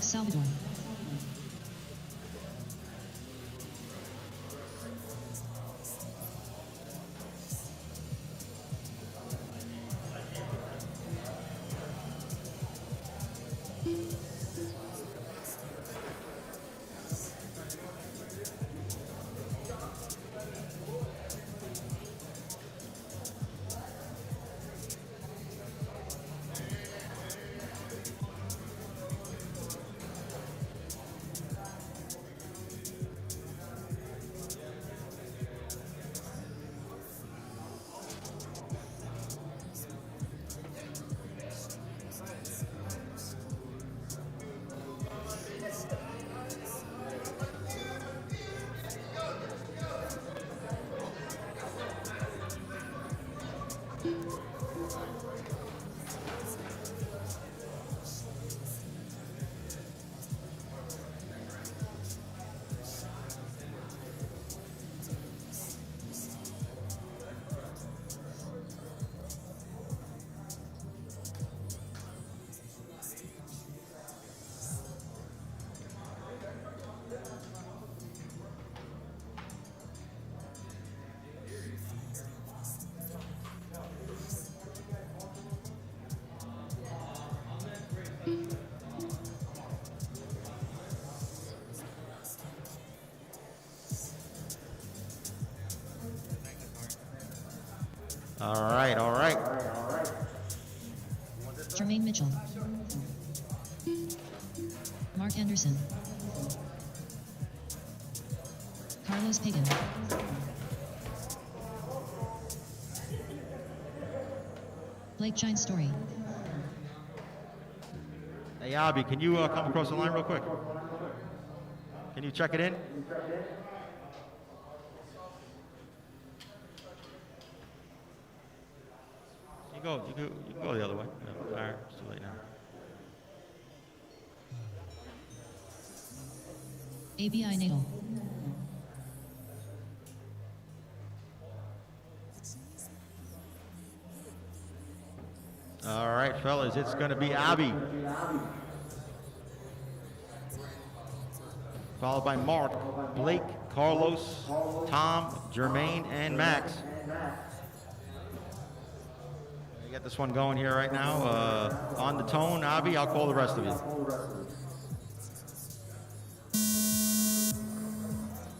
Salvador. All right. Jermaine Mitchell. Mark Anderson. Carlos Pagan. Blake Giant Story. Hey, Abby, can you come across the line real quick? Can you check it in? You can go the other way. No, all right, it's too late now. ABI Natal. All right, fellas, it's going to be Abby. Followed by Mark, Blake, Carlos, Tom, Jermaine, and Max. We got this one going here right now. On the tone, Abby, I'll call the rest of you.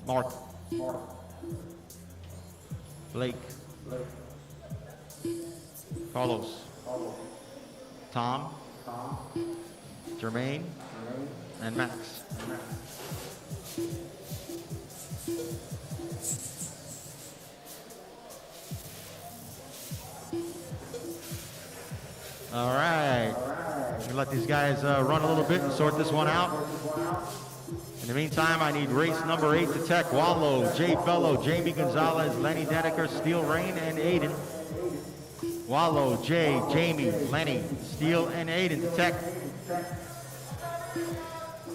Mark. Blake. Carlos. Tom. Jermaine. And Max. All right. We'll let these guys run a little bit and sort this one out. In the meantime, I need race number 8 to tech. Wallow, Jay Bello, Jamie Gonzalez, Lenny Dedeker, Steel Rain, and Aiden. Wallow, Jay, Jamie, Lenny, Steel, and Aiden to tech.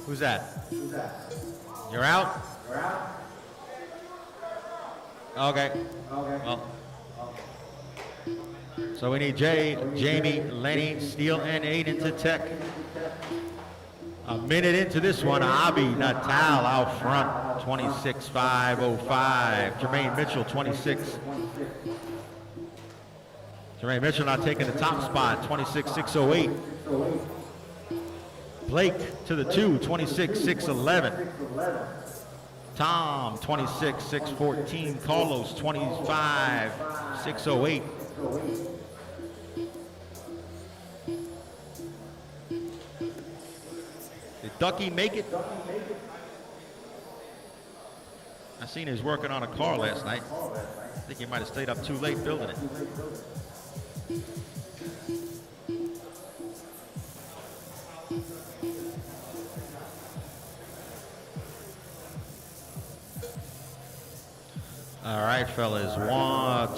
Who's that? You're out? Okay. Well. So we need Jay, Jamie, Lenny, Steel, and Aiden to tech. A minute into this one, Abi Natal out front, 26.505. Jermaine Mitchell, 26. Jermaine Mitchell not taking the top spot, 26.608. Blake to the 2, 26.611. Tom, 26.614. Carlos, 25.608. Did Ducky make it? I seen he was working on a car last night. I think he might have stayed up too late building it. All right, fellas,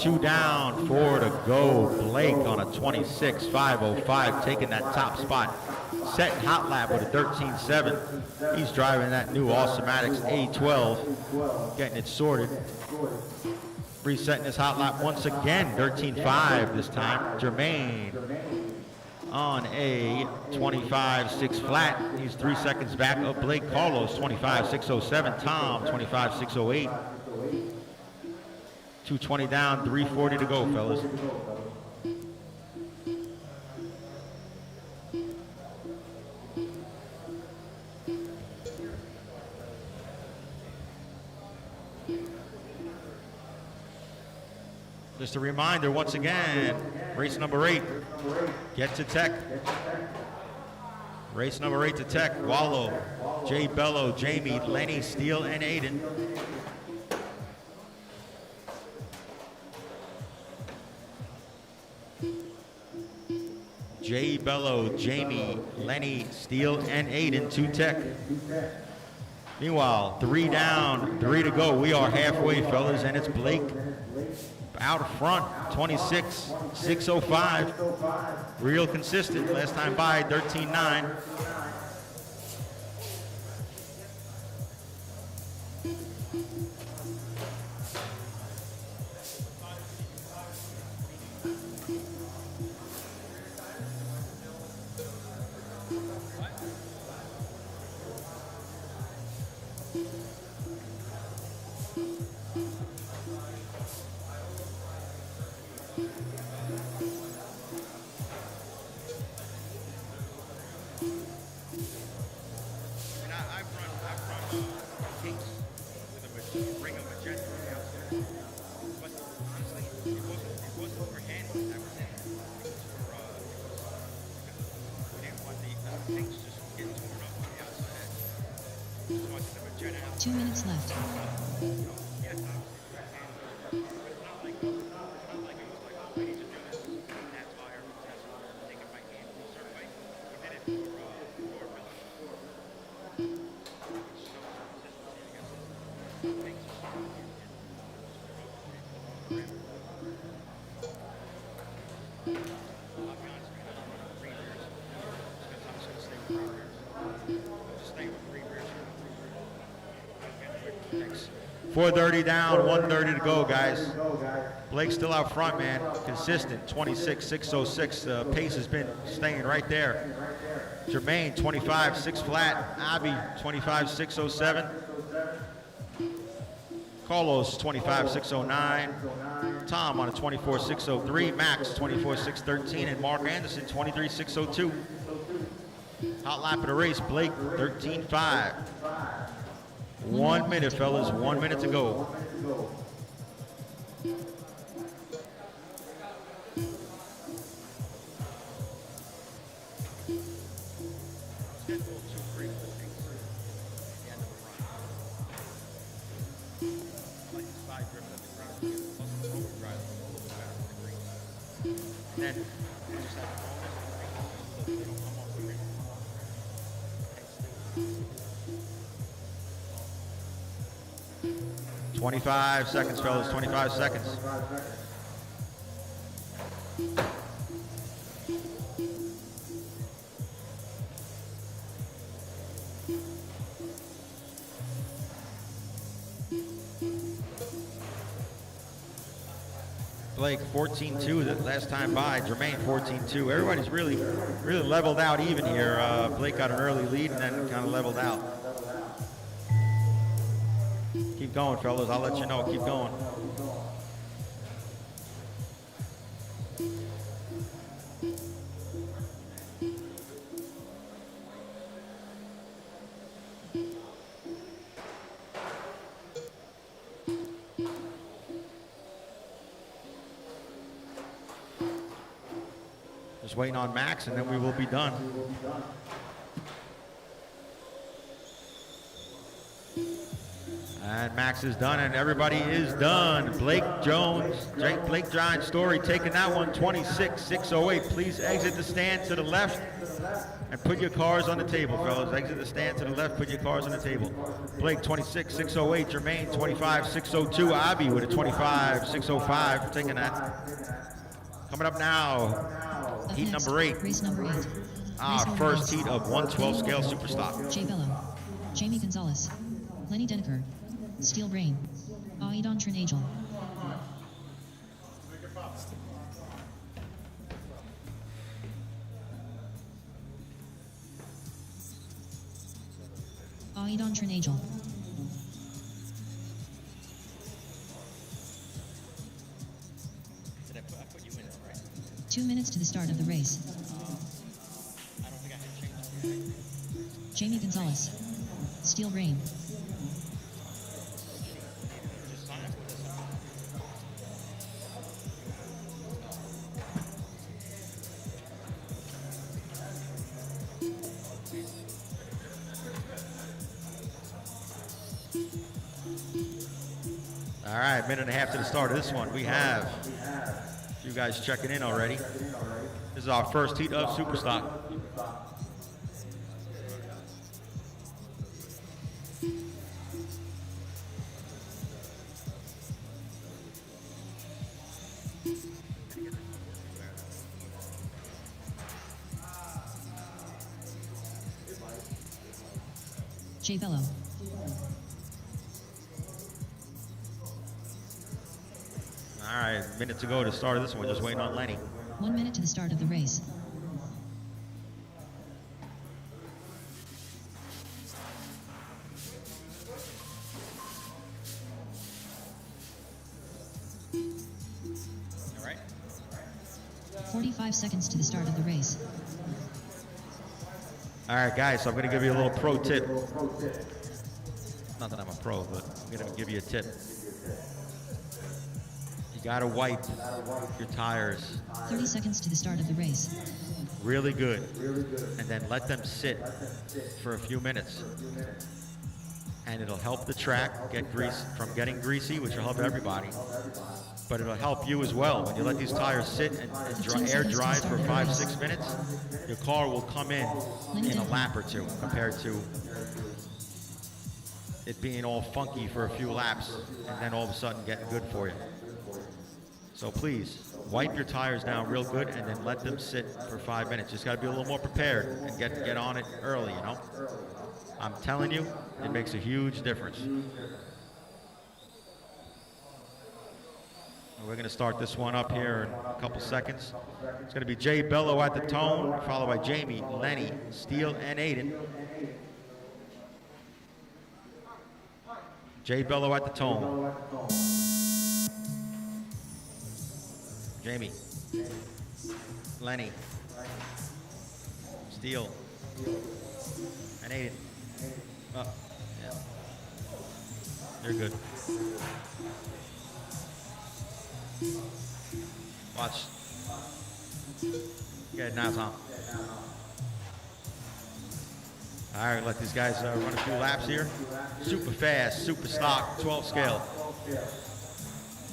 2 down, 4 to go. Blake on a 26.505, taking that top spot. Set hot lap with a 13.7. He's driving that new Awesomatics A12, getting it sorted. Resetting his hot lap once again, 13.5 this time. Jermaine on a 25-6 flat. He's 3 seconds back of Blake. Carlos, 25-607. Tom, 25-608. 220 down, 340 to go, fellas. Just a reminder, once again, race number 8, get to Tech. Race number 8 to Tech, Wallow, Jay Bello, Jamie, Lenny, Steele, and Aiden. Jay Bello, Jamie, Lenny, Steele, and Aiden to Tech. Meanwhile, 3 down, 3 to go. We are halfway, fellas, and it's Blake out front, 26-605. Real consistent. Last time by, 13-9. Thanks. 4:30 down, 1:30 to go, guys. Blake's still out front, man. Consistent, 26-606. The pace has been staying right there. Jermaine, 25-6 flat. Abby, 25-607. Carlos, 25-609. Tom on a 24-603. Max, 24-613. And Mark Anderson, 23-602. Hot lap of the race, Blake, 13-5. 1 minute, fellas, 1 minute to go. Then 25 seconds, fellas, 25 seconds. Blake 14-2 the last time by. Jermaine 14-2. Everybody's really leveled out even here. Blake got an early lead and then kind of leveled out. Keep going, fellas. I'll let you know. Keep going. Just waiting on Max, and then we will be done. And Max is done, and everybody is done. Blake Giant Story taking that one, 26-608. Please exit the stand to the left and put your cars on the table, fellas. Exit the stand to the left, put your cars on the table. Blake, 26-608. Jermaine, 25-602. Abby with a 25-605, taking that. Coming up now, heat number 8. Race number 8. Our first heat of 112 scale super stock. Jay Bello, Jamie Gonzalez, Lenny Denneker, Steel Brain, Aidon Trinagel. Aidon Trinagel. I put you in it, right? 2 minutes to the start of the race. I don't think I had changed it. Jamie Gonzalez. Steel Rain. All right, minute and a half to the start of this one. We have you guys checking in already. This is our first heat of Superstock. Jay Bello. All right, minute to go to start of this one. Just waiting on Lenny. 1 minute to the start of the race. All right. 45 seconds to the start of the race. All right, guys, so I'm going to give you a little pro tip. Not that I'm a pro, but I'm going to give you a tip. You got to wipe your tires 30 seconds to the start of the race. really good, and then let them sit for a few minutes. And it'll help the track get grease from getting greasy, which will help everybody. But it'll help you as well. When you let these tires sit and air dry for 5-6 minutes, your car will come in a lap or two compared to it being all funky for a few laps and then all of a sudden getting good for you. So please, wipe your tires down real good and then let them sit for 5 minutes. Just got to be a little more prepared and get on it early, you know? I'm telling you, it makes a huge difference. We're going to start this one up here in a couple seconds. It's going to be Jay Bello at the tone, followed by Jamie, Lenny, Steele, and Aiden. Jay Bello at the tone. Jamie, Lenny, Steele, and Aiden. Oh, yeah. You're good. Watch. Good, now Tom. All right, let these guys run a few laps here. Super fast, super stock, 12 scale.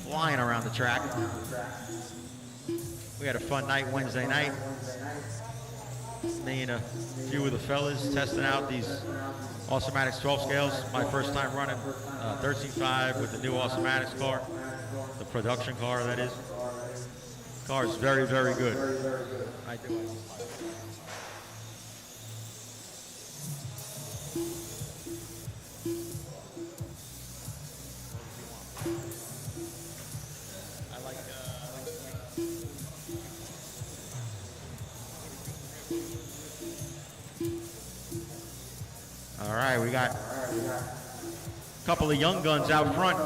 Flying around the track. We had a fun night Wednesday night. Me and a few of the fellas testing out these Awesomatics 12 scales. My first time running 13.5 with the new Awesomatics car. The production car, that is. Car is very, very good. I do. All right, we got a couple of young guns out front.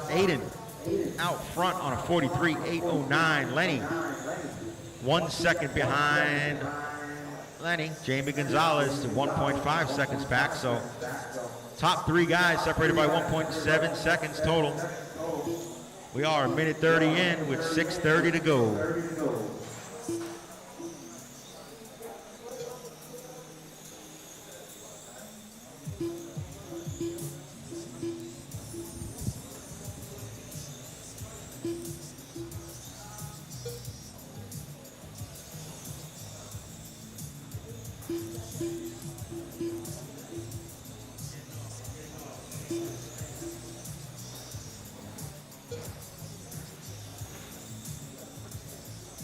Aiden out front on a 43.809. Lenny 1 second behind Lenny. Jamie Gonzalez to 1.5 seconds back. So top three guys separated by 1.7 seconds total. We are a minute 30 in with 6:30 to go.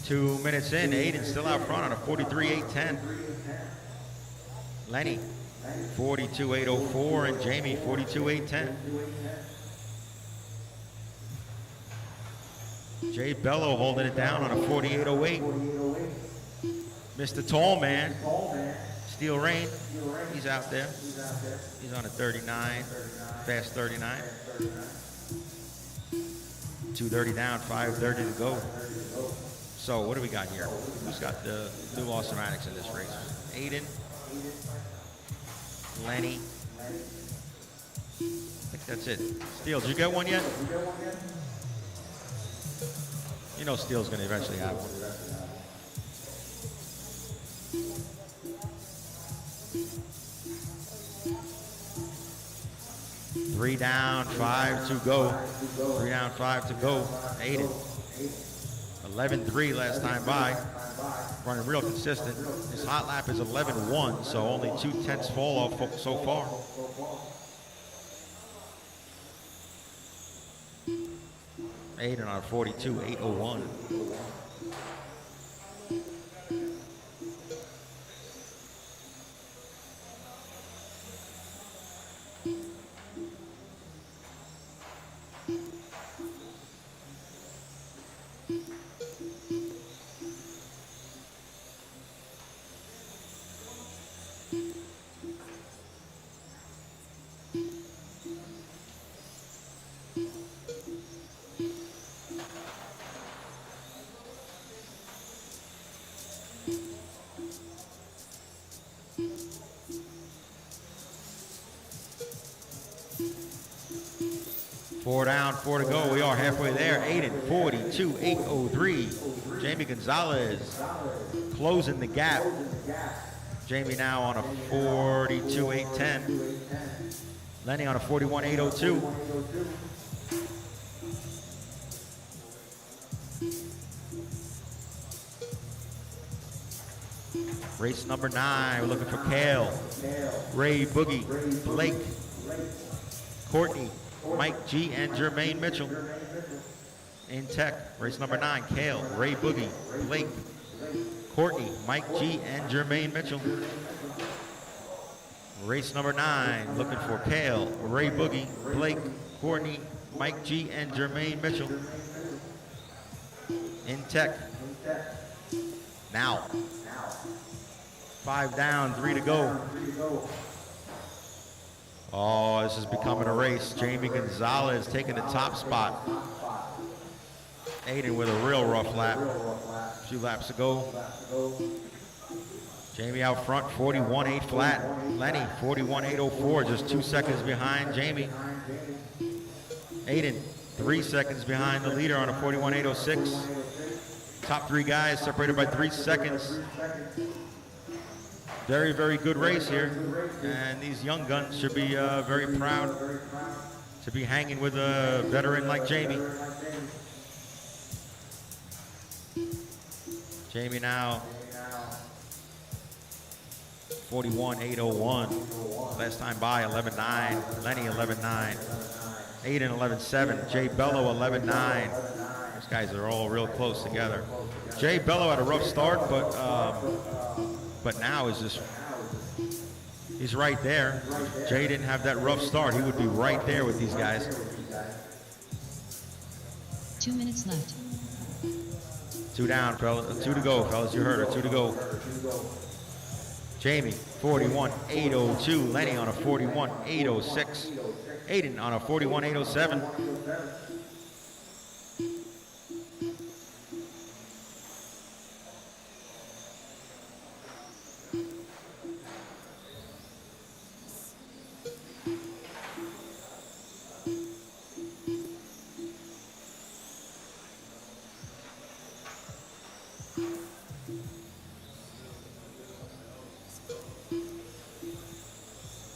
Two minutes in, Aiden still out front on a 43.810. Lenny, 42.804, and Jamie, 42.810. Jay Bello holding it down on a 48.08. Mr. Tall Man, Steel Rain, he's out there. He's on a 39, fast 39. 2:30 down, 5:30 to go. So what do we got here? Who's got the new Awesomatics in this race? Aiden, Lenny. I think that's it. Steel, did you get one yet? You know Steel's going to eventually have one. Three down, 5 to go. 3 down, 5 to go. Aiden. 11-3 last time by. Running real consistent. His hot lap is 11-1, so only 2/10 fall off so far. Aiden on 42.801. Four down, 4 to go. We are halfway there. Aiden, 42.803. Jamie Gonzalez closing the gap. Jamie now on a 42.810. Lenny on a 41.802. Race number 9, we're looking for Kale, Ray Boogie, Blake, Courtney, Mike G, and Jermaine Mitchell. In tech, race number 9, Kale, Ray Boogie, Blake, Courtney, Mike G, and Jermaine Mitchell. Race number 9, looking for Kale, Ray Boogie, Blake, Courtney, Mike G, and Jermaine Mitchell. In tech. Now. 5 down, 3 to go. Oh, this is becoming a race. Jamie Gonzalez taking the top spot. Aiden with a real rough lap. A few laps to go. Jamie out front, 41.8 flat. Lenny, 41.804, just 2 seconds behind Jamie. Aiden, 3 seconds behind the leader on a 41.806. Top 3 guys separated by 3 seconds. Very, very good race here. And these young guns should be very proud to be hanging with a veteran like Jamie. Jamie now 41.801. Last time by 11.9. Lenny 11.9. Aiden 11.7. Jay Bello 11.9. These guys are all real close together. Jay Bello had a rough start, but now is just, he's right there. If Jay didn't have that rough start, he would be right there with these guys. 2 minutes left. 2 down, fellas. 2 to go, fellas. You heard her. 2 to go. Jamie, 41.802. Lenny on a 41.806. Aiden on a 41.807.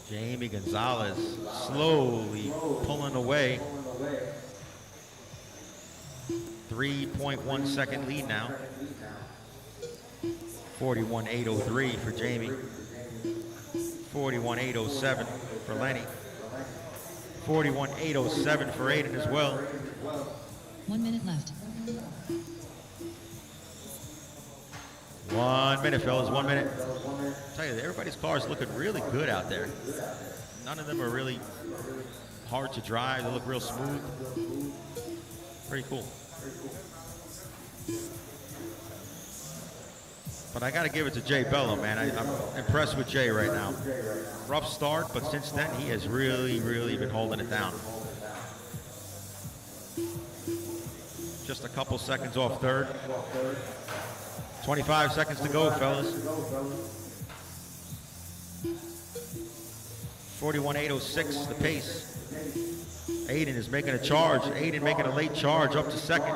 Jamie Gonzalez slowly pulling away. 3.1 second lead now. 41.803 for Jamie. 41.807 for Lenny. 41.807 for Aiden as well. 1 minute left. 1 minute, fellas, 1 minute. I'll tell you, everybody's car is looking really good out there. None of them are really hard to drive. They look real smooth. Pretty cool. But I got to give it to Jay Bello, man. I'm impressed with Jay right now. Rough start, but since then he has really, really been holding it down. Just a couple seconds off third. 25 seconds to go, fellas. 41.806, the pace. Aiden is making a charge. Aiden making a late charge up to second.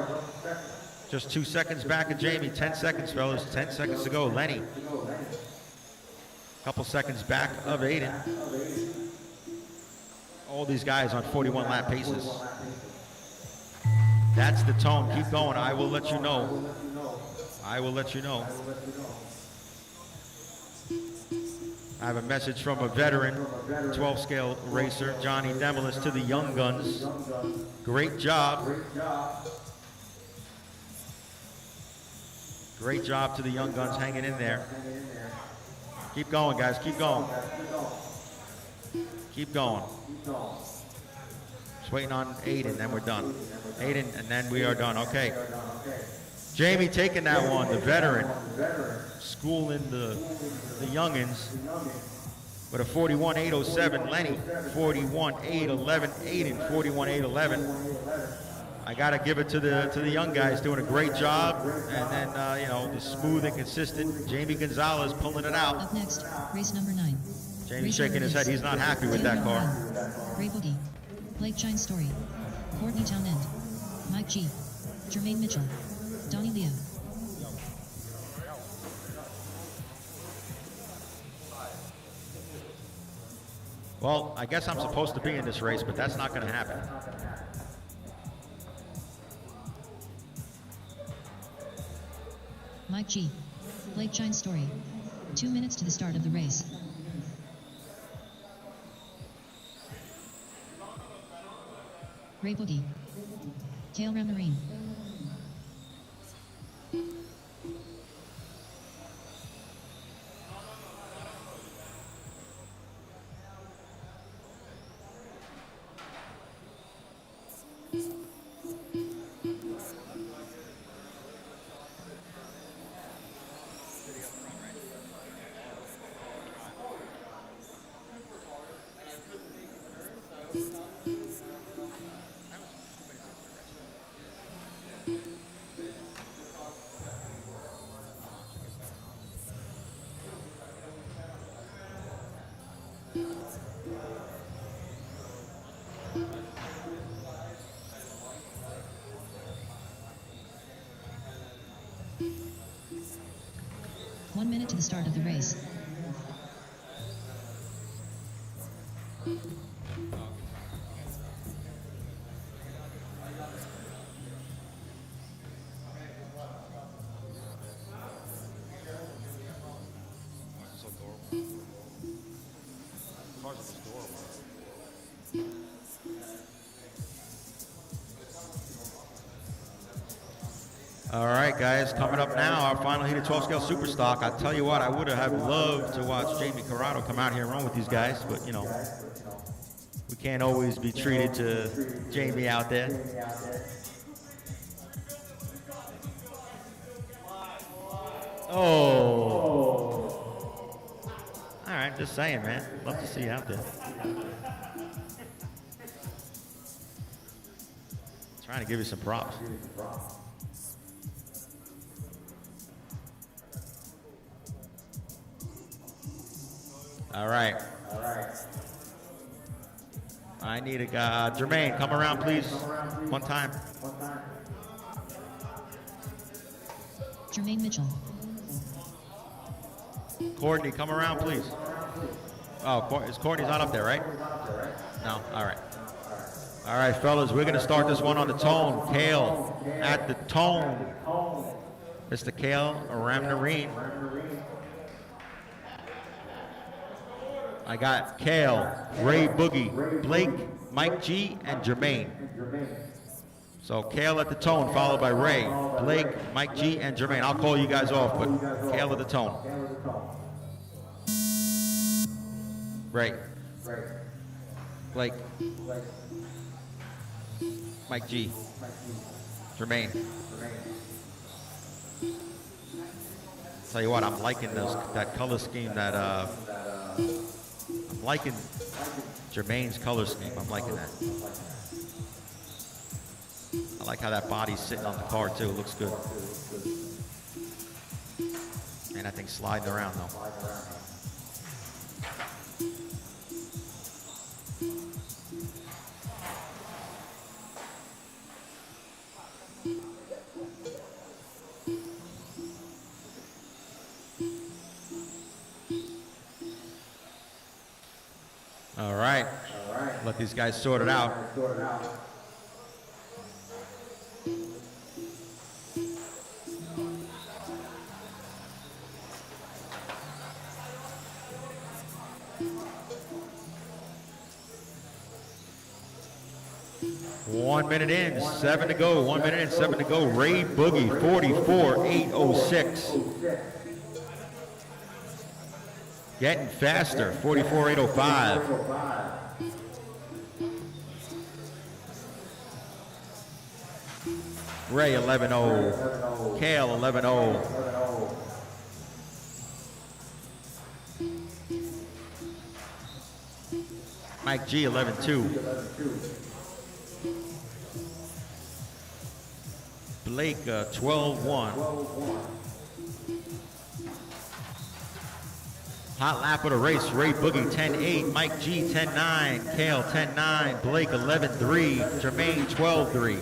Just 2 seconds back of Jamie. 10 seconds, fellas. 10 seconds to go. Lenny. Couple seconds back of Aiden. All these guys on 41 lap paces. That's the tone. Keep going. I will let you know. I will let you know. I have a message from a veteran, 12 scale racer, Johnny Demolis, to the young guns. Great job. Great job to the young guns hanging in there. Keep going, guys. Keep going. Keep going. Just waiting on Aiden, then we're done. Aiden, and then we are done. Okay. Jamie taking that one, the veteran, schooling the youngins with a 41.807. Lenny, 41.811. Aiden, 41.811. I gotta give it to the young guys doing a great job, and then you know, the smooth and consistent Jamie Gonzalez pulling it out. Up next, race number 9. Jamie's shaking his head. He's not happy with that car. Ray Boogie, Blake Chine Story, Courtney Townend, Mike G, Jermaine Mitchell, Donnie Leo. Well, I guess I'm supposed to be in this race, but that's not going to happen. Mike G, Blake Chine Story. 2 minutes to the start of the race. Ray Boogie, Kale Ramarine. One minute to the start of the race. All right, guys, coming up now, our final heat of 12 scale super stock. I tell you what, I would have loved to watch Jamie Corrado come out here and run with these guys, but you know, we can't always be treated to Jamie out there. Oh. All right, just saying, man. Love to see you out there. Trying to give you some props. All right. I need a guy. Jermaine, come around, please. One time. Jermaine Mitchell. Courtney, come around, please. Oh, Courtney's not up there, right? No? All right. All right, fellas, we're going to start this one on the tone. Kale at the tone. Mr. Kale Ramnarine. I got Kale, Ray Boogie, Blake, Mike G, and Jermaine. So Kale at the tone, followed by Ray, Blake, Mike G, and Jermaine. I'll call you guys off, but Kale at the tone. Ray, Blake, Mike G, Jermaine. Tell you what, I'm liking that color scheme that I'm liking Jermaine's color scheme. I'm liking that. I like how that body's sitting on the car too. It looks good. And that thing's sliding around though. All right. Let these guys sort it out. One minute in, 7 to go. 1 minute in, 7 to go. Ray Boogie, 44.806. Getting faster, 44.805. Ray 11.0. Kale 11.0. Mike G 11.2. Blake 12.1. Hot lap of the race, Ray Boogie 10.8, Mike G 10.9, Kale 10.9, Blake 11.3, Jermaine 12.3.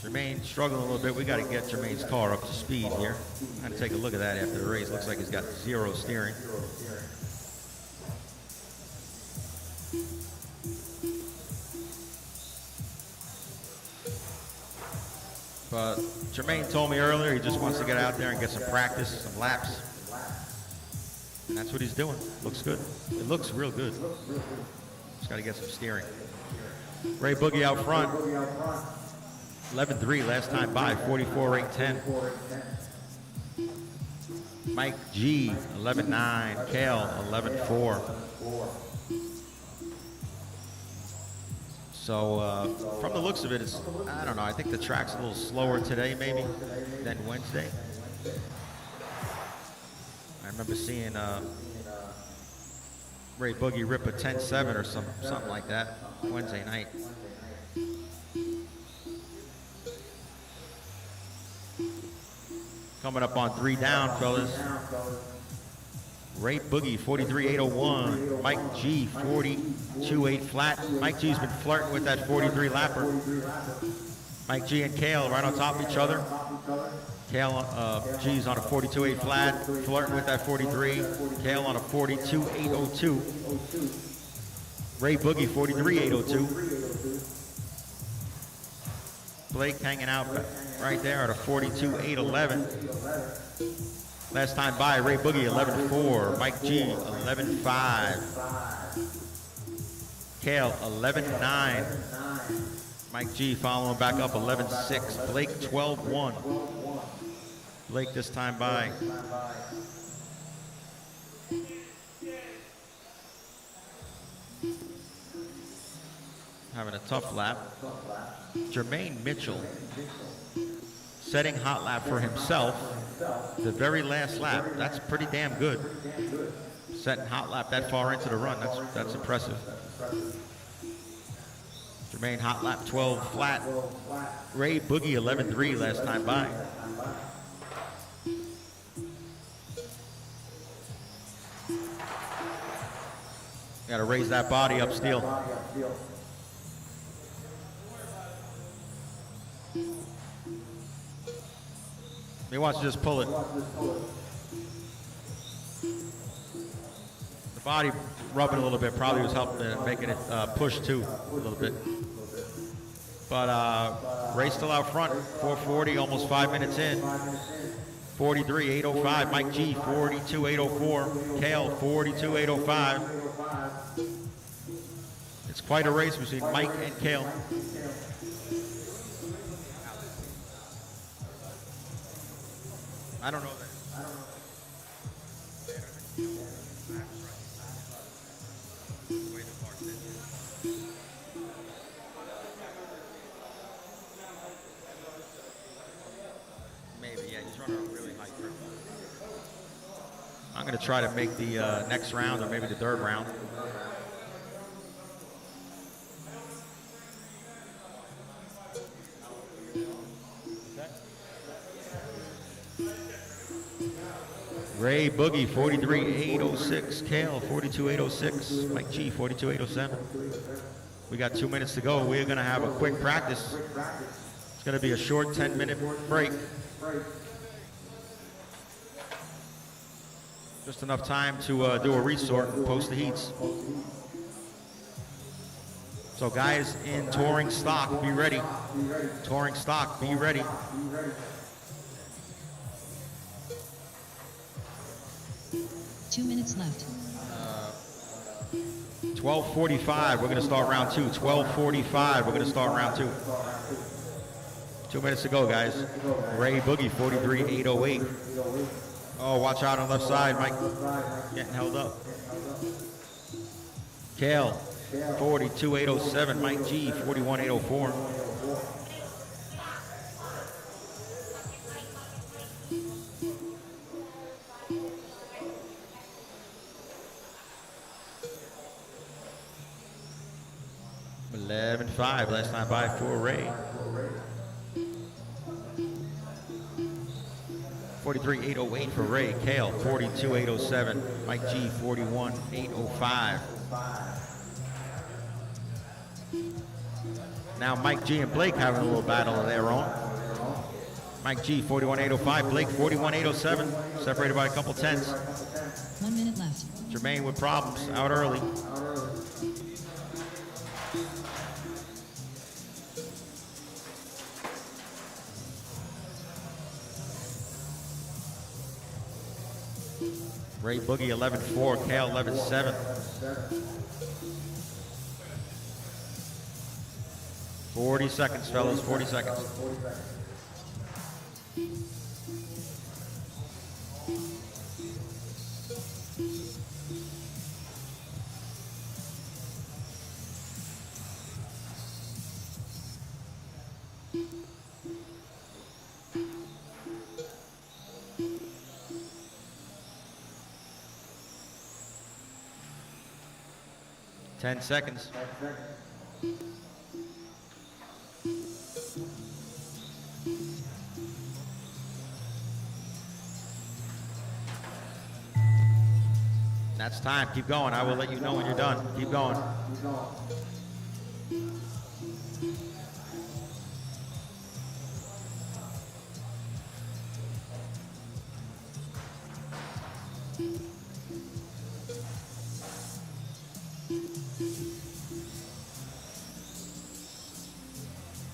Jermaine struggling a little bit. We got to get Jermaine's car up to speed here. I'm going to take a look at that after the race. Looks like he's got zero steering. But Jermaine told me earlier he just wants to get out there and get some practice, some laps. And that's what he's doing. Looks good. It looks real good. Just got to get some steering. Ray Boogie out front. 11.3 last time by, 44.810. Mike G, 11.9. Kale, 11.4. So from the looks of it, it's, I don't know, I think the track's a little slower today maybe than Wednesday. I remember seeing Ray Boogie rip a 10.7 or something like that Wednesday night. Coming up on 3 down, fellas. Ray Boogie, 43.801. Mike G, 42.8 flat. Mike G's been flirting with that 43 lapper. Mike G and Kale right on top of each other. Kale G's on a 42.8 flat, flirting with that 43. Kale on a 42.802. Ray Boogie, 43.802. Blake hanging out right there at a 42.811. Last time by, Ray Boogie 11.4, Mike G 11.5, Kale 11.9, Mike G following back up 11.6, Blake 12.1. Blake this time by. Having a tough lap. Jermaine Mitchell setting hot lap for himself. The very last lap. That's pretty damn good. Setting hot lap that far into the run. That's impressive. Jermaine hot lap 12 flat. Ray Boogie 11.3 last time by. Got to raise that body up, Steele. He wants to just pull it. The body rubbing a little bit probably was helping making it push too a little bit. But Ray still out front, 4:40, almost 5 minutes in. 43.805. Mike G, 42.804. Kale, 42.805. It's quite a race between Mike and Kale. I don't know that. Maybe, yeah, he's running around. going to try to make the next round or maybe the third round. Ray Boogie, 43.806. Kale, 42.806. Mike G, 42.807. We got 2 minutes to go. We're going to have a quick practice. It's going to be a short 10-minute break. Just enough time to do a resort and post the heats. So guys in touring stock, be ready. Touring stock, be ready. 2 minutes left. 12:45, we're going to start round 2. 12:45, we're going to start round 2. 2 minutes to go, guys. Ray Boogie, 43.808. Oh, watch out on the left side, Mike. Getting held up. Kale, 42.807. Mike G, 41.804. $11.5 last time by for Ray. 43.808 for Ray. Kale, 42.807. Mike G, 41.805. Now Mike G and Blake having a little battle of their own. Mike G, 41.805. Blake, 41.807. Separated by a couple tenths. 1 minute left. Jermaine with problems, out early. Ray Boogie, 11.4. Kale, 11.7. 40 seconds, fellas, 40 seconds. Ten seconds. That's time. Keep going. I will let you know when you're done. Keep going.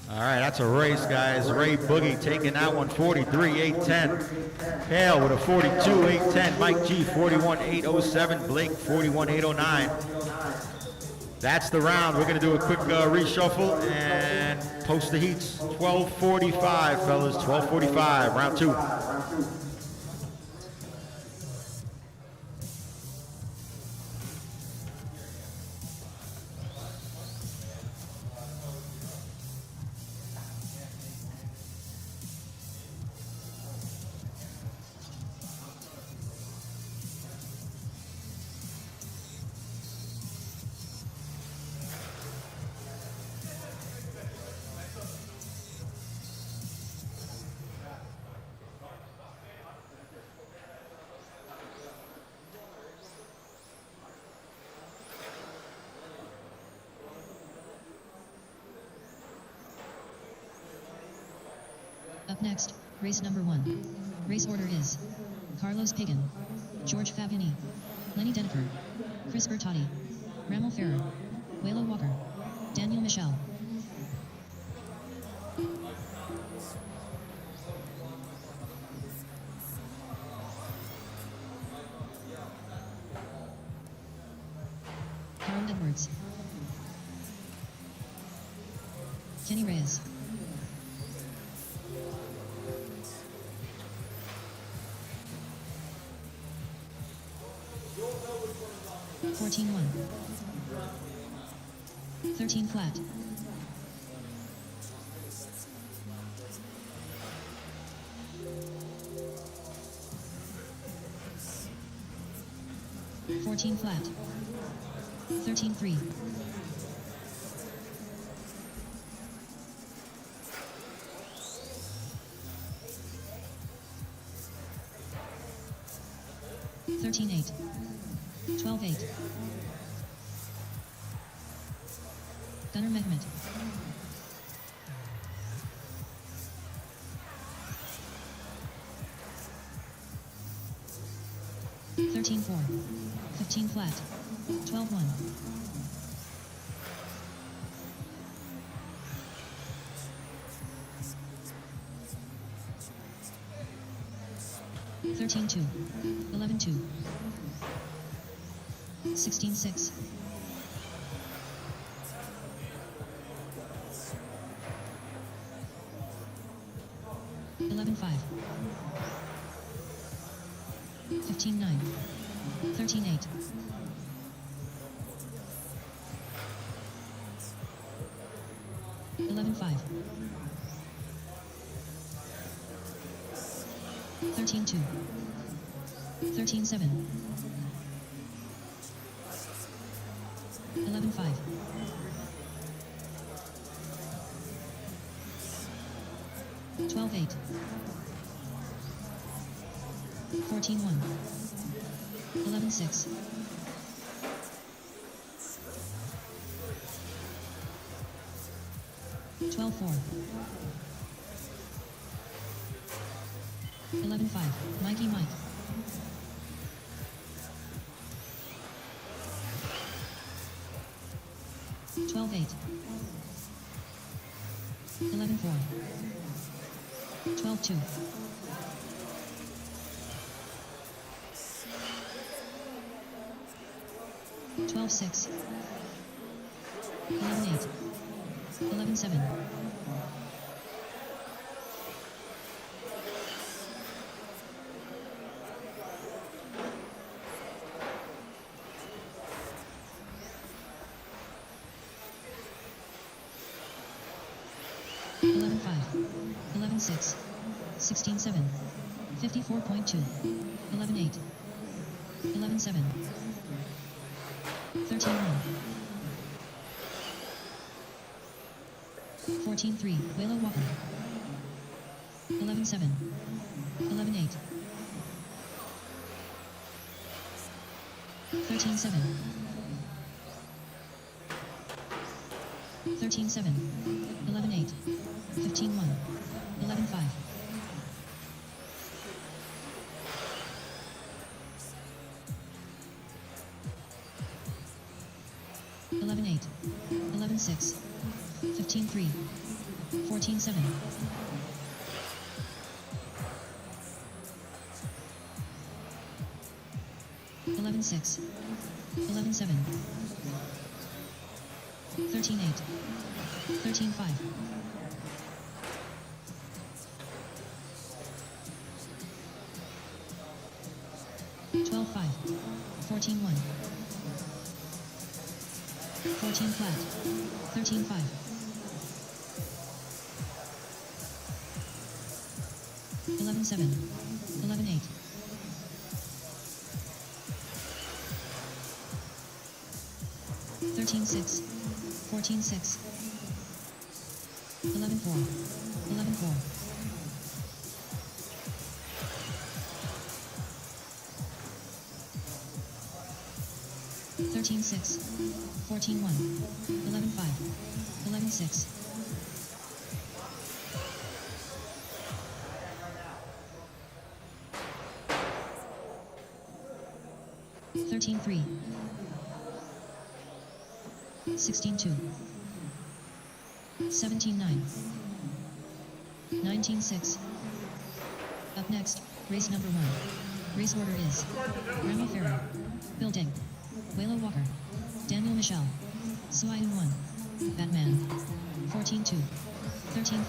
All right, that's a race, guys. Ray Boogie taking that one, 43.810. Kale with a 42.810. Mike G, 41.807. Blake, 41.809. That's the round. We're going to do a quick reshuffle and post the heats. 12:45, fellas. 12:45, round 2. Up next, race number 1. Race order is Carlos Pagan, George Fabini, Lenny Dedeker, Chris Bertotti, Ramel Ferrer, Waylo Walker, Daniel Michel. Carl Edwards, Kenny Reyes, $14.1, 13 flat, 14 flat. 13-3. $13-8. $12-8. Gunnar Mehmet. $13-4. 15 flat. 12-1. $13-2. 11-2. 16-6. $11-5. 15-9. 13-8. $11-5. 13-2. 13-7. 11-5. 12-8. 14-1. 11-6. 12-4. 11-5. Mikey Mike. 12-8. 11-4. 12-2. 12-6. 11-8. 11-7. 11-5. 11-6. 16-7. 54.2. 11-8. 11-7. 13-1. 14-3. Waylo Walker. 11-7. 11-8. 13-7. 13-7. 11-8. 15-1. 11-5. 11-8. 11-6. 15-3. 14-7. 11-6. 11-7. 13-8. 13-5. 12-5. 14-1. 14 flat. 13-5. 11-7. 11-8. 13-6. 14-6. 11-4. 11-4. 13-6. 14-1. 11-5. 11-6. 13-3. 16-2. 17-9. 19-6. Up next, race number 1. Race order is Ramo Ferrer. Building. Waylo Walker. Daniel Michel. Suayan 1. Batman. 14-2. 13-5.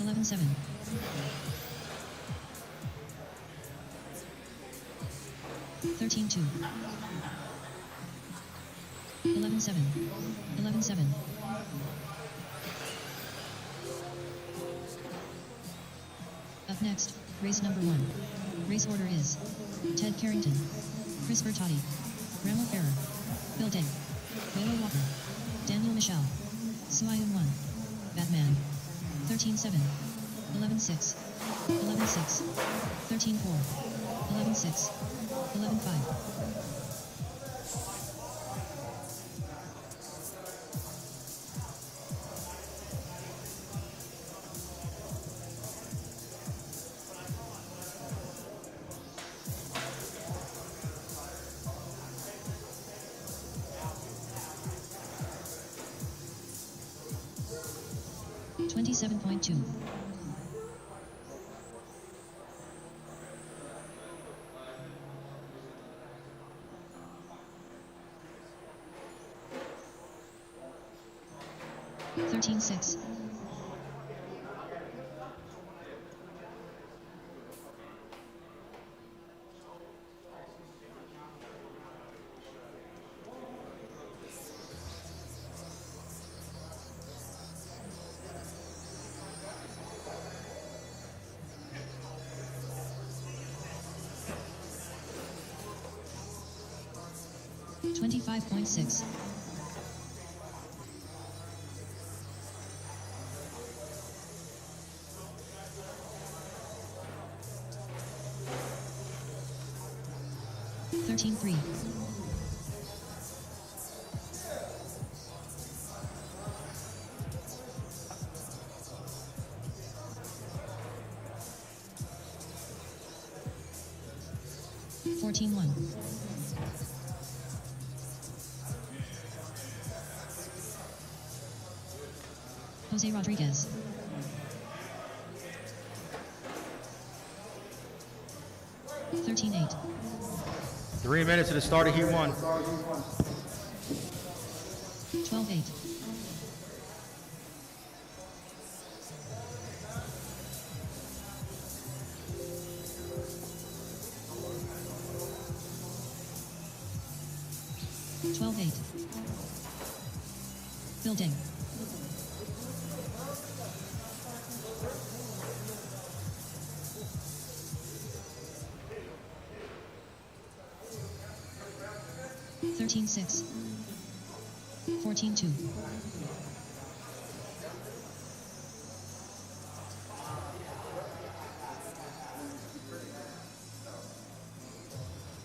11-7. 13-2. 11-7. 11-7. Up next, race number 1. Race order is Ted Carrington. Chris Bertotti. Ramon Ferrer. Bill Ding. Willow Walker. Daniel Michel. Suayun 1. Batman. 13-7. 11-6. 11-6. 13-4. 11-6. 11-5. 27.2. Thirteen six. 25.6. 13-3. 14-1. 'Jose Rodriguez. 13-8. 3 minutes to the start of Heat 1. 12-8. 12-8. Building. 13-6. 14-2.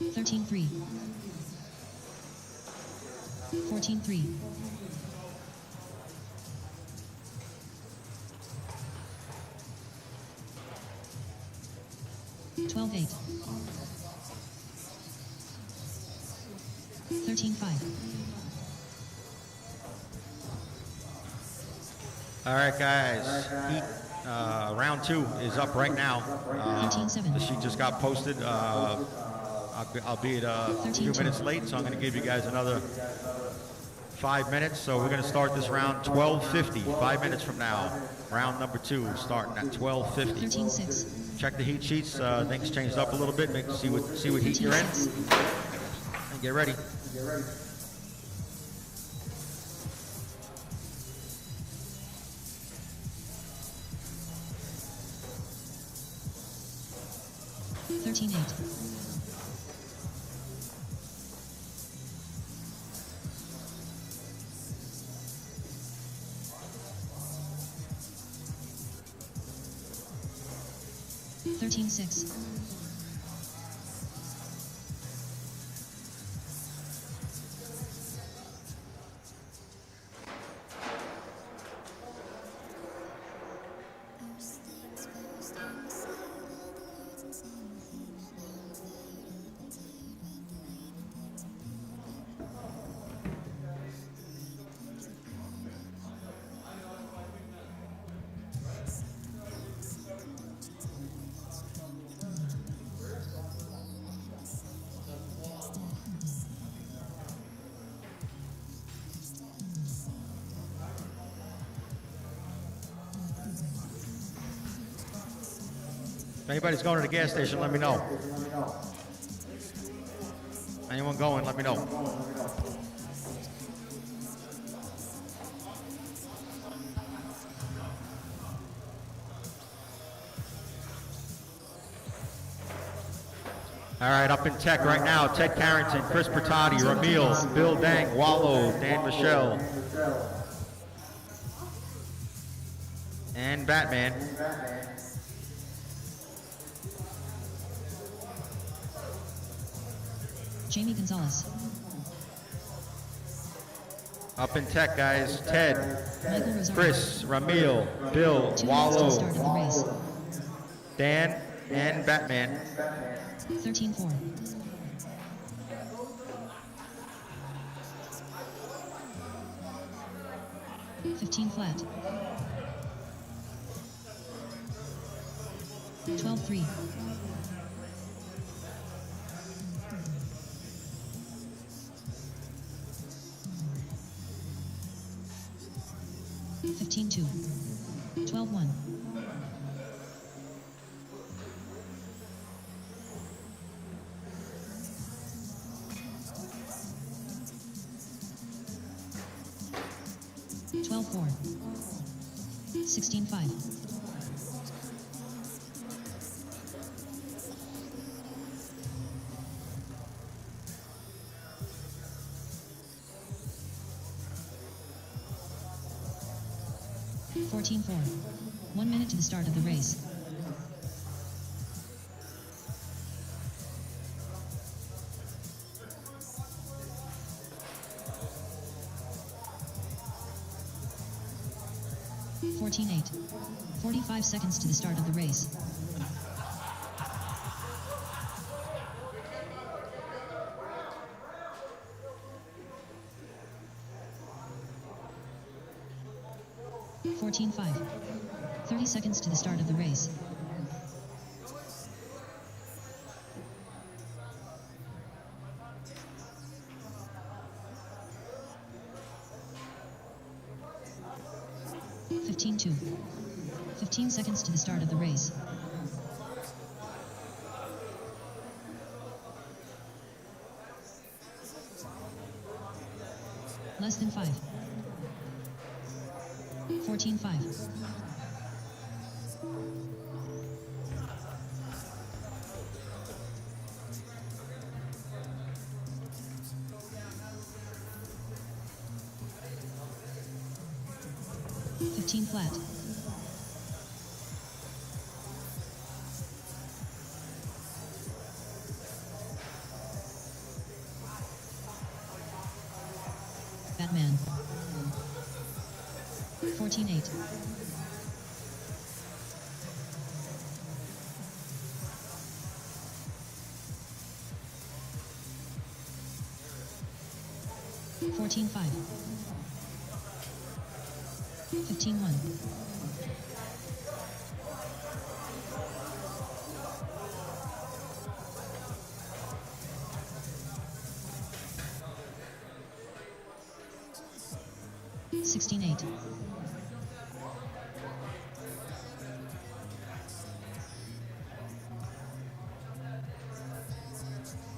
13-3. 14-3. 12-8. 13-5. All right, guys. Heat, round 2 is up right now. The sheet just got posted. I'll be at a few minutes late, so I'm going to give you guys another 5 minutes. So we're going to start this round 12:50, 5 minutes from now. Round number 2 starting at 12:50. 13-6. Check the heat sheets. Things changed up a little bit. See what heat you're in. And get ready. 13-8. 13-6. If anybody's going to the gas station, let me know. Anyone going, let me know. All All right, up in tech right now, Ted Carrington, Chris Bertotti, Ramil, Bill Dang, Wallow, Dan Michelle, and Batman. Jamie Gonzalez. Up in tech, guys, Ted, Michael Rosario. Chris, Ramil, Bill, 2 minutes to the Wallow, start of the race. Dan, and Batman. 13-4. 15 flat. 12-3. 15-2. 12-1. 12-4. 16-5. 14-4. 1 minute to the start of the race. (14-8). 45 seconds to the start of the race. (14-5). 30 seconds to the start of the race. (15-2). 15 seconds to the start of the race. Less than 5. 14-5. 15 flat. 14-8. 14-5. 15-1. 16-8.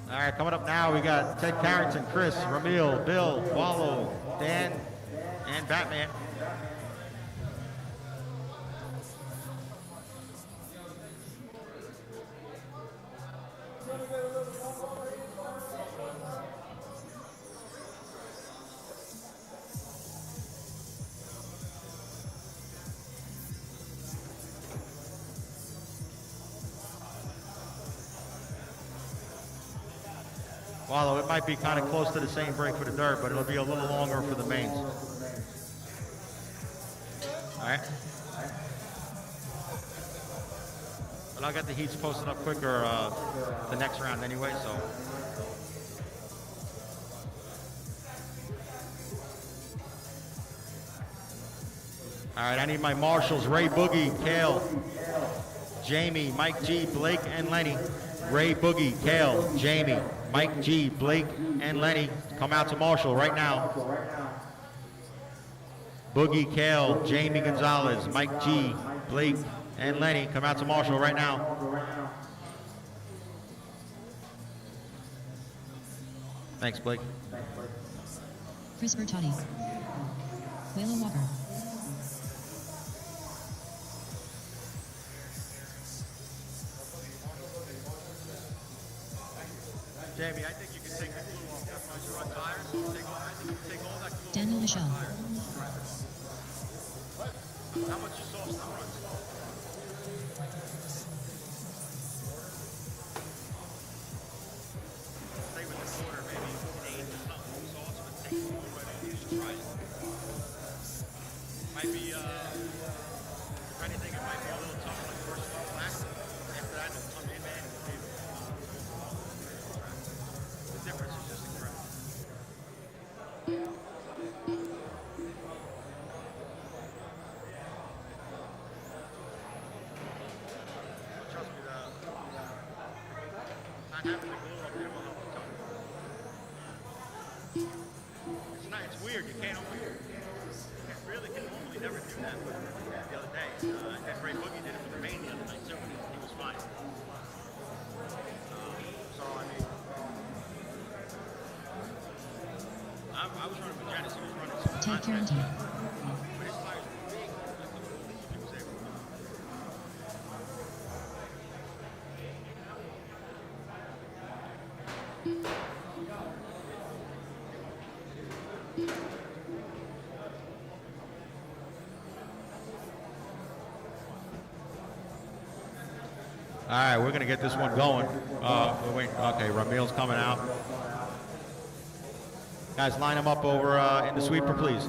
'All right, coming up now, we got Ted Carrington, Chris, Ramil, Bill, Wallow, Dan, and Batman. Wallow, it might be kind of close to the same break for the dirt, but it'll be a little longer for the mains. All right. But I'll get the heats posted up quicker the next round anyway, so. All right, I need my marshals, Ray Boogie, Kale, Jamie, Mike G, Blake, and Lenny. Ray Boogie, Kale, Jamie, Mike G, Blake, and Lenny. Come out to Marshall right now. Boogie, Kale, Jamie Gonzalez, Mike G, Blake, and Lenny. Come out to Marshall right now. Thanks, Blake. Chris Bertotti. Waylon Walker. Michelle. How much sauce now runs? Say with the quarter, maybe 8 or something sauce, but take it all right in. Just try it. Might be, if anything, it might be a little tough like first one last. After that, it'll come in, man. The difference is just incredible. Trust me, not having the glue up there will help a ton. It's weird. You can't really can normally never do that. But the other day, and Ray Boogie did it with the main the other night too, and he was fine. So I mean, I was running with Janice. He was running some Ted Carrington. but his tires were big. I couldn't believe he was able to do it. All right, we're going to get this one going. Wait, okay, Ramil's coming out. Guys, line them up over in the sweeper, please.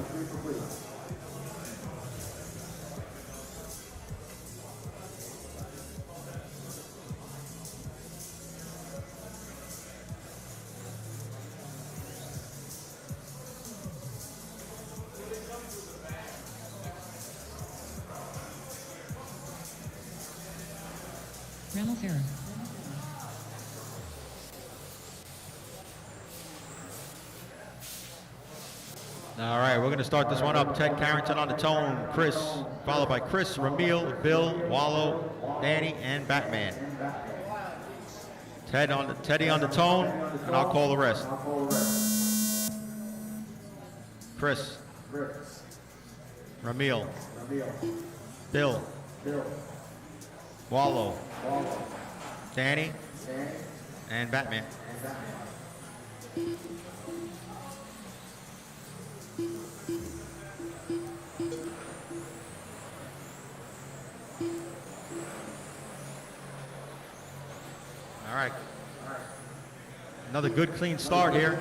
Ramel Farah. All right, we're going to start this one up. Ted Carrington on the tone, Chris, followed by Chris, Ramil, Bill, Wallow, Danny, and Batman. Teddy on the tone, and I'll call the rest. Chris, Ramil, Bill, Wallow, Danny, and Batman. All right. Another good clean start here.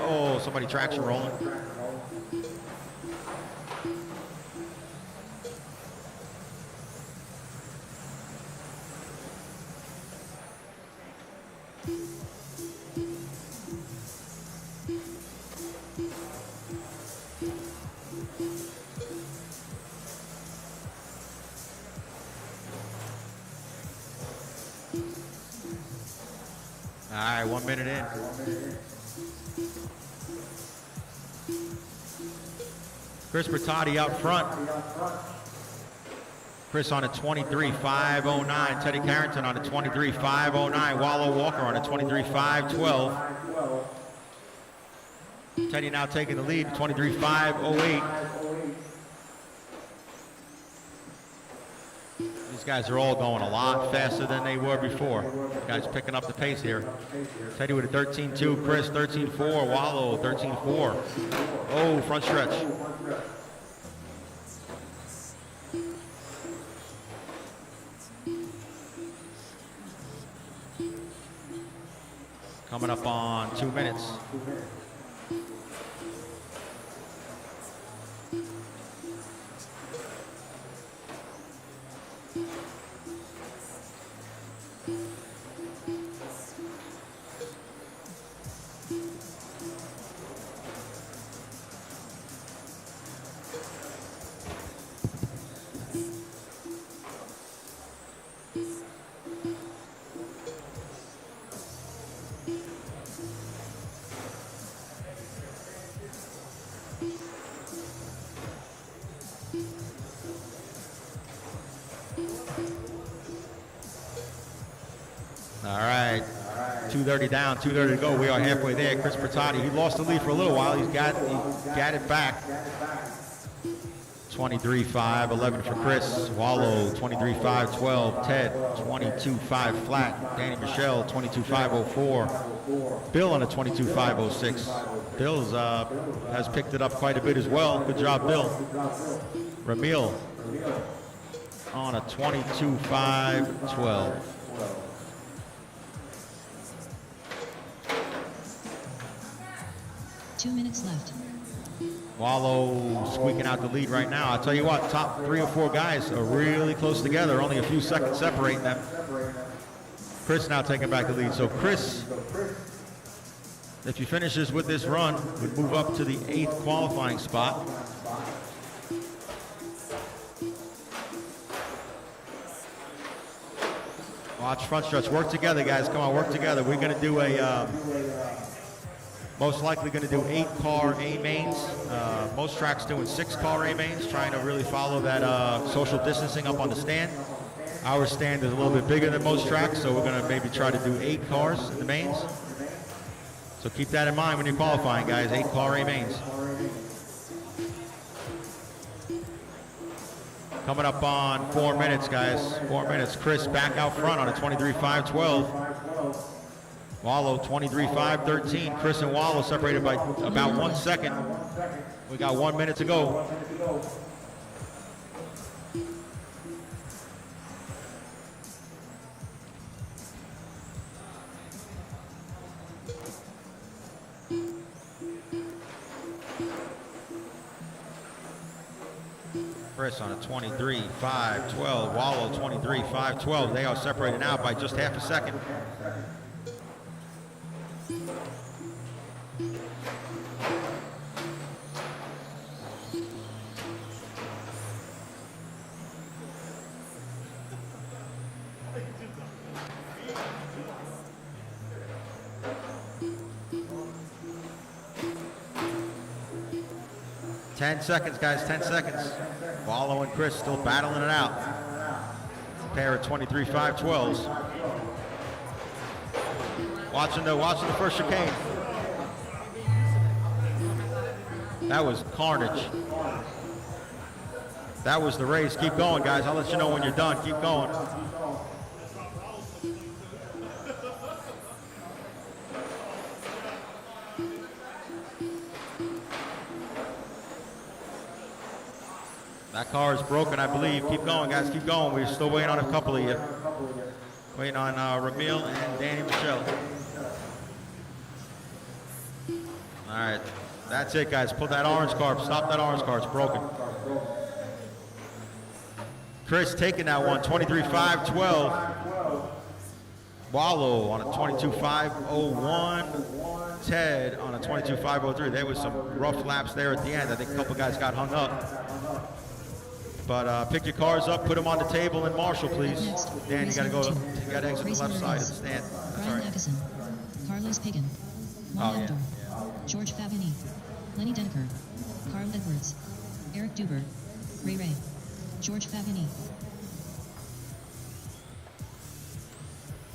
Oh, somebody traction rolling. All right, 1 minute in. Chris Bertotti out front. Chris on a 23.509. Teddy Carrington on a 23.509. Wallow Walker on a 23.512. Teddy now taking the lead, 23.508. These guys are all going a lot faster than they were before. Guys picking up the pace here. Teddy with a 13.2, Chris 13.4, Wallow 13.4. Oh, front stretch. Coming up on 2 minutes. All right, 2:30 down, 2:30 to go. We are halfway there. Chris Bertotti, he lost the lead for a little while. He's got it back. 23.5, 11 for Chris. Wallow, 23.5, 12. Ted, 22.5 flat. Danny Michelle, 22.504. Bill on a 22.506. Bill's has picked it up quite a bit as well. Good job, Bill. Ramil on a 22.512. 2 minutes left. Wallow squeaking out the lead right now. I'll tell you what, top 3 or 4 guys are really close together, only a few seconds separating them. Chris now taking back the lead. So Chris, if he finishes with this run, would move up to the 8th qualifying spot. Watch front stretch. Work together, guys. Come on, work together. We're going to do a, most likely going to do 8-car A mains. Most tracks doing 6-car A mains, trying to really follow that social distancing up on the stand. Our stand is a little bit bigger than most tracks, so we're going to maybe try to do 8 cars in the mains. So keep that in mind when you're qualifying, guys. 8-car A mains. Coming up on 4 minutes, guys. 4 minutes. Chris back out front on a 23.512. Wallow 23.513. Chris and Wallow separated by about 1 second. We got 1 minute to go. Chris on a 23.512. Wallow 23.512. They are separated now by just half a second. Ten seconds, guys, 10 seconds. Wallow and Chris still battling it out. A pair of 23.512s. Watching the first chicane. That was carnage. That was the race. Keep going, guys. I'll let you know when you're done. Keep going. That car is broken, I believe. Keep going, guys. Keep going. We're still waiting on a couple of you. Waiting on Ramil and Danny Michelle. All right. That's it, guys. Pull that orange car. Stop that orange car. It's broken. Chris taking that one. 23.512. Wallow on a 22.501. Ted on a 22.503. There was some rough laps there at the end. I think a couple guys got hung up. But pick your cars up, put them on the table, and marshal, please. Dan, you got to go. You got to exit the left side of the stand. Brian Atkinson, Carlos Pagan, Juan Amador, George Fabini, Lenny Denker, Carl Edwards, Eric Duber, Ray, George Fabini.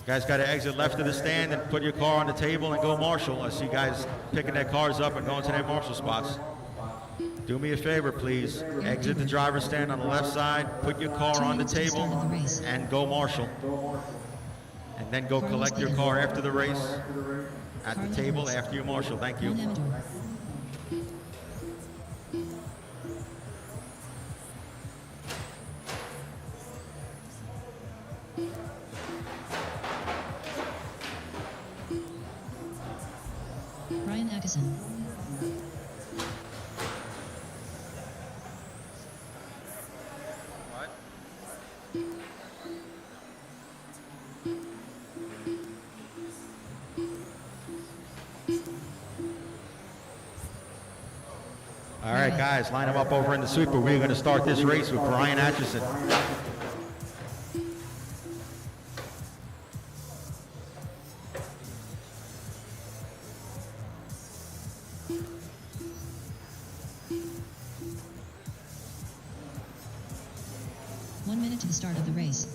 Guys got to exit left of the stand and put your car on the table and go marshal. I see guys picking their cars up and going to their marshal spots. Do me a favor, please. Exit the driver's stand on the left side, put your car on the table, and go marshal. And then go collect your car after the race at the table after you marshal. Thank you. Brian Atkinson. All right, guys, line them up over in the sweeper. We're going to start this race with Brian Atchison. One minute to the start of the race.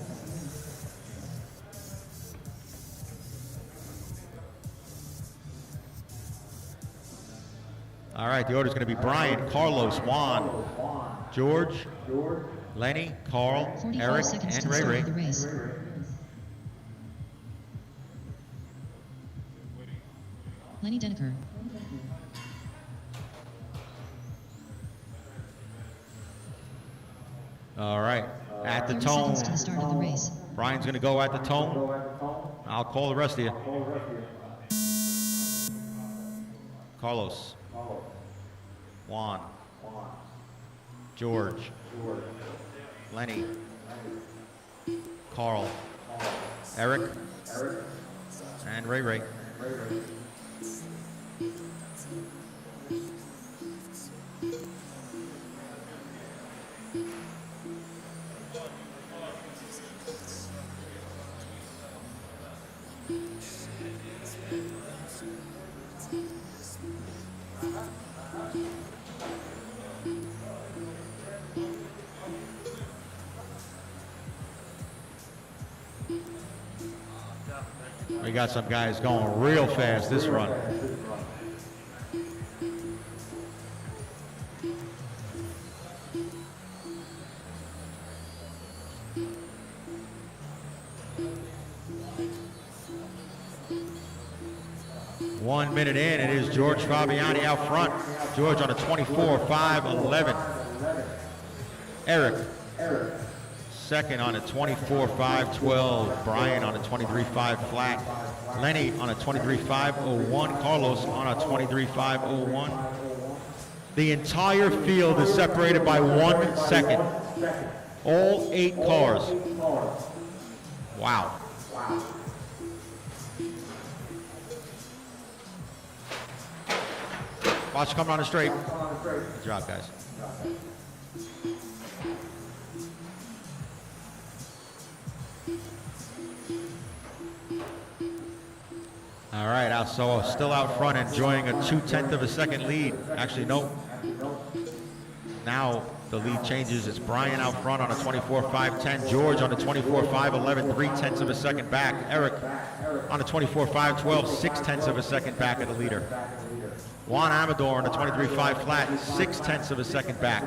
All right, the order is going to be Brian, Carlos, Juan, George, Lenny, Carl, 45 Eric, seconds and to the Ray start Ray. of the race. Lenny Deneker. All right, at the 30 tone. seconds to the start of the race. Brian's going to go at the tone. I'll call the rest of you. Carlos, Juan, George, Lenny, Carl, Eric, and Ray Ray. We got some guys going real fast this run. One minute in, it is George Fabiani out front. George on a 24.5.11. Eric, second on a 24.5.12. Brian on a 23.5 flat. Lenny on a 23.5.01. Carlos on a 23.5.01. The entire field is separated by 1 second. All 8 cars. Wow. Watch coming on the straight. Good job, guys. All right, so still out front, enjoying a 0.2 of a second lead. Actually, no. Now the lead changes. It's Brian out front on a 24.5.10. George on a 24.5.11, 0.3 of a second back. Eric on a 24.5.12, 0.6 of a second back of the leader. Juan Amador on a 23.5 flat, 0.6 of a second back.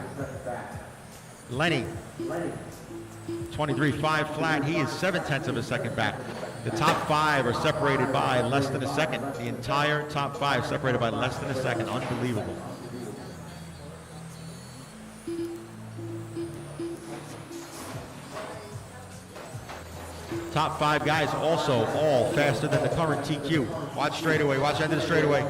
Lenny, 23.5 flat, he is 0.7 of a second back. The top 5 are separated by less than a second. The entire top 5 separated by less than a second. Unbelievable. Top 5 guys also all faster than the current TQ. Watch straightaway, watch end of the straightaway.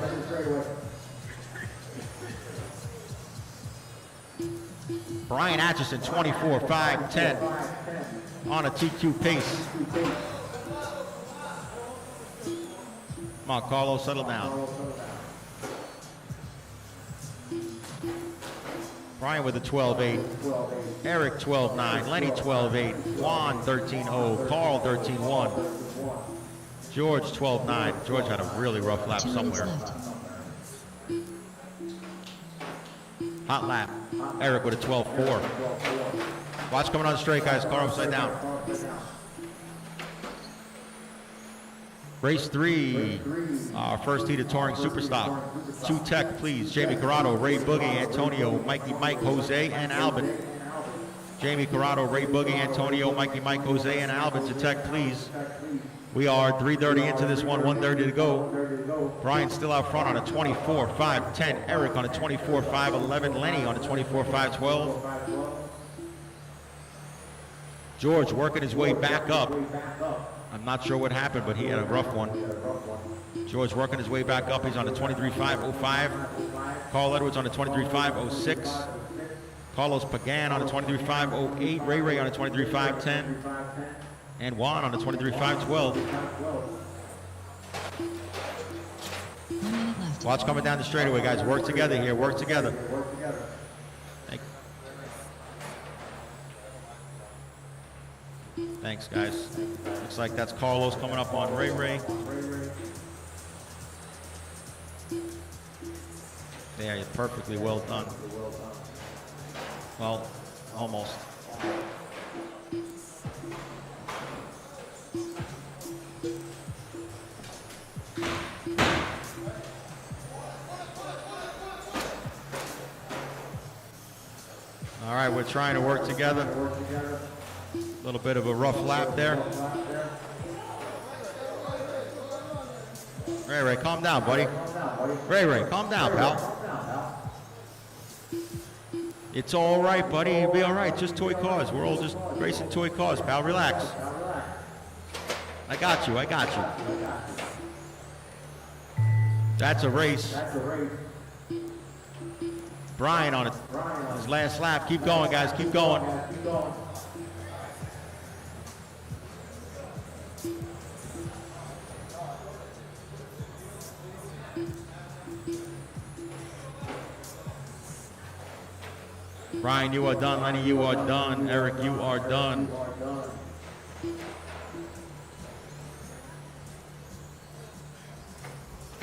Brian Atchison, 24.5.10 on a TQ pace. Come on, Carlos, settle down. Brian with a 12.8. Eric, 12.9. Lenny, 12.8. Juan, 13.0. Carl, 13.1. George, 12.9. George had a really rough lap somewhere. Hot lap. Eric with a 12.4. Watch coming on the straight, guys. Car upside down. Race 3, our first heat of Touring Superstock. 2 tech, please. Jamie Corrado, Ray Boogie, Antonio, Mikey Mike, Jose, and Albin. Jamie Corrado, Ray Boogie, Antonio, Mikey Mike, Jose, and Albin to tech, please. We are 3:30 into this one, 1:30 to go. Brian still out front on a 24.5.10. Eric on a 24.5.11. Lenny on a 24.5.12. George working his way back up. I'm not sure what happened, but he had a rough one. George working his way back up. He's on a 23.5.05. Carl Edwards on a 23.5.06. Carlos Pagan on a 23.5.08. Ray Ray on a 23.5.10. And Juan on a 23.5.12. 1 minute left. Watch coming down the straightaway, guys. Work together here. Work together. Thanks, guys. Looks like that's Carlos coming up on Ray Ray. Yeah, perfectly well done. Well, almost. All right, we're trying to work together. A little bit of a rough lap there. Ray, calm down, buddy. Ray, calm down, pal. It's all right, buddy. You'll be all right. Just toy cars. We're all just racing toy cars, pal. Relax. I got you. That's a race. Brian on it. His last lap. Keep going, guys. Keep going. Brian, you are done. Lenny, you are done. Eric, you are done.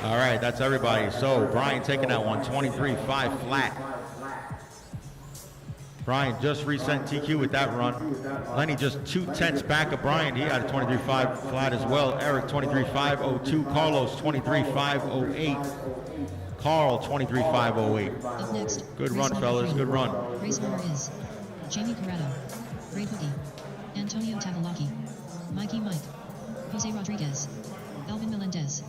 All right, that's everybody. So Brian taking that one, 23.5 flat. Brian just reset TQ with that run. Lenny just 2/10 back of Brian. He had a 23.5 flat as well. Eric 23.502. Carlos 23.508. Carl 23.508. Up next. Good run, fellas. Good run. Race order is Jamie Corrado, Ray Boogie, Antonio Tavolaki, Mikey Mike, Jose Rodriguez, Alvin Melendez.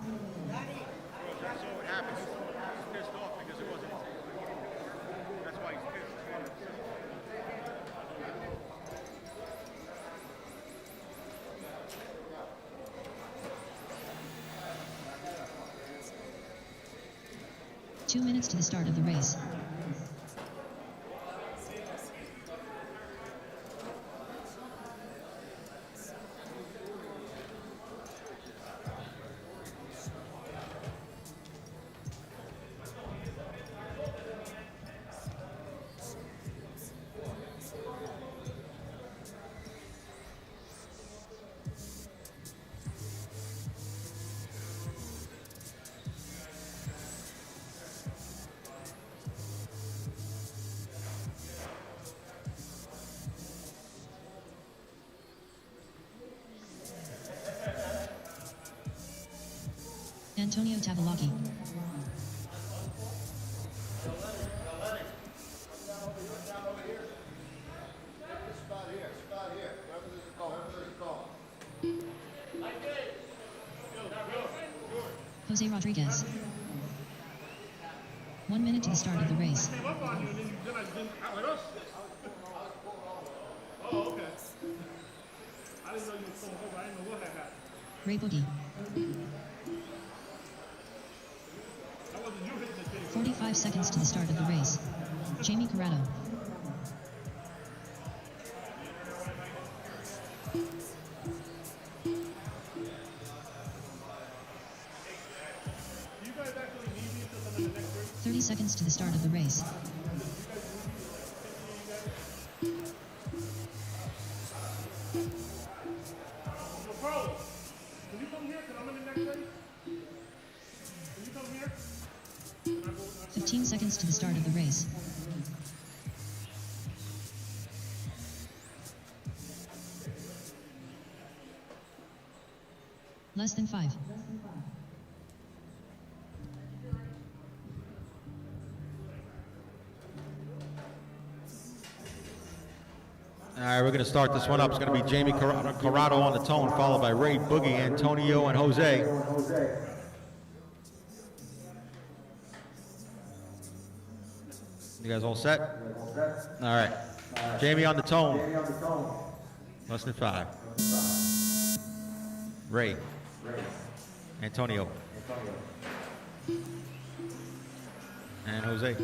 Two minutes to the start of the race. Antonio Tavolaki. Jose Rodriguez. 1 minute to the start of the race. Ray Boogie. 45 seconds to the start of the race. Jamie Corrado. Seconds to the start of the race. Can you come here? Can I in the next race? Can you come here? 15 seconds to the start of the race. Less than 5. All right, we're going to start this one up. It's going to be Jamie Corrado on the tone, followed by Ray Boogie, Antonio, and Jose. You guys all set? All right. Jamie on the tone. Less than 5. Ray. Antonio. And Jose.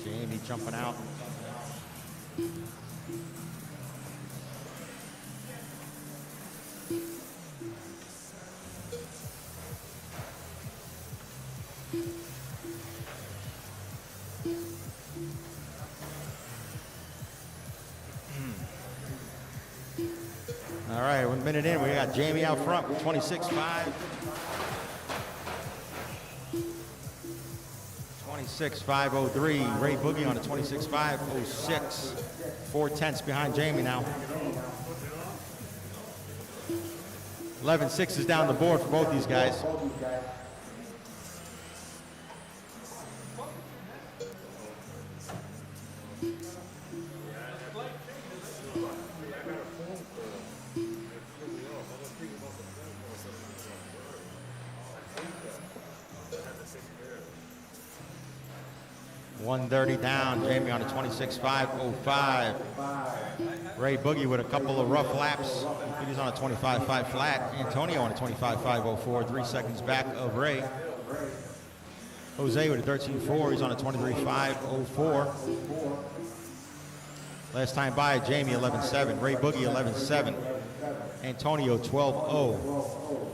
Jamie jumping out. All right, minute in, we got Jamie out front with 26.5. 26.503. Ray Boogie on the 26.506. 4/10 behind Jamie now. 11.6 is down the board for both these guys. $130 down. Jamie on the 26.505. Ray Boogie with a couple of rough laps. He's on a 25.5 flat. Antonio on a 25.504, 3 seconds back of Ray. Jose with a 13.4. He's on a 23.504. Last time by, Jamie 11.7. Ray Boogie 11.7. Antonio 12.0.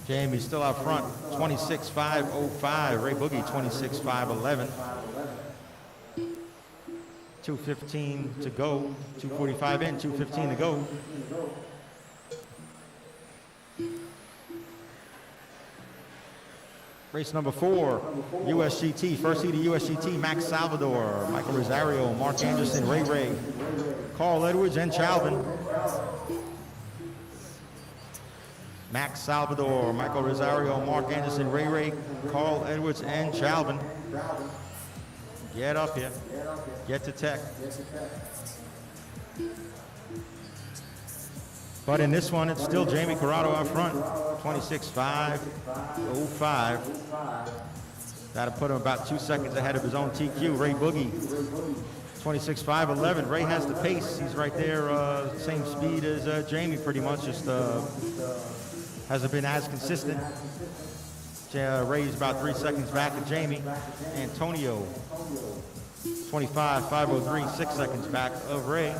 Jamie's still out front, 26.505. Ray Boogie, 26.511. 2:15 to go. 2:45 in, 2:15 to go. Race number 4, USGT. First seed of USGT, Max Salvador, Michael Rosario, Mark Anderson, Ray, Carl Edwards, and Chalvin. Max Salvador, Michael Rosario, Mark Anderson, Ray, Carl Edwards, and Chalvin. Get up here. Get to tech. But in this one, it's still Jamie Corrado out front, 26.505. That'll put him about 2 seconds ahead of his own TQ. Ray Boogie, 26.511. Ray has the pace. He's right there, same speed as Jamie pretty much, just hasn't been as consistent. Ray's about 3 seconds back of Jamie. Antonio, 25.503, 6 seconds back of Ray.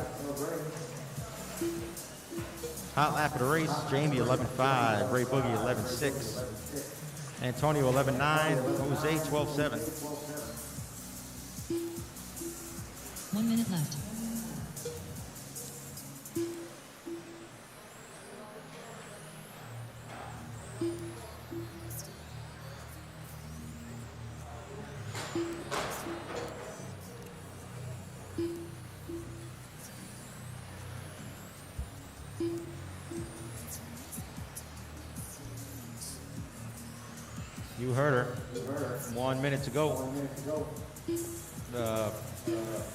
Hot lap of the race, Jamie 11.5, Ray Boogie 11.6, Antonio 11.9, Jose 12.7. 1 minute left. You heard her. 1 minute to go.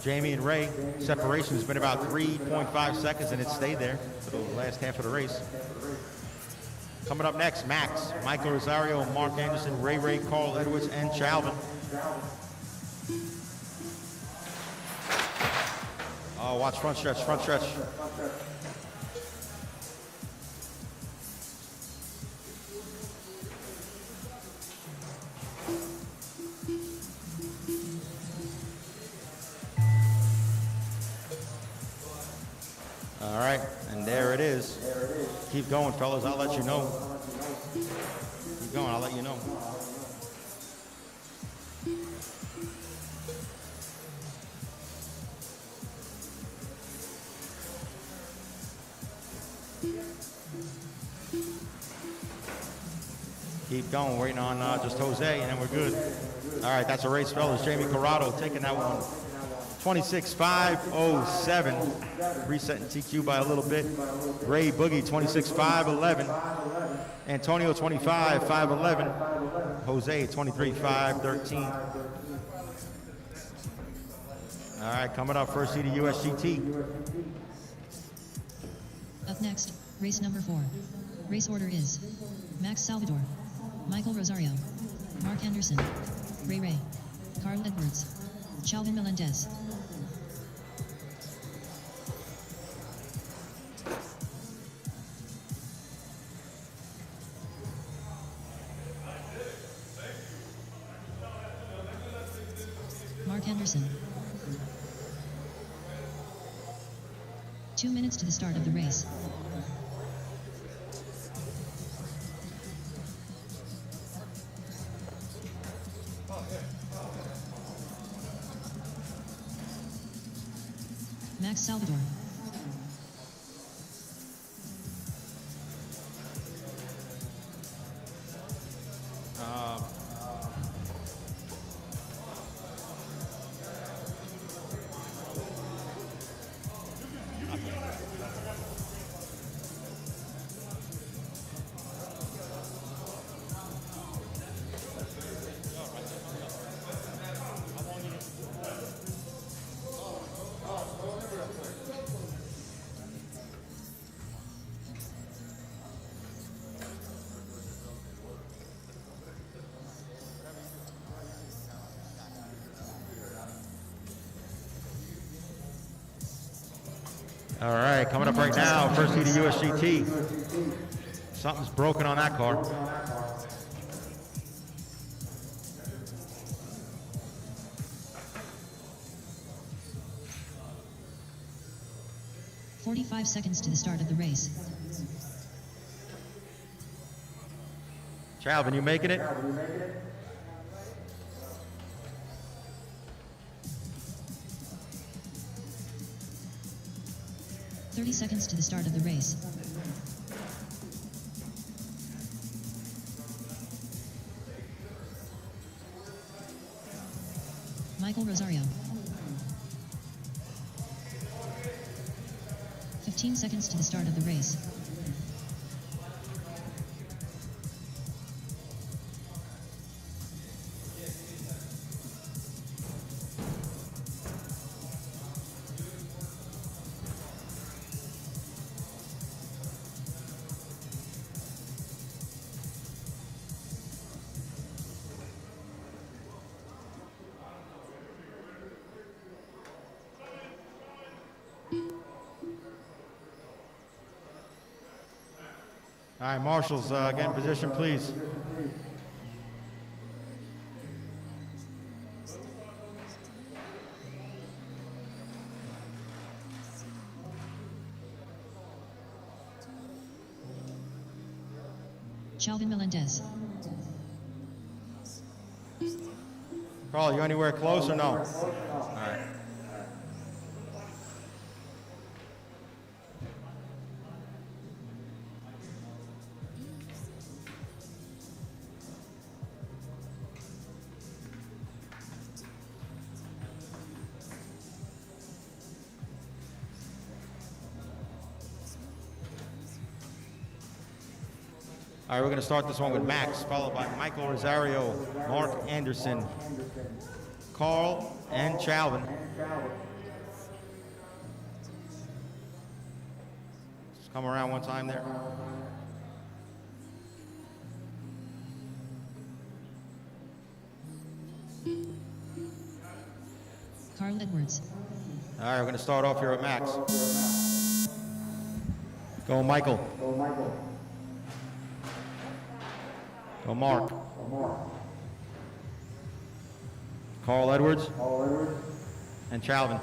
Jamie and Ray, separation has been about 3.5 seconds, and it stayed there for the last half of the race. Coming up next, Max, Michael Rosario, Mark Anderson, Ray, Carl Edwards, and Chalvin. Oh, watch front stretch, front stretch. All right, and there it is. Keep going, fellas. I'll let you know. Keep going. I'll let you know. Keep going. Waiting on just Jose, and then we're good. All right, that's a race, fellas. Jamie Corrado taking that one. 26.507, resetting TQ by a little bit. Ray Boogie 26.511, Antonio 25.511, Jose 23.513. All right, coming up, first seed of USGT. Up next, race number 4. Race order is Max Salvador, Michael Rosario, Mark Anderson, Ray, Carl Edwards, Chalvin Melendez. Mark Anderson. 2 minutes to the start of the race. Max Salvador. All right, coming up right now, first heat of USGT. Something's broken on that car. "45 seconds to the start of the race. Chalvin, you making it? 30 seconds to the start of the race. Michael Rosario. 15 seconds to the start of the race. All right, marshals, get in position, please. Chalvin Melendez. Carl, you anywhere close or no? All right. All right, we're going to start this one with Max, followed by Michael Rosario, Mark Anderson, Carl, and Chalvin. Just come around one time there. Carl Edwards. All right, we're going to start off here at Max. Go Michael. Go Mark. Carl Edwards. And Chalvin.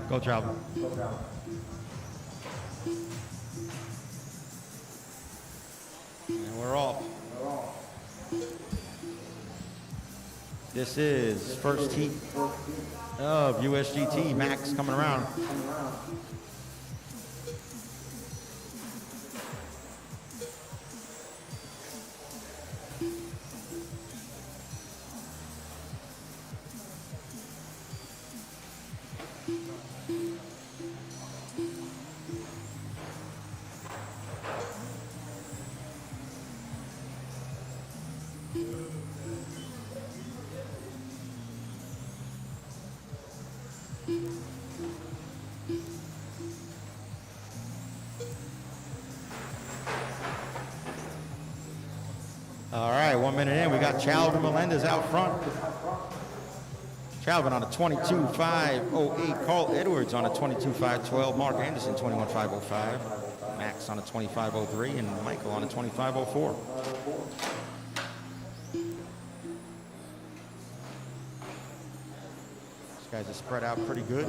Go Chalvin. And we're off. This is first heat of USGT. Max coming around. 1 minute in, we got Chalvin Melendez out front. Chalvin on a 22.508. Carl Edwards on a 22.512. Mark Anderson 21.505. Max on a 25.03 and Michael on a 25.04. These guys are spread out pretty good.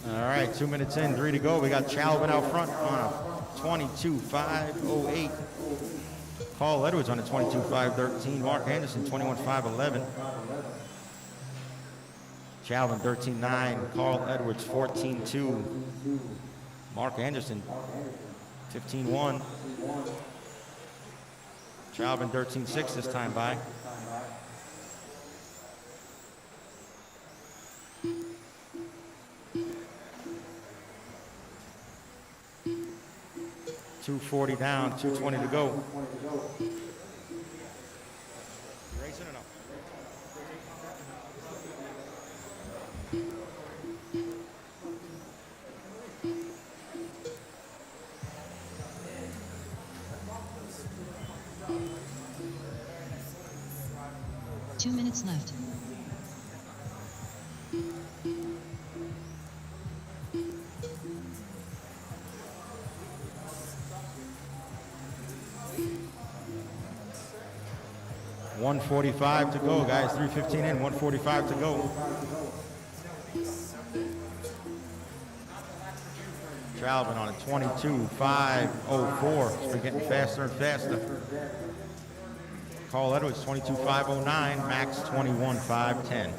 All right, 2 minutes in, 3 to go. We got Chalvin out front on a 22.508. Carl Edwards on a 22.513. Mark Anderson 21.511. Chalvin 13.9. Carl Edwards 14.2. Mark Anderson 15.1. Chalvin 13.6 this time by. .240 down, 2:20 to go. Racing or no? Two minutes left. .145 to go, guys. 3:15 in, 145 to go. Chalvin on a 22.504. It's been getting faster and faster. Carl Edwards 22.509. Max 21.510.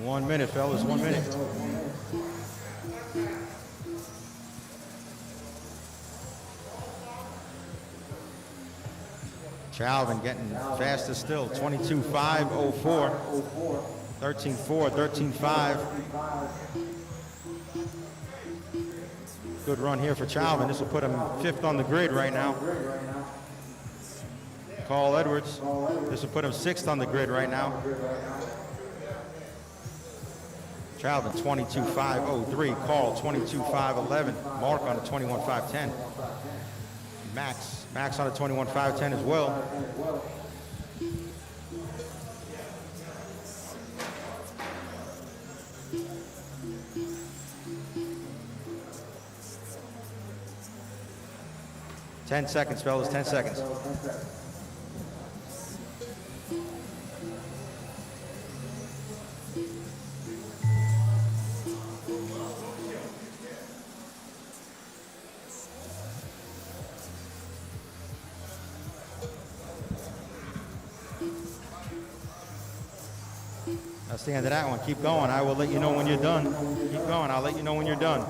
One minute, fellas, 1 minute. Chalvin getting faster still, 22.504. 13.4, 13.5. Good run here for Chalvin. This will put him 5th on the grid right now. Carl Edwards, this will put him 6th on the grid right now. Chalvin 22.503, Carl 22.511, Mark on a 21.510. Max on a 21.510 as well. Ten seconds, fellas, 10 seconds. That's the end of that one. Keep going. I will let you know when you're done. Keep going. I'll let you know when you're done.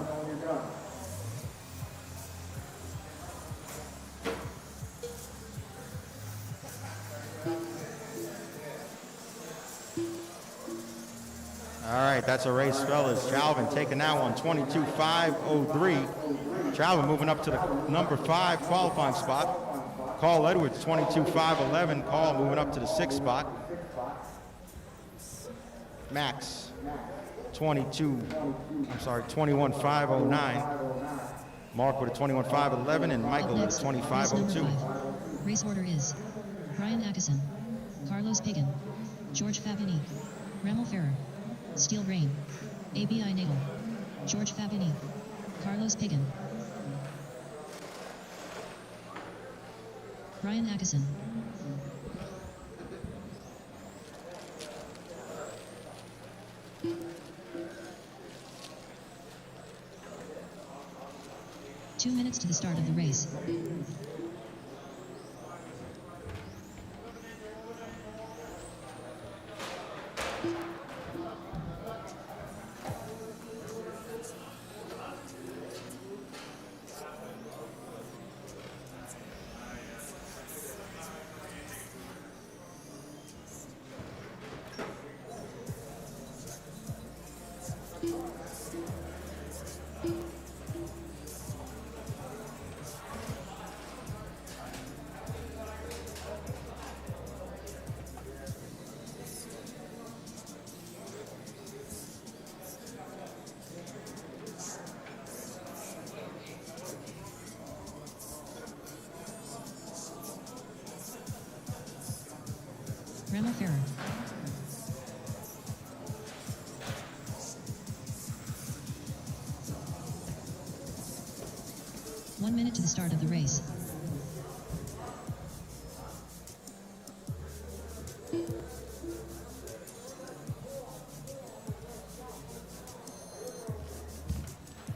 All right, that's a race, fellas. Chalvin taking that one, 22.503. Chalvin moving up to the number 5 qualifying spot. Carl Edwards, 22.511. Carl moving up to the 6th spot. Max, 21.509. Mark with a 21.511 and Michael with a 25.02. Race order is Brian Atkinson, Carlos Pagan, George Fabini, Ramel Ferrer, Steel Rain, ABI Nagel, George Fabini, Carlos Pagan. Brian Atkinson. Two minutes to the start of the race. Ramo Ferrer. One minute to the start of the race.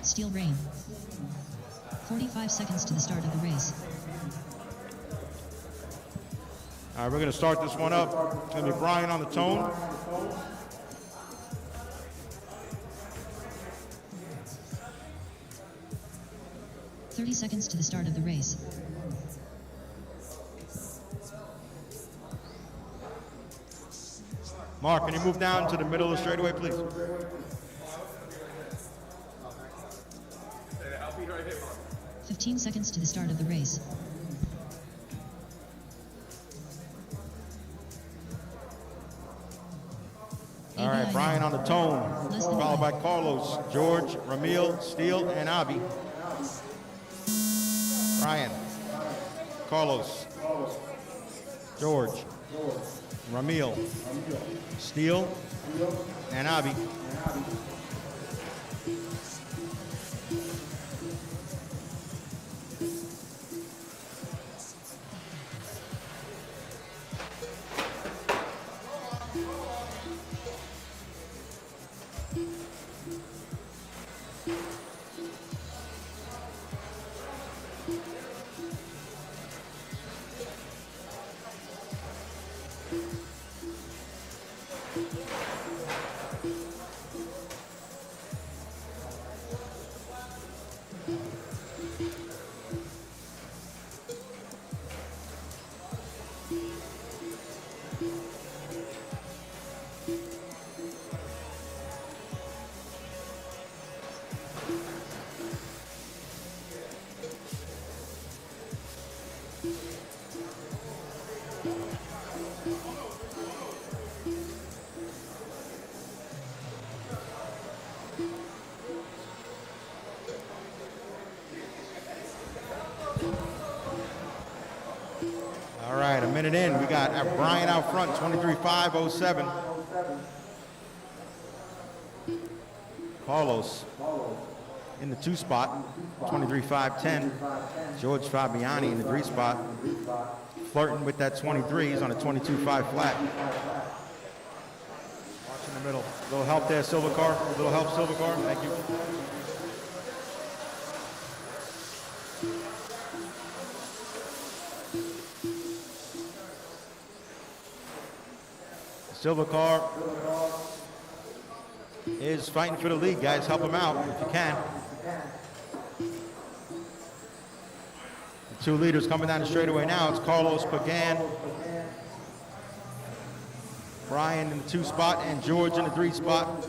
Steel Rain. 45 seconds to the start of the race. All right, we're going to start this one up. It's going to be Brian on the tone. Seconds to the start of the race. Mark, can you move down to the middle of the straightaway, please? I'll be right here, Mark. 15 seconds to the start of the race. All right, Brian on the tone, followed by Carlos, George, Ramil, Steele, and Abi. Brian, Carlos, George, Ramil, Steele, and Abi. All right, a minute in, we got Brian out front, 23.507. Carlos in the 2 spot, 23.510. George Fabiani in the 3 spot, flirting with that 23. He's on a 22.5 flat. Watch in the middle. A little help there, Silver Car. A little help, Silver Car. Thank you. Silver Car is fighting for the lead, guys. Help him out if you can. The 2 leaders coming down the straightaway now. It's Carlos Pagan, Brian in the 2 spot, and George in the 3 spot.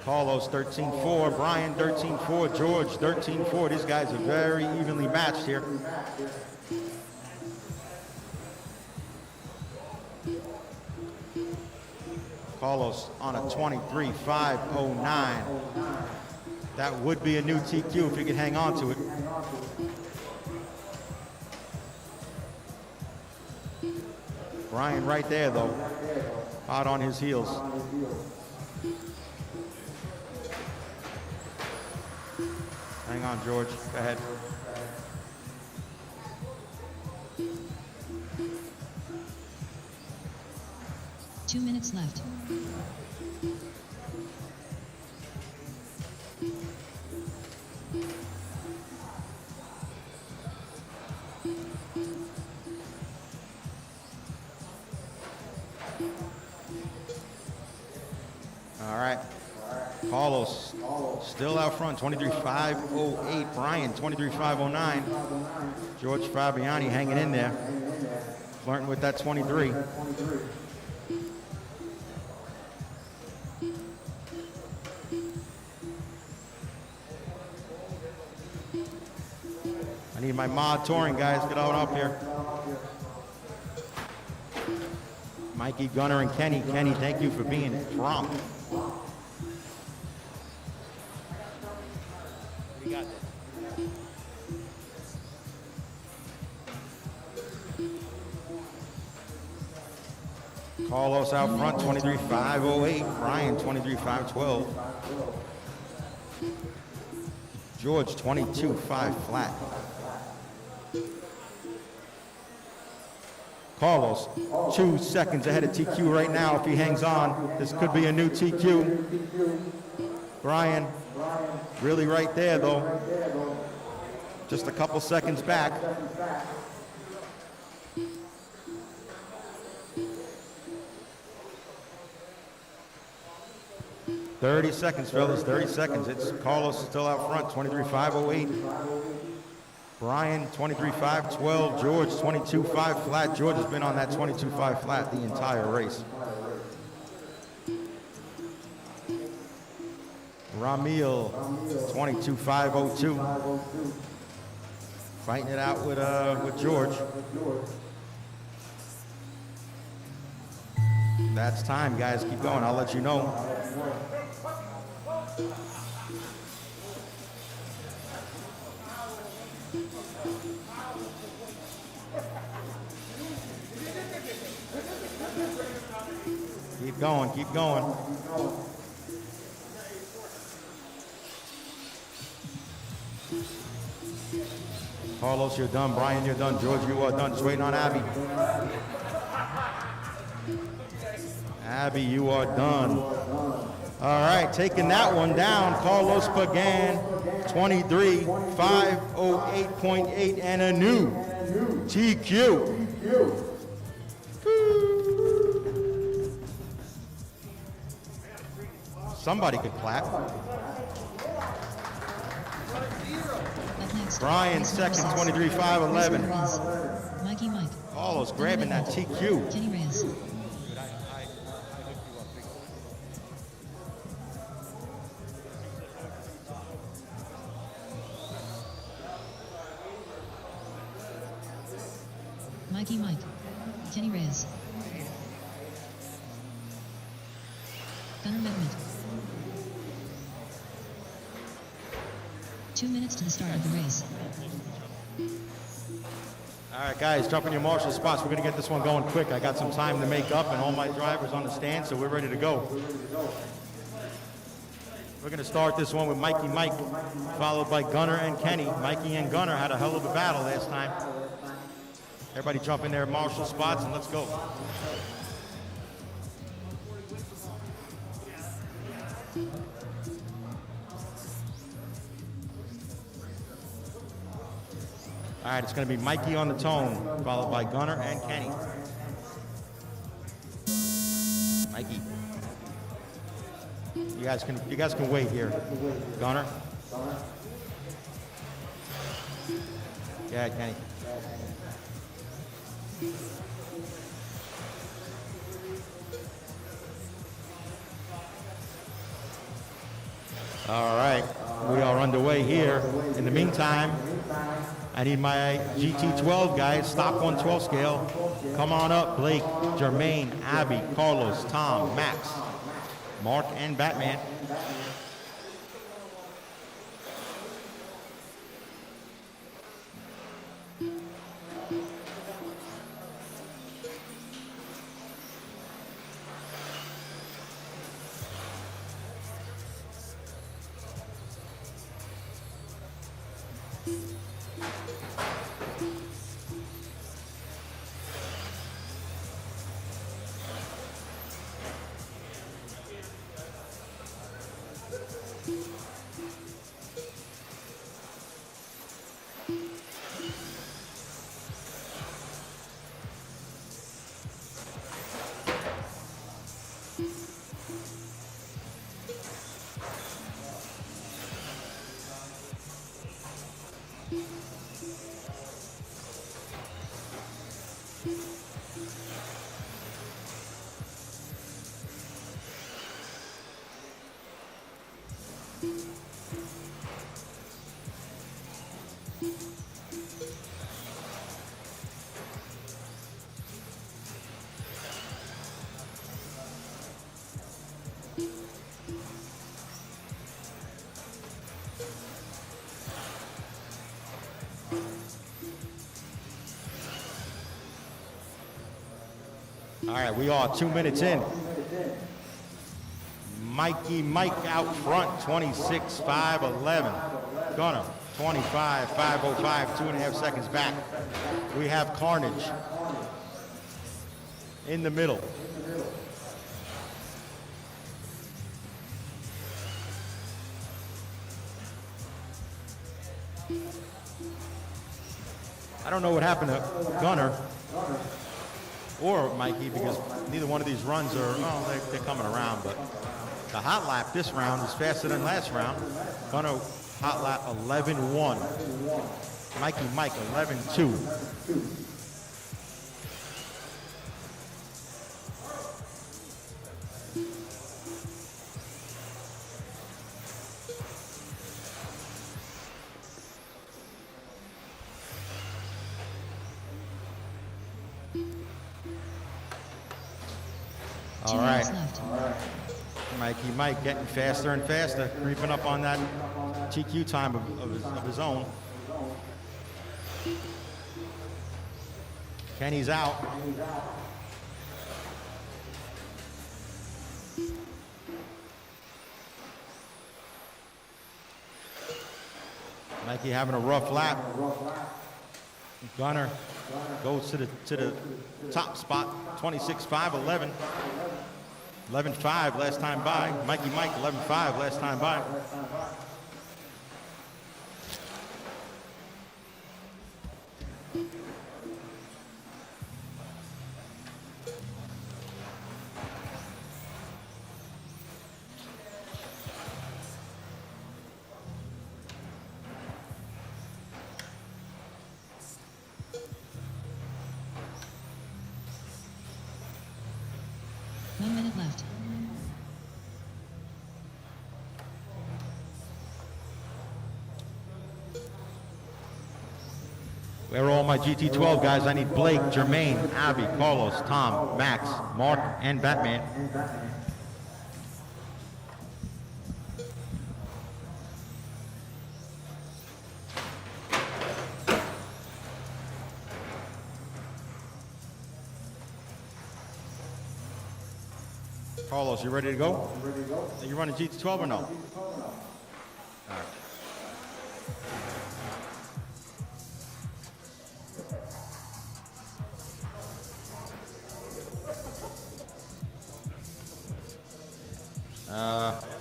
Carlos 13.4, Brian 13.4, George 13.4. These guys are very evenly matched here. Carlos on a 23.509. That would be a new TQ if he could hang on to it. Brian right there though, hot on his heels. Hang on, George. Go ahead. Two minutes left. All right. Carlos still out front, 23.508. Brian, 23.509. George Fabiani hanging in there, flirting with that 23. I need my mod touring guys, get on up here. Mikey, Gunner, and Kenny. Kenny, thank you for being prompt. You got this. Carlos out front, 23.508. Brian, 23.512. George, 22.5 flat. Carlos, 2 seconds ahead of TQ right now. If he hangs on, this could be a new TQ. Brian, really right there though. Just a couple seconds back. "30 seconds, fellas, 30 seconds. It's Carlos still out front, 23.508. Brian, 23.512. George, 22.5 flat. George has been on that 22.5 flat the entire race. Ramil, 22.502. Fighting it out with George. That's time, guys. Keep going. I'll let you know. Keep going, keep going. Carlos, you're done. Brian, you're done. George, you are done. Just waiting on Abby. Abby, you are done. All right, taking that one down. Carlos Pagan, 23.508.8 and a new TQ. Somebody could clap. Brian second, 23.511. Mikey Mike. Carlos grabbing that TQ. Kenny Reyes. Mikey Mike. Kenny Reyes. Gunnar Mehmet. 2 minutes to the start of the race. All right, guys, jump in your marshal spots. We're going to get this one going quick. I got some time to make up, and all my drivers on the stand, so we're ready to go. We're going to start this one with Mikey Mike, followed by Gunnar and Kenny. Mikey and Gunnar had a hell of a battle last time. Everybody jump in their marshal spots, and let's go. All right, it's going to be Mikey on the tone, followed by Gunnar and Kenny. Mikey. You guys can wait here. Gunnar. Yeah, Kenny. All right, we are underway here. In the meantime, I need my GT12 guys, stock 112 scale. Come on up, Blake, Jermaine, Abby, Carlos, Tom, Max, Mark, and Batman. All right, we are 2 minutes in. Mikey Mike out front, 26-5-11. Gunner, 25-5-05, 2.5 seconds back. We have Carnage in the middle. I don't know what happened to Gunner or Mikey because neither one of these runs are, oh, they're coming around, but the hot lap this round is faster than last round. Gunner hot lap 11-1. Mikey Mike 11-2. All right. Mikey Mike getting faster and faster, creeping up on that TQ time of his own. Kenny's out. Mikey having a rough lap. Gunner goes to the top spot, 26-5-11. 11-5 last time by. Mikey Mike 11-5 last time by. Left. Where are all my GT12 guys? I need Blake, Jermaine, Abby, Carlos, Tom, Max, Mark, and Batman. Carlos, you ready to go? Are you running GT12 or no? All right.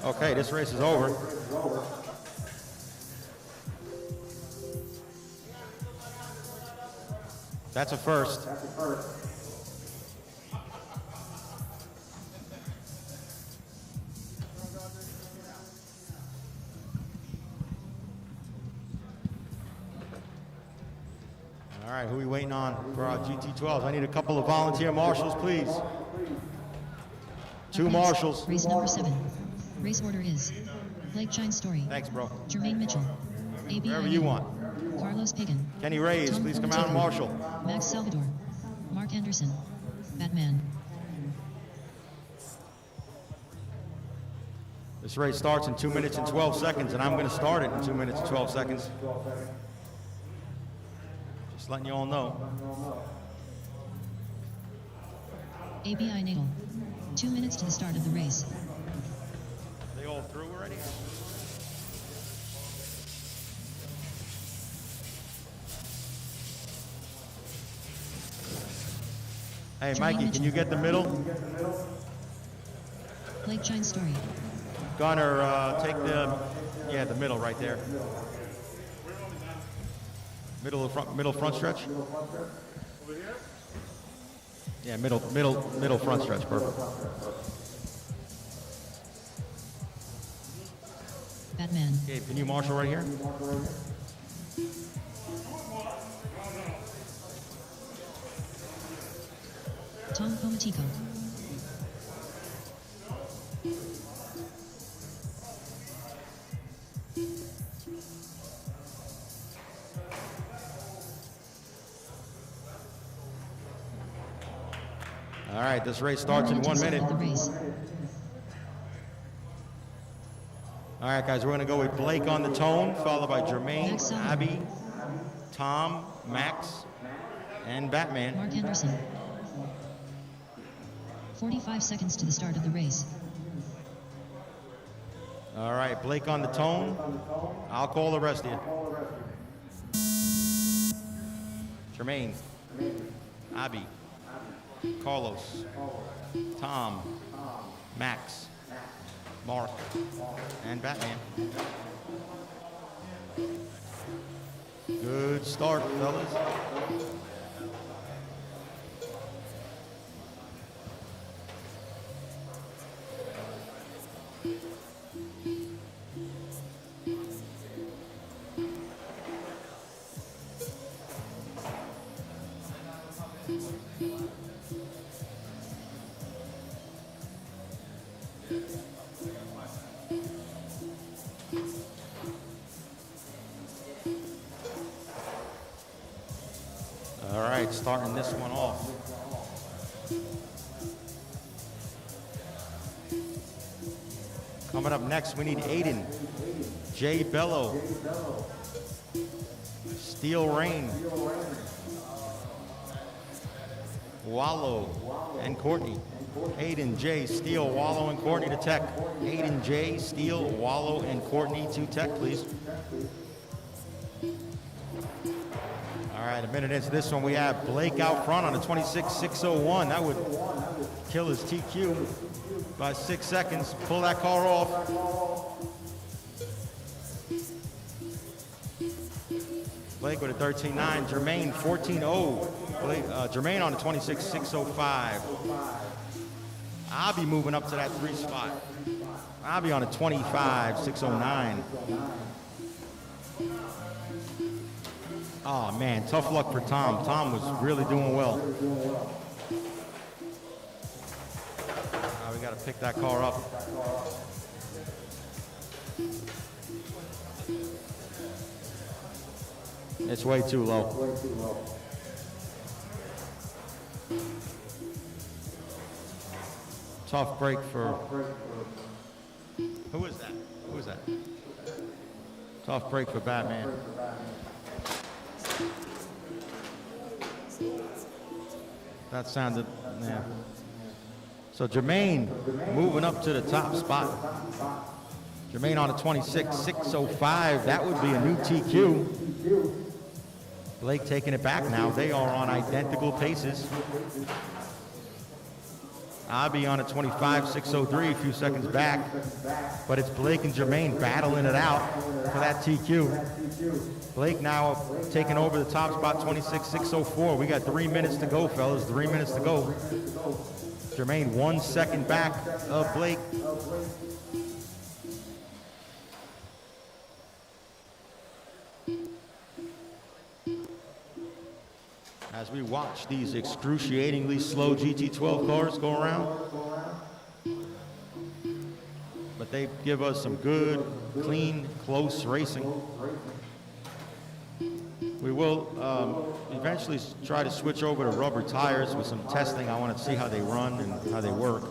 Okay, this race is over. That's a first. All right, who are we waiting on for our GT12s? I need a couple of volunteer marshals, please. Two marshals. Race number 7. Race order is Blake Shine Story. Thanks, bro. Jermaine Mitchell. AB Wherever you want. Carlos Pagan. Kenny Reyes, Tom please come out and marshal. Max Salvador. Mark Anderson. Batman. This race starts in 2 minutes and 12 seconds, and I'm going to start it in 2 minutes and 12 seconds. Just letting you all know. ABI Natal. 2 minutes to the start of the race. Are they all through already? Hey, Mikey, can you get the middle? Blake Shine Story. Gunner, take the middle right there. Middle front stretch. Over here? Yeah, middle front stretch, perfect. Batman. Gabe, can you marshal right here? Tom Pomatico. All right, this race starts in 1 minute. All right, guys, we're going to go with Blake on the tone, followed by Jermaine, Abby, Tom, Max, and Batman. Mark Anderson. 45 seconds to the start of the race. All right, Blake on the tone. I'll call the rest of you. Jermaine, Abby, Carlos, Tom, Max, Mark, and Batman. Good start, fellas. All right, starting this one off. Coming up next, we need Aiden, Jay Bello, Steel Rain, Wallow, and Courtney. Aiden, Jay, Steel, Wallow, and Courtney to tech. Aiden, Jay, Steel, Wallow, and Courtney to tech, please. All right, a minute into this one, we have Blake out front on a 26.601. That would kill his TQ by 6 seconds. Pull that car off. Blake with a 13.9. Jermaine, 14.0. Jermaine on a 26.605. I'll be moving up to that 3 spot. I'll be on a 25.609. Oh man, tough luck for Tom. Tom was really doing well. Now we got to pick that car up. It's way too low. Tough break for. Who is that? Who is that? Tough break for Batman. That sounded, yeah. So Jermaine moving up to the top spot. Jermaine on a 26.605. That would be a new TQ. Blake taking it back now. They are on identical paces. Abby on a 25.603, a few seconds back. But it's Blake and Jermaine battling it out for that TQ. Blake now taking over the top spot, 26.604. We got 3 minutes to go, fellas. 3 minutes to go. Jermaine 1 second back of Blake. As we watch these excruciatingly slow GT12 cars go around. But they give us some good, clean, close racing. We will eventually try to switch over to rubber tires with some testing. I want to see how they run and how they work.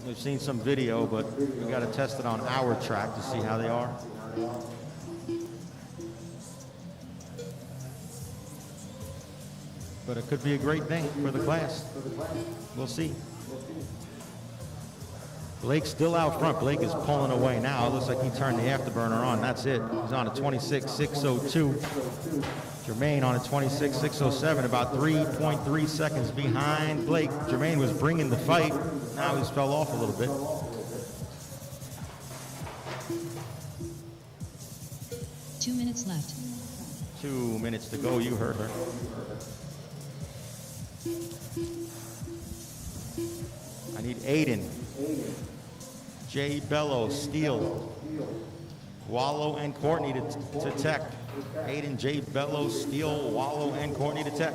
We've seen some video, but we got to test it on our track to see how they are. But it could be a great thing for the class. We'll see. Blake's still out front. Blake is pulling away now. It looks like he turned the afterburner on. That's it. He's on a 26.602. Jermaine on a 26.607, about 3.3 seconds behind Blake. Jermaine was bringing the fight. Now he's fell off a little bit. Two minutes left. 2 minutes to go. You heard her. I need Aiden, Jay Bello, Steel, Wallow, and Courtney to tech. Aiden, Jay Bello, Steel, Wallow, and Courtney to tech.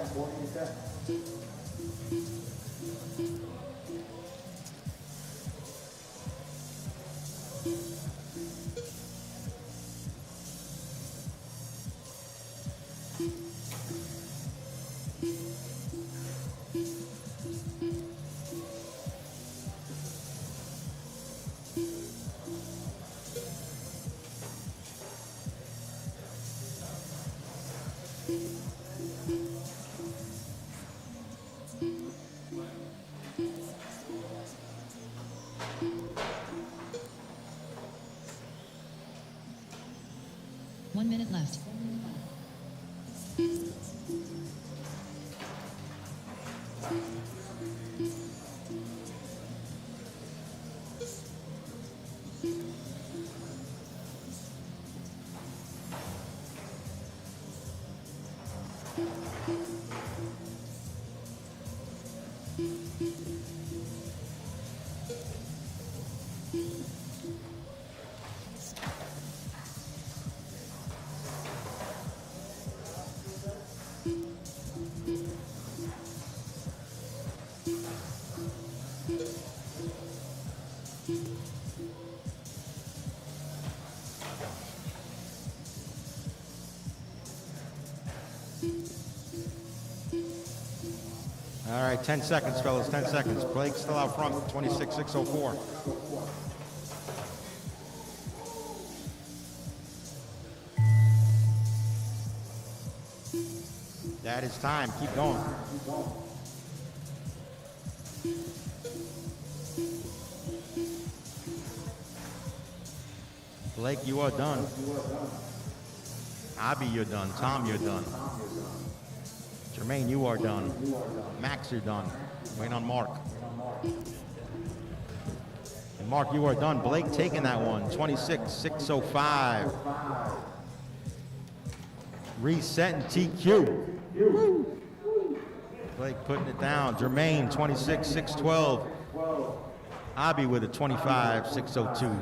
1 minute left. All right, 10 seconds, fellas, 10 seconds. Blake still out front, 26.604. That is time. Keep going. Blake, you are done. Abby, you're done. Tom, you're done. Jermaine, you are done. Max, you're done. Waiting on Mark. And Mark, you are done. Blake taking that one. 26.605. Resetting TQ. Blake putting it down. Jermaine, 26.612. Abby with a 25.602.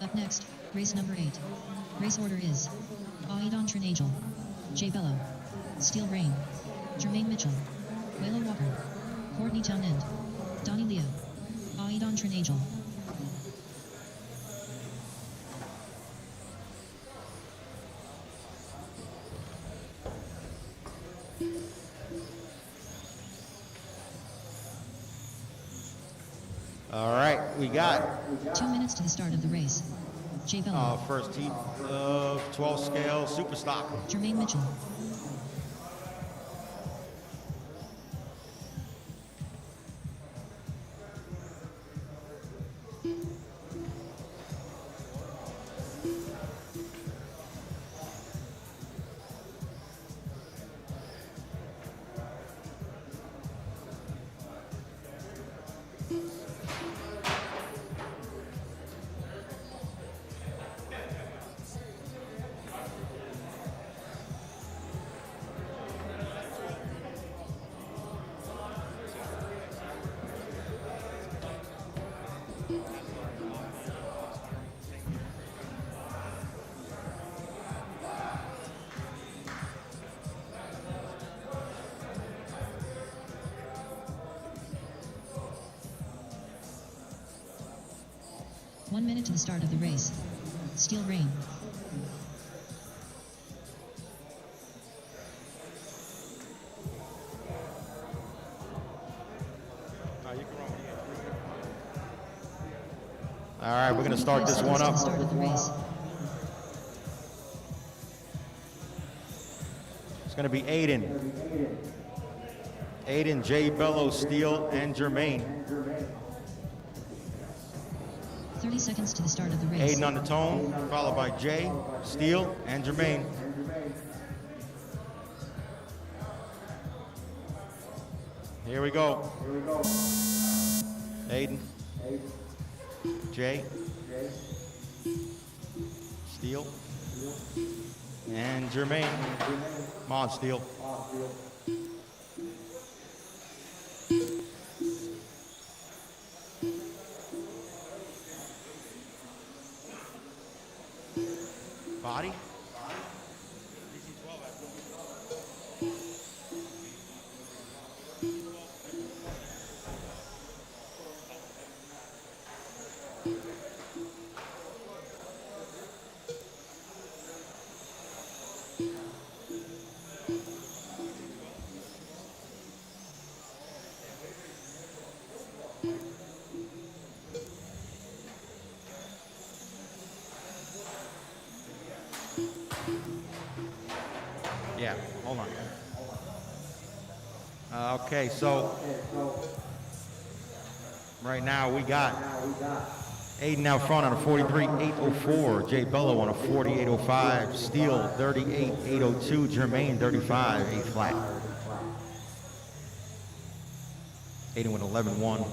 Up next, race number 8. Race order is Aidon Trinagel, Jay Bello, Steel Rain, Jermaine Mitchell, Waylon Walker, Courtney Townend, Donnie Leo, Aidon Trinagel. All right, we got 2 minutes to the start of the race. Jay Bello, first heat of 12 scale super stock. Jermaine Mitchell, One minute to the start of the race. Steel Rain, All right, we're going to start this one up. Start of the race. It's going to be Aiden. Aiden, Jay Bello, Steel, and Jermaine. 30 seconds to the start of the race. Aiden on the tone, followed by Jay, Steel, and Jermaine. Here we go. Aiden, Jay, Steel, and Jermaine. Come on, Steel. Body. Yeah, hold on. Okay, so right now we got Aiden out front on a 43.804. Jay Bello on a 48.05. Steele 38.802. Jermaine 35, 8 flat. Aiden with 11.1.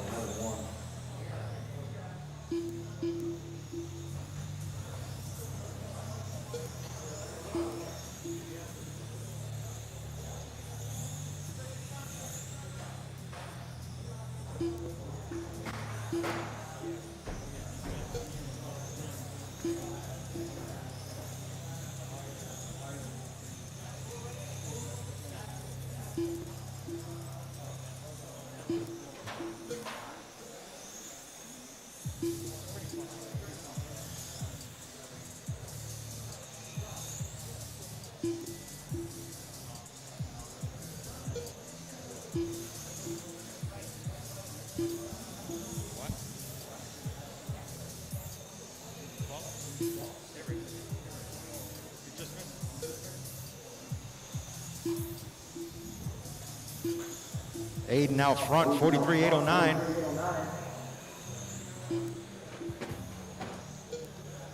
Aiden out front, 43.809.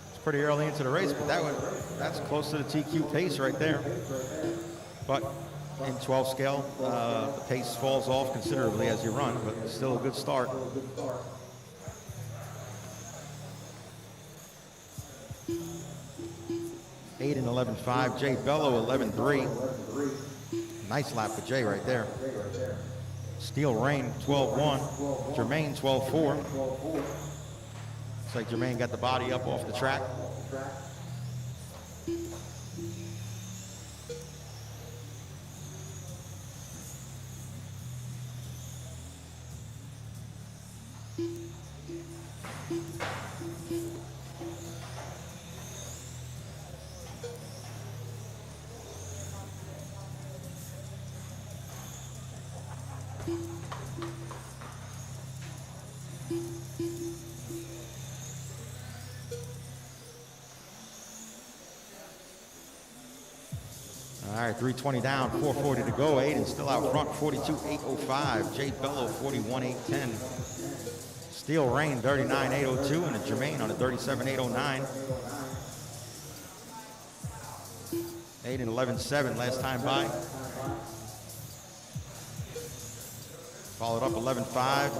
It's pretty early into the race, but that's close to the TQ pace right there. But in 12 scale, the pace falls off considerably as you run, but still a good start. Aiden 11.5, Jay Bello 11.3. Nice lap for Jay right there. Steel Rain 12.1, Jermaine 12.4. Looks like Jermaine got the body up off the track. All right, 320 down, 440 to go. Aiden still out front, 42.805. Jay Bello, 41.810. Steel Rain, 39.802, and a Jermaine on a 37.809. Aiden, 11.7 last time by. Followed up 11.5.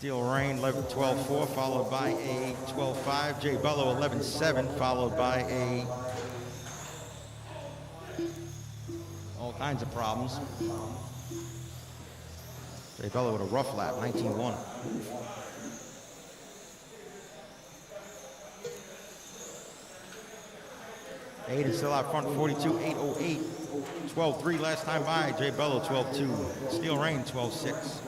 Steel Rain 12.4, followed by a 12.5. Jay Bello 11.7, followed by a all kinds of problems. Jay Bello with a rough lap, 19.1. Aiden still out front, 42.808. 12.3 last time by. Jay Bello 12.2. Steel Rain 12.6.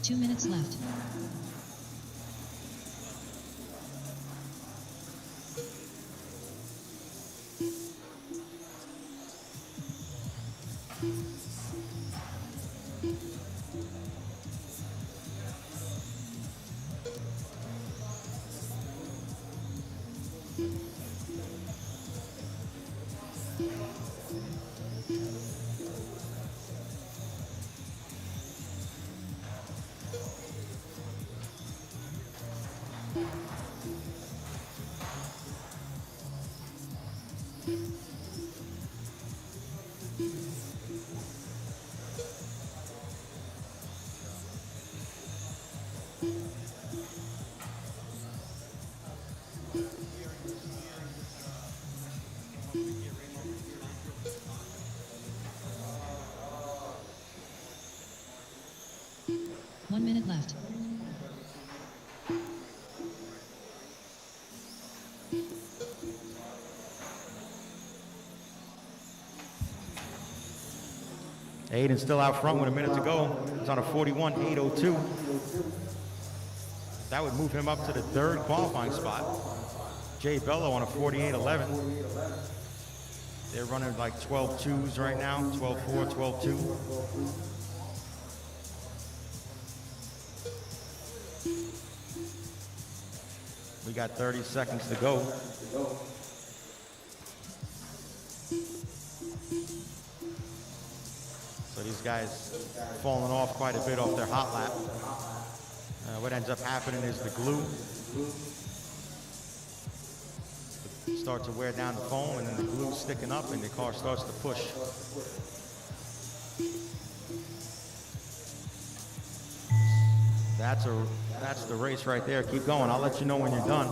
Two minutes left. 1 minute left. Aiden's still out front with a minute to go. He's on a 41.802. That would move him up to the third qualifying spot. Jay Bello on a 48.11. They're running like 12.2s right now, 12.4, 12.2. We got 30 seconds to go. So these guys falling off quite a bit off their hot lap. What ends up happening is the glue starts to wear down the foam, and then the glue's sticking up and the car starts to push. That's the race right there. Keep going. I'll let you know when you're done.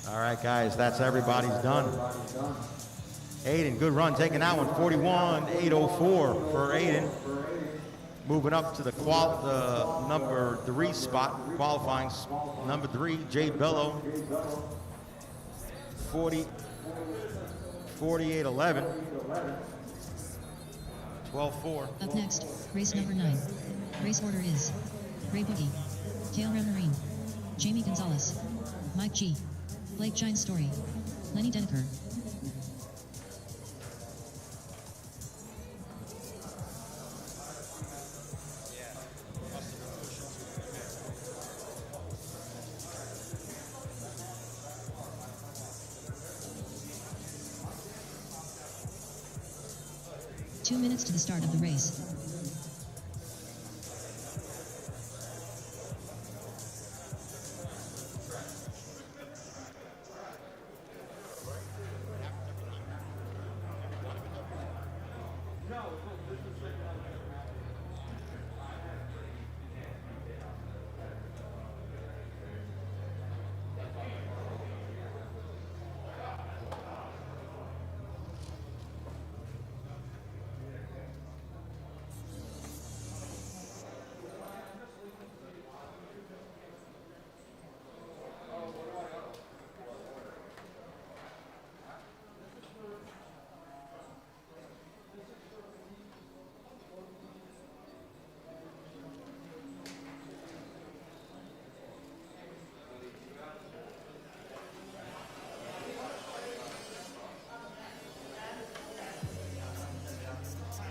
All right, guys, that's everybody's done. Aiden, good run, taking that one, 41.804 for Aiden. Moving up to the number 3 spot, qualifying number 3, Jay Bello, 48.11, 12.4. Up next, race number 9. Race order is Ray Boogie, Kale Marine, Jamie Gonzalez, Mike G, Blake Giant Story, Lenny Deneker. Two minutes to the start of the race.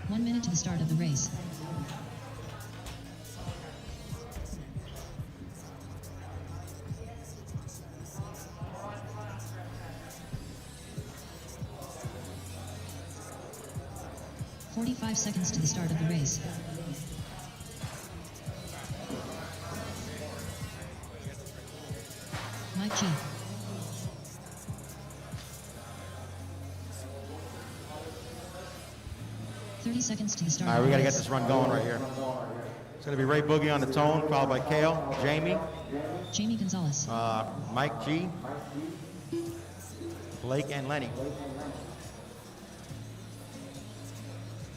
One minute to the start of the race. "45 seconds to the start of the race. Mike G. 30 seconds to the start. All right, of we the got to race. get this run going right here. It's going to be Ray Boogie on the tone, followed by Kale, Jamie, Jamie Gonzalez. Mike G, Blake, and Lenny.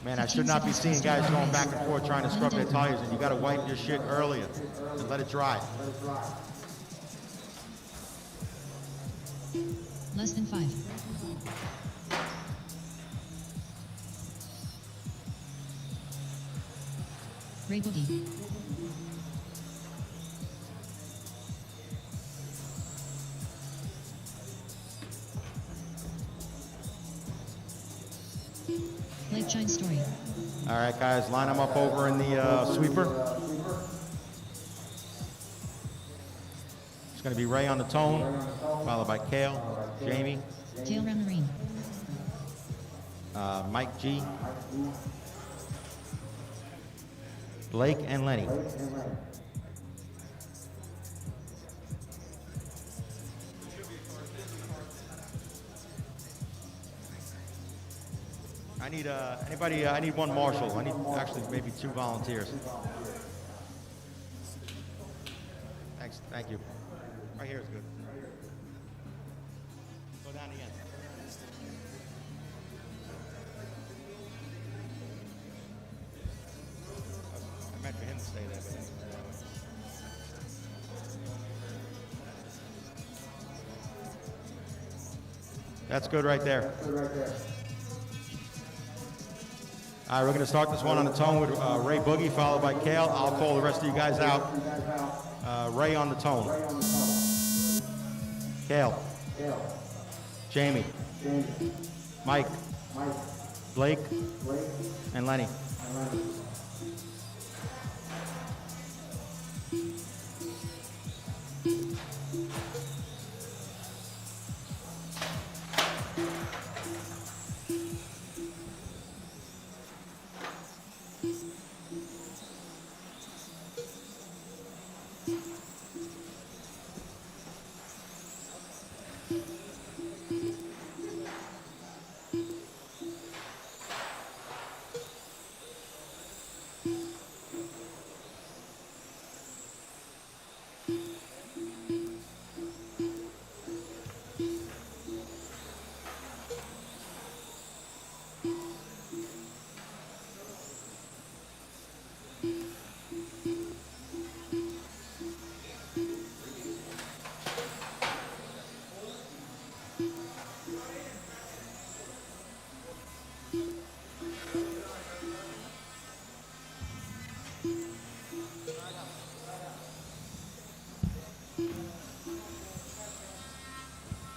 Man, I should not be seeing guys going back and forth trying to scrub their tires, and you got to wipe your shit earlier and let it dry. Less than 5. Ray Boogie. Lake Chine Story. All right, guys, line them up over in the sweeper. It's going to be Ray on the tone, followed by Kale, Jamie, Kale Ramarine. Mike G, Blake, and Lenny. I need anybody. I need one marshal. I need actually maybe 2 volunteers. Thanks. Thank you. Right here is good. Go down again. I meant for him to stay there, but that's good right there. All right, we're going to start this one on the tone with Ray Boogie, followed by Kale. I'll call the rest of you guys out. Ray on the tone. Kale. Jamie. Mike. Blake. And Lenny.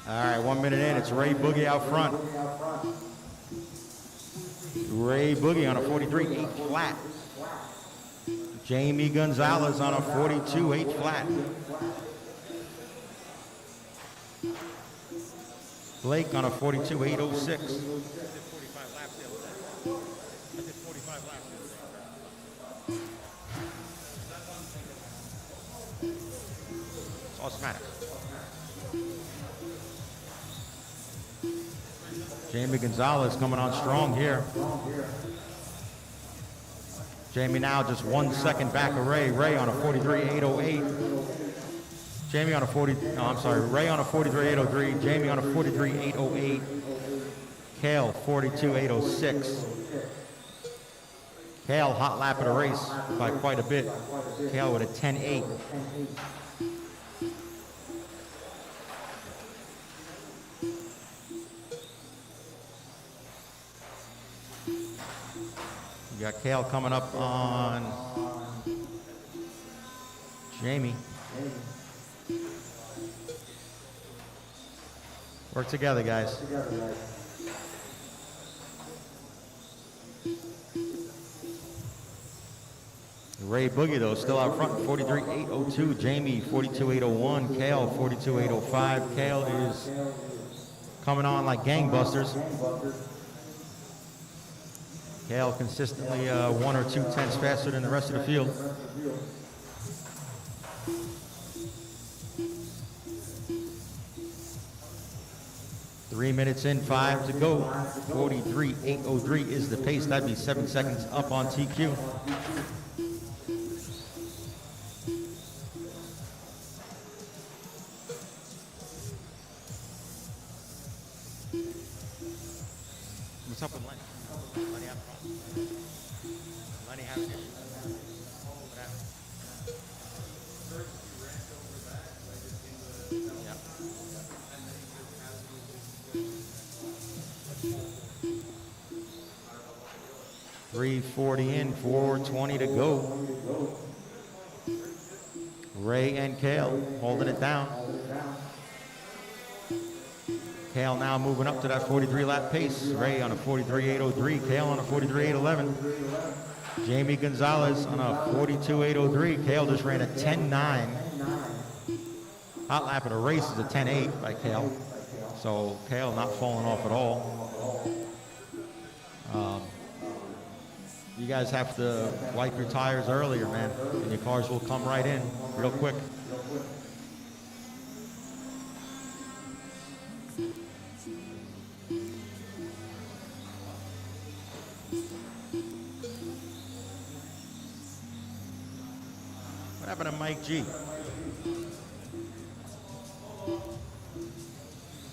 All right, 1 minute in. It's Ray Boogie out front. Ray Boogie on a 43 8 flat. Jamie Gonzalez on a 42 8 flat. Blake on a 42 806. It's automatic. Jamie Gonzalez coming on strong here. Jamie now just 1 second back of Ray. Ray on a 43.808. Jamie on a 40, no, I'm sorry. Ray on a 43.803. Jamie on a 43.808. Kale 42.806. Kale hot lap of the race by quite a bit. Kale with a 10.8. You got Kale coming up on Jamie. Work together, guys. Ray Boogie, though, still out front, 43.802. Jamie, 42.801. Kale, 42.805. Kale is coming on like gangbusters. Kale consistently 1 or 2 tenths faster than the rest of the field. Three minutes in, 5 to go. 43.803 is the pace. That'd be 7 seconds up on TQ. What's up with Lenny? Lenny out front. Lenny has it. What happened? Yeah. 3:50 340 in, 420 to go. Ray and Kale holding it down. Kale now moving up to that 43 lap pace. Ray on a 43.803, Kale on a 43.811. Jamie Gonzalez on a 42.803. Kale just ran a 10.9. Hot lap of the race is a 10.8 by Kale. So Kale not falling off at all. You guys have to wipe your tires earlier, man, and your cars will come right in real quick. What happened to Mike G?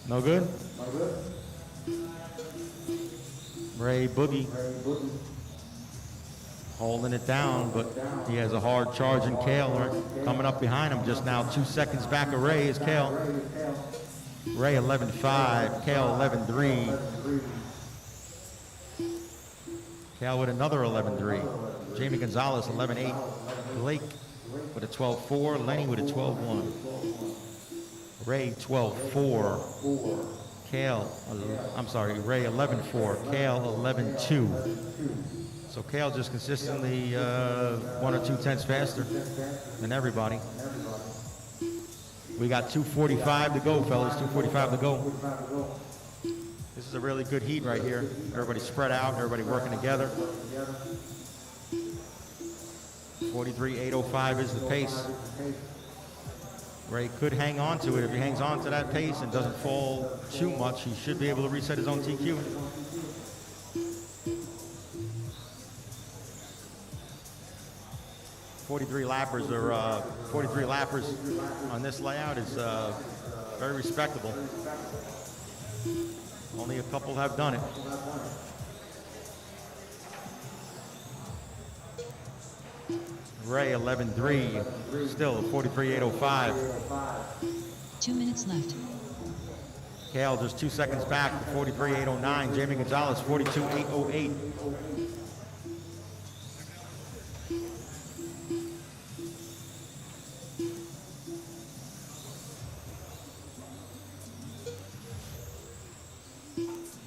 No good? Ray Boogie holding it down, but he has a hard charge in Kale. Right? Coming up behind him just now, 2 seconds back of Ray is Kale. Ray 11.5, Kale 11.3. Kale with another 11.3. Jamie Gonzalez 11.8. Blake with a 12.4. Lenny with a 12.1. Ray 12.4. Kale, Ray 11.4. Kale 11.2. So Kale just consistently 1 or 2 tenths faster than everybody. We got 2:45 to go, fellas. 2:45 to go. This is a really good heat right here. Everybody spread out. Everybody working together. 43.805 is the pace. Ray could hang on to it. If he hangs on to that pace and doesn't fall too much, he should be able to reset his own TQ. Forty-three lappers on this layout is very respectable. Only a couple have done it. Ray 11.3, still 43.805. 2 minutes left. Kale just 2 seconds back, 43.809. Jamie Gonzalez 42.808.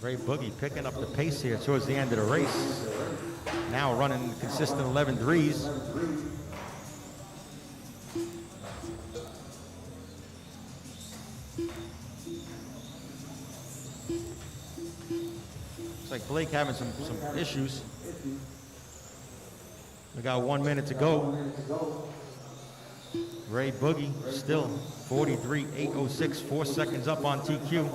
Ray Boogie picking up the pace here towards the end of the race. Now running consistent 11.3s. Looks like Blake having some issues. We got 1 minute to go. Ray Boogie still 43.806, 4 seconds up on TQ.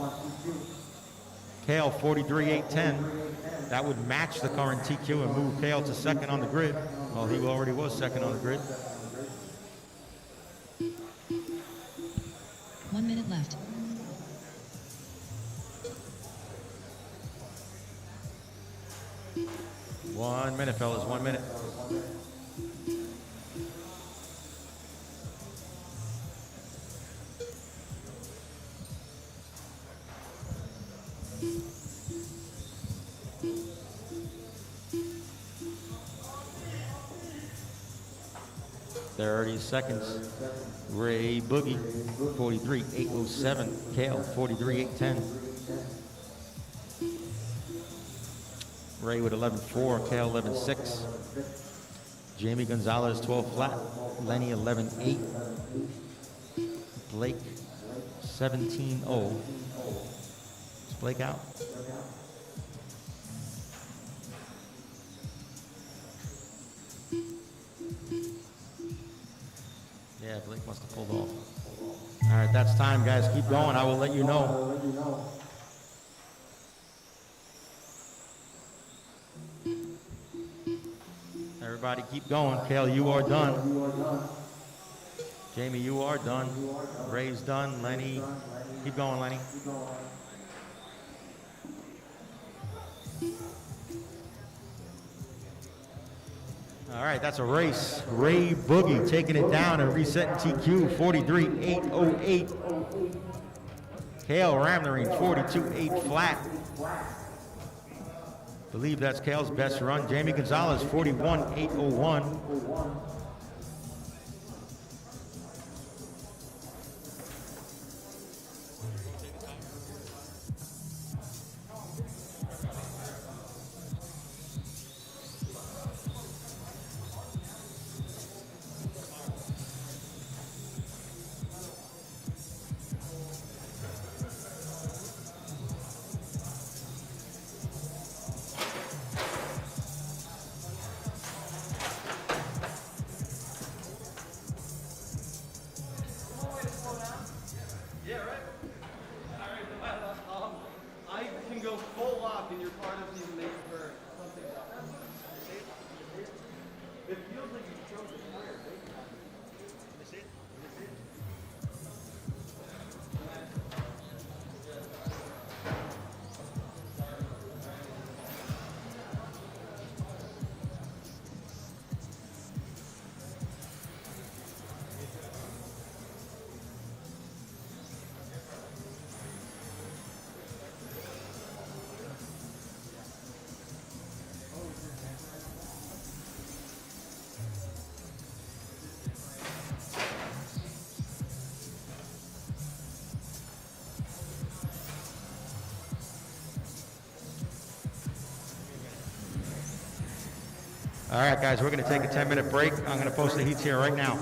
Kale 43.810. That would match the current TQ and move Kale to second on the grid. Well, he already was second on the grid. 1 minute left. One minute, fellas, 1 minute. Seconds. Ray Boogie, 43.807. Kale, 43.810. Ray with 11.4. Kale, 11.6. Jamie Gonzalez, 12 flat. Lenny, 11.8. Blake, 17.0. Is Blake out? Yeah, Blake must have pulled off. All right, that's time, guys. Keep going. I will let you know. Everybody keep going. Kale, you are done. Jamie, you are done. Ray's done. Lenny, keep going, Lenny. All right, that's a race. Ray Boogie taking it down and resetting TQ, 43.808. Kale Ramnering, 42.8 flat. Believe that's Kale's best run. Jamie Gonzalez, 41.801. All right, guys, we're going to take a 10-minute break. I'm going to post the heats here right now.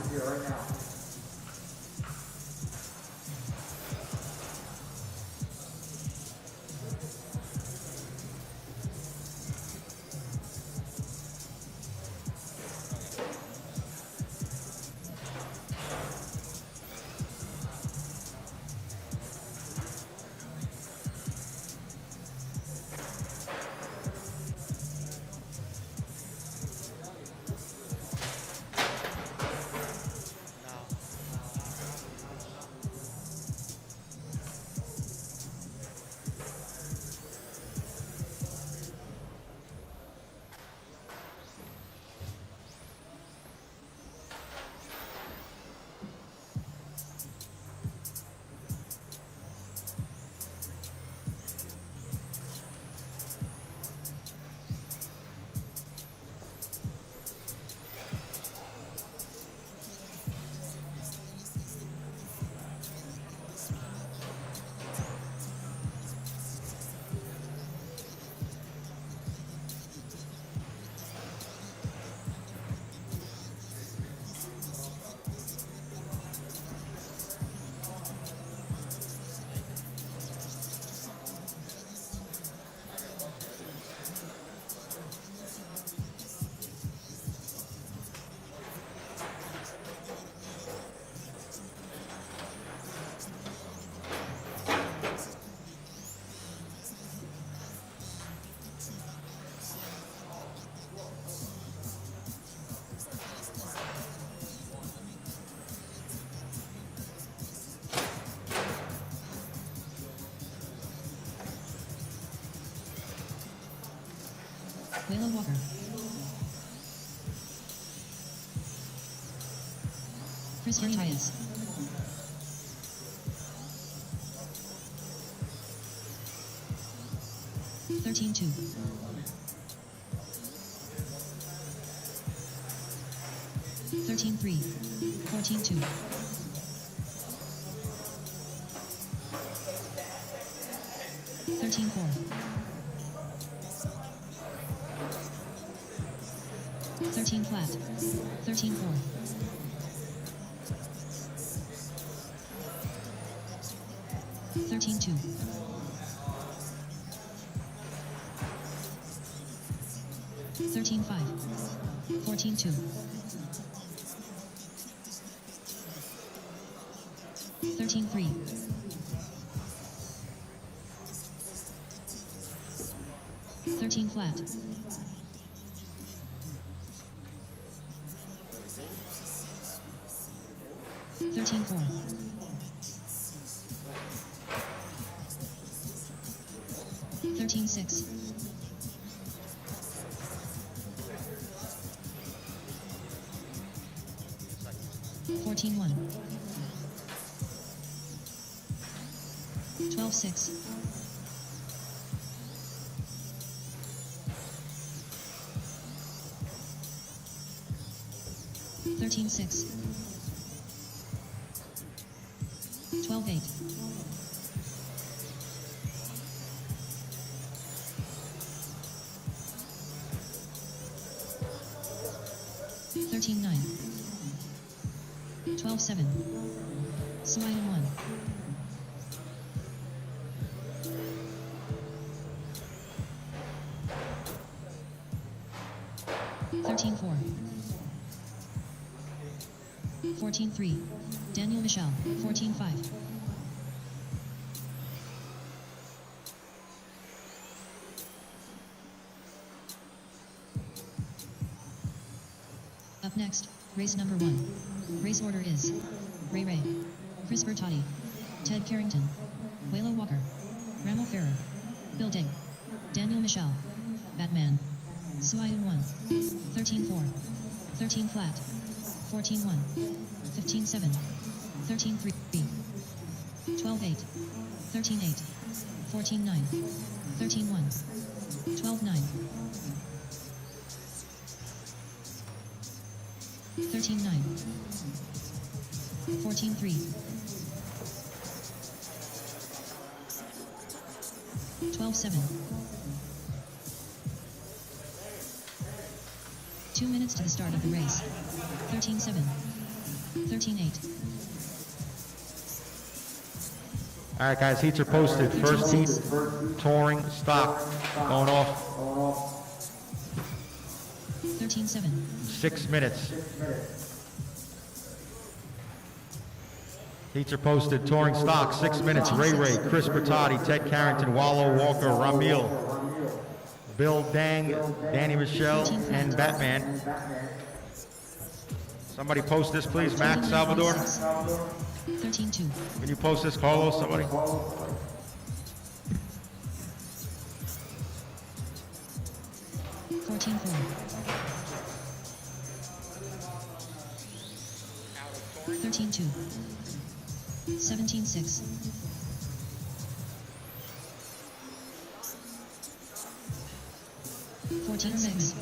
Waylo Walker. Chris Hernandez. $13-2. 13-3. 14-2. 13-4. 13 flat. 13-4. 13-2. 13-5. 14-2. 13-3. 13 flat. 13-4. 13-6. 14-1. 12-6. 13-6. 12-8. 13-9. 12-7. Swine 1. 13-4. 14-3. Daniel Michel. 14-5. Up next, race number 1. Race order is Ray, Chris Bertotti, Ted Carrington, Waylon Walker, Ramel Ferrer, Bill Ding, Daniel Michel, Batman, Suayun 1, 13-4, 13 flat, 14-1, 15-7, 13-3, 12-8, 13-8, 14-9, 13-1, 12-9, 13-9, 14-3, 12-7. 2 minutes to the start of the race. 13-7, 13-8. All right, guys, heats are posted. First heat, touring stock, going off 13-7, 6 minutes. Heats are posted. Touring stock, 6 minutes. Ray, Chris Bertotti, Ted Carrington, Wallow Walker, Ramil, Bill Dang, Danny Michel, and Batman. Somebody post this, please. Max Salvador. 13-2. Can you post this, Carlos? Somebody. 14-4. 13-2. 17-6. 14-6.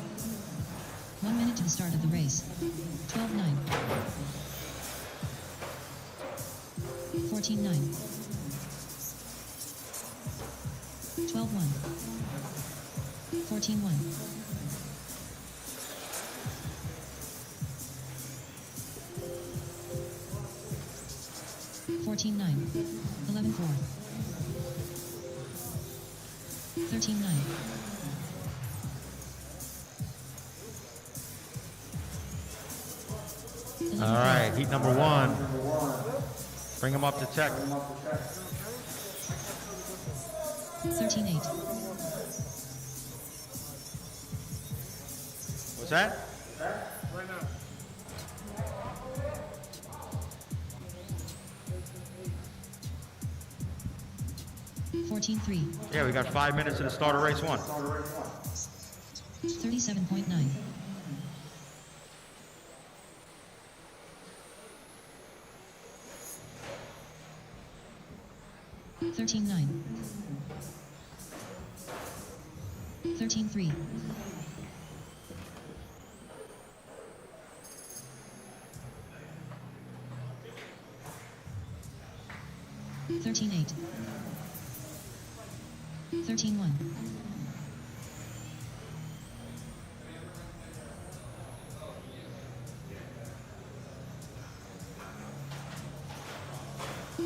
1 minute to the start of the race. 12-9. 14-9. 12-1. 14-1. 14-9. 11-4. 13-9. 11-4. All right, heat number 1. Bring him up to tech. 13-8. What's that? Right now. 14-3. Yeah, we got 5 minutes to the start of race 1. 37.9. 13-9. 13-3. 13-8. 13-1.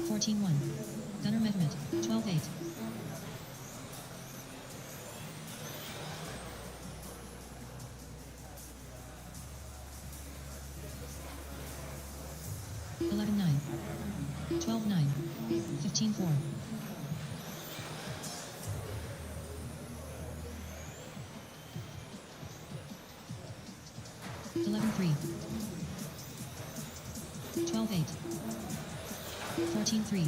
14-1. Gunnar Mehmet, 12-8. 11-9. 12-9. 15-4. 11-3. 12-8. 14-3.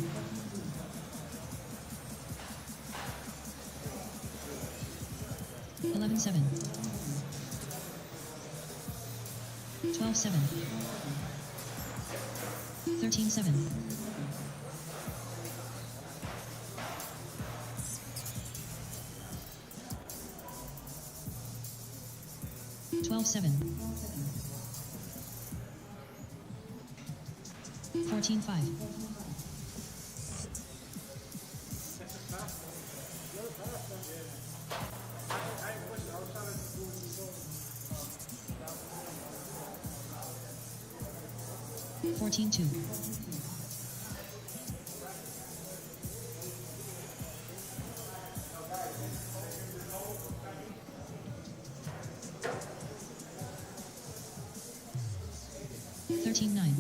11-7. 12-7. 13-7. 12-7. 14-5. 14-2. 13-9.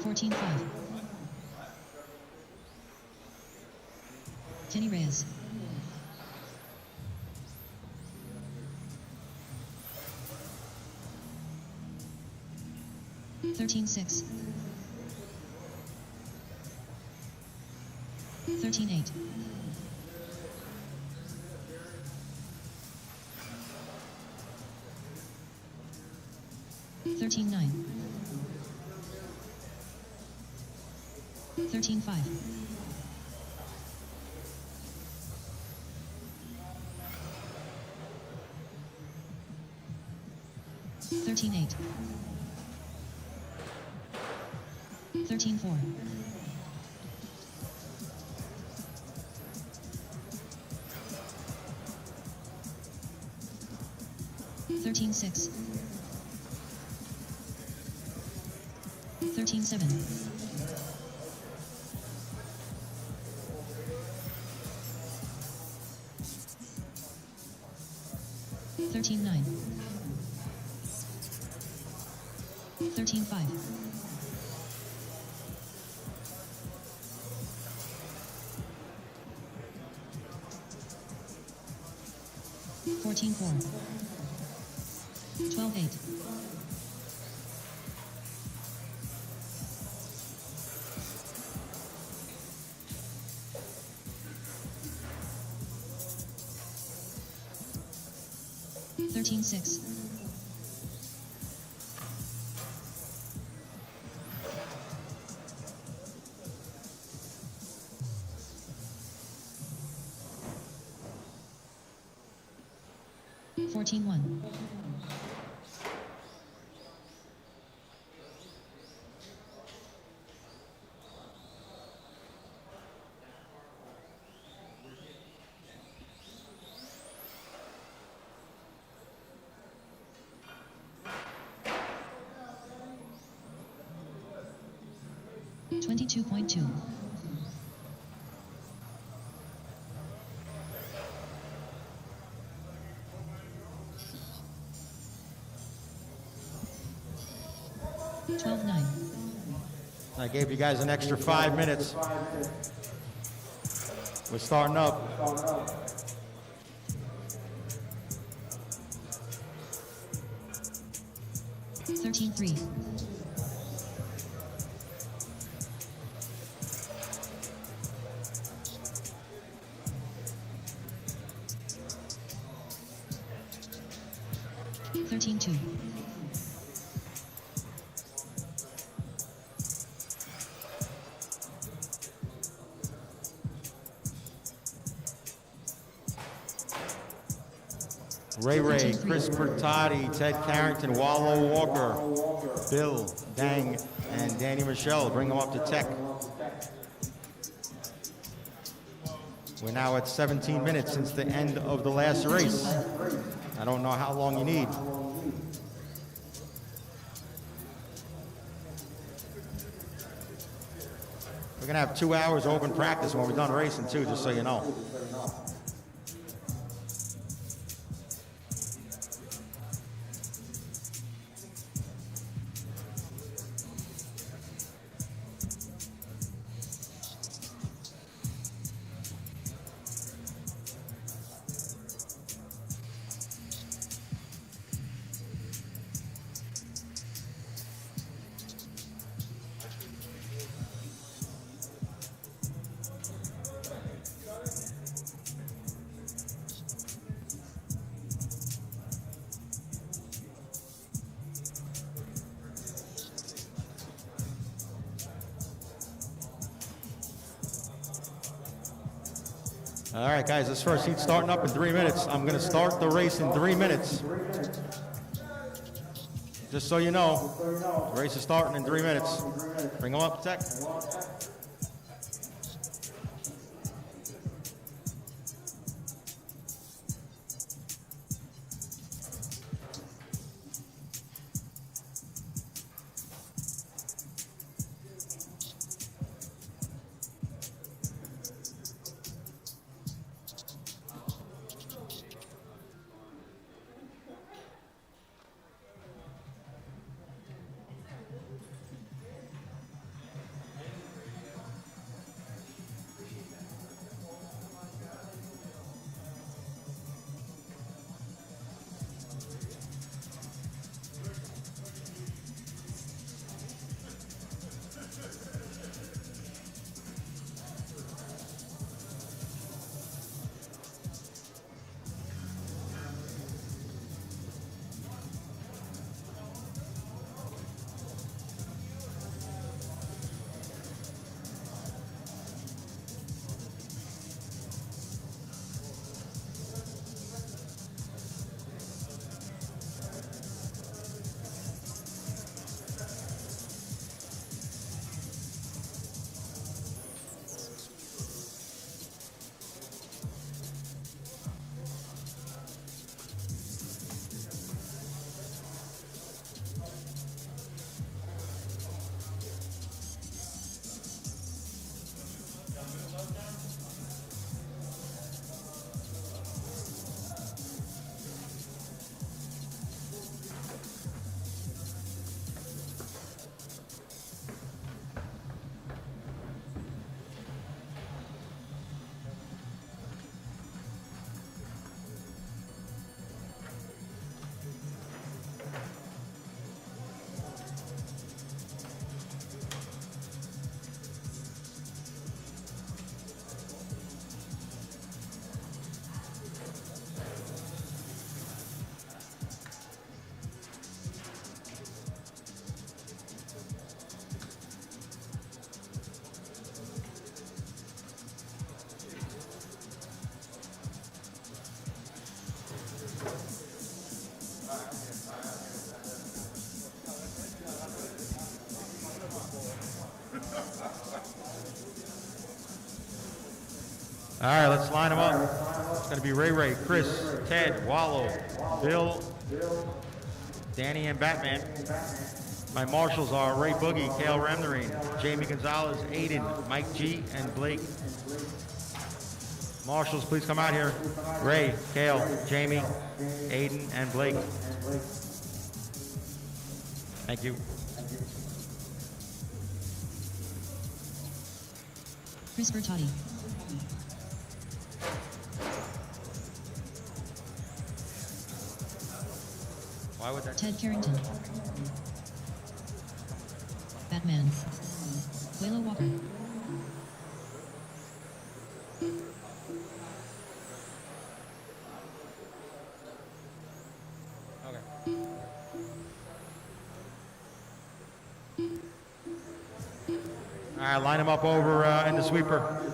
14-5. Kenny Reyes. 13-6. 13-8. 13-9. 13-5. 13-8. 13-4. 13-6. 13-7. 13-9. 13-5. 14-4. 12-8. 13-6. 14-1. 22.2. 12-9. I gave you guys an extra 5 minutes. We're starting up. 13-3. 13-2. 'Ray', Chris Bertotti, Ted Carrington, Wallow Walker, Bill, Dang, and Danny Michelle. Bring them up to tech. We're now at 17 minutes since the end of the last race. I don't know how long you need. We're gonna have 2 hours open practice when we're done racing too, just so you know. All right, guys, this first heat starting up in 3 minutes. I'm going to start the race in 3 minutes. Just so you know, the race is starting in 3 minutes. Bring them up, Tech. All right, let's line them up. It's going to be Ray Ray, Chris, Ted, Wallow, Bill, Danny, and Batman. My marshals are Ray Boogie, Kale Ramnerine, Jamie Gonzalez, Aiden, Mike G, and Blake. Marshals, please come out here. Ray, Kale, Jamie, Aiden, and Blake. Thank you. Chris Bertotti. Why would that? Ted Carrington. Batman. Waylon Walker. Okay. All right, line them up over in the sweeper.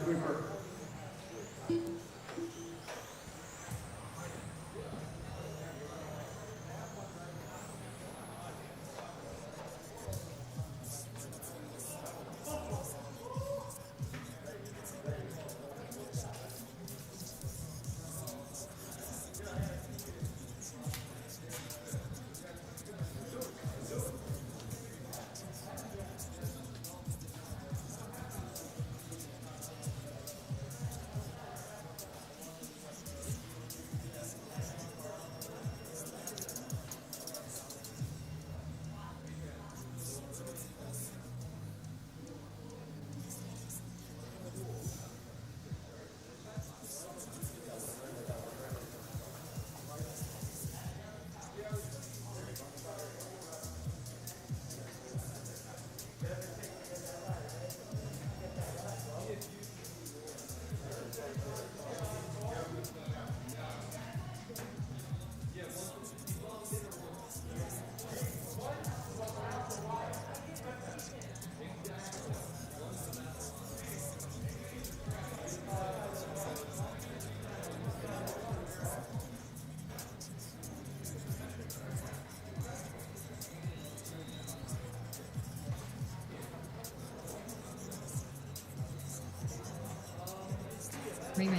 Ray Ray.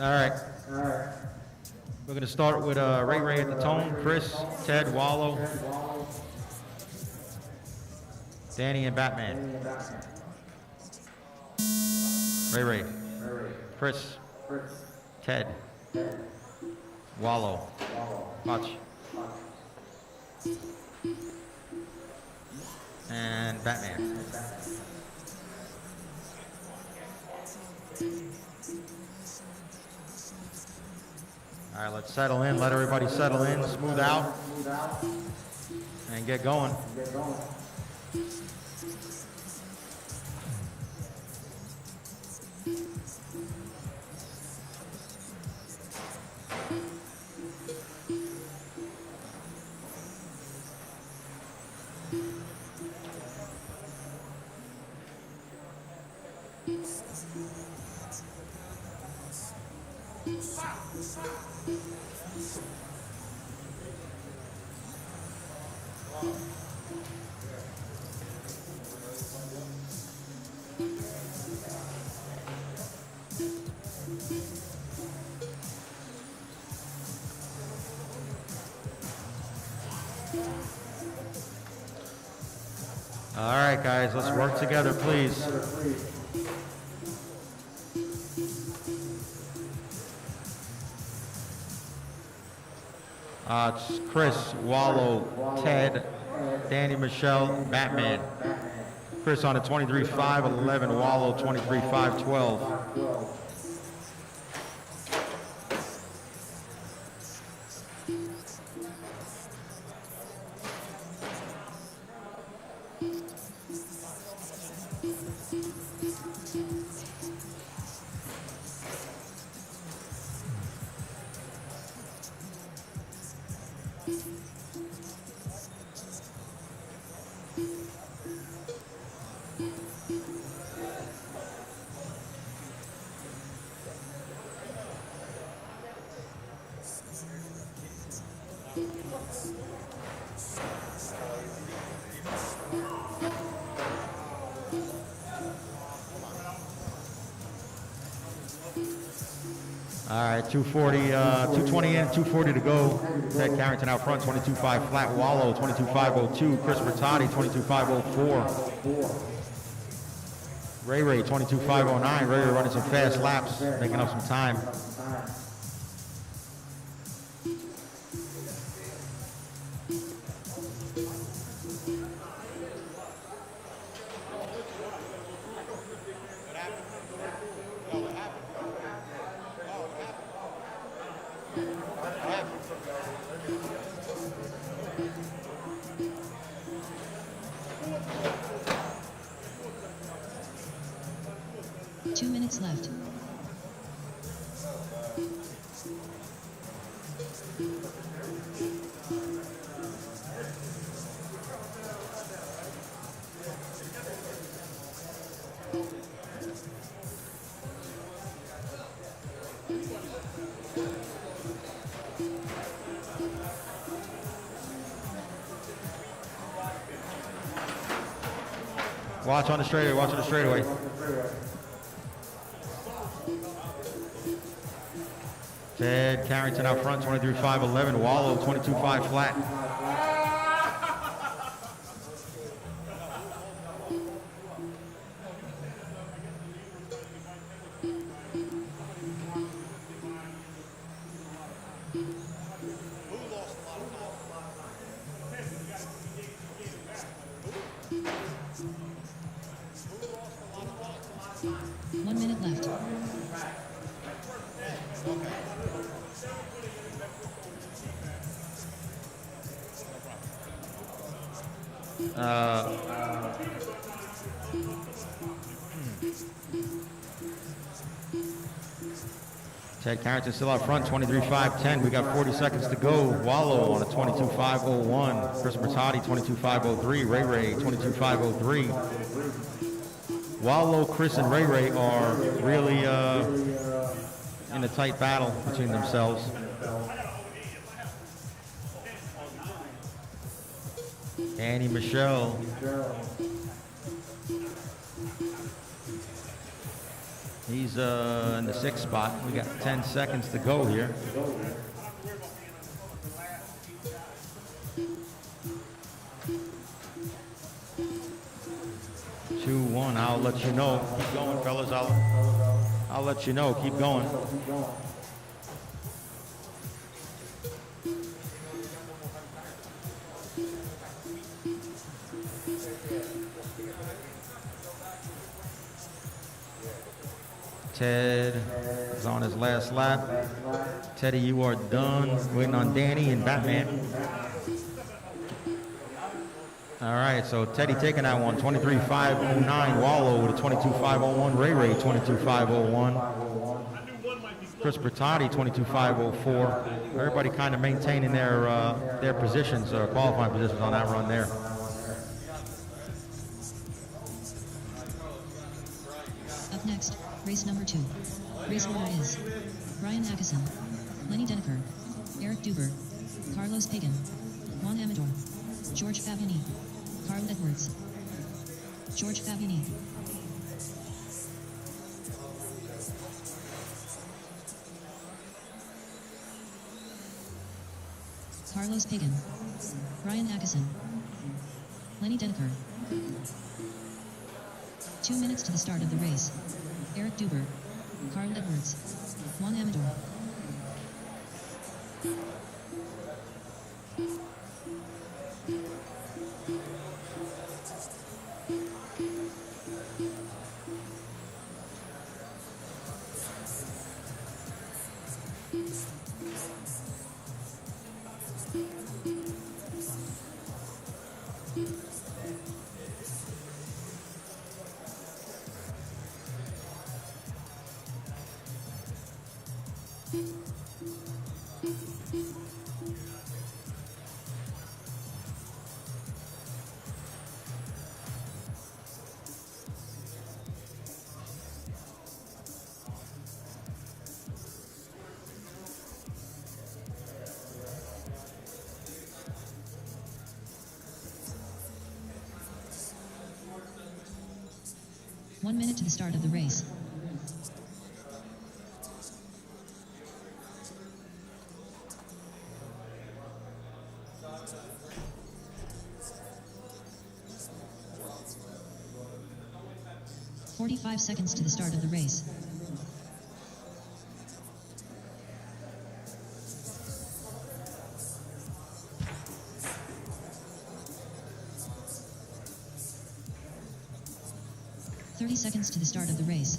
All right. We're going to start with Ray Ray at the tone, Chris, Ted, Wallow, Danny, and Batman. Ray Ray, Chris, Ted, Wallow. Watch. And Batman. All right, let's settle in. Let everybody settle in, smooth out, and get going. All right, guys, let's work together, please. It's Chris, Wallow, Ted, Danny, Michelle, Batman. Chris on a 23.5, 11, Wallow 23.5, 12. All right, 220 in, 240 to go. Ted Carrington out front, 22.5 flat. Wallow, 22.502. Chris Bertotti, 22.504. Ray Ray, 22.509. Ray Ray running some fast laps, making up some time. Left. Watch on the straightaway, watch on the straightaway. Ted Carrington out front, 23.5, 11. Wallow, 22.5 flat. Ted Carrington still out front, 23.510. We got 40 seconds to go. Wallow on a 22.501. Chris Bertotti, 22.503. Ray Ray, 22.503. Wallow, Chris, and Ray Ray are really in a tight battle between themselves. Annie Michelle. He's in the 6th spot. We got 10 seconds to go here. Two, one. I'll let you know. Keep going, fellas. I'll let you know. Keep going. Ted is on his last lap. Teddy, you are done. Waiting on Danny and Batman. All right, so Teddy taking that one. 23.509. Wallow with a 22.501. Ray Ray, 22.501. Chris Bertotti, 22.504. Everybody kind of maintaining their positions, qualifying positions on that run there. Up next, race number 2. Race order is Brian Atkinson, Lenny Deneker, Eric Duber, Carlos Pagan, Juan Amador, George Fabini, Carl Edwards, George Fabini. Carlos Pagan, Brian Atkinson, Lenny Deneker. 2 minutes to the start of the race. Eric Duber, Carl Edwards, Juan Amador. One minute to the start of the race. "45 seconds to the start of the race. "30 seconds to the start of the race.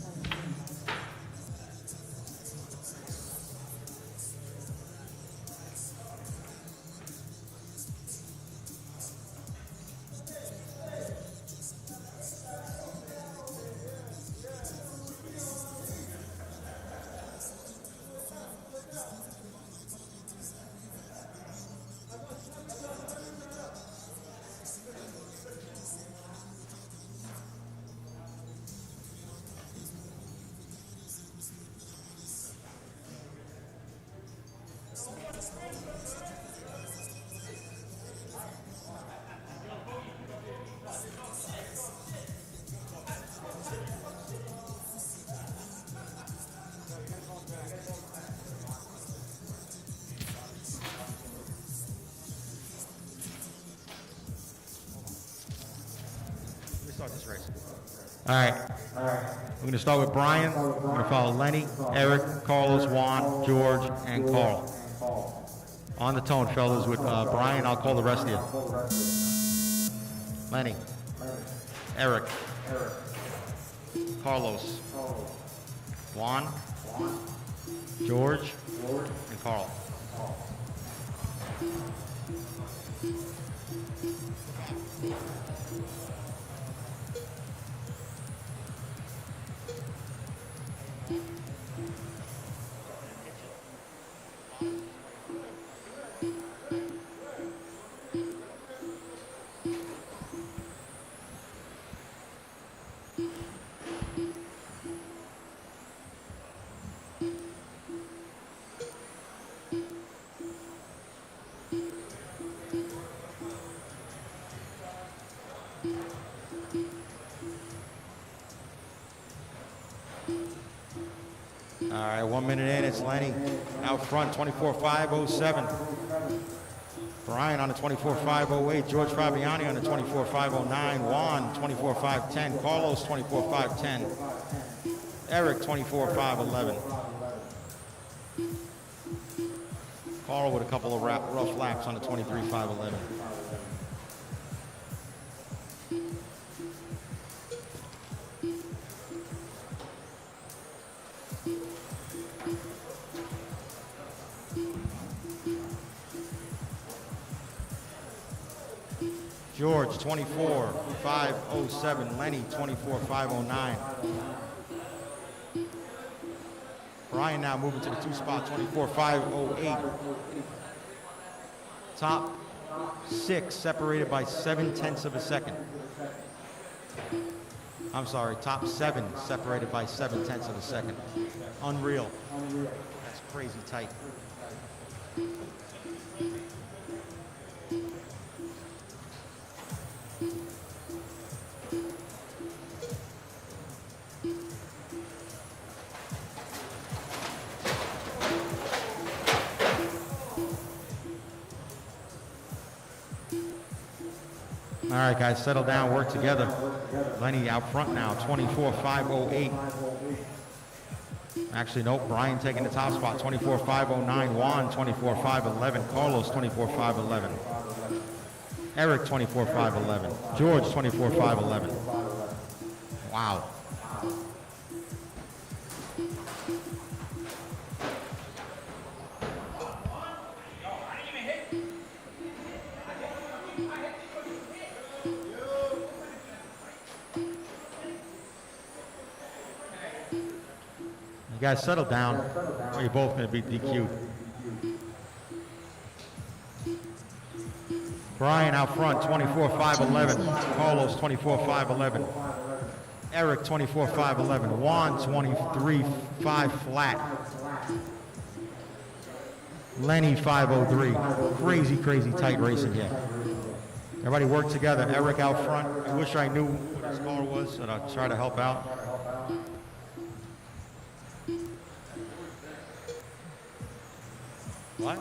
This race. All right. We're going to start with Brian. We're going to follow Lenny, Eric, Carlos, Juan, George, and Carl. On the tone, fellas, with Brian. I'll call the rest of you. Lenny, Eric, Carlos, Juan, George, and Carl. 1 minute in, it's Lenny out front, 24.507. Brian on the 24.508. George Fabiani on the 24.509. Juan, 24.510. Carlos, 24.510. Eric, 24.511. Carl with a couple of rough laps on the 23.511. George, 24.507. Lenny, 24.509. Brian now moving to the 2 spot, 24.508. Top 6 separated by 7/10 of a second. I'm sorry, top 7 separated by 7/10 of a second. Unreal. That's crazy tight. All right, guys, settle down, work together. Lenny out front now, 24.508. Actually, nope, Brian taking the top spot, 24.509. Juan, 24.511. Carlos, 24.511. Eric, 24.511. George, 24.511. Wow. You guys settle down, or you're both going to be DQ'd. Brian out front, 24.511. Carlos, 24.511. Eric, 24.511. Juan, 23.5 flat. Lenny, 503. Crazy, crazy tight racing here. Everybody work together. Eric out front. I wish I knew what his score was, and I'll try to help out. What?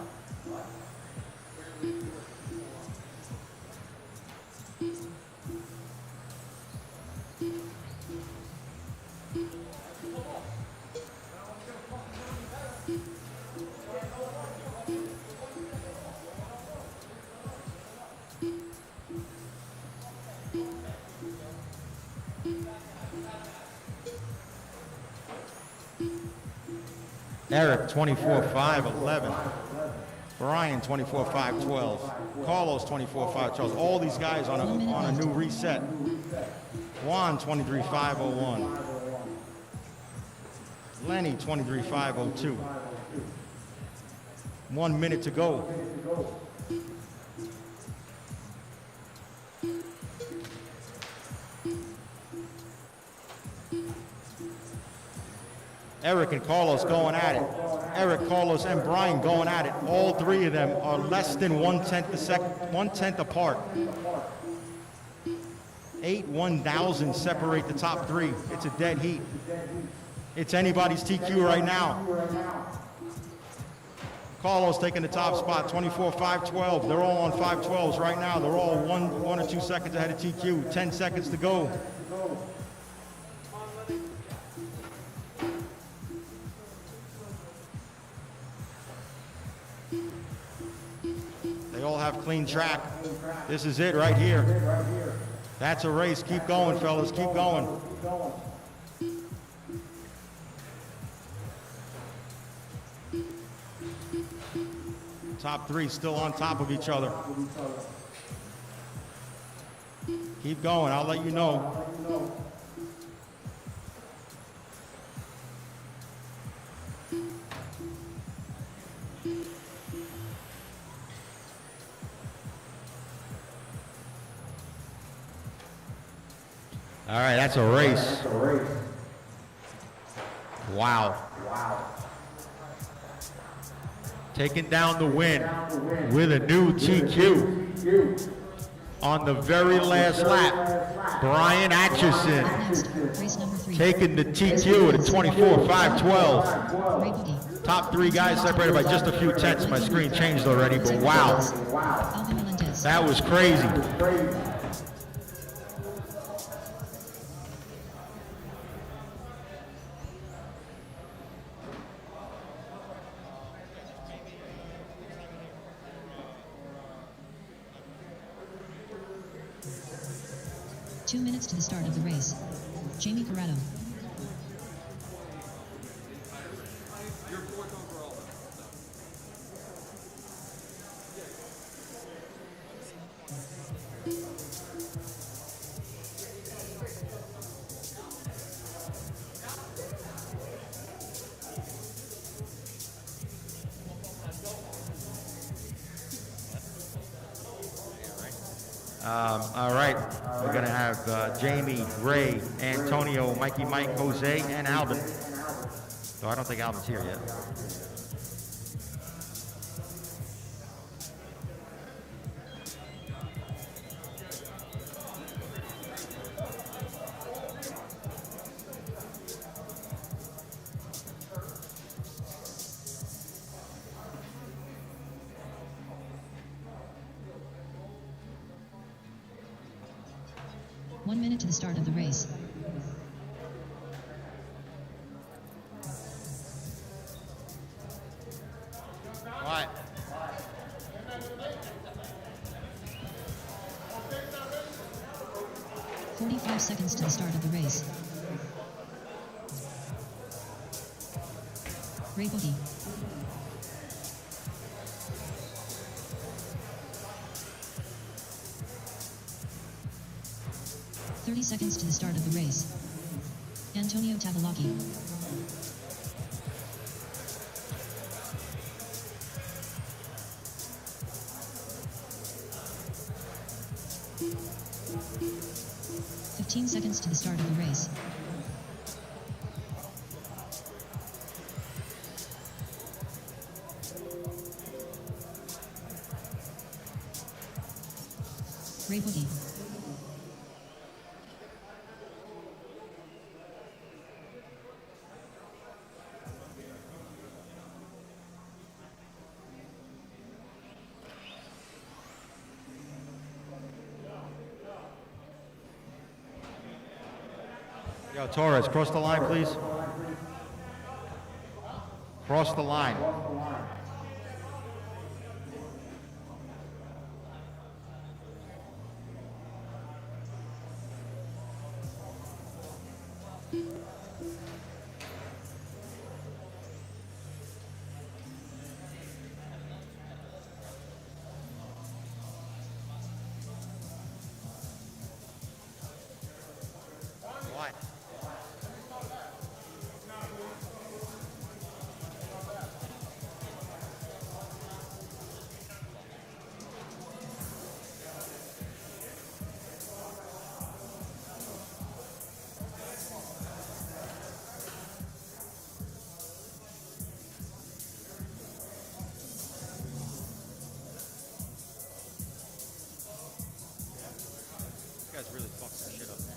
Eric, 24.511. Brian, 24.512. Carlos, 24.512. All these guys on a new reset. Juan, 23.501. Lenny, 23.502. 1 minute to go. Eric and Carlos going at it. Eric, Carlos, and Brian going at it. All three of them are less than 1/10 apart. 8/1000 separate the top 3. It's a dead heat. It's anybody's TQ right now. Carlos taking the top spot, 24.512. They're all on 512s right now. They're all one or 2 seconds ahead of TQ. 10 seconds to go. They all have clean track. This is it right here. That's a race. Keep going, fellas. Keep going. Top 3 still on top of each other. Keep going. I'll let you know. All right, that's a race. Wow. Taking down the win with a new TQ. On the very last lap, Brian Atchison Next, race number 3. taking the TQ at a 24.512. Ray Boogie. Top 3 guys separated by just a few tenths. My screen changed already, but wow, Alvin Melendez. that was crazy. Two minutes to the start of the race. Jamie Corrado. All right, we're gonna have Jamie, Ray, Antonio, Mikey Mike, Jose, and Alvin. So I don't think Alvin's here yet. One minute to the start of the race. Quiet. 45 seconds to the start of the race. Ray Boogie. Seconds to the start of the race. Antonio Tabalaki. Seconds to the start of the race. Ray Boogie. Yo, Torres, cross the line, please. Cross the line. Line. You guys really fucked some shit up, man.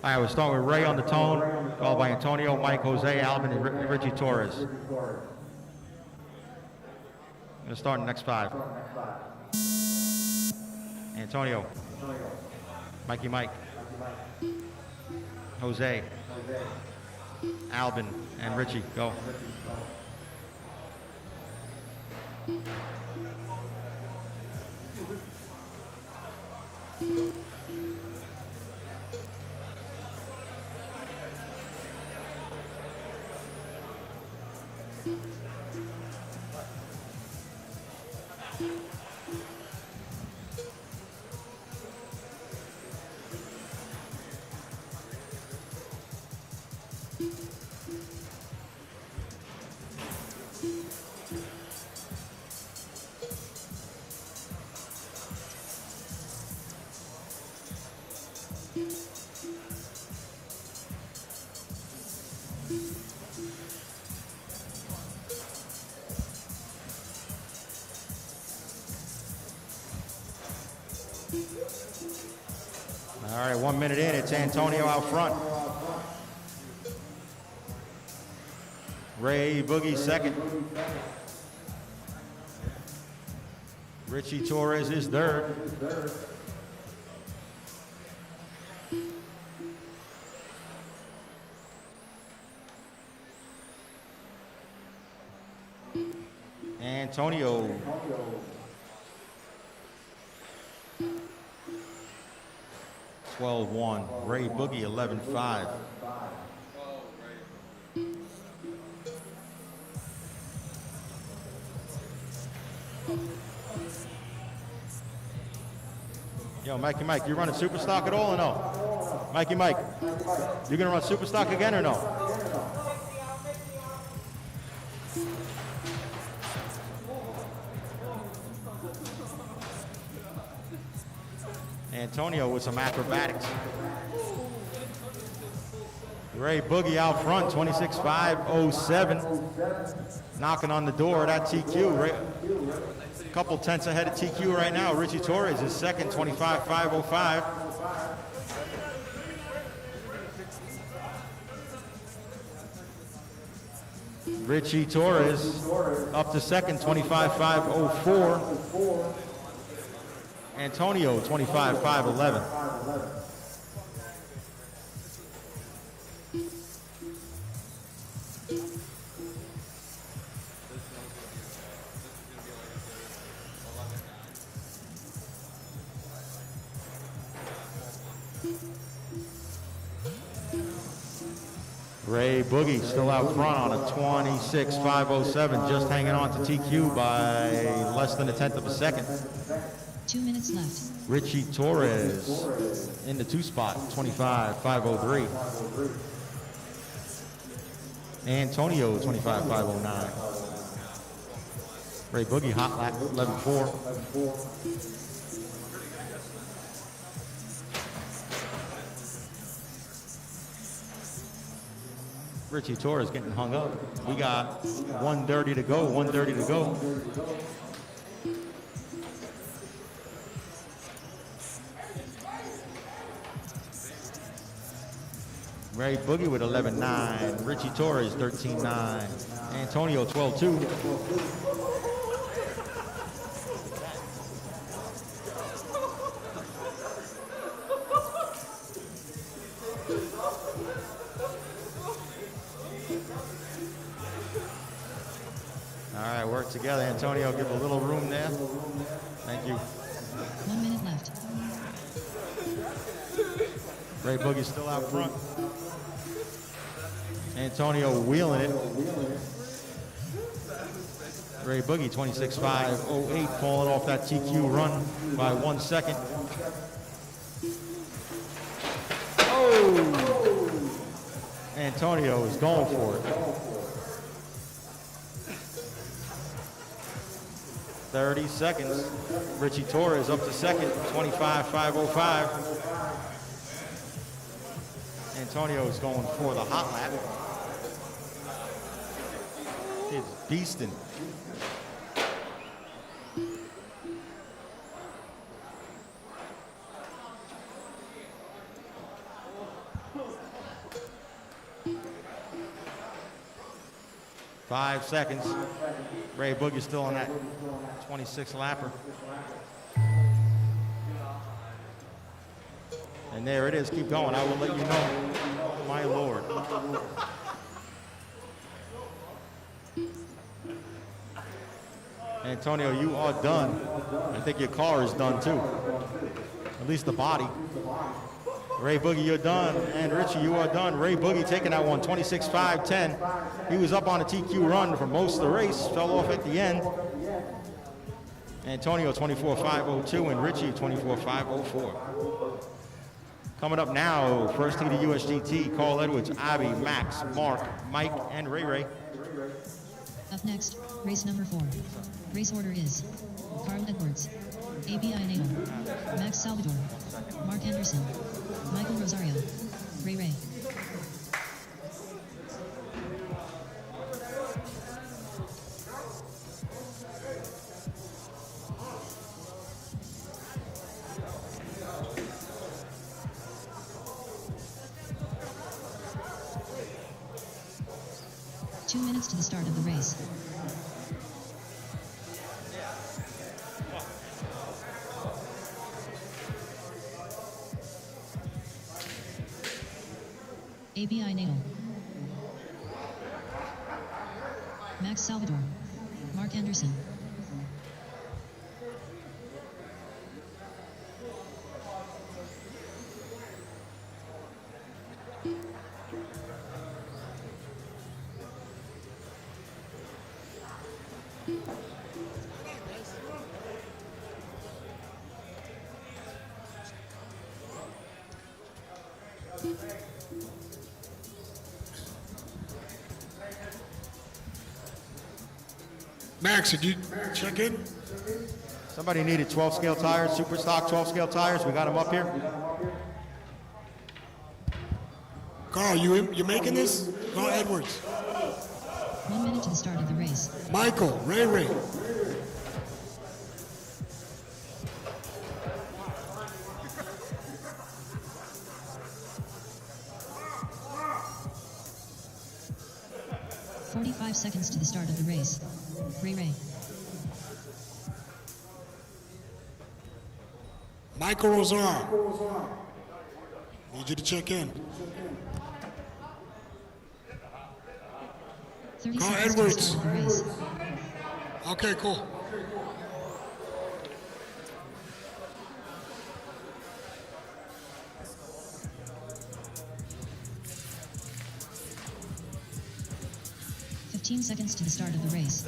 All right, we'll start with Ray on the tone, followed by Antonio, Mike, Jose, Alvin, and Richie Torres. I'm gonna start in the next 5. Antonio, Mikey Mike, Jose, Alvin, and Richie, go. right, 1 minute in, it's Antonio out front. Ray Boogie second. Richie Torres is third. Antonio. (12-1). Ray Boogie 11-5. Yo, Mikey Mike, you running super stock at all or no? Mikey Mike, you gonna run super stock again or no? Antonio with some acrobatics. Ray Boogie out front, 26-5-07. Knocking on the door of that TQ. A couple tenths ahead of TQ right now. Richie Torres is second, 25-5-05. Richie Torres up to second, 25-5-04. Antonio, 25-5-11. Ray Boogie still out front on a 26-5-07, just hanging on to TQ by less than a tenth of a second. 2 minutes left. Richie Torres in the 2 spot, 25-5-03. Antonio, 25-5-09. Ray Boogie hot lap, 11-4. Richie Torres getting hung up. We got 1:30 to go, 1:30 to go. Ray Boogie with 11-9. Richie Torres 13-9. Antonio 12-2. All right, work together. Antonio, give a little room there. Thank you. 1 minute left. Ray Boogie's still out front. Antonio wheeling it. Ray Boogie 26-5-08, falling off that TQ run by 1 second. Oh! Antonio is going for it. 30 seconds. Richie Torres up to second, 25-5-05. Antonio is going for the hot lap. He's beasting. Five seconds. Ray Boogie's still on that 26 lapper. And there it is. Keep going. I will let you know. My Lord. Antonio, you are done. I think your car is done too. At least the body. Ray Boogie, you're done. And Richie, you are done. Ray Boogie taking that one, 26-5-10. He was up on a TQ run for most of the race, fell off at the end. Antonio, 24-5-02, and Richie, 24-5-04. Coming up now, first heat of USGT, Carl Edwards, Abby, Max, Mark, Mike, and Ray Ray. Up next, race number 4. Race order is Carl Edwards, ABI Nagle, Max Salvador, Mark Anderson, Michael Rosario, Ray Ray. 2 minutes to the start of the race. ABI Nadal. Max Salvador. Mark Anderson. Max, did you check in? Somebody needed 12 scale tires, super stock 12 scale tires. We got them up here. Carl, you making this? Carl Edwards. 1 minute to the start of the race. Michael, Ray. 45 seconds to the start of the race. Ray. Michael Rosar. Need you to check in. 30 Carl seconds Edwards. to the start of the race. Okay, cool. Seconds to the start of the race.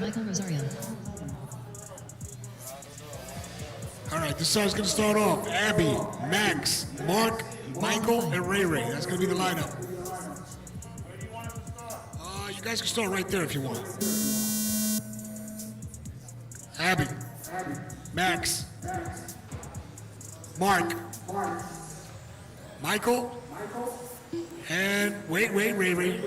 Michael Rosario. All right, this side's going to start off. Abby, Max, Mark, Michael, and Ray. That's going to be the lineup. You guys can start right there if you want. Abby, Max, Mark, Michael, and wait, Ray.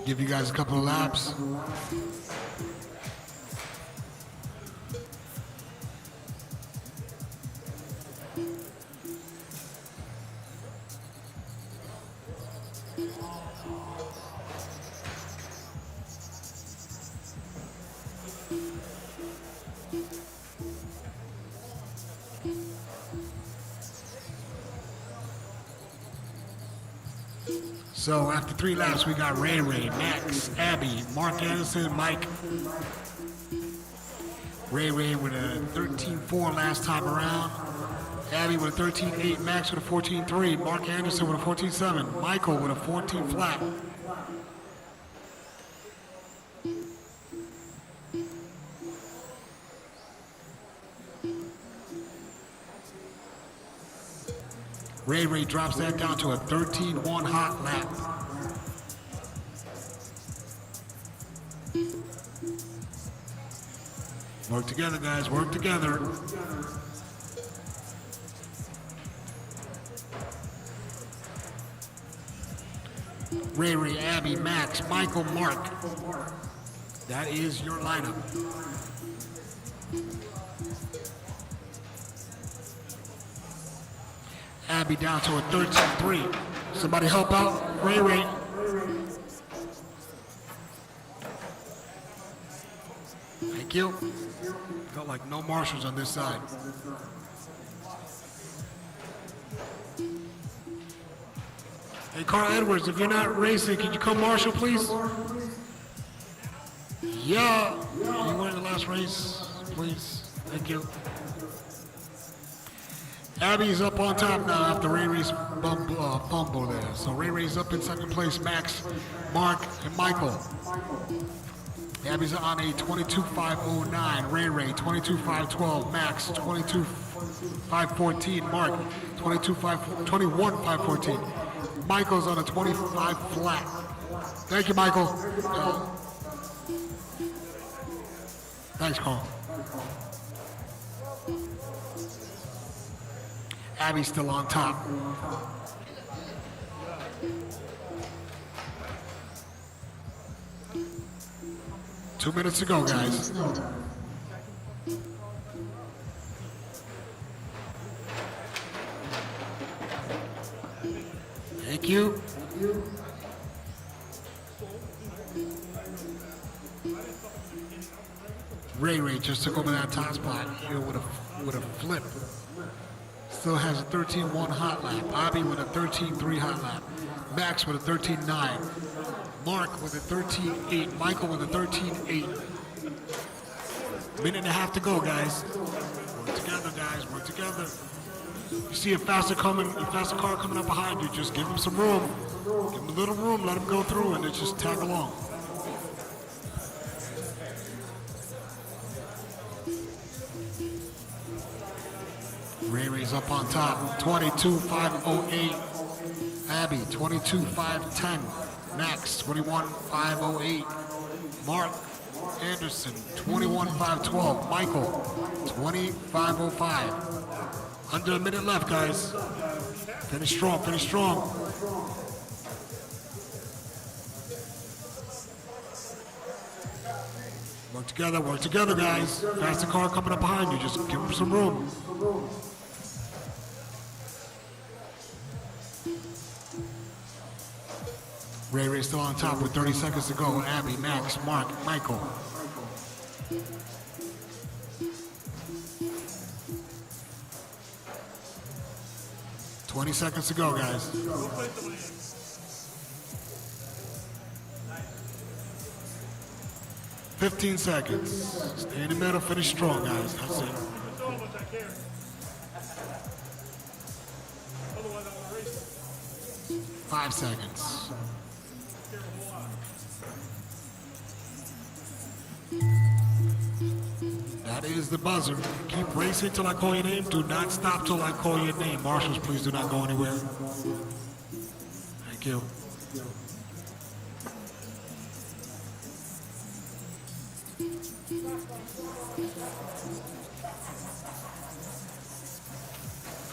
Give you guys a couple of laps. So after 3 laps, we got Ray, Max, Abby, Mark Anderson, Mike. Ray with a 13.4 last time around. Abby with a 13.8, Max with a 14.3, Mark Anderson with a 14.7, Michael with a 14 flat. Ray drops that down to a 13.1 hot lap. Work together, guys, work together. Ray, Abby, Max, Michael, Mark. That is your lineup. Abby down to a 13.3. Somebody help out? Ray. Thank you. Felt like no marshals on this side. Hey, Carl Edwards, if you're not racing, can you come marshal, please? Yeah. You won the last race, please. Thank you. Abby's up on top now after Ray's fumble there. So Ray's up in second place, Max, Mark, and Michael. Abby's on a 22.509, Ray 22.512, Max 22.514, Mark 21.514. Michael's on a 25 flat. Thank you, Michael. Thanks, Carl. Abby's still on top. 2 minutes to go, 2 guys. minutes left. Thank you. Ray just took over that top spot here with a flip. Still has a 13-1 hot lap. Bobby with a 13-3 hot lap. Max with a 13-9. Mark with a 13-8. Michael with a 13-8. Minute and a half to go, guys. Work together, guys. Work together. You see a faster car coming up behind you, just give him some room. Give him a little room, let him go through, and then just tag along. Ray's up on top, 22.508. Abby, 22.510. Max, 21.508. Mark Anderson, 21.512. Michael, 20.505. Under a minute left, guys. Finish strong, finish strong. Work together, guys. Faster car coming up behind you. Just give them some room. Ray's still on top with 30 seconds to go. Abby, Max, Mark, Michael. $20 seconds to go, guys. 15 seconds. Stay in the middle, finish strong, guys. That's it. 5 seconds. That is the buzzer. Keep racing till I call your name. Do not stop till I call your name. Marshals, please do not go anywhere. Thank you.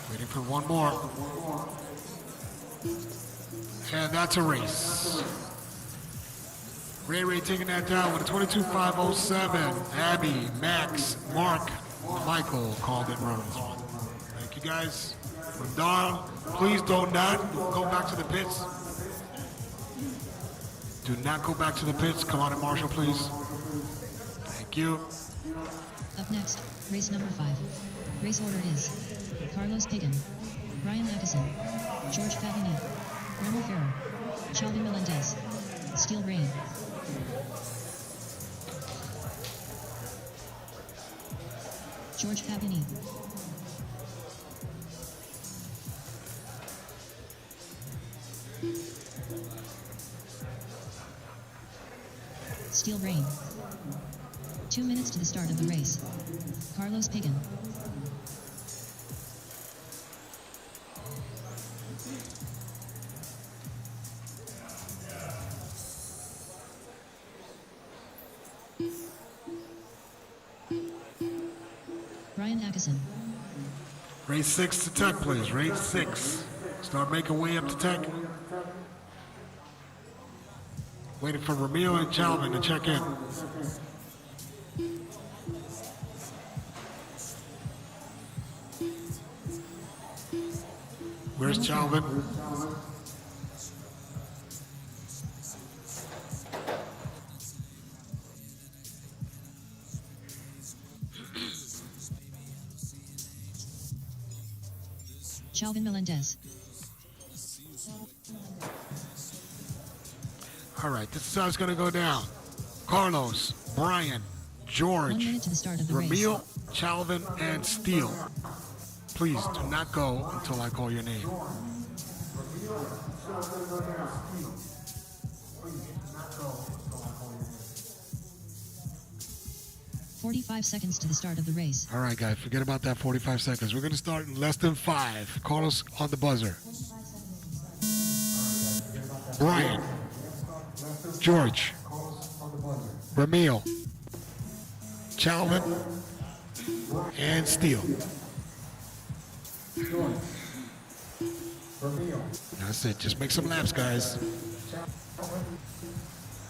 Waiting for one more. And that's a race. Ray taking that down with a 22.507. Abby, Max, Mark, Michael called in runs. Thank you, guys. From Darl, please do not go back to the pits. Do not go back to the pits. Come on in, Marshall, please. Thank you. Up next, race number 5. Race order is Carlos Pagan, Ryan Atkinson, George Favini, Remo Ferrer, Chalvin Melendez, Steel Rain. George Favini. Steel Rain. 2 minutes to the start of the race. Carlos Pagan. Ryan Atkinson. Race 6 to Tech, please. Race 6. Start making way up to Tech. Waiting for Ramil and Chalvin to check in. Where's Chalvin? Chalvin Melendez. All right, this is how it's going to go down. Carlos, Brian, 1 George, minute to the start of the race. Ramil, Chalvin, and Steele. Please do not go until I call your name. 45 seconds to the start of the race. All right, guys, forget about that 45 seconds. We're going to start in less than 5. Carlos on the buzzer. Brian, George, Ramil, Chalvin, and Steele. That's it. Just make some laps, guys.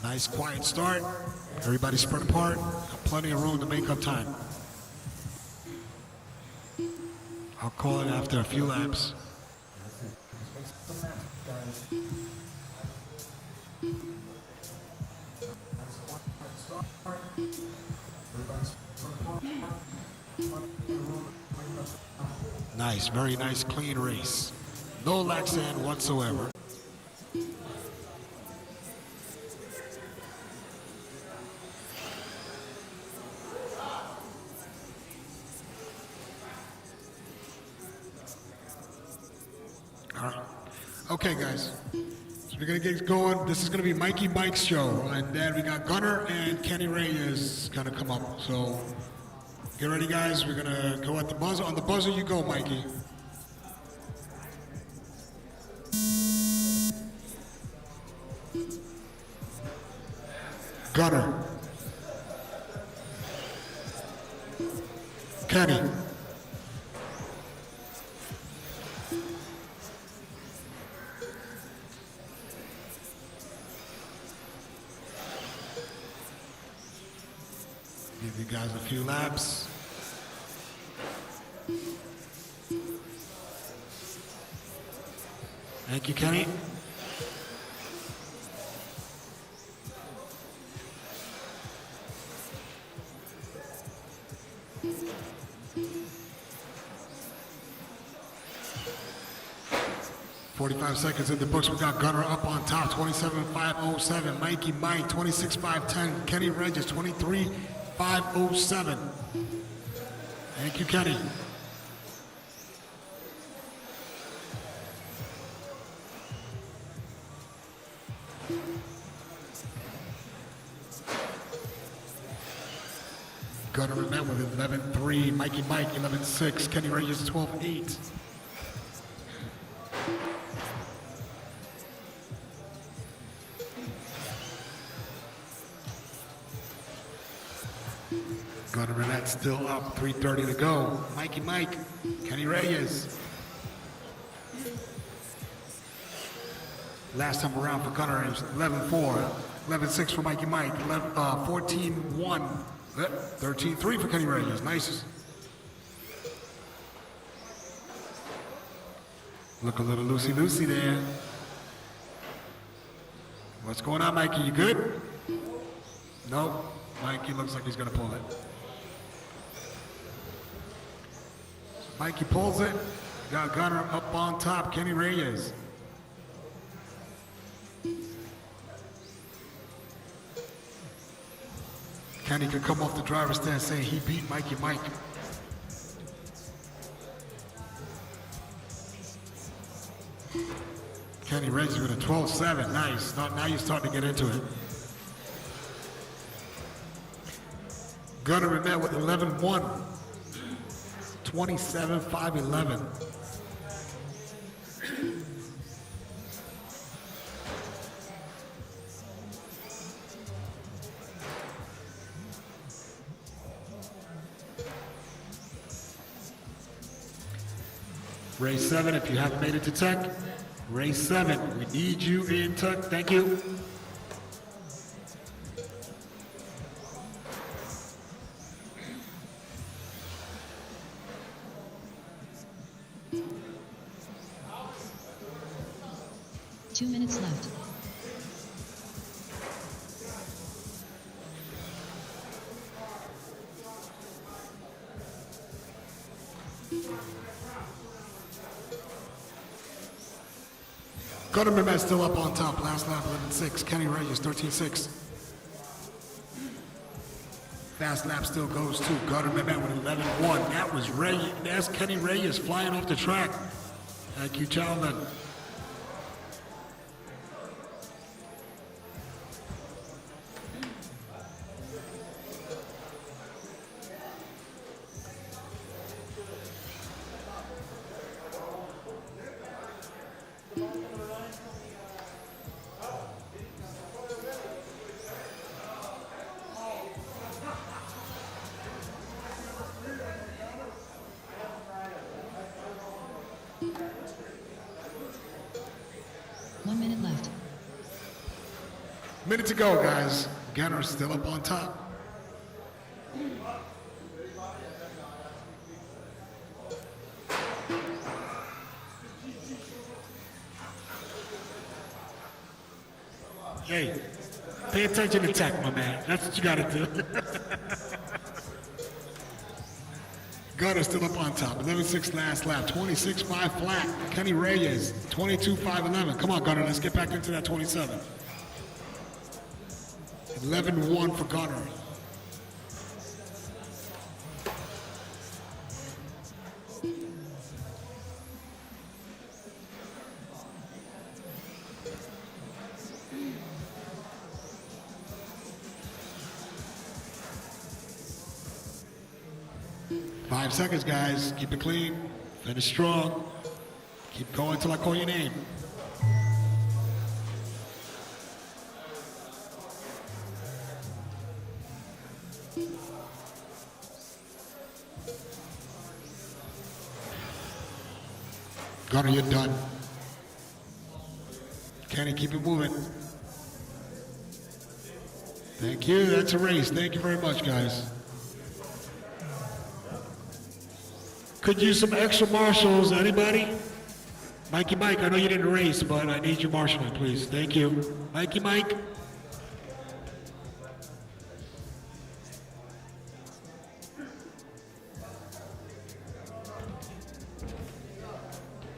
Nice quiet start. Everybody spread apart. Got plenty of room to make up time. I'll call it after a few laps. Nice, very nice, clean race. No laxant whatsoever. All right. Okay, guys. So we're gonna get going. This is gonna be Mikey Mike's show, and then we got Gunner and Kenny Ray is gonna come up. So get ready, guys. We're gonna go at the buzzer. On the buzzer, you go, Mikey. Gunner. Kenny. Give you guys a few laps. Thank you, Kenny. "45 seconds in the books. We got Gunner up on top, 27.507. Mikey Mike, 26.510. Kenny Regis, 23.507. Thank you, Kenny. Gunner met with 11.3. Mikey Mike, 11.6. Kenny Regis, 12.8. Gunner Renette still up, 3:30 to go. Mikey Mike, Kenny Reyes. Last time around for Gunner, it was 11.4, 11.6 for Mikey Mike, 14.1, 13.3 for Kenny Reyes. Nice. Look a little loosey-loosey there. What's going on, Mikey? You good? No. Mikey looks like he's going to pull it. Mikey pulls it. Got Gunner up on top. Kenny Reyes. Kenny could come off the driver's stand saying he beat Mikey Mike. Kenny Reyes with a 12.7. Nice. Now you're starting to get into it. Gunner met with 11.1. 27.511. Race 7, if you haven't made it to Tech. Race 7, we need you in Tech. Thank you. Two minutes left. Gunner Mehmet still up on top. Last lap, 11.6. Kenny Reyes, 13.6. Fast lap still goes to Gunner Mehmet with 11.1. That was Reyes. That's Kenny Reyes flying off the track. Thank you, gentlemen. Minute to go, guys. Gunner still up on top. Hey, pay attention to tech, my man. That's what you gotta do. Gunner still up on top. 11-6 last lap. 26-5 flat. Kenny Reyes. 22-5-11. Come on, Gunner. Let's get back into that 27. 11-1 for Gunner. Five seconds, guys. Keep it clean. Finish strong. Keep going till I call your name. Gunner, you're done. Kenny, keep it moving. Thank you. That's a race. Thank you very much, guys. Could use some extra marshals. Anybody? Mikey Mike, I know you didn't race, but I need you marshaling, please. Thank you. Mikey Mike.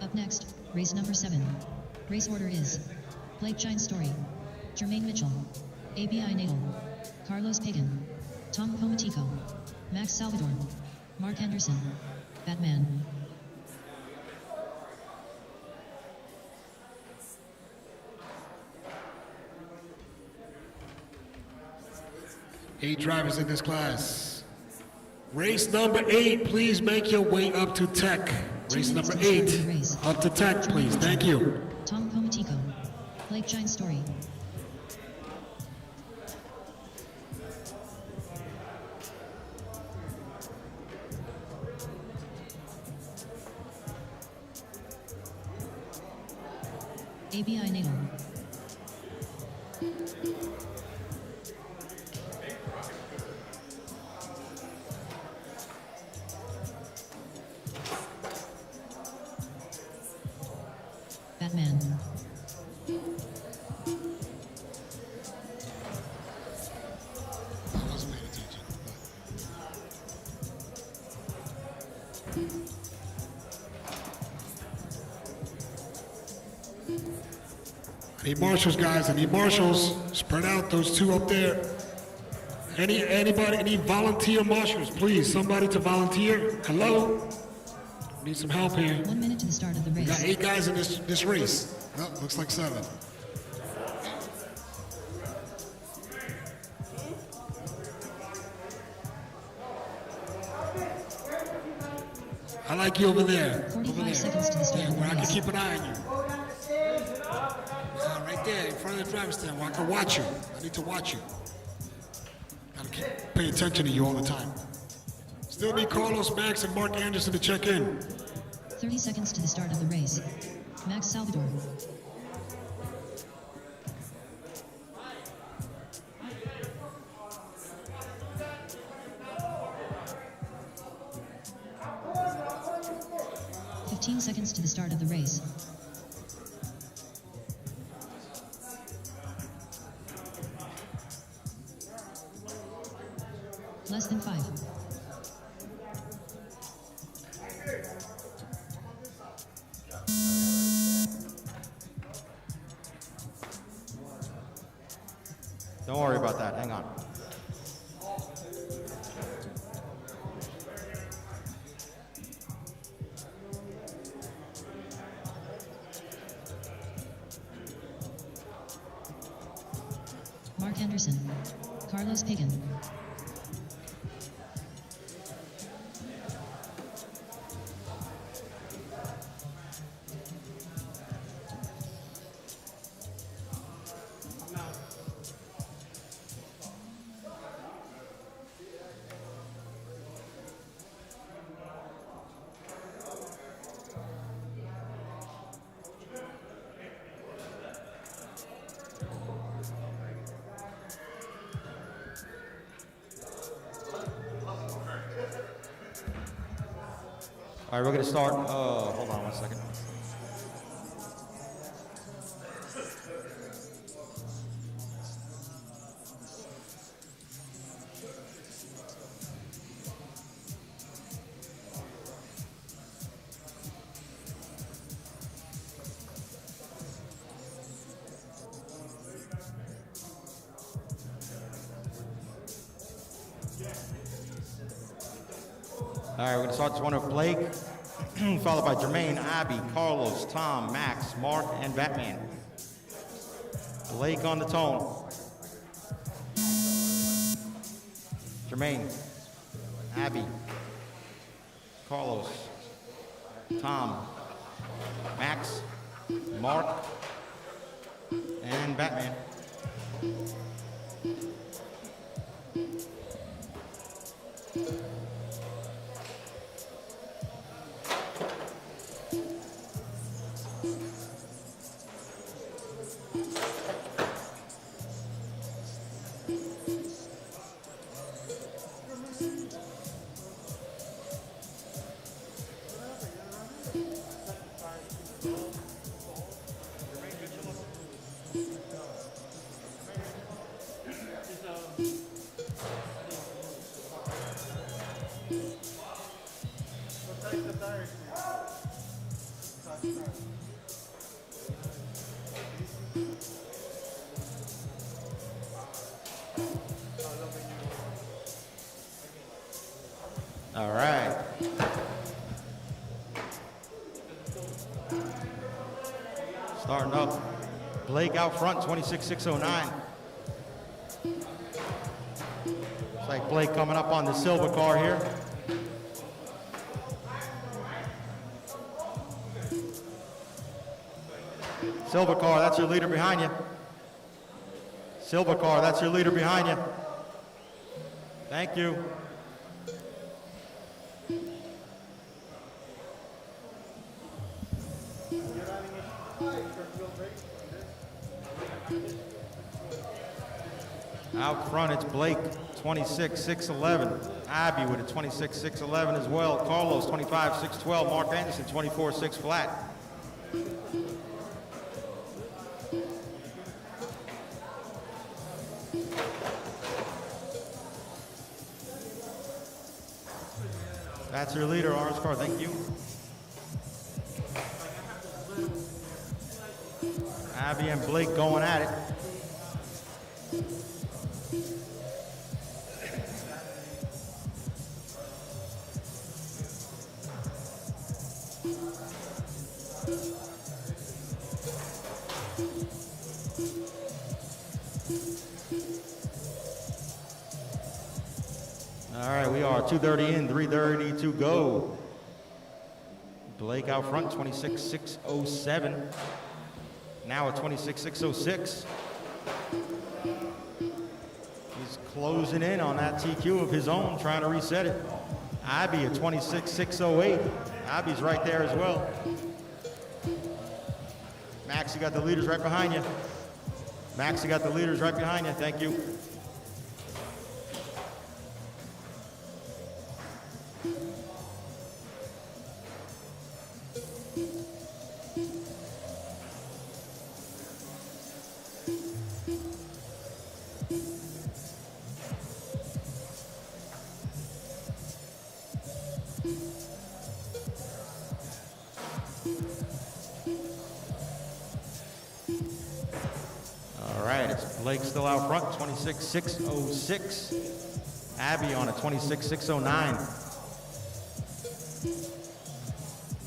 Up next, race number 7. Race order is Blake Shine Story, Jermaine Mitchell, ABI Nadal, Carlos Pagan, Tom Comatico, Max Salvador, Mark Anderson, Batman. Eight drivers in this class. Race number 8, please make your way up to tech. Race number 8, up to tech, please. Thank you. Tom Comatico, Blake Shine Story. ABI Nadal. Batman. I wasn't paying attention. I need marshals, guys. I need marshals. Spread out those two up there. Anybody, any volunteer marshals, please. Somebody to volunteer. Hello? Need some help here. 1 minute to the start of the race. Got 8 guys in this race. Oh, looks like 7. I like you over there. 45 seconds to the start of the where I can race. keep an eye on you. Right there in front of the driver's stand where I can watch you. I need to watch you. Gotta pay attention to you all the time. Still need Carlos, Max, and Mark Anderson to check in. 30 seconds to the start of the race. Max Salvador. Seconds to the start of the race. Less than 5. Don't worry about that. Hang on. Mark Anderson. Carlos Pagan. All right, we're gonna start, hold on 1 second. All right, we're gonna start this one with Blake, followed by Jermaine, Abby, Carlos, Tom, Max, Mark, and Batman. Blake on the tone. Jermaine, Abby, Carlos, Tom, Max, Mark, and Batman. All right. Starting up, Blake out front, 26,609. Looks like Blake coming up on the silver car here. Silver car, that's your leader behind you. Silver car, that's your leader behind you. Thank you. Out front, it's Blake, 26,611. Abby with a 26,611 as well. Carlos, 25,612. Mark Anderson, 24,6 flat. That's your leader, orange car. Thank you. Abby and Blake going at it. All right, we are 2:30 in, 3:30 to go. Blake out front, 26,607. Now at 26,606. He's closing in on that TQ of his own, trying to reset it. Abby at 26,608. Abby's right there as well. Max, you got the leaders right behind you. Max, you got the leaders right behind you. Thank you. All right, it's Blake still out front, 26,606. Abby on a 26,609.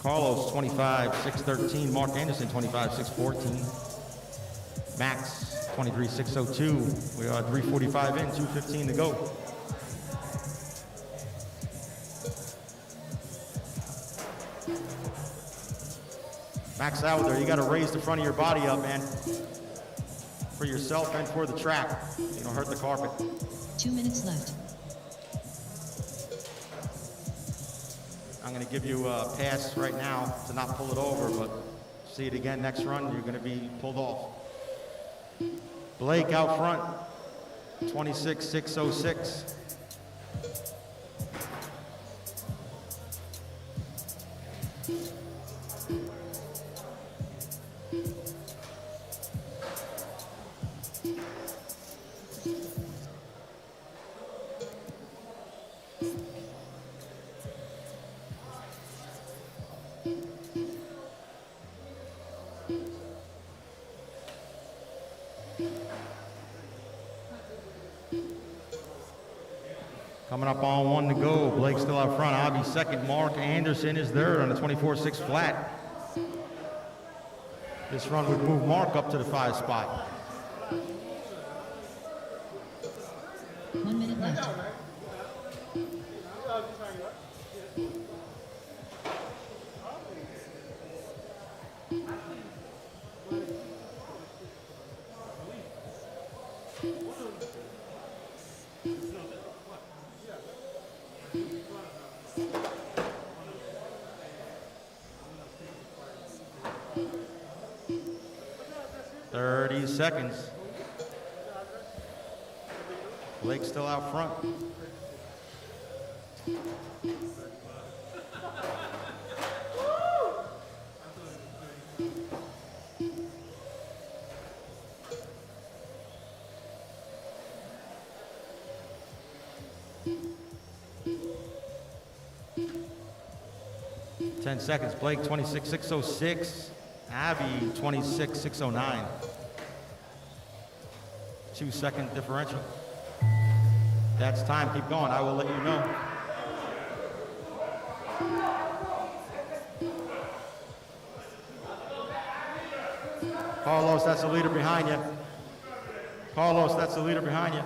Carlos, 25,613. Mark Anderson, 25,614. Max, 23,602. We are 3:45 in, 2:15 to go. Max out there, you got to raise the front of your body up, man. For yourself and for the track. You don't hurt the carpet. 2 minutes left. I'm going to give you a pass right now to not pull it over, but see it again next run, you're going to be pulled off. Blake out front, 26,606. Coming up on 1 to go. Blake still out front. Avi second. Mark Anderson is third on the 24-6 flat. This run would move Mark up to the 5 spot. 1 minute left. Seconds. Blake still out front. Ten seconds. Blake 26.606. Abby 26.609. 2-second differential. That's time. Keep going. I will let you know. Carlos, that's the leader behind you. Carlos, that's the leader behind you.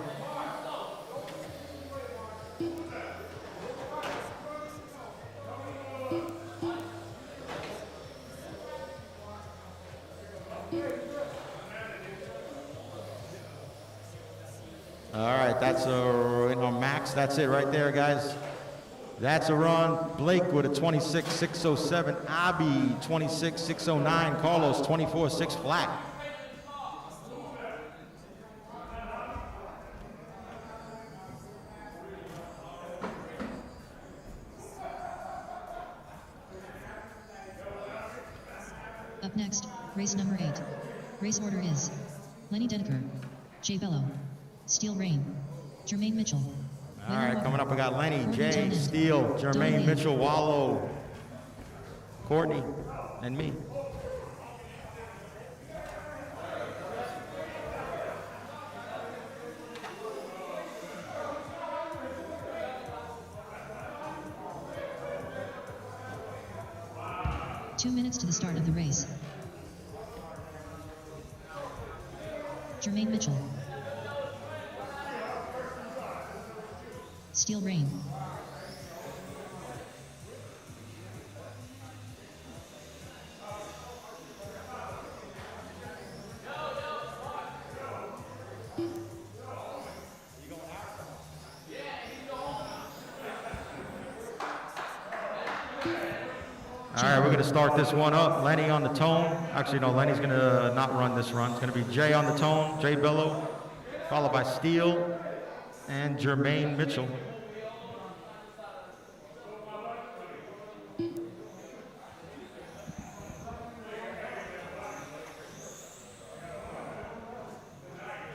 All right, that's a max. That's it right there, guys. That's a run. Blake with a 26.607. Abi 26.609. Carlos 24.6 flat. Up next, race number 8. Race order is Lenny Dedeker, Jay Bello, Steel Rain, Jermaine Mitchell. All right, coming up, we got Lenny, Jay, Steele, Jermaine Mitchell, Wallow, Courtney, and me. Two minutes to the start of the race. Jermaine Mitchell. Steel Rain. All right, we're going to start this one up. Lenny on the tone. Actually, no, Lenny's going to not run this run. It's going to be Jay on the tone, Jay Bello, followed by Steele and Jermaine Mitchell.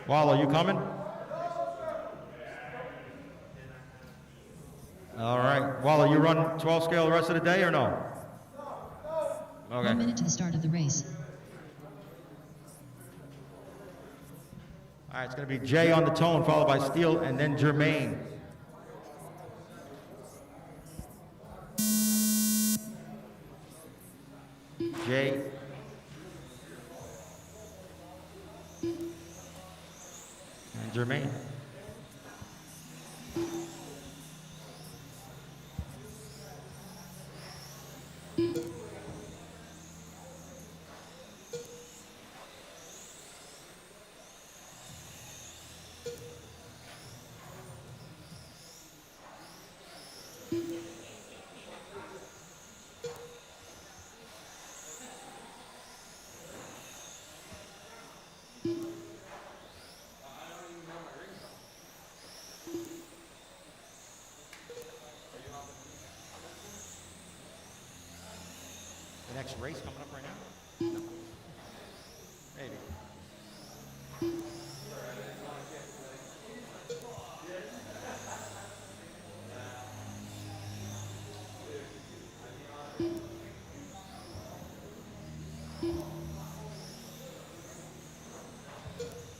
Wallow, you coming? All right. Wallow, you run 12 scale the rest of the day or no? Okay. 1 minute to the start of the race. All right, it's going to be Jay on the tone, followed by Steele, and then Jermaine. Jay. And Jermaine. The next race coming up right now? No. Maybe.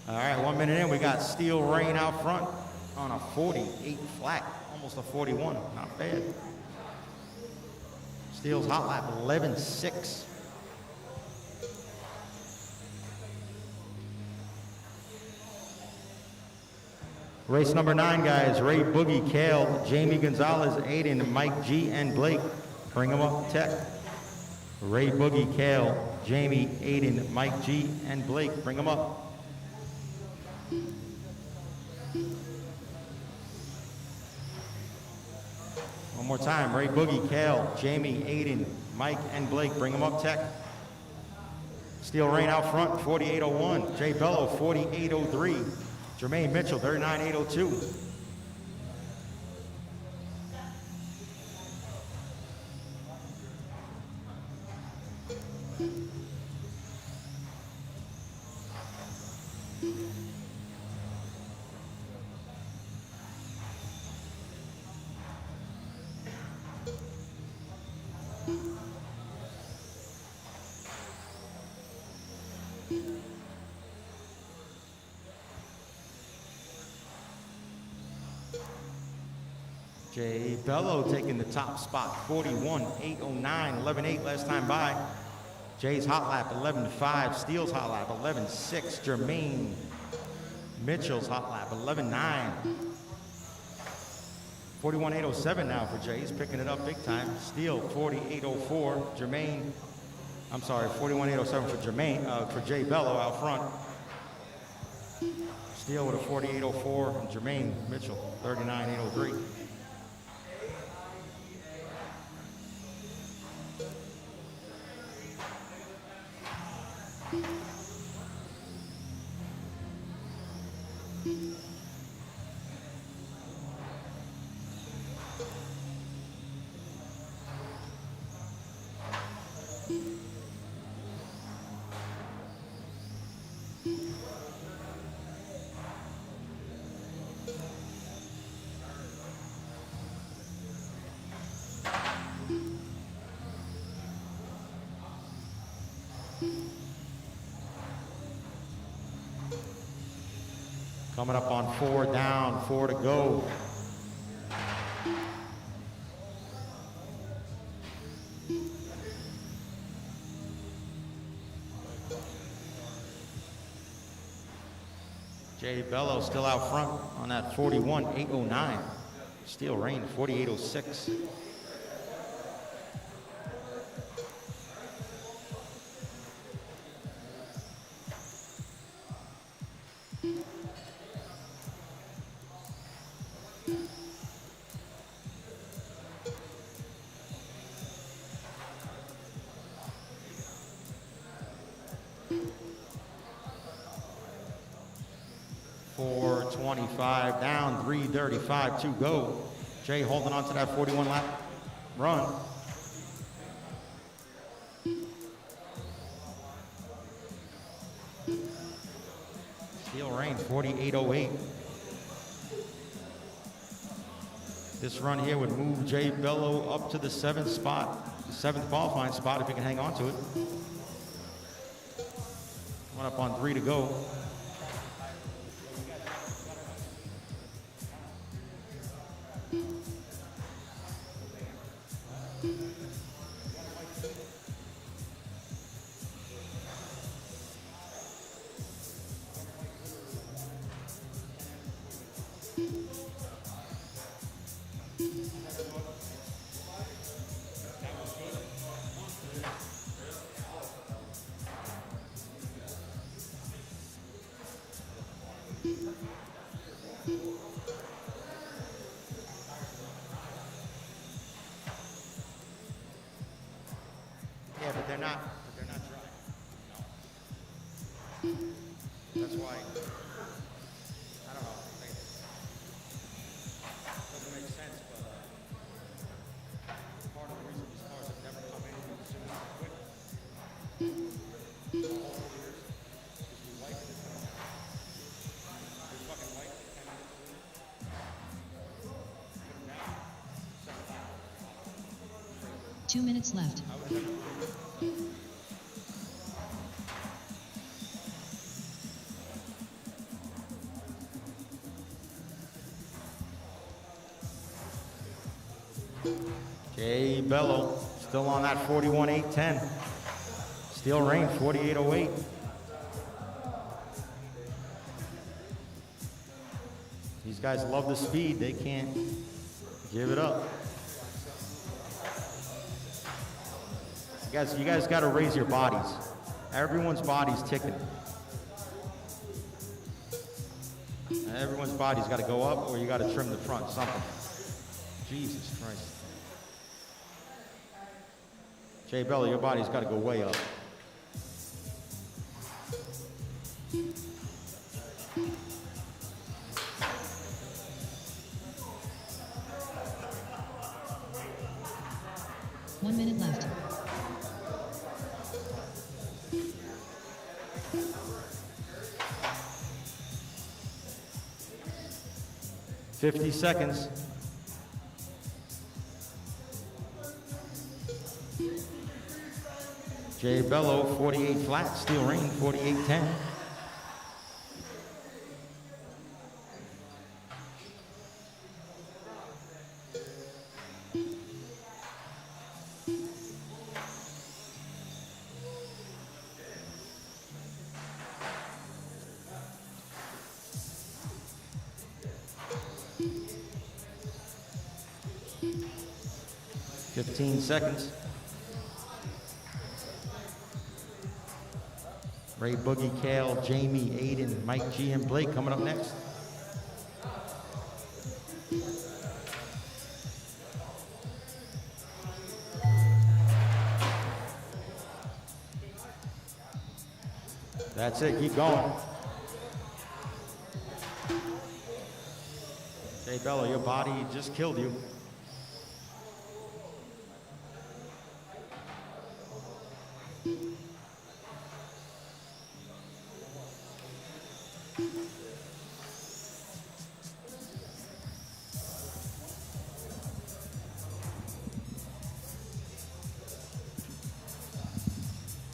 All right, 1 minute in, we got Steel Rain out front on a 48 flat, almost a 41, not bad. Steel's hot lap, 11.6. Race number 9, guys. Ray Boogie, Kale, Jamie Gonzalez, Aiden, Mike G, and Blake. Bring them up, Tech. Ray Boogie, Kale, Jamie, Aiden, Mike G, and Blake. Bring them up. One more time. Ray Boogie, Kale, Jamie, Aiden, Mike, and Blake. Bring them up, Tech. Steel Rain out front, 48.01. Jay Bello, 48.03. Jermaine Mitchell, 39.802. Jay Bello taking the top spot, 41.809, 11.8 last time by. Jay's hot lap, 11.5. Steele's hot lap, 11.6. Jermaine Mitchell's hot lap, 11.9. 41.807 now for Jay. He's picking it up big time. Steele, 48.04. Jermaine, I'm sorry, 41.807 for Jermaine, for Jay Bello out front. Steele with a 48.04 and Jermaine Mitchell, 39.803. Coming up on 4 down, 4 to go. Jay Bello still out front on that 41.809. Steel Rain, 48.06. Down, 3:35 to go. Jay holding on to that 41 lap run. Steel Rain, 48.08. This run here would move Jay Bello up to the 7th spot, the 7th qualifying spot if he can hang on to it. Coming up on 3 to go. Yeah, but they're not dry. That's why, I don't know, it doesn't make sense, but part of the reason these cars have never come in super quick all over the years is we wipe it. We fucking wipe it 10 minutes later. Put them down, set it down. 2 minutes left. Jay Bello, still on that 41.810. Steel Rain, 48.08. These guys love the speed. They can't give it up. You guys got to raise your bodies. Everyone's body's ticking. Everyone's body's got to go up, or you got to trim the front, something. Jesus Christ. Jay Bello, your body's got to go way up. One minute left. $50 seconds. Jay Bello, 48 flat. Steel Rain, 48.10. Seconds. Ray Boogie, Kale, Jamie, Aiden, Mike G, and Blake coming up next. That's it, keep going. Jay Bello, your body just killed you.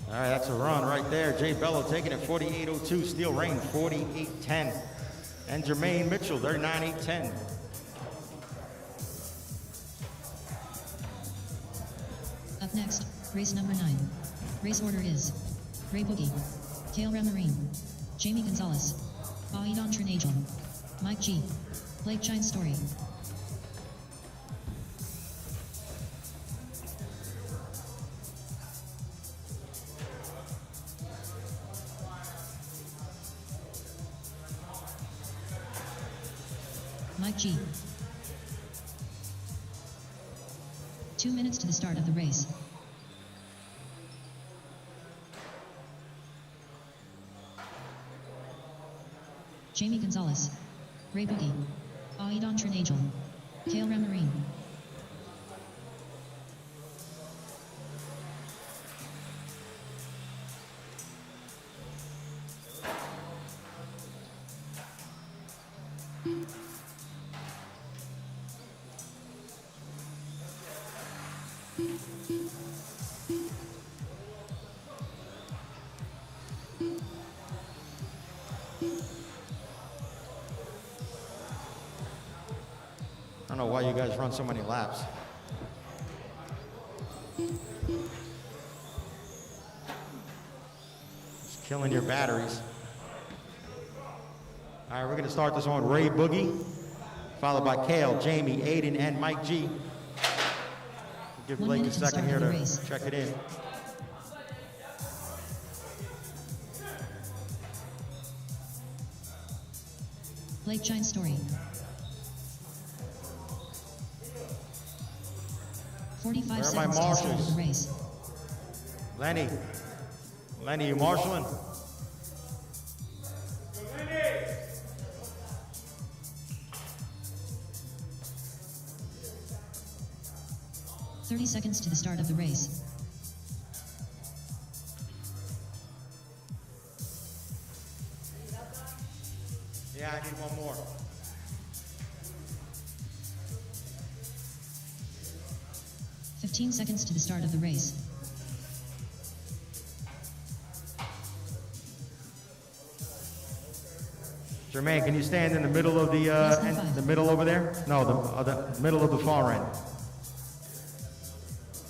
All right, that's a run right there. Jay Bello taking it 48.02. Steel Rain 48.10. And Jermaine Mitchell 39.810. Up next, race number 9. Race order is Ray Boogie, Kale Ramarine, Jamie Gonzalez, Aidon Trinagel, Mike G, Blake Chine Story. Mike G. 2 minutes to the start of the race. Jamie Gonzalez, Ray Boogie, Aidon Trinagel, Kale Ramarine. I don't know why you guys run so many laps. Just killing your batteries. All right, we're going to start this one. Ray Boogie, followed by Kale, Jamie, Aiden, and Mike G. Give Blake a second here to check it in. Blake Chine Story. 45 seconds to the start of the race. Lenny, you marshaling? 30 seconds to the start of the race. Yeah, I need one more. $15 seconds to the start of the race. Jermaine, can you stand in the middle of the middle over there? No, the middle of the far end.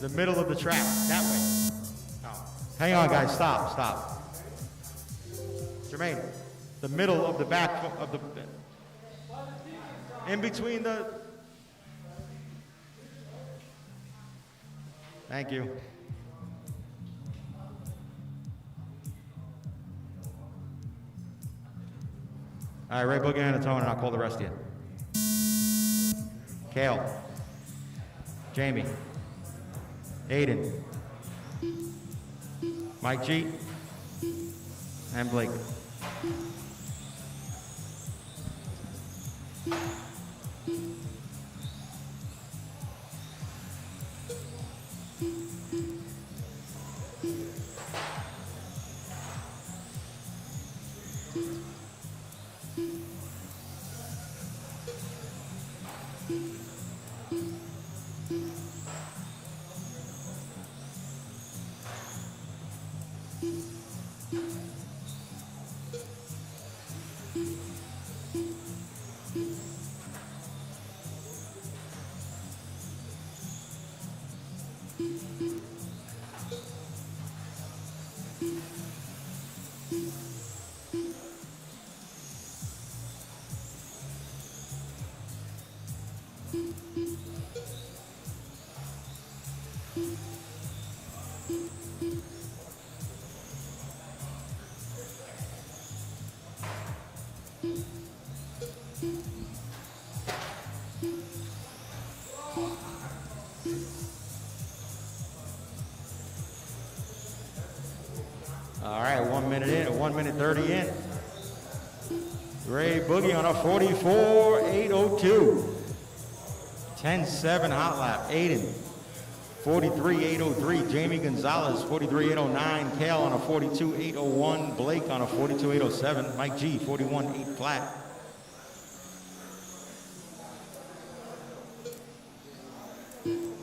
The middle of the track, that way. Oh. Hang on, guys, stop. Jermaine, the middle of the back of the, in between the, thank you. All right, Ray Boogie and a tone, and I'll call the rest of you. Kale, Jamie, Aiden, Mike G, and Blake. All right, 1 minute in, 1 minute 30 in. Ray Boogie on a 44.802. 10-7 hot lap. Aiden, 43.803. Jamie Gonzalez, 43.809. Kale on a 42.801. Blake on a 42.807. Mike G, 41.8 flat.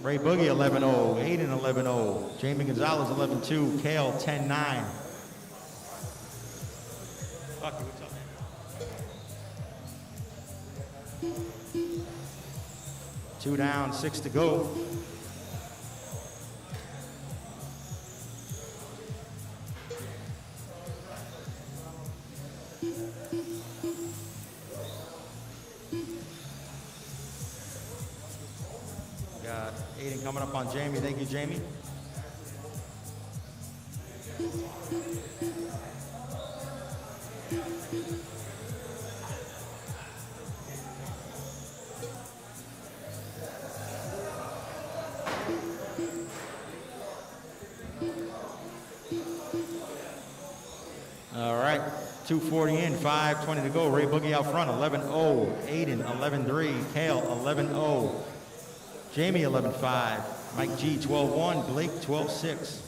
Ray Boogie 11.0, Aiden 11.0, Jamie Gonzalez 11.2, Kale 10.9. Fuck you, what's up, man? 2 down, 6 to go. Got Aiden coming up on Jamie. Thank you, Jamie. All right, 2:40 in, 5:20 to go. Ray Boogie out front, 11.0. Aiden, 11.3. Kale, 11.0. Jamie, 11.5. Mike G, 12.1. Blake, 12.6.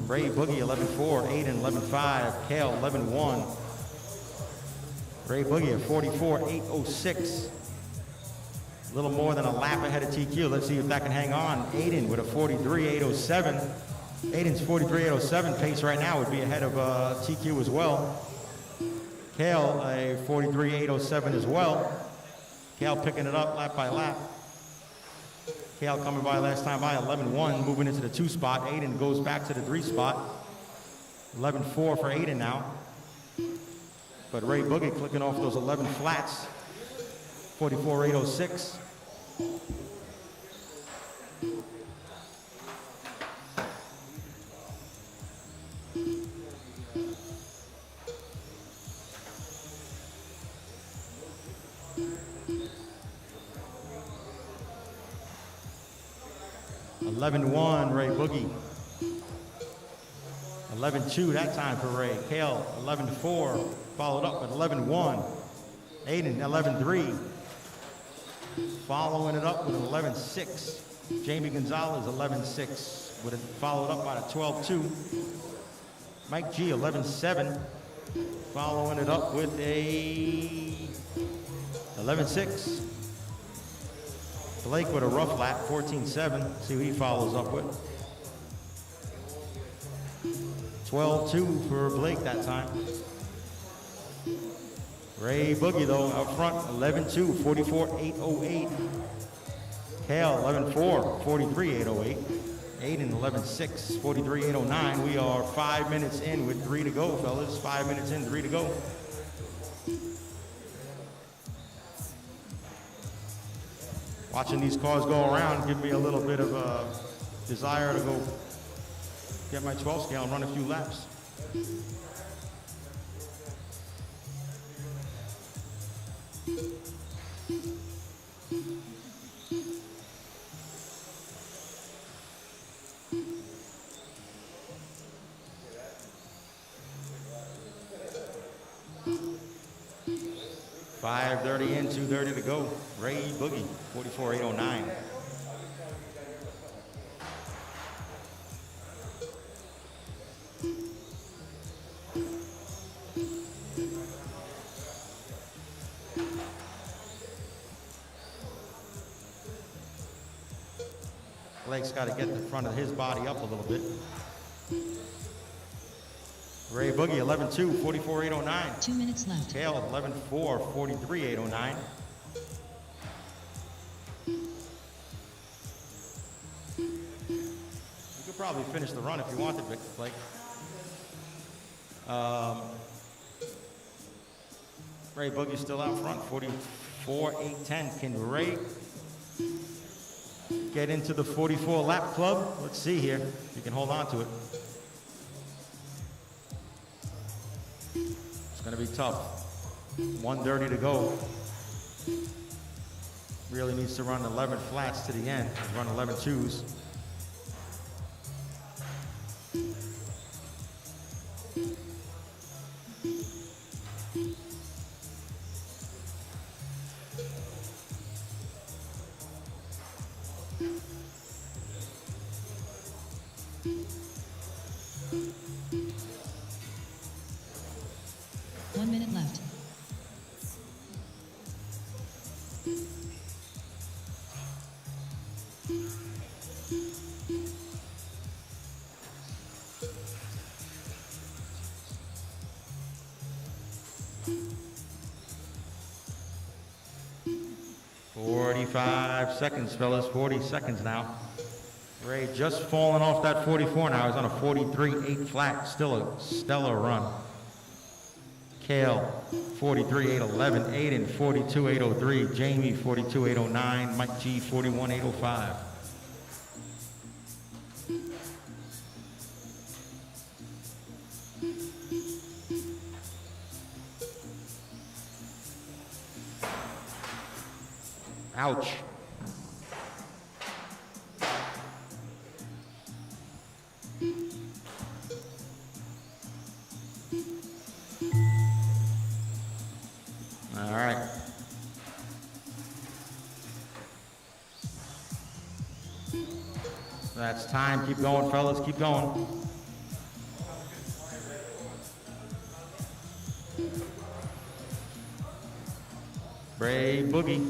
Ray Boogie, 11.4. Aiden, 11.5. Kale, 11.1. Ray Boogie at 44.806. A little more than a lap ahead of TQ. Let's see if that can hang on. Aiden with a 43.807. Aiden's 43.807 pace right now would be ahead of TQ as well. Kale a 43.807 as well. Kale picking it up lap by lap. Kale coming by last time by 11.1, moving into the 2 spot. Aiden goes back to the 3 spot. 11.4 for Aiden now. But Ray Boogie clicking off those 11 flats. 44.806. $11.1 Ray Boogie. 11.2 that time for Ray. Kale 11.4, followed up with 11.1. Aiden 11.3, following it up with 11.6. Jamie Gonzalez 11.6, with it followed up by a 12.2. Mike G 11.7, following it up with a 11-6. Blake with a rough lap, 14-7. See who he follows up with. 12-2 for Blake that time. Ray Boogie, though, out front, 11-2, 44.808. Kale, 11-4, 43.808. Aiden, 11-6, 43.809. We are 5 minutes in with 3 to go, fellas. 5 minutes in, 3 to go. Watching these cars go around give me a little bit of a desire to go get my 12 scale and run a few laps. .530 in, 2:30 to go. Ray Boogie, 44.809. Blake's got to get the front of his body up a little bit. Ray Boogie, 11-2, 44.809. 2 minutes left. Kale, 11-4, 43.809. You could probably finish the run if you wanted, Blake. Ray Boogie's still out front, 44.810. Can Ray get into the 44 lap club? Let's see here if he can hold on to it. It's going to be tough. 1:30 to go. Really needs to run 11 flats to the end. Run 11 twos. Left. .45 seconds, fellas. 40 seconds now. Ray just falling off that 44 now. He's on a 43.8 flat. Still a stellar run. Kale, 43.811. Aiden, 42.803. Jamie, 42.809. Mike G, 41.805. Ouch. All right. That's time. Keep going, fellas. Keep going. Ray Boogie.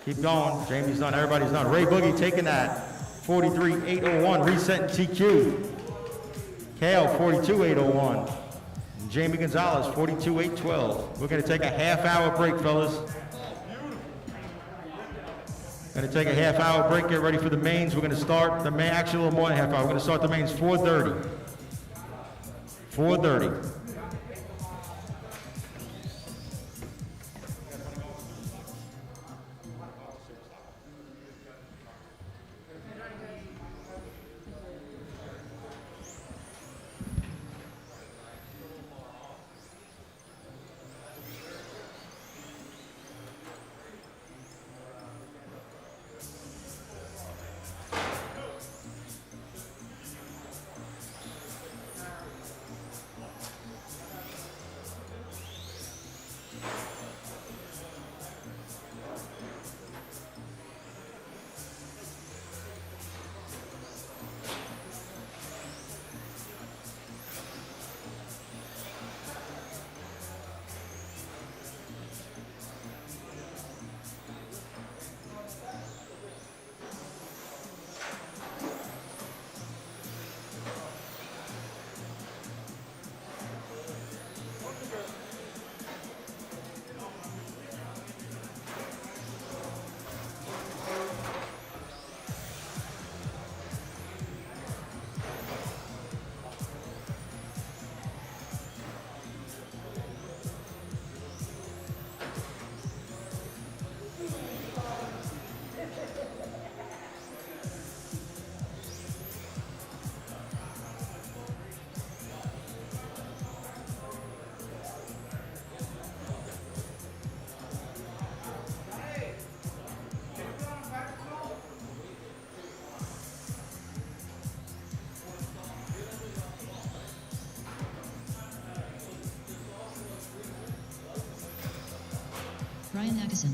Keep going. Jamie's done. Everybody's done. Ray Boogie taking that. 43.801. Resetting TQ. Kale, 42.801. Jamie Gonzalez, 42.812. We're going to take a half-hour break, fellas. Going to take a half-hour break. Get ready for the mains. We're going to start the main. Actually, a little more than a half hour. We're going to start the mains 4:30. 4:30. Ryan Atkinson.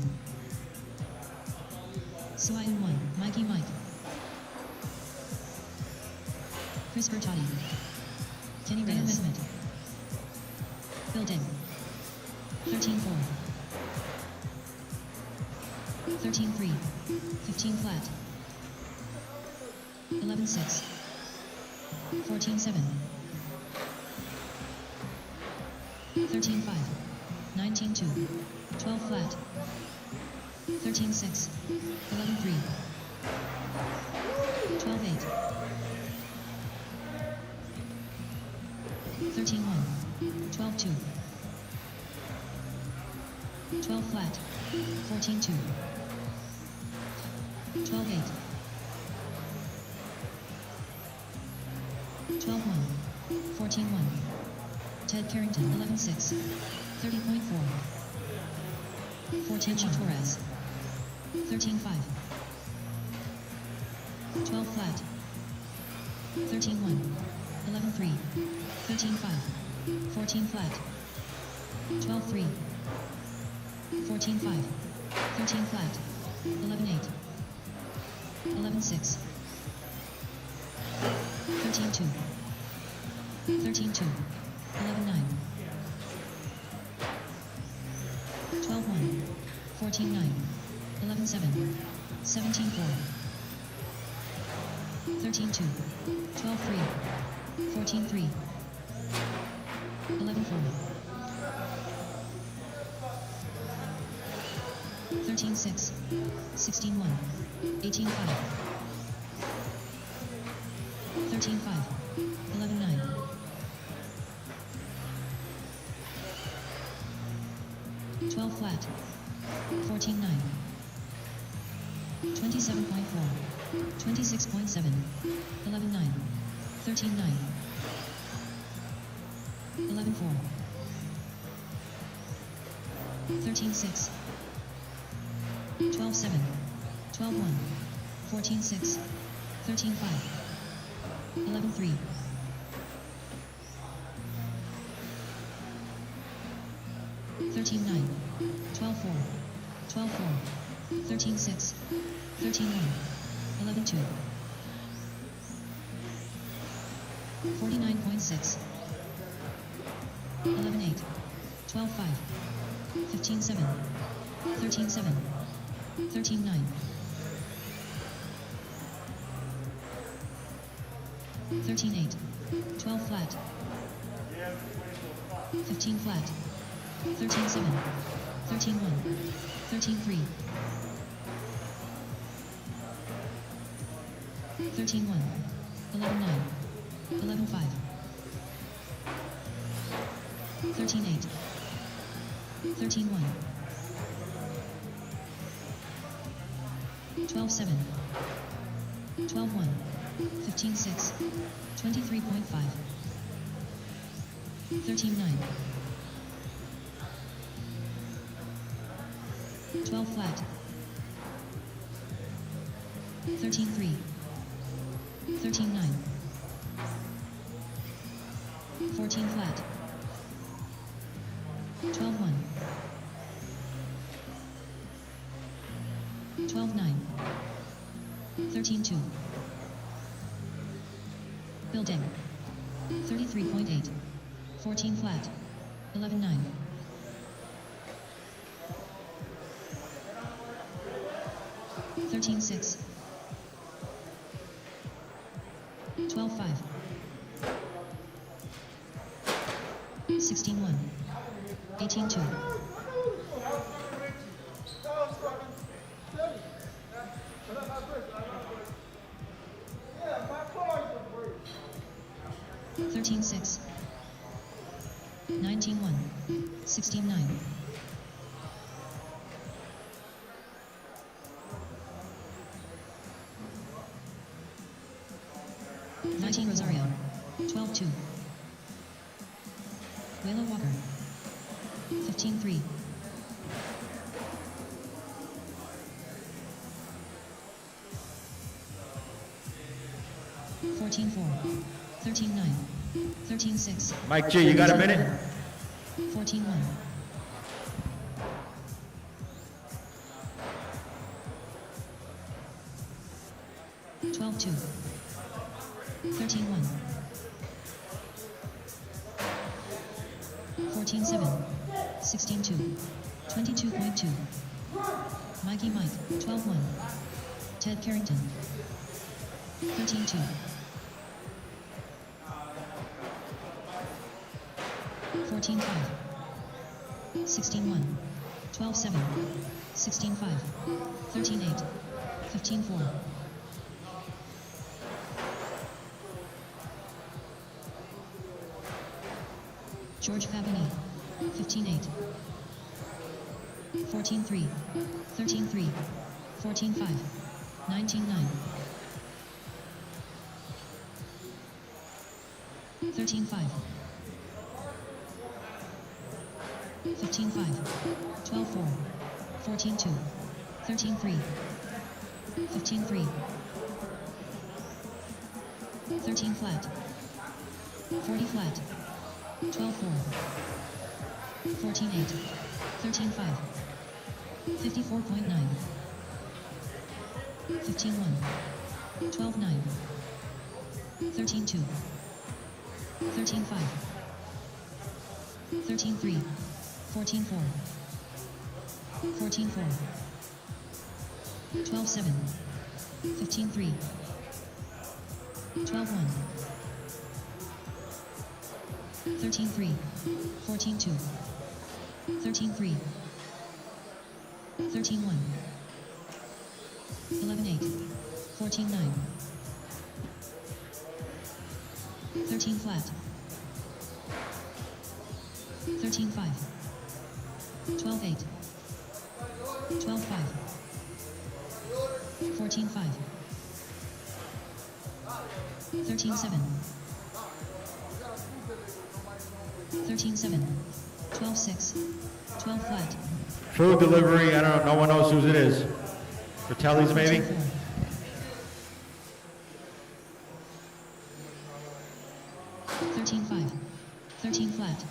Suayun 1, Mikey Mike. Chris Bertotti. Kenny Reyes. Smith. Bill Ding. 13-4. 13-3. 15 flat. 11-6. 14-7. 13-5. 19-2. 12 flat. 13-6. 11-3. 12-8. 13-1. 12-2. 12 flat. 14-2. 12-8. 12-1. 14-1. Ted Carrington, 11-6. 30.4. 14 Torres. 13-5. 12 flat. 13-1. 11-3. 13-5. 14 flat. 12-3. 14-5. 13 flat. 11-8. 11-6. 13-2. 13-2. 11-9. 12-1. 14-9. 11-7. 17-4. 13-2. 12-3. 14-3. 11-4. 13-6. 16-1. 18-5. 13-5. 11-9. 12 flat. 14-9. 27.4. 26.7. 11-9. 13-9. 11-4. 13-6. 12-7. 12-1. 14-6. 13-5. 11-3. 13-9. 12-4. 12-4. 13-6. 13-1. 11-2. 49.6. 11-8. 12-5. 15-7. 13-7. 13-9. 13-8. 12 flat. 15 flat. 13-7. 13-1. 13-3. 13-1. 11-9. 11-5. 13-8. 13-1. 12-7. 12-1. 15-6. 23.5. 13-9. 12 flat. 13-3. 13-9. 14 flat. 12-1. 12-9. 13-2. Building. 33.8. 14 flat. 11-9. 13-6. 12-5. 16-1. 18-2. 13-6. 19-1. 16-9. 19 Rosario. 12-2. Wayla Walker. 15-3. 14-4. 13-9. 13-6. Mike G, you got a minute? 14-1. 13.2. 13.1. 14.7. 16.2. 22.2. Mikey Mike, 12.1. Ted Carrington. 13.2. 14.5. 16.1. 12.7. 16.5. 13.8. 15.4. George Fabini. 15.8. 14.3. 13.3. 14.5. 19.9. 13.5. 15.5. 12.4. 14.2. 13.3. 15.3. 13 flat. 40 flat. 12.4. 14.8. 13.5. 54.9. 15.1. 12.9. 13.2. 13.5. 13.3. 14.4. 14.4. 12.7. 15.3. 12.1. 13.3. 14.2. 13.3. 13.1. 11.8. 14.9. 13 flat. 13.5. 12.8. 12.5. 14.5. 13.7. 13.7. 12.6. 12 flat. Food delivery, I don't know, no one knows whose it is. Fratelli's maybe? 14.4. 13.5. 13 flat.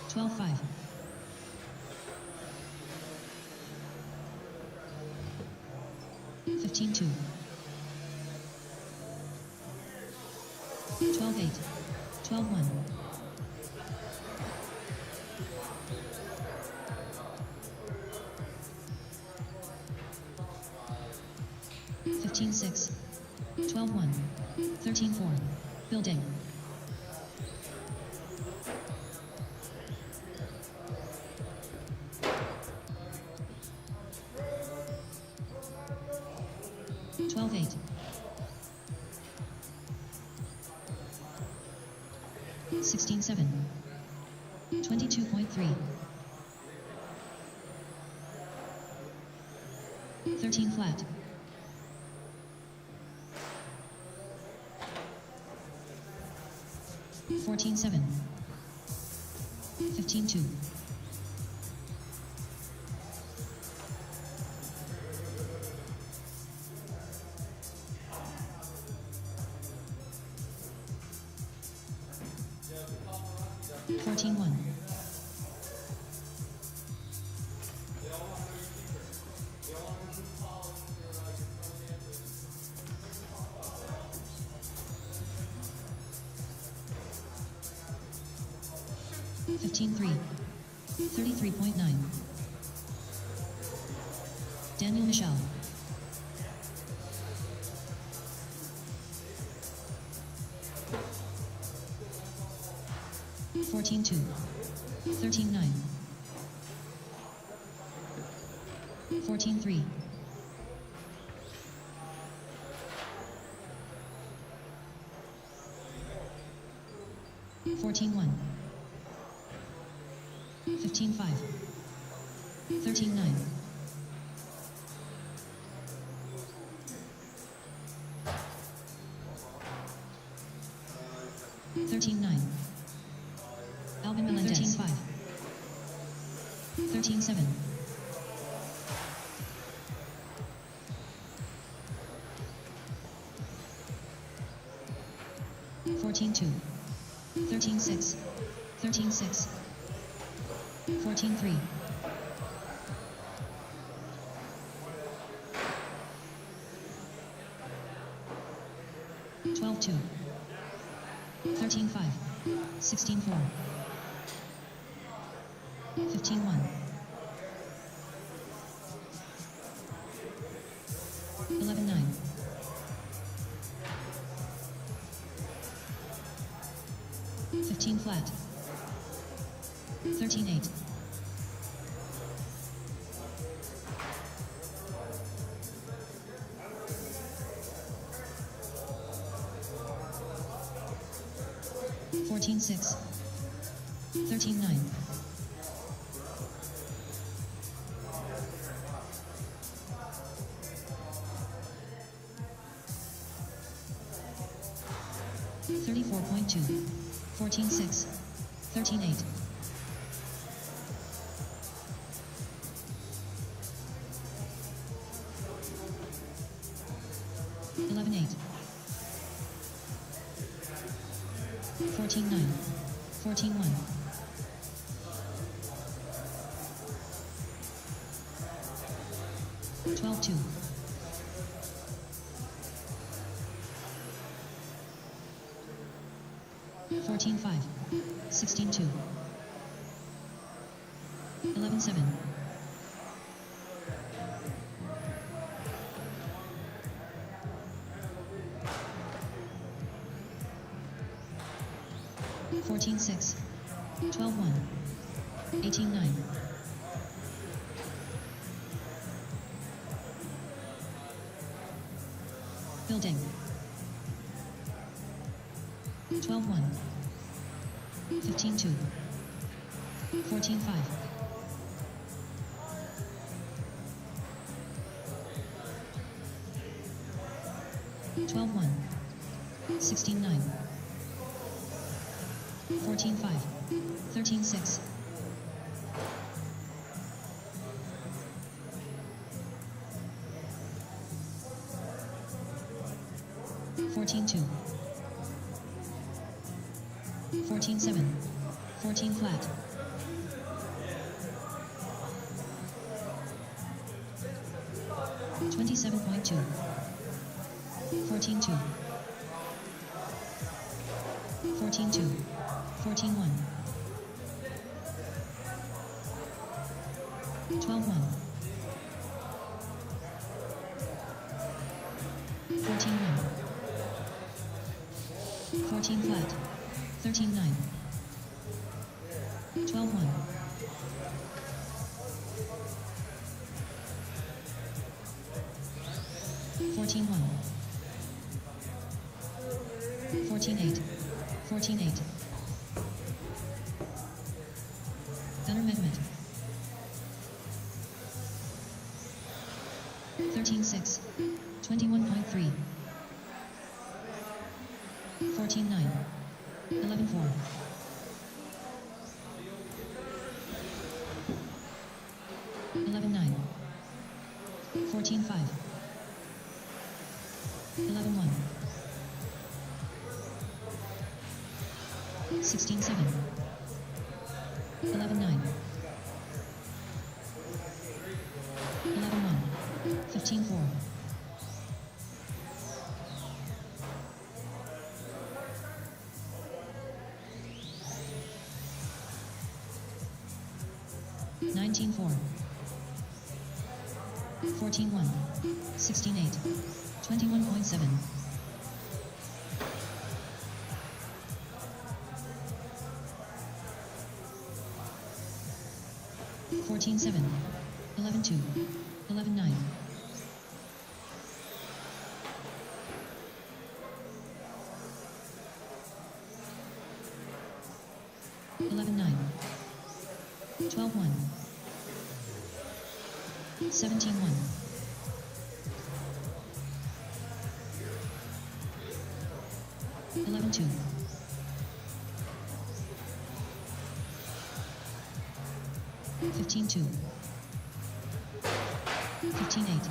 12.5. 15.2. 12.8. 12.1. 15.6. 12.1. 13.4. Building. 12.8. 16.7. 22.3. 13 flat. 14.7. 15.2. 14.1. 15.3. 33.9. Daniel Michel. 14.2. 13.9. 14.3. 14.1. 15.5. 13.9. 13.9. Alvin Melendez. 13.5. 13.7. 14.2. 13.6. 13.6. 14.3. 14.4. 12-2. 13-5. 16-4. 15-1. 11-9. 15 flat. 13-8. 14-6. 13-9. 34.2. 14-6. 13-8. 11-8. 14-9. 14-1. 12-2. 14-5. 16-2. 11-7. 14-6. 12-1. 18-9. 12-1. 15-2. 14-5. 12-1. 16-9. 14-5. 13-6. 14-2. 14-7. 14 flat. 27.2. 14-2. 14-2. 14-1. 12-1. 14-1. 14 flat. 13-9. 12-1. 14-1. 14-8. 14-8. Gunner Mehmet. 13-6. 21.3. 14-9. 11-4. 11-9. 14-5. 11-1. 16-7. 11-9. 11-1. 15-4. 19-4. 14-1. 16-8. 21.7. 14-7. 11-2. 11-9. 11-9. 12-1. 17-1. 11-2. 15-2. 15-8.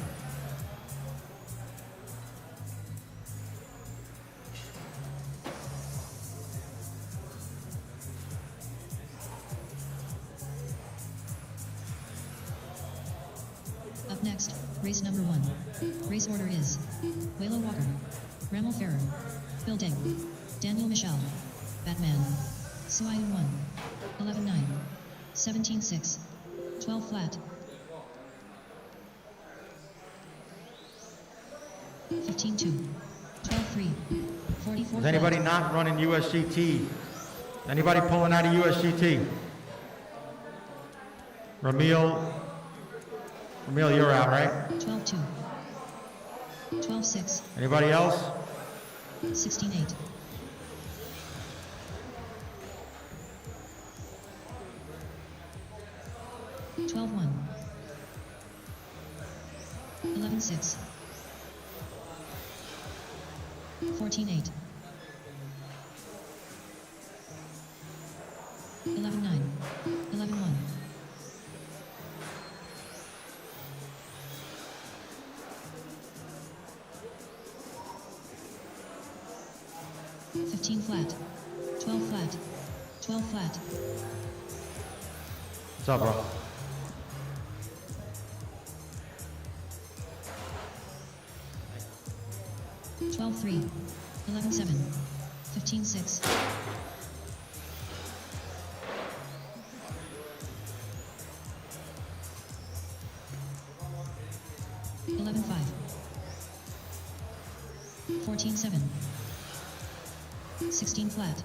'Up next, race number 1. Race order is Waylon Walker, Ramel Ferrer, Building. Daniel Michel. Batman. Suayun 1. 11-9. 17-6. 12 flat. 15-2. 12-3. 44 Is anybody flat. not running USGT? Anybody pulling out of USGT? Ramil, you're out, right? 12-2. 12-6. Anybody else? 16-8. 12-1. 11-6. 14-8. 11-9. 11-1. 15 flat. 12 flat. 12 flat. What's up, bro? 12-3. 11-7. 15-6. 11-5. 14-7. 16 flat.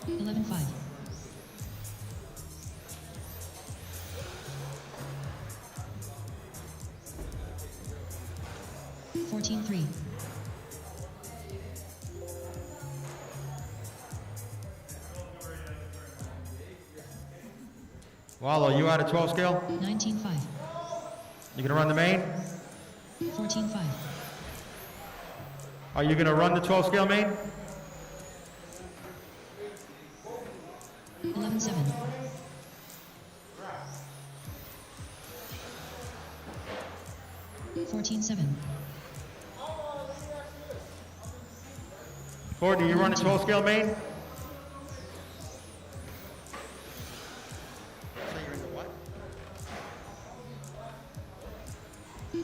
11-5. 14-3. Wallow, you out of 12 scale? 19-5. You gonna run the main? 14-5. Are you gonna run the 12 scale main? 11-7. 14-7. Ford, do you run the 12 scale main? Say you're in the what?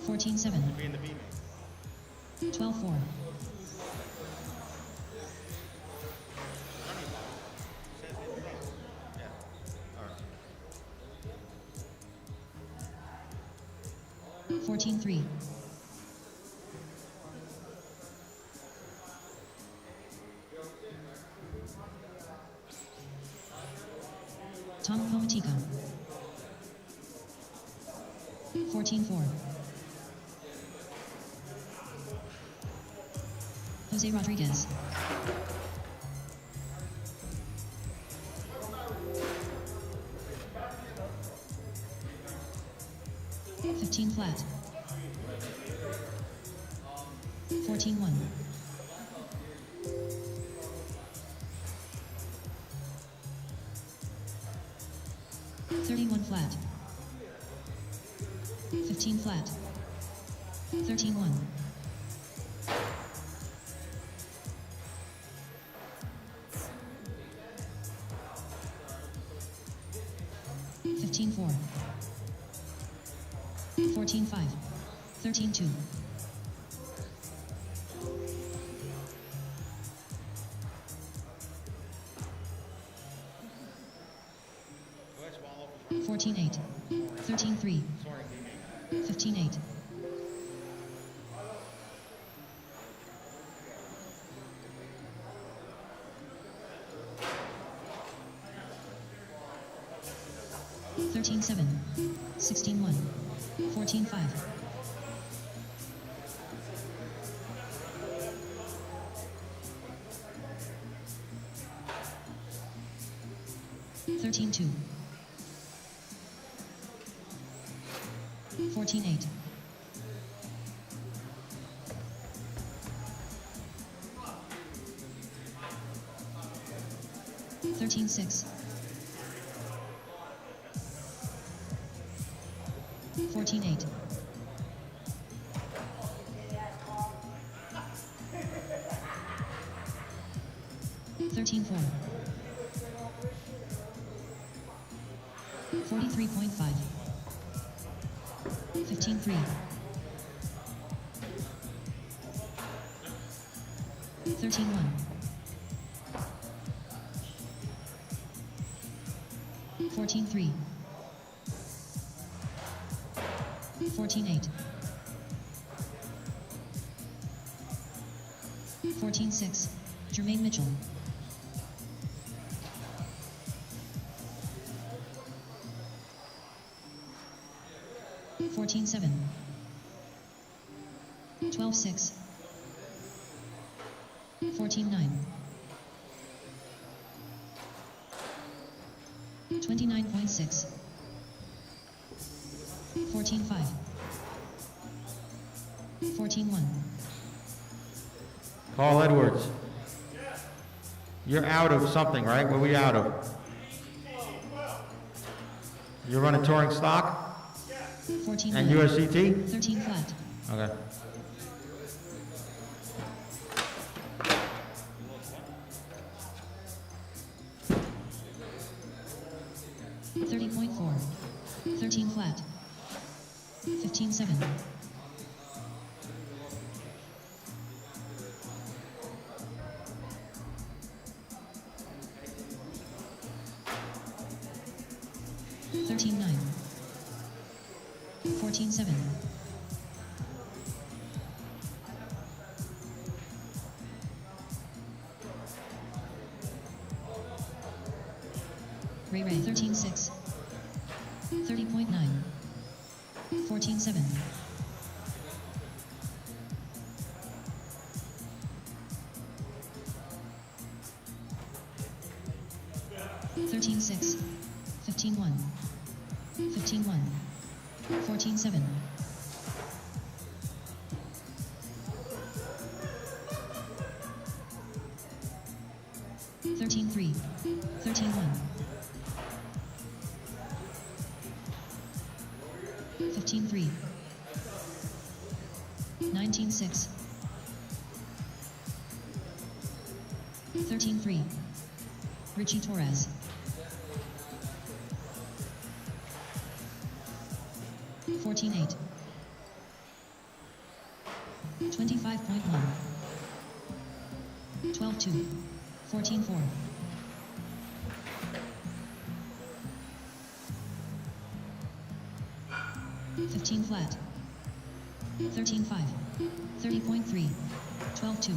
14-7. Be in the B main. 12-4. Yeah. All right. 14-3. Tom Pomatica. 14-4. Jose Rodriguez. 15 flat. 14-1. 31 flat. 15 flat. 13-1. 15-4. 14-5. 13-2. 14-8. 13-3. 15-8. 13-7. 16-1. 14-5. 13-2. 14-8. 13-6. 14-8. 13-4. 43.5. 15-3. 13-1. 14-3. 14-8. 14-6. Jermaine Mitchell. 14-7. 12-6. 14-9. 29.6. 14-5. 14-1. Paul Edwards. You're out of something, right? What are we out of? You're running touring stock 14 and flat. USCT? 13 flat. Okay. $30.4. 13 flat. 15-7. 13-9. 14-7. 13-6. 30.9. 14-7. 13-6. 15-1. 15-1. 14-7. 13-3. 13-1. 15-3. 19-6. 13-3. Richie Torres. 14-8. 25.1. 12-2. 14-4. 15 flat. 13-5. 30.3. 12-2.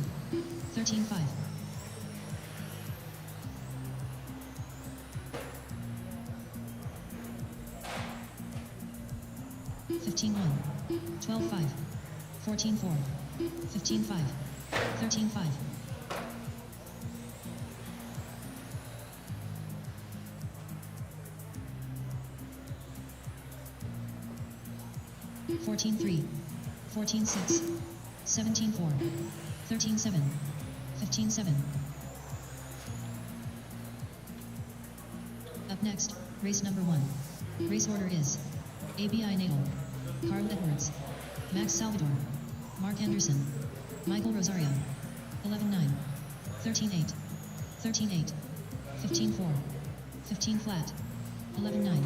13-5. 15-1. 12-5. 14-4. 15-5. 13-5. 14-3. 14-6. 17-4. 13-7. 15-7. Up next, race number 1. Race order is ABI Nadal, Carl Edwards, Max Salvador, Mark Anderson, Michael Rosario. 11-9. 13-8. 13-8. 15-4. 15 flat. 11-9.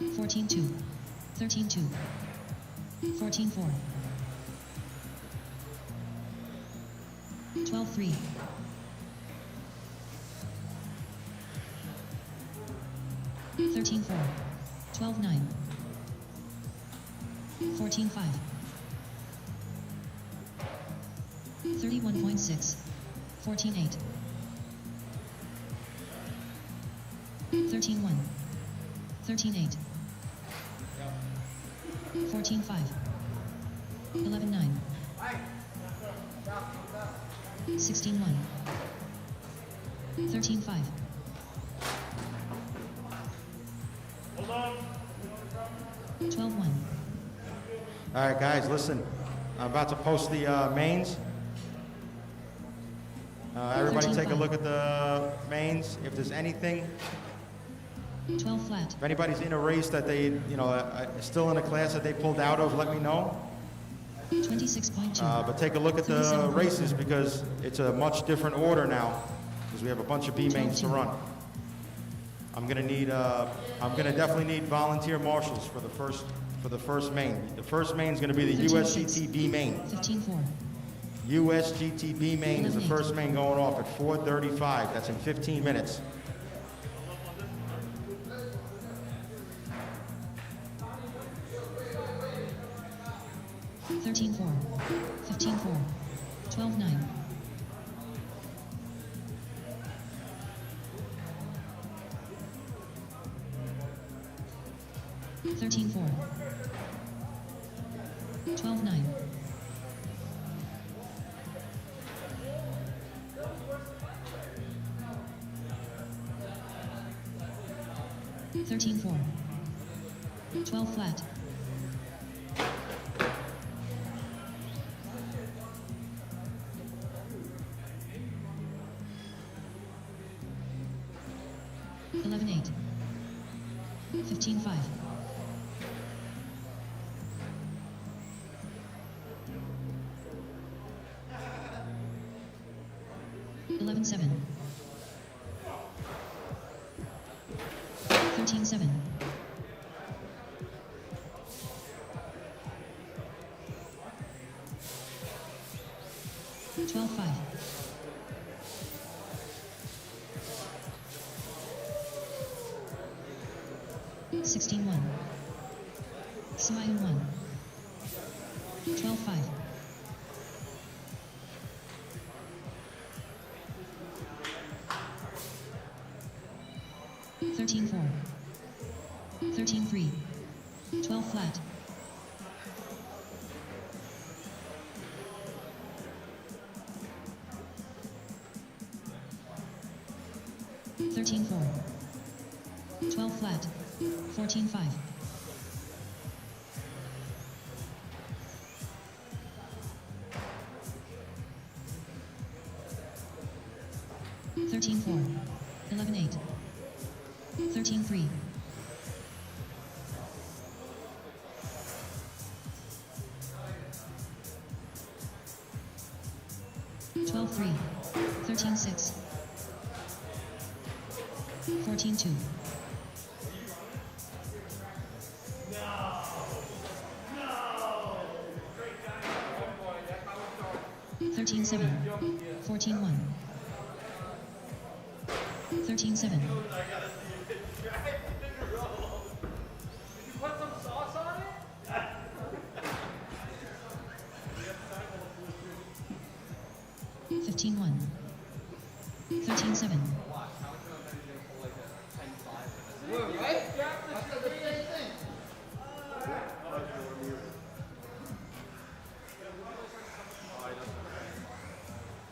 14-2. 13-2. 14-4. 12-3. 13-4. 12-9. 14-5. 31.6. 14-8. 13-1. 13-8. 14-5. 11-9. 16-1. 13-5. Hold on. 12-1. All right, guys, listen. I'm about to post the mains. Everybody take a look at the mains. If there's anything, 12 flat. if anybody's in a race that they, still in a class that they pulled out of, let me know. 26.2. But take a look at the races because it's a much different order now because we have a bunch of B mains to run. I'm gonna definitely need volunteer marshals for the first main. The first main is gonna be the 13-6. USCT B main. 15-4. USGTB main is the first main going off at 4:35. That's in 15 minutes. $13.4, $15.4, $12.9. $13.4, $12.9. $13.4, 12 flat. $11.8, $15.5. $11.7, $13.7. $12.5. $16.1. Samayan 1. $12.5. $13.4. $13.3. 12 flat. $13.4. 12 flat. 14.5. $13.4. 11.8. 13.3. $12.3. 13.6. 14.2. $13.7. 14.1. $13.7. $15.1. $13.7.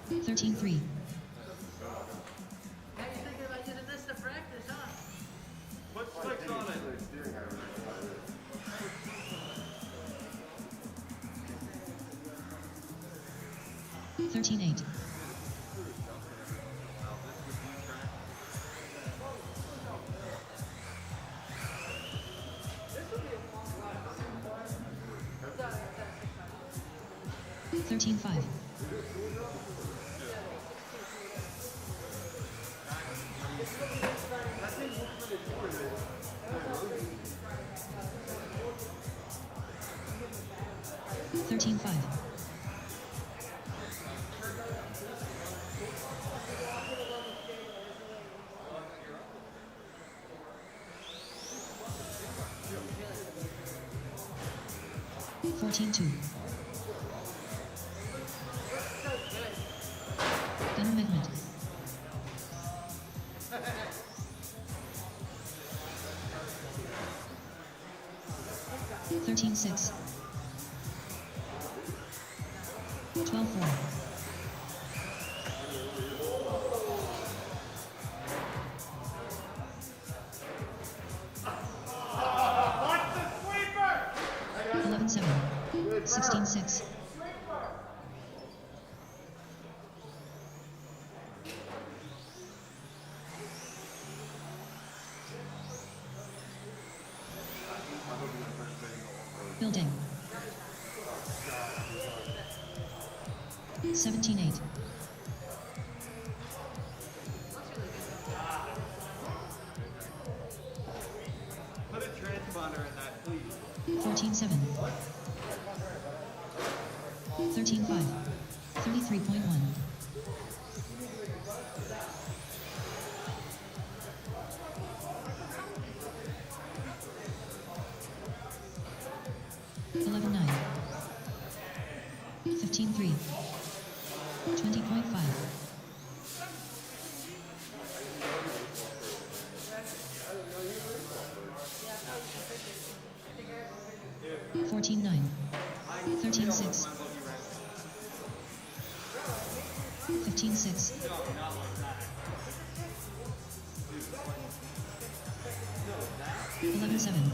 $13.3. $13.8. $13.5. $13.5. $14.2. Gun amendment. $13.6. 12.4. $11.7. 16.6. Building. 17.8. Put a transponder in that, please. 14.7. 13.5. 33.1. $11.9. $15.3. $20.5. $14.9. $13.6. $15.6. $11.7.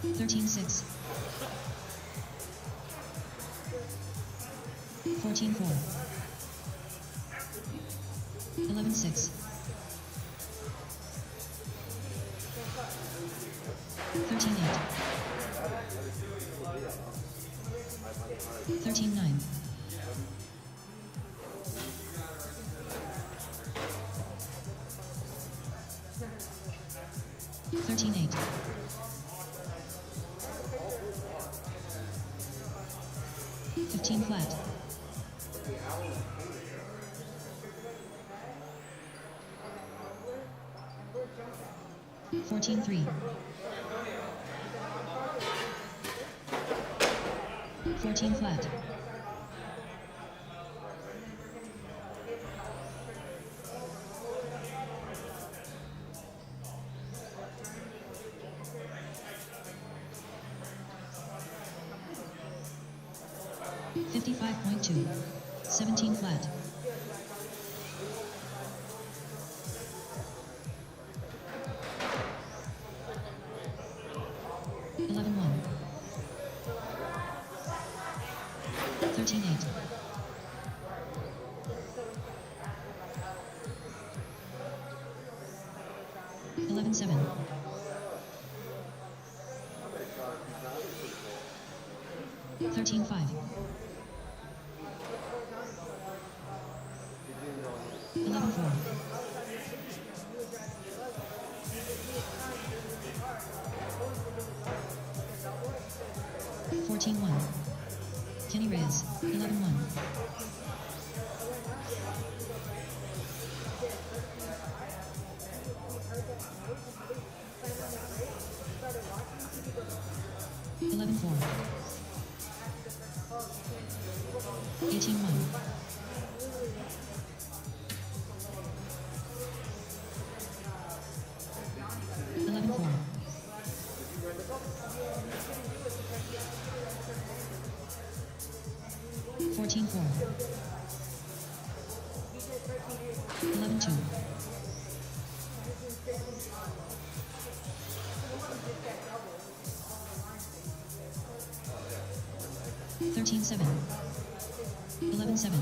$13.6. $14.4. $11.6. $13.8. $13.9. $13.8. $15 flat. $14.3. $14 flat. $55.2. 17 flat. $11.1. $13.8. $11.7. $13.5. $11.4. $14.1. Kenny Reyes. 11.1. $11.4. $18.1. $11.4. $14.4. $11.2. $13.7. $11.7.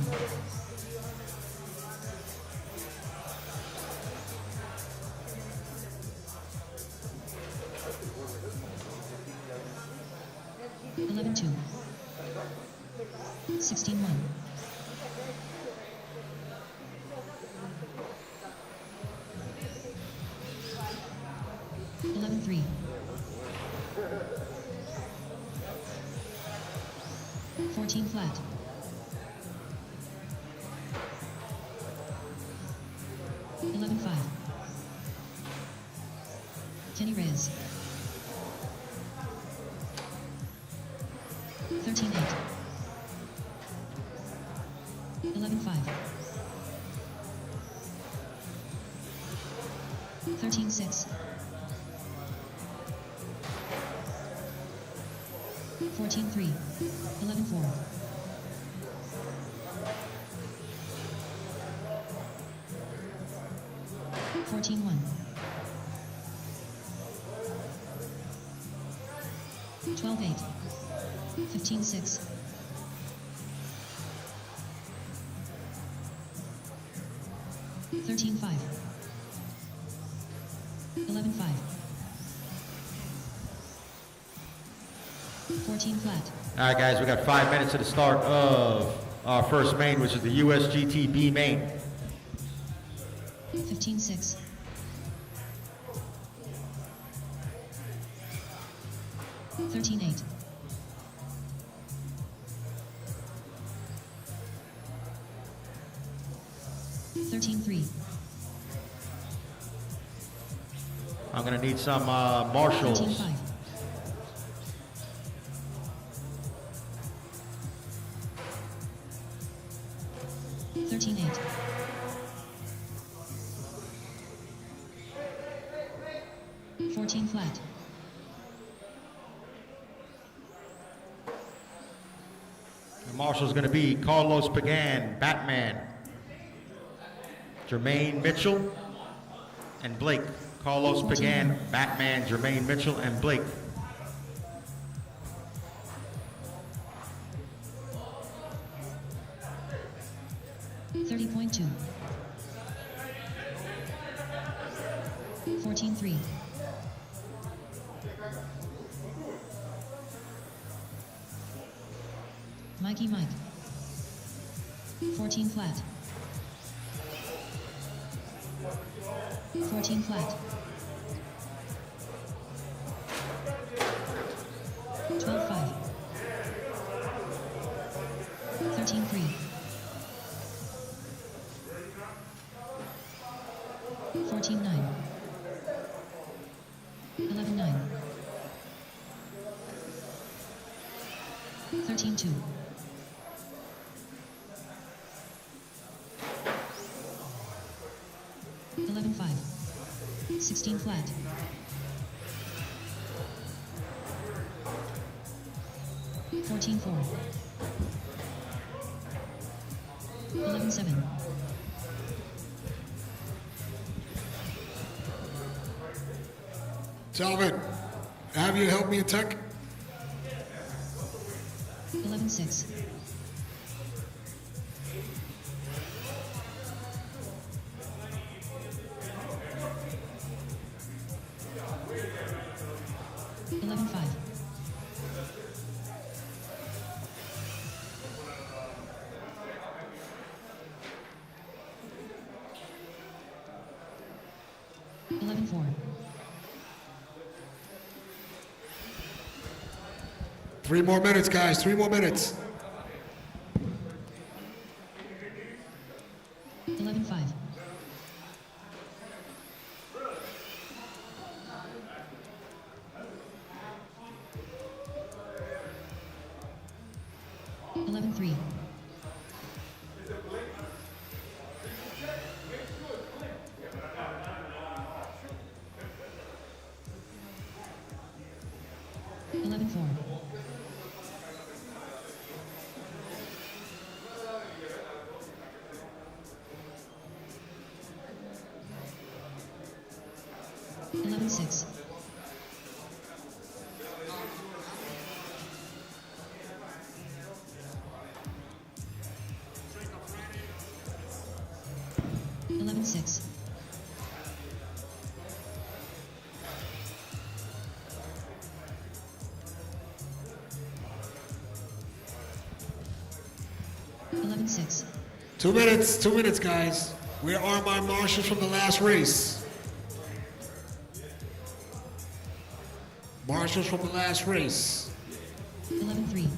$11.2. $16.1. $11.3. $14 flat. $11.5. Kenny Reyes. $13.8. $11.5. $13.6. $14.3. $11.4. $14.1. $12.8. $15.6. $13.5. $11.5. 14 flat. All right, guys, we got 5 minutes to the start of our first main, which is the USGTB main. 15.6. $13.8. 13-3. I'm gonna need some marshals. 13-5. 13-8. 14 flat. The marshal's gonna be Carlos Pagan, Batman, Jermaine Mitchell, and Blake. Carlos Pagan, Batman, Jermaine Mitchell, and Blake. $30.2. 14-3. 14 flat. 14 flat. 12-5. 13-3. 14-9. 11-9. 13-2. 11-5. 16 flat. 14-4. 11-7. Talbot, have you help me attack? 11-6. 11-5. 11-4. 3 more minutes, guys. 3 more minutes. 11-5. 11-3. 11-4. 11-6. 11-6. 11-6. 2 minutes. 2 minutes, guys. Where are my marshals from the last race? Marshals from the last race. 11-3.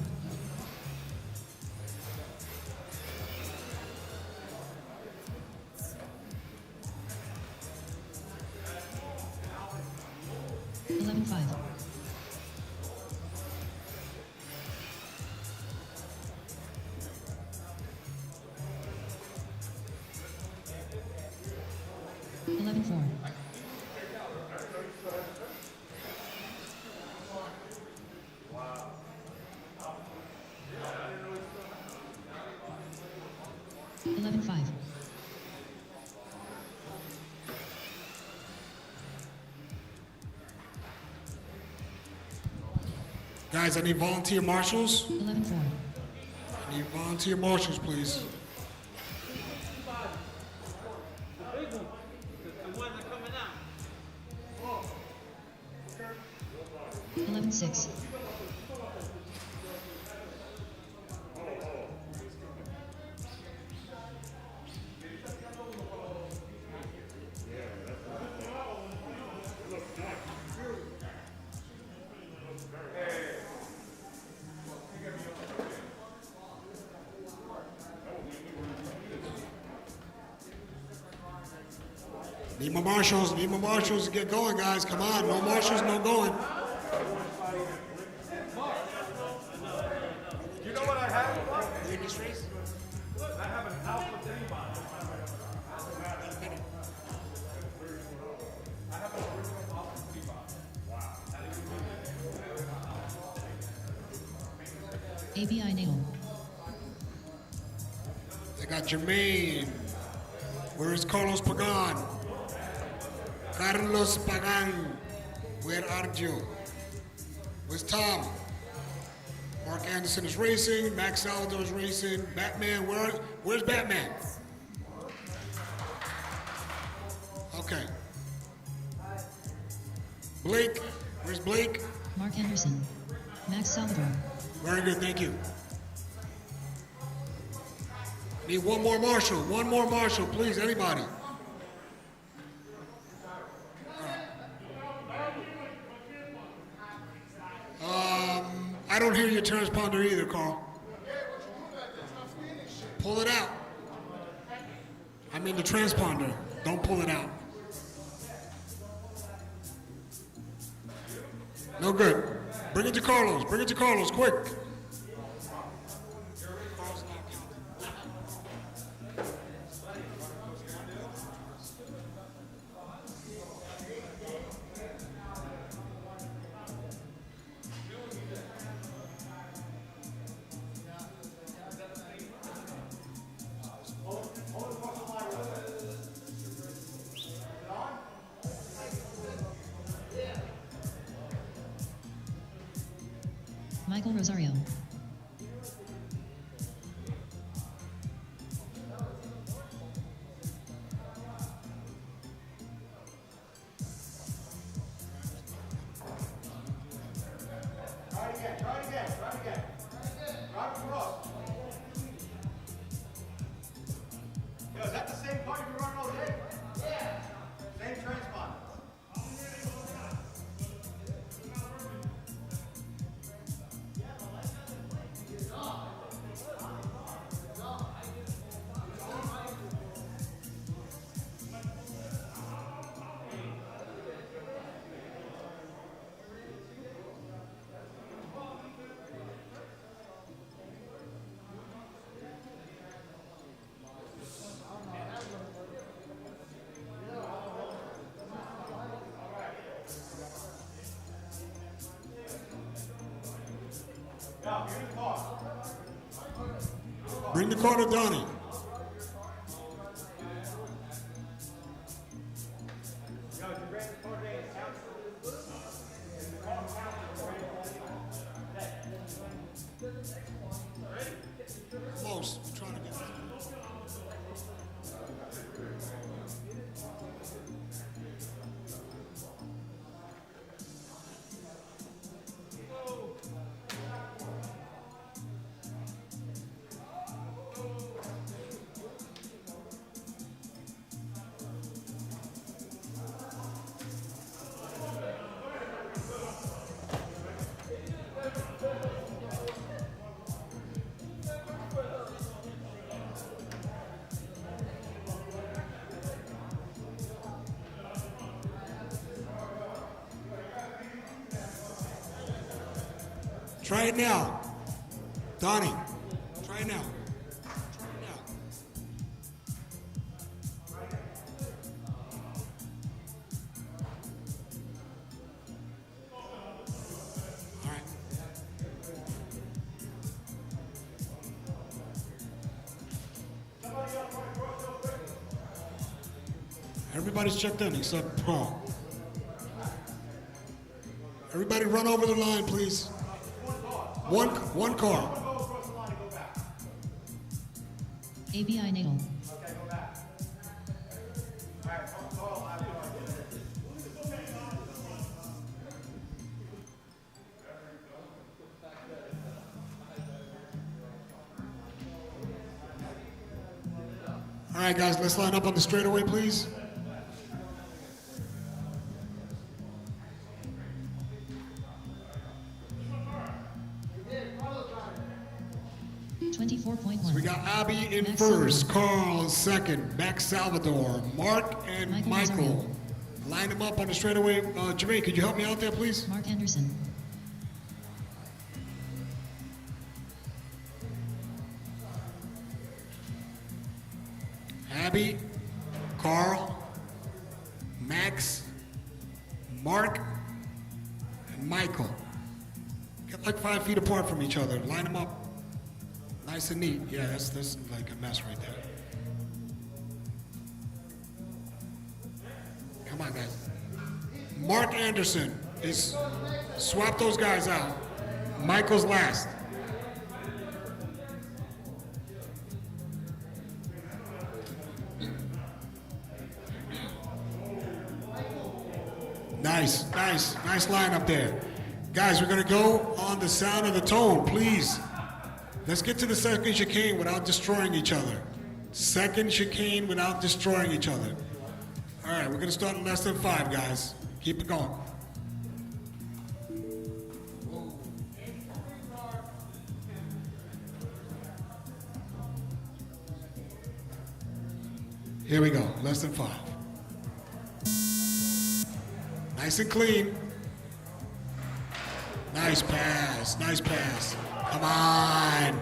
11-5. 11-4. 11-5. Guys, I need volunteer marshals. 11-4. I need volunteer marshals, please. The ones that are coming out. 11-6. 11-6. Need my marshals to get going, guys. Come on, no marshals, no going. You know what I have? In this race? I have an alpha T-bot. ABI Natal. They got Jermaine. Where's Carlos Pagan? Carlos Pagan. Where are you? Where's Tom? Mark Anderson is racing. Max Salvador is racing. Batman, where's Batman? Okay. Blake, where's Blake? Mark Anderson. Max Salvador. Very good, thank you. Need one more marshal, please, anybody. I don't hear your transponder either, Carl. Pull it out. I mean the transponder, don't pull it out. No good. Bring it to Carlos, quick. Michael Rosario. Try it again. Drive across. Yo, is that the same car you've been running all day? Yeah. Same transponder. Bring the car to Donnie. Close. We're trying to get. Try it now. Donnie, try it now. All right. Everybody's checked in except Paul. Everybody run over the line, please. One car. ABI Natal. All right, guys, let's line up on the straightaway, please. 24.1. We got Abby in Max first, Salvador. Carl in second, Max Salvador, Mark and Michael Michael. Mazzarino. Line them up on the straightaway. Jermaine, could you help me out there, please? Mark Anderson. Abby, Carl, Max, Mark, and Michael. Get like 5 feet apart from each other. Line them up nice and neat. Yeah, that's like a mess right there. Come on, guys. Mark Anderson is, swap those guys out. Michael's last. Nice line up there. Guys, we're gonna go on the sound of the tone, please. Let's get to the second chicane without destroying each other. Second chicane without destroying each other. All right, we're gonna start in less than 5, guys. Keep it going. Here we go, less than 5. Nice and clean. Nice pass, nice pass. Come on.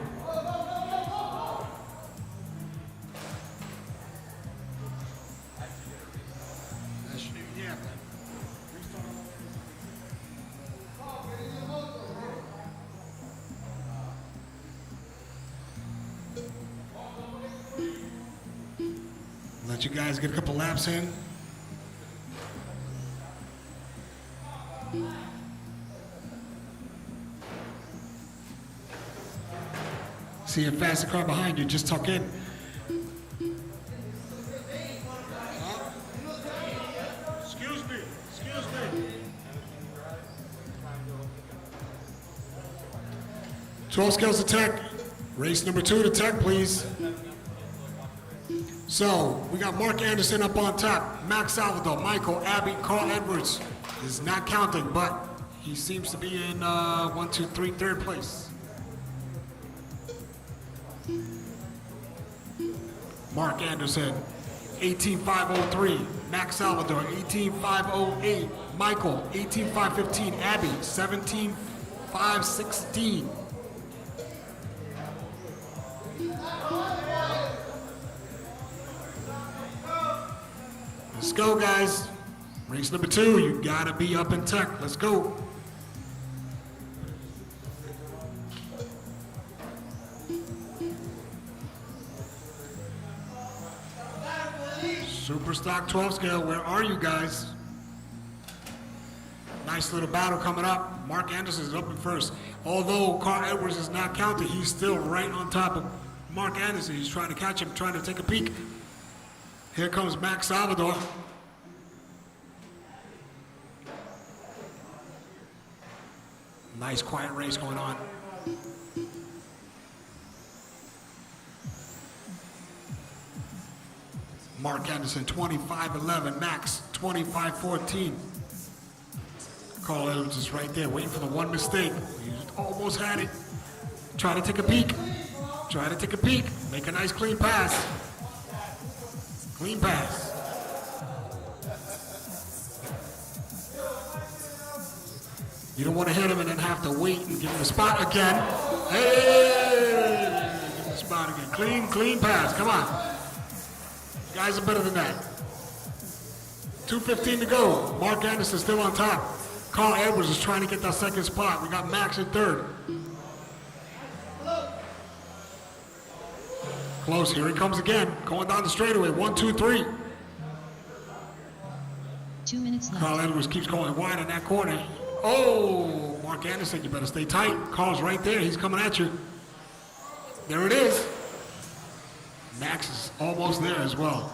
Yeah. Let you guys get a couple laps in. See a faster car behind you, just tuck in. Excuse me. 12 scales to tech. Race number 2 to tech, please. So, we got Mark Anderson up on top, Max Salvador, Michael, Abby, Carl Edwards is not counting, but he seems to be in 1, 2, 3, third place. Mark Anderson, 18.503. Max Salvador, 18.508. Michael, 18.515. Abby, 17.516. Let's go, guys. Race number 2, you gotta be up in tech. Let's go. Super stock 12 scale, where are you guys? Nice little battle coming up. Mark Anderson is up in first. Although Carl Edwards is not counted, he's still right on top of Mark Anderson. He's trying to catch him, trying to take a peek. Here comes Max Salvador. Nice quiet race going on. Mark Anderson, 25.11. Max, 25.14. Carl Edwards is right there, waiting for the one mistake. He almost had it. Try to take a peek. Try to take a peek. Make a nice clean pass. Clean pass. You don't want to hit him and then have to wait and give him the spot again. Hey! Give him the spot again. Clean pass. Come on. You guys are better than that. 2:15 to go. Mark Anderson still on top. Carl Edwards is trying to get that second spot. We got Max in third. Close. Here he comes again. Going down the straightaway. 1, 2, 3. 2 minutes left. Carl Edwards keeps going wide in that corner. Oh, Mark Anderson, you better stay tight. Carl's right there. He's coming at you. There it is. Max is almost there as well.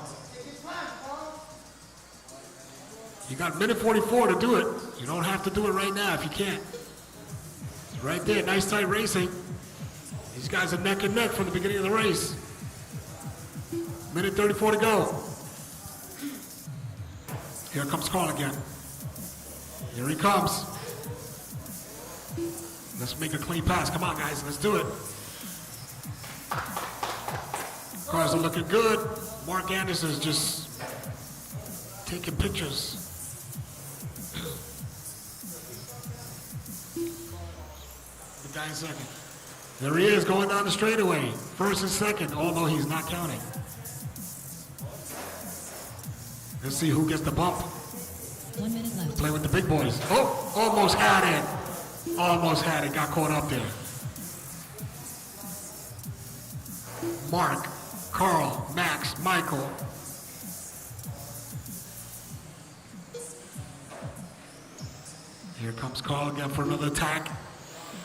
You got minute 44 to do it. You don't have to do it right now if you can't. It's right there. Nice tight racing. These guys are neck and neck from the beginning of the race. Minute 34 to go. Here comes Carl again. Here he comes. Let's make a clean pass. Come on, guys. Let's do it. Cars are looking good. Mark Anderson's just taking pictures. The guy in second. There he is going down the straightaway. First and second, although he's not counting. Let's see who gets the bump. 1 minute left. Play with the big boys. Oh, almost had it. Almost had it. Got caught up there. Mark, Carl, Max, Michael. Here comes Carl again for another attack.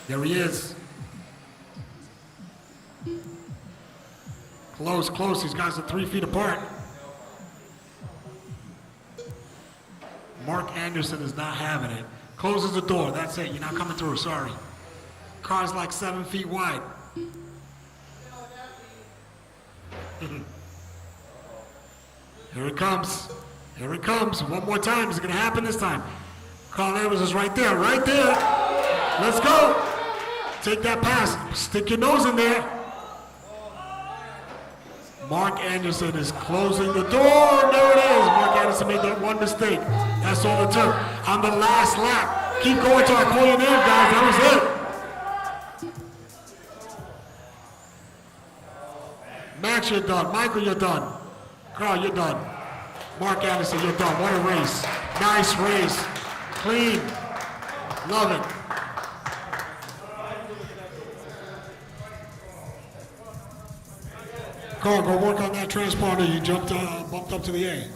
There he is. Close, close. These guys are 3 feet apart. Mark Anderson is not having it. Closes the door. That's it. You're not coming through. Sorry. Car's like 7 feet wide. Here it comes. Here it comes. One more time. Is it going to happen this time? Carl Evans is right there. Right there. Let's go. Take that pass. Stick your nose in there. Mark Anderson is closing the door. There it is. Mark Anderson made that one mistake. That's all it took. On the last lap. Keep going till I call your name, guys. That was it. Max, you're done. Michael, you're done. Carl, you're done. Mark Anderson, you're done. What a race. Nice race. Clean. Love it. Carl, go work on that transponder. You bumped up to the A.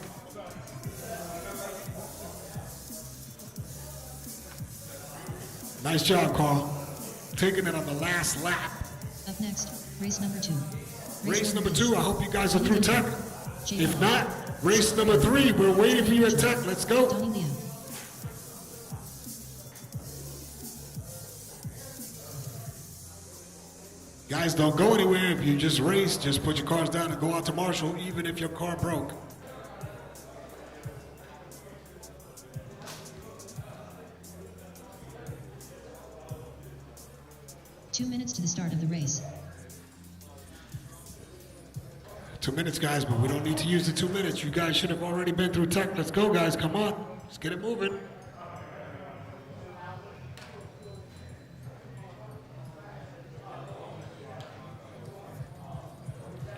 Nice job, Carl. Taking it on the last lap. Up next, race number 2. Race number 2, I hope you guys are through tech. If not, race number 3, we're waiting for you at tech. Let's go. Donnie Leo. Guys, don't go anywhere. If you just race, just put your cars down and go out to Marshall, even if your car broke. Two minutes to the start of the race. 2 minutes, guys, but we don't need to use the 2 minutes. You guys should have already been through tech. Let's go, guys. Come on. Let's get it moving.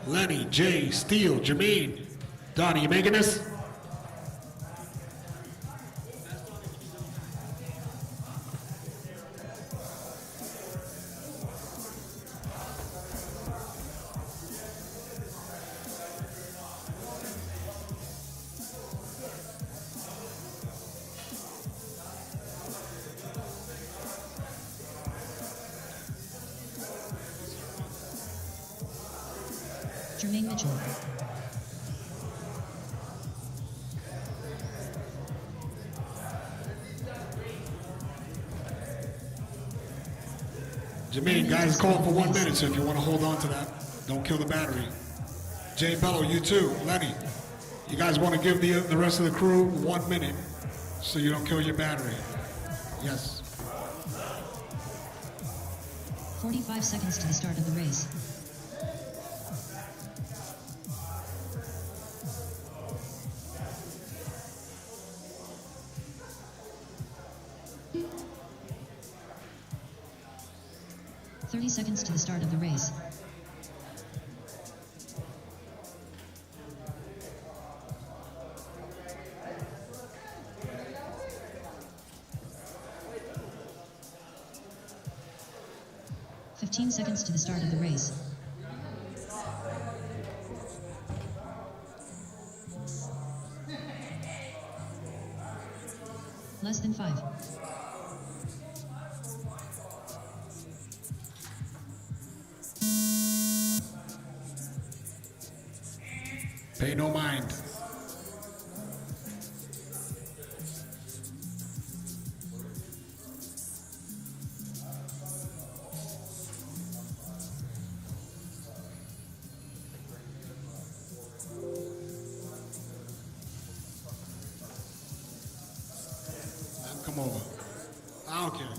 Lenny, Jay, Steele, Jermaine. Donnie, you making this? Jermaine Mitchell. Jermaine, guys, call for 1 minute, so if you want to hold on to that, don't kill the battery. Jay Bello, you too. Lenny, you guys want to give the rest of the crew 1 minute so you don't kill your battery. Yes. 45 seconds to the start of the race. Seconds to the start of the race. Seconds to the start of the race. Less than 5. Pay no mind. Come over. I don't care, man.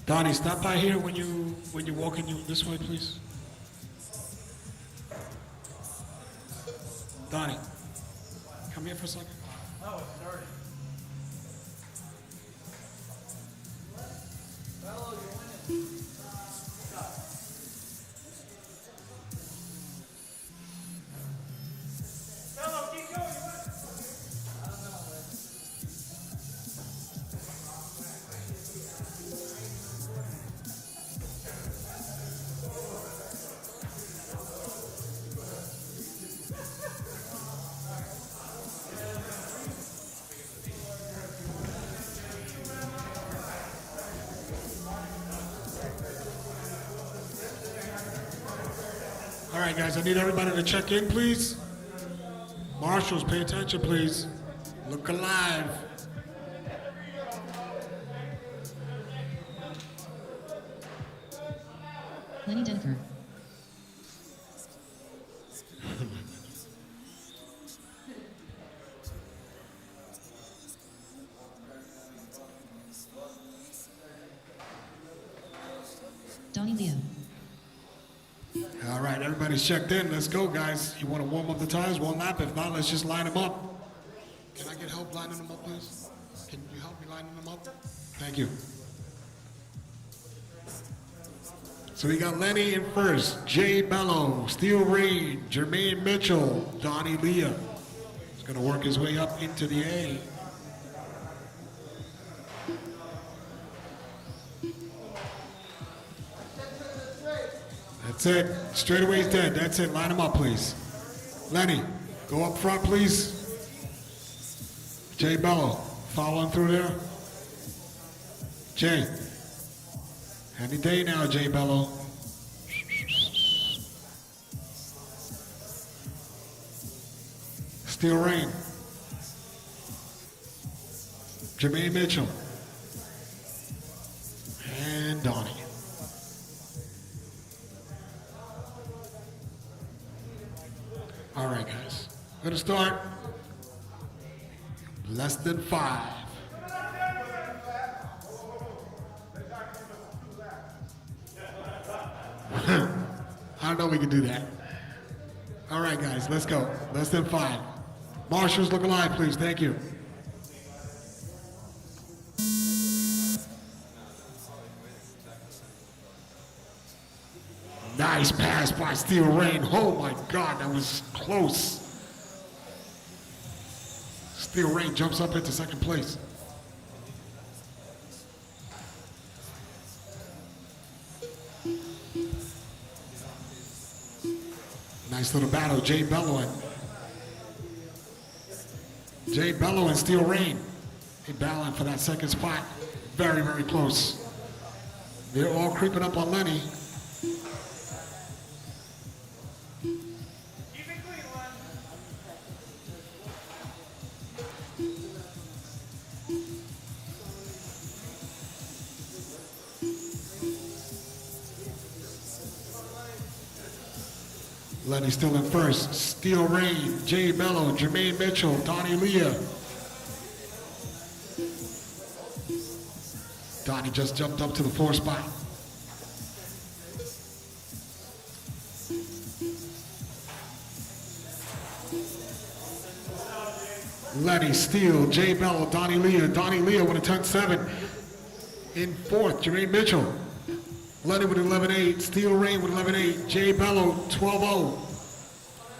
Donnie, stop by here when you're walking this way, please. Donnie, come here for a second. Oh, it's starting. Bello, you're winning. Bello, keep going. You're winning. I don't know, man. All right, guys, I need everybody to check in, please. Marshals, pay attention, please. Look alive. Lenny Dedeker. Donnie Leo. All right, everybody's checked in. Let's go, guys. You want to warm up the tires? One lap. If not, let's just line them up. Can I get help lining them up, please? Can you help me lining them up? Thank you. So we got Lenny in first, Jay Bello, Steel Rain, Jermaine Mitchell, Donnie Leah. He's going to work his way up into the A. That's it. Straightaway's dead. That's it. Line them up, please. Lenny, go up front, please. Jay Bello, following through there. Jay. Any day now, Jay Bello. Steel Rain. Jermaine Mitchell. And Donnie. All right, guys. We're gonna start. Less than 5. I don't know we can do that. All right, guys, let's go. Less than 5. Marshals, look alive, please. Thank you. Nice pass by Steel Rain. Oh my God, that was close. Steel Rain jumps up into second place. Nice little battle, Jay Bello and Steel Rain. They battling for that second spot. Very, very close. They're all creeping up on Lenny. Keep it clean, Len. Lenny still in first. Steel Rain, Jay Bello, Jermaine Mitchell, Donnie Leah. Donnie just jumped up to the 4th spot. Lenny, Steel, Jay Bello, Donnie Leah with a 10-7. In 4th, Jermaine Mitchell. Lenny with 11-8, Steel Rain with 11-8, Jay Bello 12-0.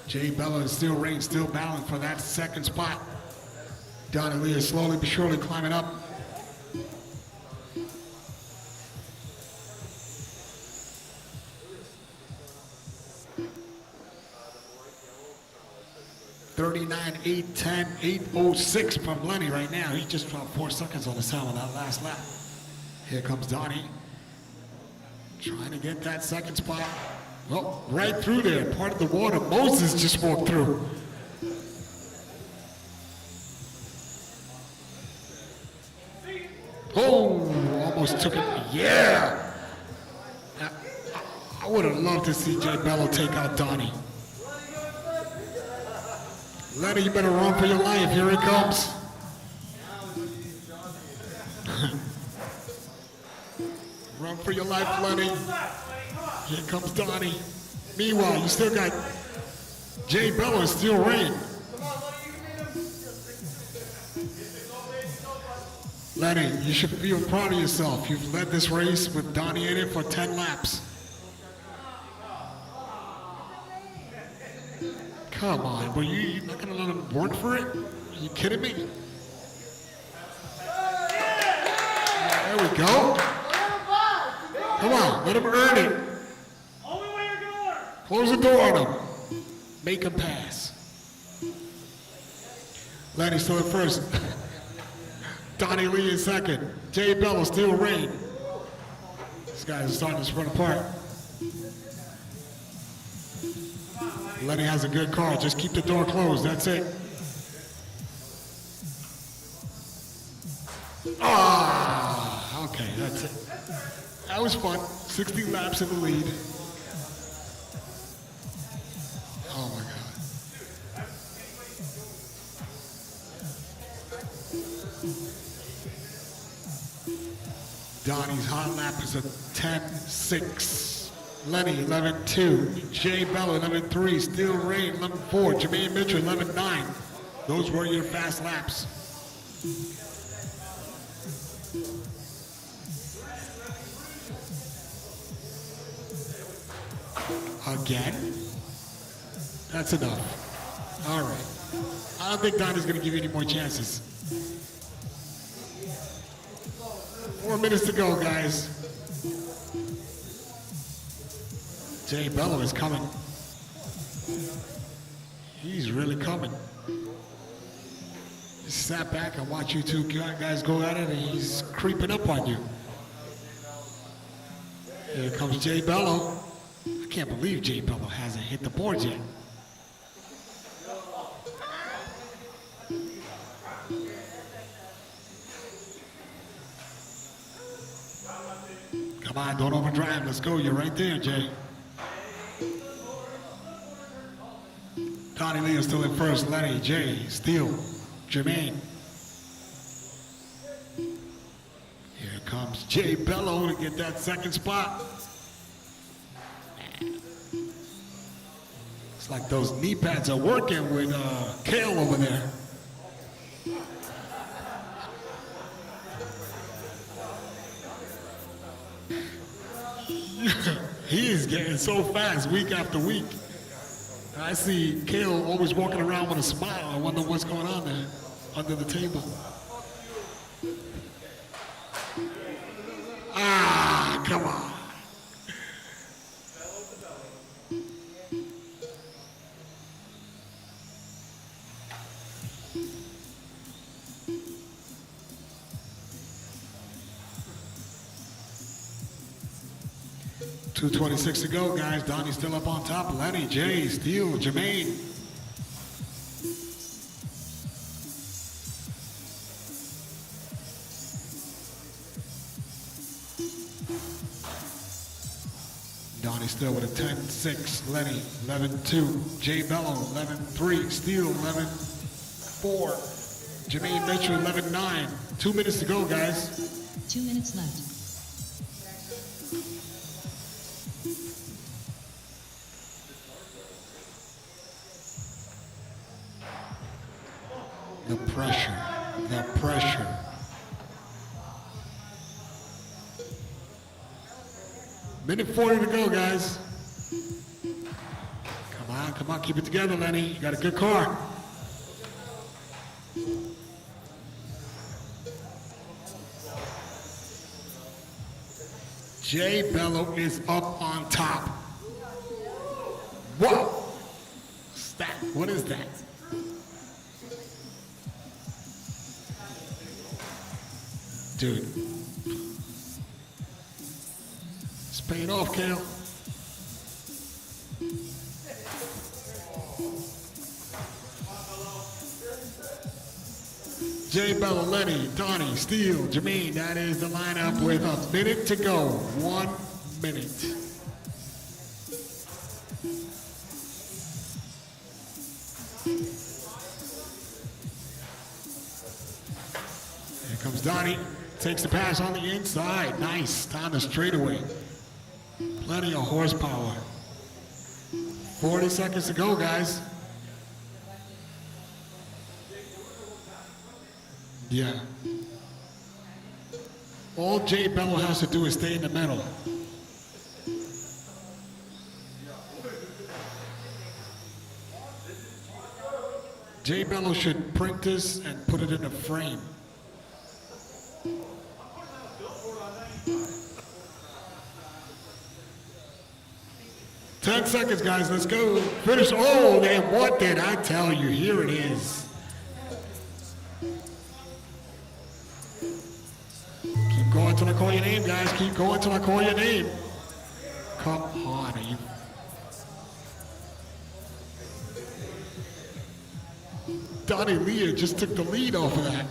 Jay Bello and Steel Rain still battling for that second spot. Donnie Leah slowly but surely climbing up. $39, 8-10, 8:06 from Lenny right now. He just dropped 4 seconds on the time on that last lap. Here comes Donnie. Trying to get that second spot. Well, right through there, part of the water. Moses just walked through. Oh, almost took it. Yeah. I would have loved to see Jay Bello take out Donnie. Lenny, you better run for your life. Here he comes. Run for your life, Lenny. Here comes Donnie. Meanwhile, you still got Jay Bello and Steel Rain. Lenny, you should feel proud of yourself. You've led this race with Donnie in it for 10 laps. Come on, but you're not gonna let him work for it? Are you kidding me? There we go. Come on, let him earn it. Only way you're gonna learn. Close the door on him. Make him pass. Lenny still in first. Donnie Lee in second. Jay Bello, Steel Rain. These guys are starting to spread apart. Lenny has a good car. Just keep the door closed. That's it. Ah, okay, that's it. That was fun. 60 laps in the lead. Oh my God. Donnie's hot lap is a 10.6. Lenny, 11.2. Jay Bello, 11.3. Steel Rain, 11.4. Jermaine Mitchell, 11.9. Those were your fast laps. Again? That's enough. All right. I don't think Donnie's going to give you any more chances. 4 minutes to go, guys. Jay Bello is coming. He's really coming. He sat back and watched you two guys go at it, and he's creeping up on you. Here comes Jay Bello. I can't believe Jay Bello hasn't hit the board yet. Come on, don't overdrive. Let's go. You're right there, Jay. Donnie Lee is still in first. Lenny, Jay, Steele, Jermaine. Here comes Jay Bello to get that second spot. It's like those knee pads are working with Kale over there. He is getting so fast week after week. I see Kale always walking around with a smile. I wonder what's going on there under the table. Ah, come on. .226 to go, guys. Donnie's still up on top. Lenny, Jay, Steele, Jermaine. Donnie still with a 10.6. Lenny, 11.2. Jay Bello, 11.3. Steele, 11.4. Jermaine Mitchell, 11.9. 2 minutes to go, guys. 2 minutes left. The pressure, the pressure. Minute 40 to go, guys. Come on, keep it together, Lenny. You got a good car. Jay Bello is up on top. Whoa! What's that? What is that? Dude. It's paying off, Kale. Jay Bello, Lenny, Donnie, Steele, Jermaine. That is the lineup with a minute to go. 1 minute. Here comes Donnie. Takes the pass on the inside. Nice. Down the straightaway. Plenty of horsepower. 40 seconds to go, guys. Yeah. All Jay Bello has to do is stay in the middle. Jay Bello should print this and put it in a frame. Ten seconds, guys. Let's go. Finish. Oh, and what did I tell you? Here it is. Keep going till I call your name, guys. Keep going till I call your name. Come on, are you? Donnie Leah just took the lead off of that.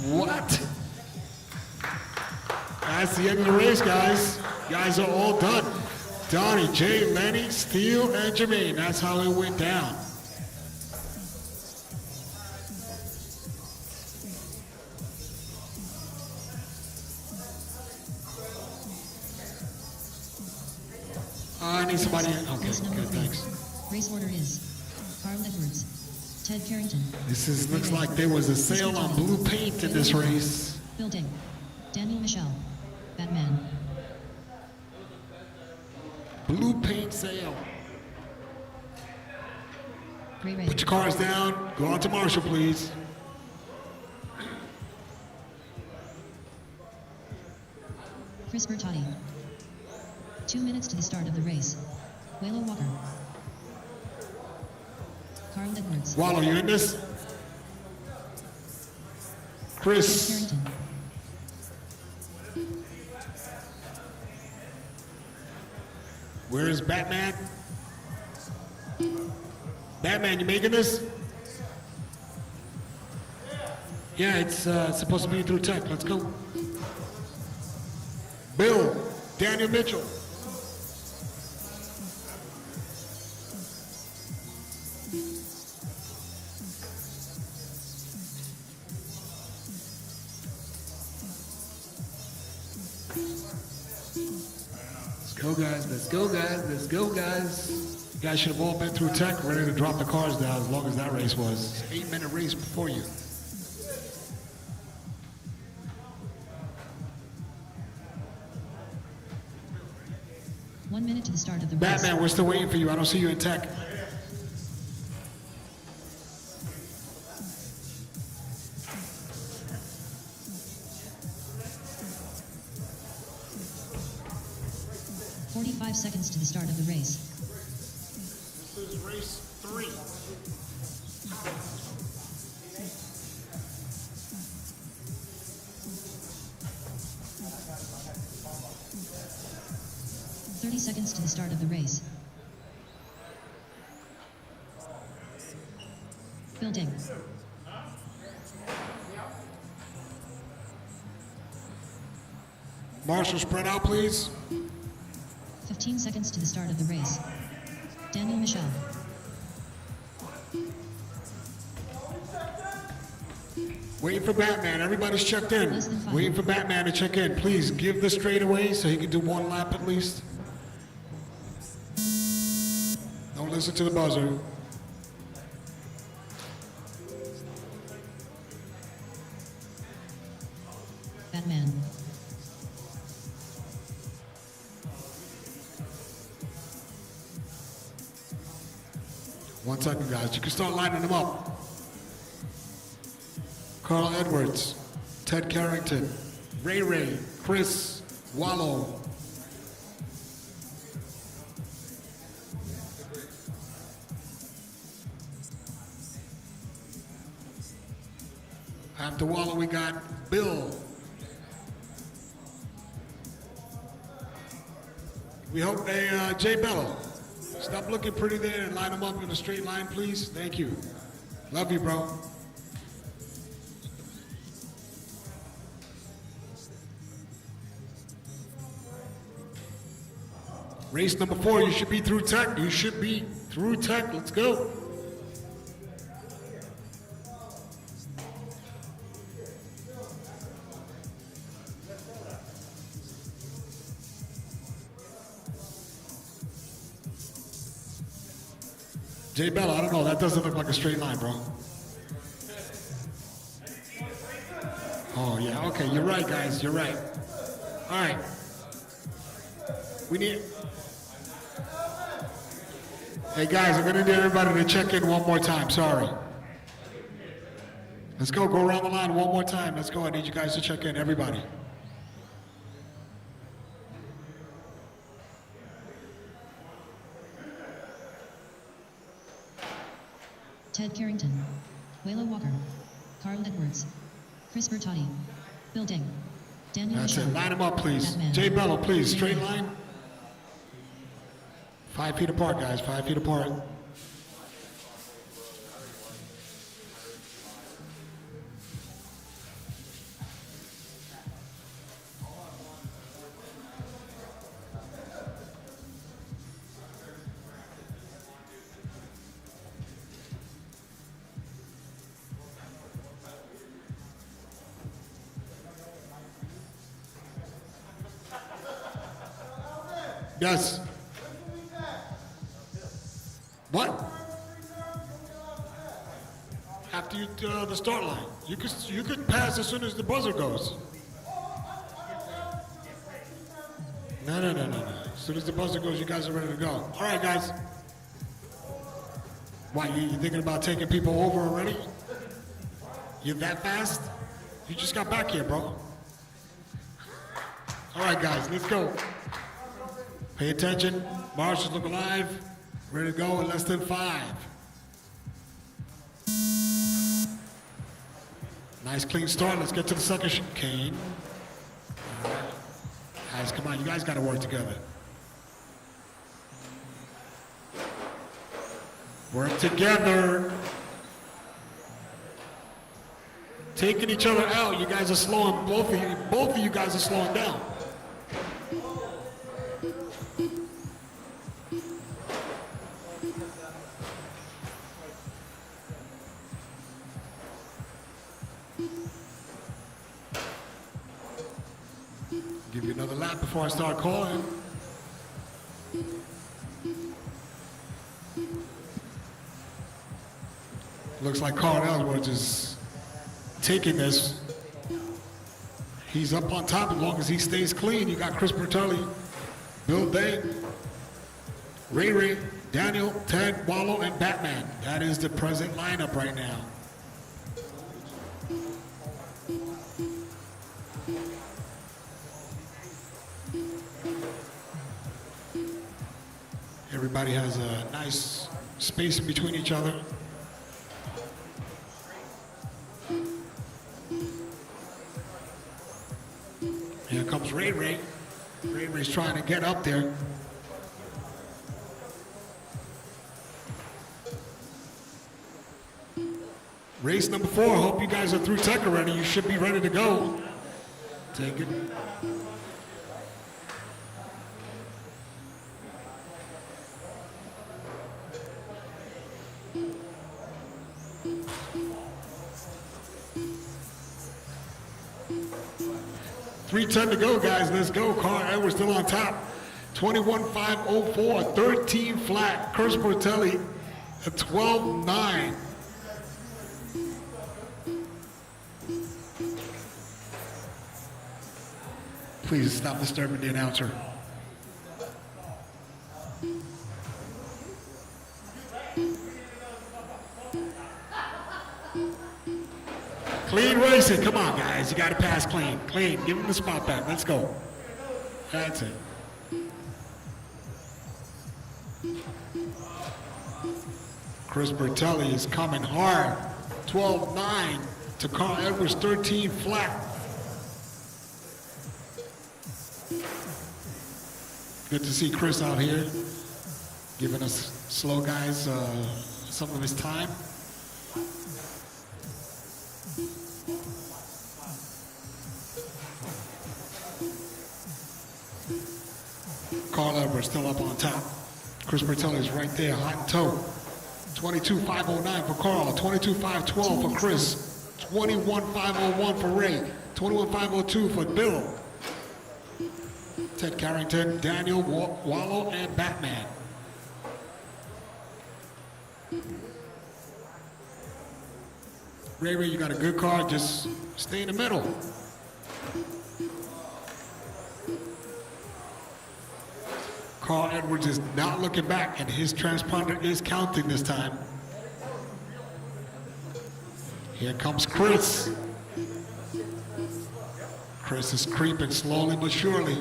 What? That's the end of the race, guys. Guys are all done. Donnie, Jay, Lenny, Steele, and Jermaine. That's how it went down. I need somebody. Okay, Race number good, 3. thanks. Race order is Carl Edwards, Ted Carrington, Looks like there was a sale on blue paint in this race. Building, Daniel Michel, Batman, Blue paint sale. Ray Ray, Put your cars down. Go on to Marshall, please. Chris Bertotti. 2 minutes to the start of the race. Waylon Walker, Carl Edwards, Wallow, you in this? Chris. Carrington, Where is Batman? Batman, you making this? Yeah, it's supposed to be through tech. Let's go. Bill, Daniel Mitchell. Let's go, guys. Let's go, guys. Let's go, guys. You guys should have all been through tech, ready to drop the cars down as long as that race was. It's an 8-minute race before you. One minute to the start of the race. Batman, we're still waiting for you. I don't see you in tech. Seconds to the start of the race. This is race 3. Seconds to the start of the race. Building. Marshall, spread out, please. 15 seconds to the start of the race. Daniel Michel. Waiting for Batman. Everybody's checked in. Less than 5. Waiting for Batman to check in. Please give this straight away so he can do one lap at least. Don't listen to the buzzer. Batman. One second, guys. You can start lining them up. Carl Edwards, Ted Carrington, Ray Ray, Chris, Wallow. After Wallow, we got Bill. We hope Jay Bello. Stop looking pretty there and line them up in a straight line, please. Thank you. Love you, bro. Race number 4, you should be through tech. You should be through tech. Let's go. Jay Bella, I don't know. That doesn't look like a straight line, bro. Oh, yeah. Okay, you're right, guys. You're right. All right. We need... Hey, guys, I'm going to need everybody to check in one more time. Sorry. Let's go. Go around the line one more time. Let's go. I need you guys to check in. Everybody. Ted Carrington, Waylon Walker, Carl Edwards, Chris Bertotti, Bill Ding, Daniel That's it. Michaud, Line them up, please. Batman, Jay Bello, please. Ray Straight Ray. line. 5 feet apart, guys. 5 feet apart. Yes. What? After you the start line, you could pass as soon as the buzzer goes. No. As soon as the buzzer goes, you guys are ready to go. All right, guys. Why you thinking about taking people over already? You that fast? You just got back here, bro. All right, guys, let's go. Pay attention. Marshals look alive. Ready to go in less than 5. Nice clean start. Let's get to the second chicane. All right. Guys, come on. You guys got to work together. Work together. Taking each other out. You guys are slowing. Both of you guys are slowing down. Give you another lap before I start calling. Looks like Carl Edwards is taking this. He's up on top as long as he stays clean. You got Chris Bertelli, Bill Day, Ray Ray, Daniel, Ted, Wallow, and Batman. That is the present lineup right now. Everybody has a nice space in between each other. Here comes Ray Ray. Ray Ray's trying to get up there. Race number 4. Hope you guys are through tech already. You should be ready to go. Take it. .310 to go, guys. Let's go. Carl Edwards still on top. 21.504, 13 flat. Chris Bertelli at 12.9. Please stop disturbing the announcer. Clean racing. Come on, guys. You got to pass clean. Clean. Give him the spot back. Let's go. That's it. Chris Bertelli is coming hard. 12.9 to Carl Edwards, 13 flat. Good to see Chris out here giving us slow guys some of his time. Carl Edwards still up on top. Chris Bertelli is right there, hot and toe. 22.509 for Carl, 22.512 for Chris, 21.501 for Ray, 21.502 for Bill. Ted Carrington, Daniel, Wallow, and Batman. Ray, you got a good car. Just stay in the middle. Carl Edwards is not looking back, and his transponder is counting this time. Here comes Chris. Chris is creeping slowly but surely.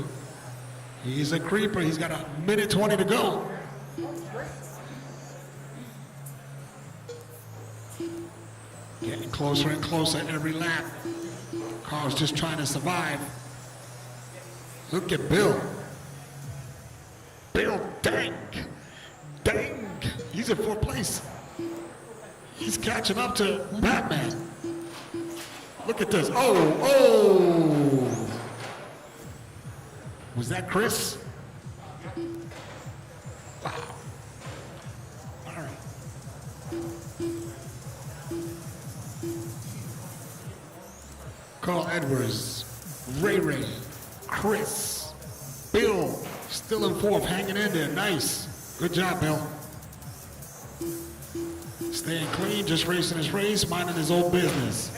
He's a creeper. He's got 1:20 to go. Getting closer and closer every lap. Carl's just trying to survive. Look at Bill. Bill, dang. He's in 4th place. He's catching up to Batman. Look at this. Oh. Was that Chris? Wow. All right. Carl Edwards, Ray, Chris, Bill, still in 4th, hanging in there. Nice. Good job, Bill. Staying clean, just racing his race, minding his own business.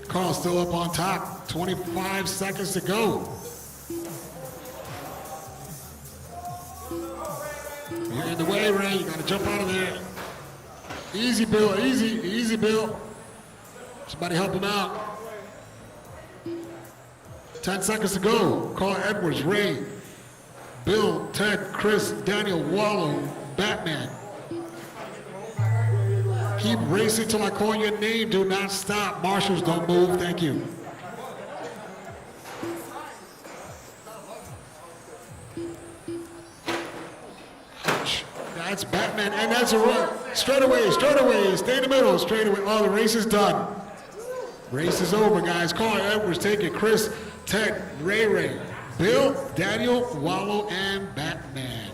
Carl's still up on top. 25 seconds to go. You're in the way, Ray. You gotta jump out of there. Easy, Bill. Easy, Bill. Somebody help him out. 10 seconds to go. Carl Edwards, Ray, Bill, Ted, Chris, Daniel, Wallow, Batman. Keep racing till I call your name. Do not stop. Marshals, don't move. Thank you. Ouch. That's Batman, and that's a run. Straight away. Stay in the middle. Straight away. Oh, the race is done. Race is over, guys. Carl Edwards taking Chris, Ted, Ray, Bill, Daniel, Wallow, and Batman.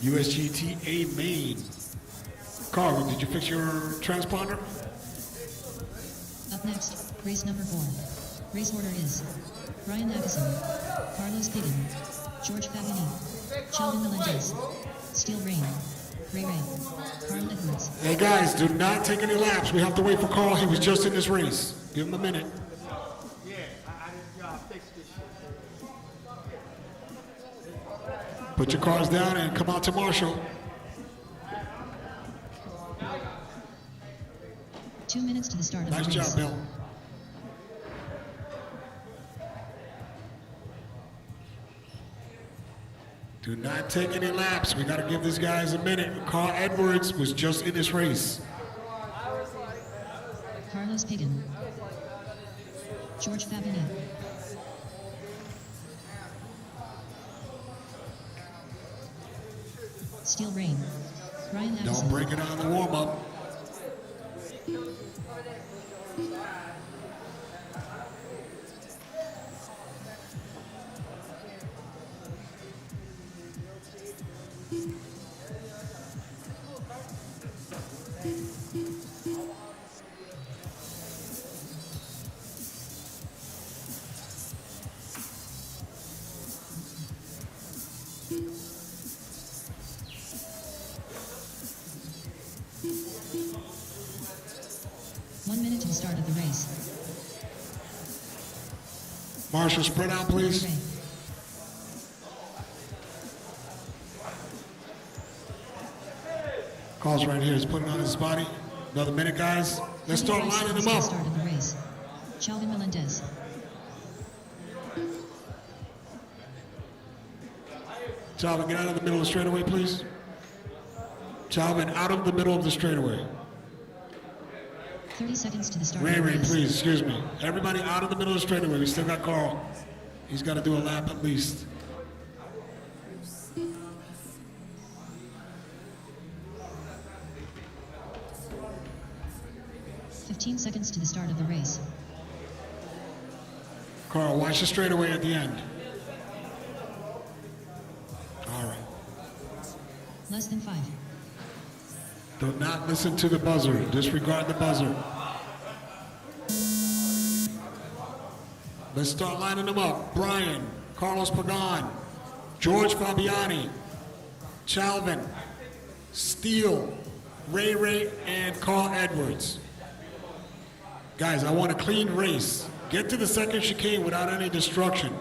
USGTA main. Carl, did you fix your transponder? Up next, race number 4. Race order is Ryan Atkinson, Carlos Pigan, George Fabini, Sheldon Melendez, Steel Rain, Ray, Carl Edwards. Hey guys, do not take any laps. We have to wait for Carl. He was just in this race. Give him a minute. Put your cars down and come out to Marshall. 2 minutes to the start of Nice the race. job, Bill. Do not take any laps. We got to give these guys a minute. Carl Edwards was just in this race. Carlos Pigan, George Fabini, Steel Rain, Ryan Don't Atkinson. break it on the warm-up. Marshall, spread out, please. Carl's right here. He's putting on his body. Another minute, guys. Let's start lining them up. Start of the race. Sheldon Melendez. Calvin, get out of the middle of the straightaway, please. Calvin, out of the middle of the straightaway. 30 seconds to the start Ray, of the race. please, excuse me. Everybody out of the middle of the straightaway. We still got Carl. He's got to do a lap at least. $15 seconds to the start of the race. Carl, watch the straightaway at the end. All right. Less than 5. Do not listen to the buzzer. Disregard the buzzer. Let's start lining them up. Brian, Carlos Pagan, George Fabiani, Chalvin, Steele, Ray, and Carl Edwards. Guys, I want a clean race. Get to the second chicane without any destruction.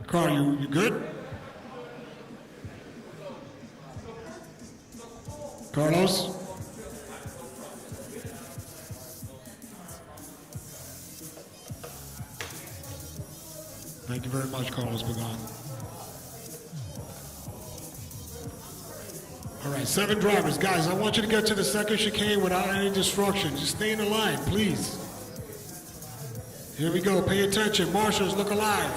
Carl, you good? Carlos? Thank you very much, Carlos Pagan. All right, 7 drivers. Guys, I want you to get to the second chicane without any destruction. Just stay in the line, please. Here we go. Pay attention. Marshals, look alive.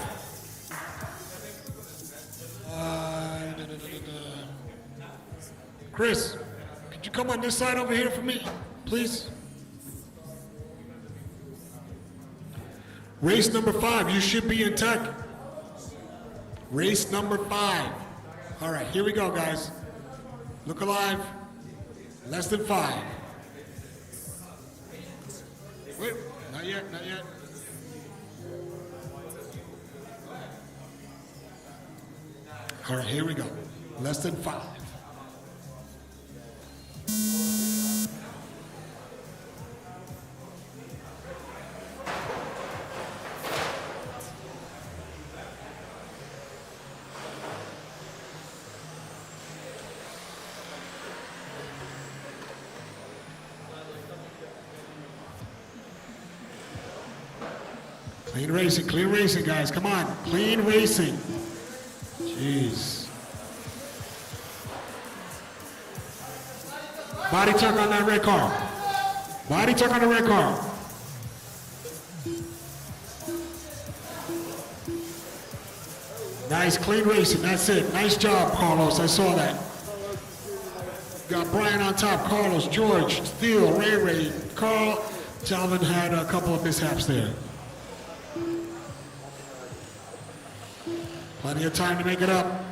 Chris, could you come on this side over here for me, please? Race number 5, you should be in tech. Race number 5. All right, here we go, guys. Look alive. Less than 5. Wait, not yet, not yet. All right, here we go. Less than 5. Clean racing, guys. Come on, clean racing. Jeez. Body tuck on that red car. Body tuck on the red car. Nice, clean racing. That's it. Nice job, Carlos. I saw that. Got Brian on top. Carlos, George, Steele, Ray, Carl. Calvin had a couple of mishaps there. Plenty of time to make it up.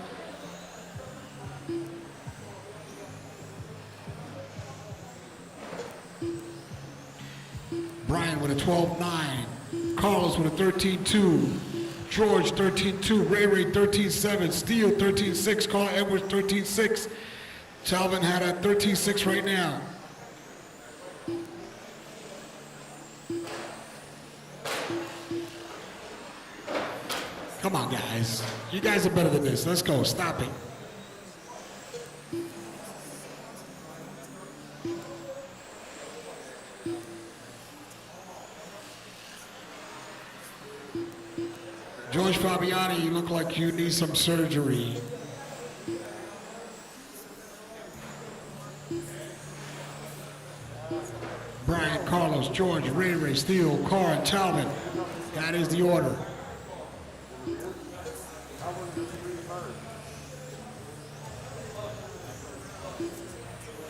Brian with a 12.9. Carlos with a 13.2. George 13.2. Ray 13.7. Steele 13.6. Carl Edwards 13.6. Calvin had a 13.6 right now. Come on, guys. You guys are better than this. Let's go. Stop it. George Fabiani, you look like you need some surgery. Brian, Carlos, George, Ray, Steele, Carl, and Talbot. That is the order.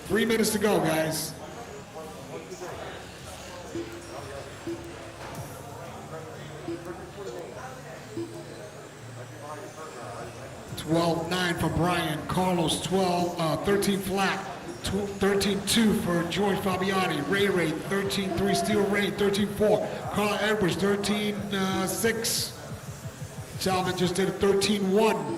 Three minutes to go, guys. $12.9 for Brian. Carlos 13 flat. 13.2 for George Fabiani. Ray 13.3. Steele Ray 13.4. Carl Edwards 13.6. Salvin just did a 13.1.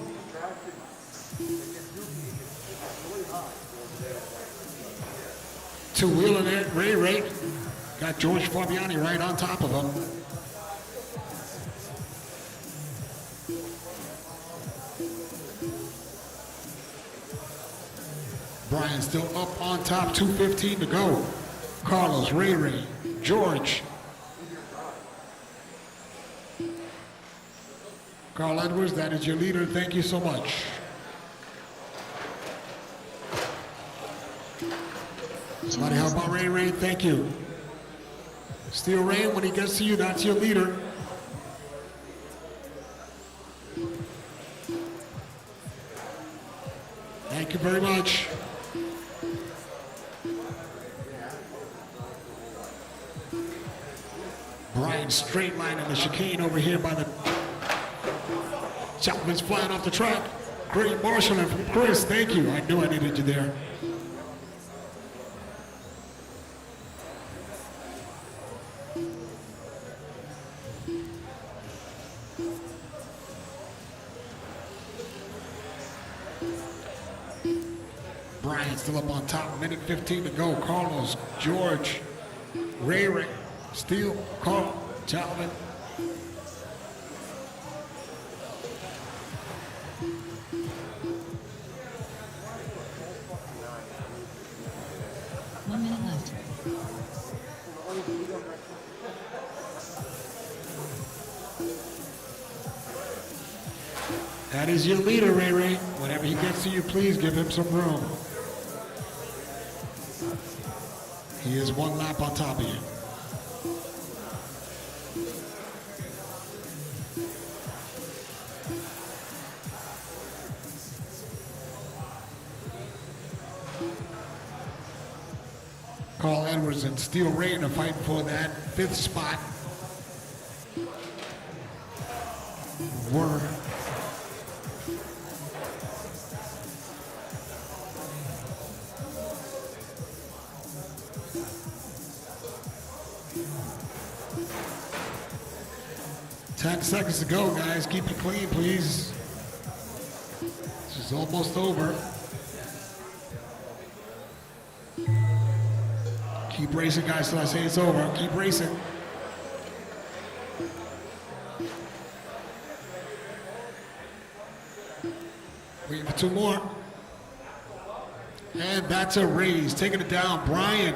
Two-wheeling it, Ray. Got George Fabiani right on top of him. Brian still up on top, 2:15 to go. Carlos, Ray, George. Carl Edwards, that is your leader. Thank you so much. Somebody help out Ray. Thank you. Steele Ray, when he gets to you, that's your leader. Thank you very much. Brian straight line in the chicane over here by the Chapman's flying off the track. Great marshalling from Chris. Thank you. I knew I needed you there. still up on top. Minute 15 to go. Carlos, George, Ray, Steele, Carl, Calvin. One minute left. That is your leader, Ray Ray. Whenever he gets to you, please give him some room. He is one lap on top of you. Carl Edwards and Steele Rain are fighting for that 5th spot. Were 10 seconds to go, guys. Keep it clean, please. This is almost over. Keep racing, guys, till I say it's over. Keep racing. Waiting for 2 more. And that's a raise. Taking it down, Brian.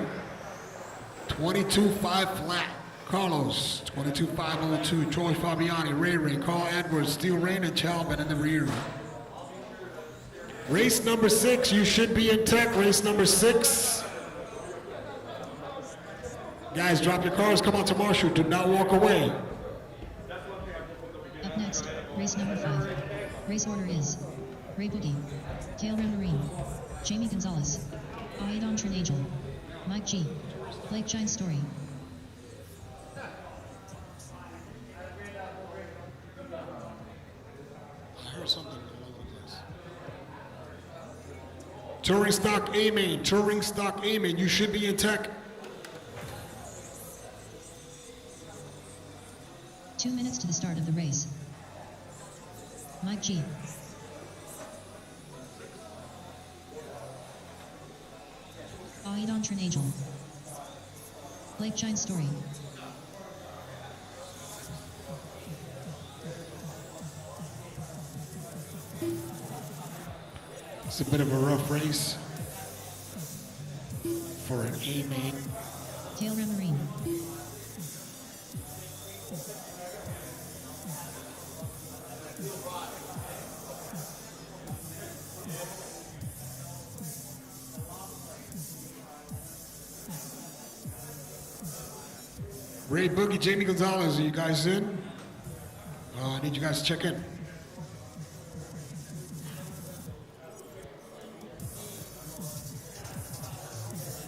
22.5 flat. Carlos, 22.502. Troy Fabiani, Ray, Carl Edwards, Steele Rain, and Chalvin in the rear. Race number 6, you should be in tech. Race number 6. Guys, drop your cars, come on to Marshall. Do not walk away. Up next, race number 5. Race order is Ray Boogie, Kale Ramarine, Jamie Gonzalez, Aidon Trinagel, Mike G, Blake Shine Story. I heard something all over the place. Touring stock A-Main, Touring stock A-Main. You should be in tech. 2 minutes to the start of the race. Mike G. Aidon Trinagel. Blake Shine Story. It's a bit of a rough race for an A-Main. Kale Ramarine. Ray Boogie, Jamie Gonzalez, are you guys in? I need you guys to check in.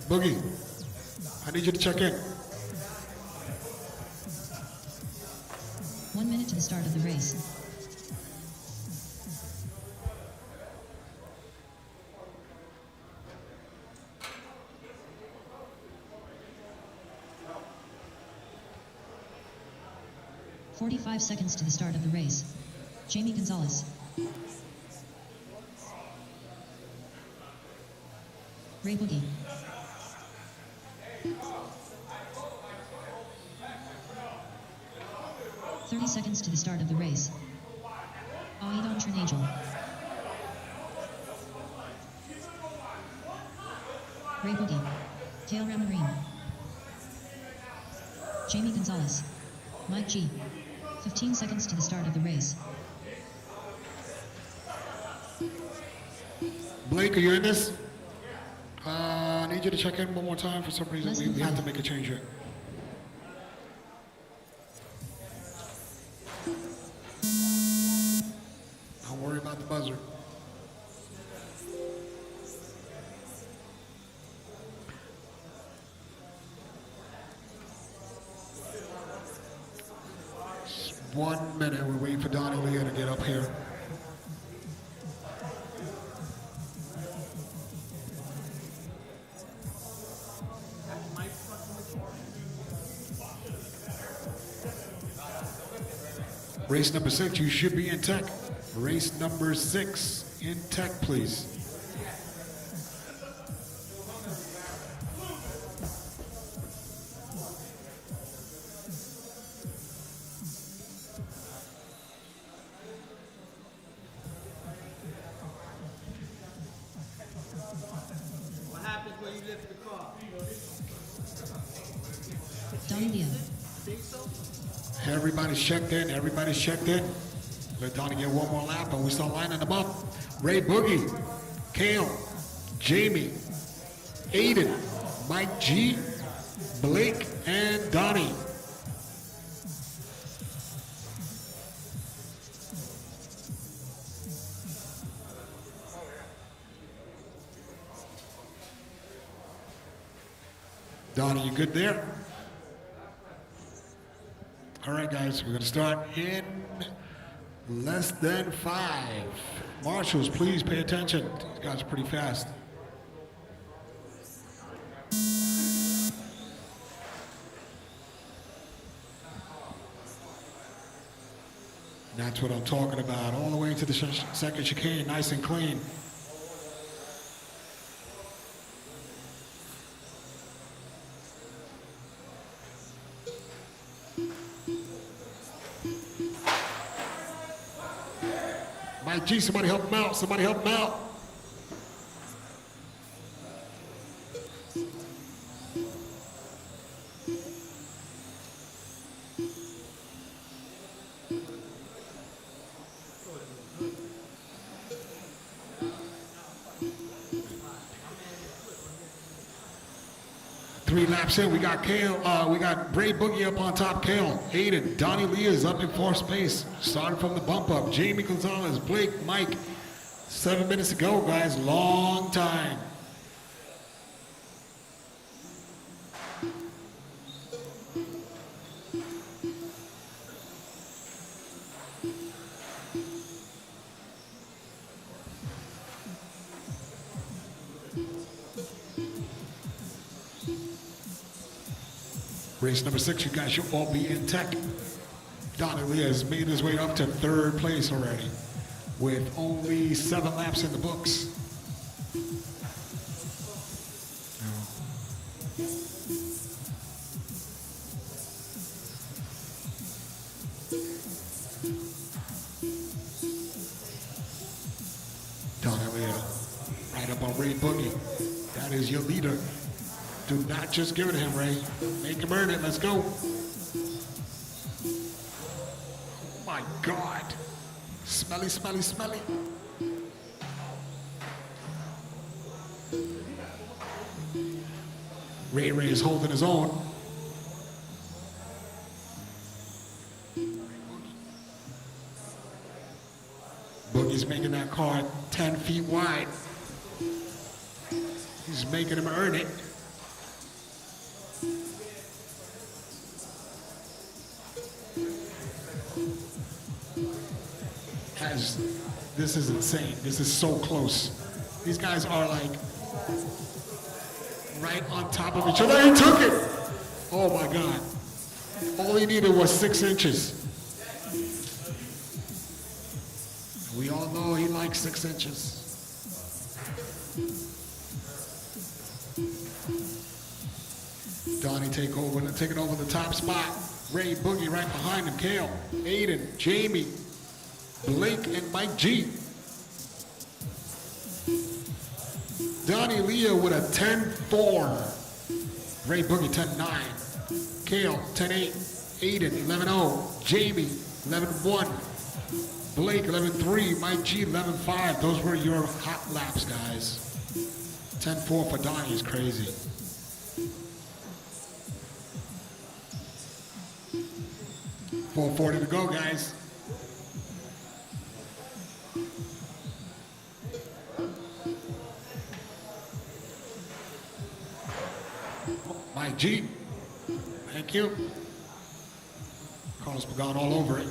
Boogie, I need you to check in. 1 minute to the start of the race. "45 seconds to the start of the race. Jamie Gonzalez. Ray Boogie. "30 seconds to the start of the race. Aidon Trinagel. Ray Boogie. Kale Ramarine. Jamie Gonzalez. Mike G. 15 seconds to the start of the race. Blake, are you in this? I need you to check in one more time. For some reason, we have to make a change here. Don't worry about the buzzer. Just 1 minute. We're waiting for Donnie Leah to get up here. Race number 6, you should be in tech. Race number 6, in tech, please. India. Everybody's checked in. Everybody's checked in. Let Donnie get one more lap, and we start lining them up. Ray Boogie, Kale, Jamie, Aiden, Mike G, Blake, and Donnie. Donnie, you good there? All right, guys, we're going to start in less than 5. Marshals, please pay attention. These guys are pretty fast. That's what I'm talking about. All the way to the second chicane, nice and clean. Mike G, somebody help him out. Somebody help him out. Three laps in, we got Kale, we got Bray Boogie up on top, Kale, Aiden, Donnie Lee is up in 4th space, starting from the bump up, Jamie Gonzalez, Blake, Mike, 7 minutes to go, guys, long time. Race number 6, you guys should all be in tech. Donnie Lee has made his way up to 3rd place already with only 7 laps in the books. Donnie Lee right up on Ray Boogie. That is your leader. Do not just give it to him, Ray. Make him earn it. Let's go. Oh my God. Smelly, smelly, smelly. Ray is holding his own. Boogie's making that car 10 feet wide. He's making him earn it. This is insane. This is so close. These guys are like right on top of each other. He took it. Oh my God. All he needed was 6 inches. We all know he likes 6 inches. Donnie taking over the top spot. Ray Boogie right behind him. Kale, Aiden, Jamie, Blake, and Mike G. Donnie Leah with a 10-4. Ray Boogie 10-9. Kale 10-8. Aiden 11-0. Jamie 11-1. Blake 11-3. Mike G 11-5. Those were your hot laps, guys. 10-4 for Donnie is crazy. .440 to go, guys. Mike G. Thank you. Carlos Pagan all over it.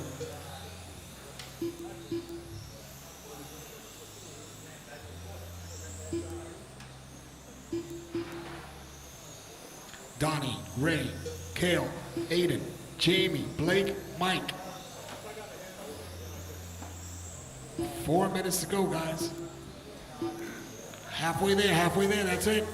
Donnie, Ray, Kale, Aiden, Jamie, Blake, Mike. 4 minutes to go, guys. Halfway there, that's it.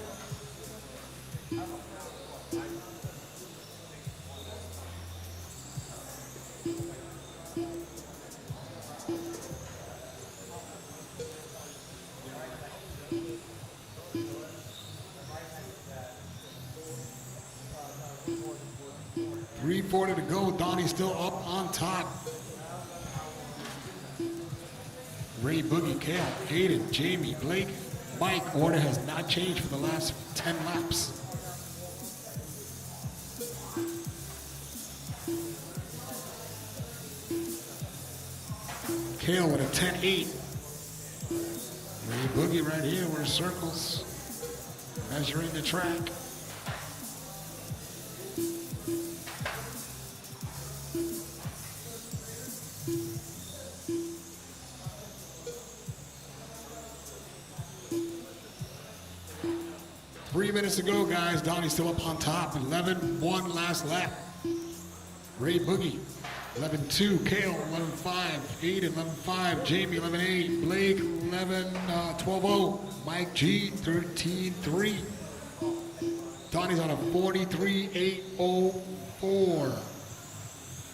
3:40 to go. Donnie's still up on top. Ray, Boogie, Kale, Aiden, Jamie, Blake, Mike. Order has not changed for the last 10 laps. Kale with a 10-8. Ray Boogie right here, where circles, measuring the track. Three minutes to go, guys. Donnie's still up on top. 11-1 last lap. Ray Boogie, 11-2. Kale, 11-5. Aiden, 11-5. Jamie, 11-8. Blake, 12-0. Mike G, 13-3. Donnie's on a 43-8-04.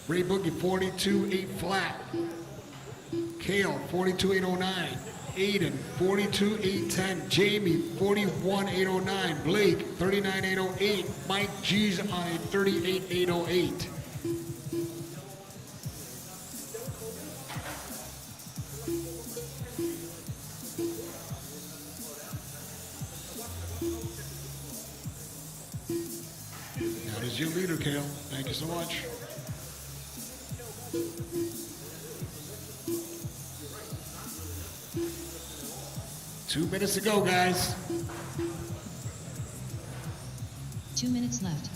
Ray Boogie, 42-8 flat. Kale, 42-8-09. Aiden, 42-810. Jamie, 41-809. Blake, 39-808. Mike G's on a 38-808. That is your leader, Kale. Thank you so much. Two minutes to go, guys. 2 minutes left.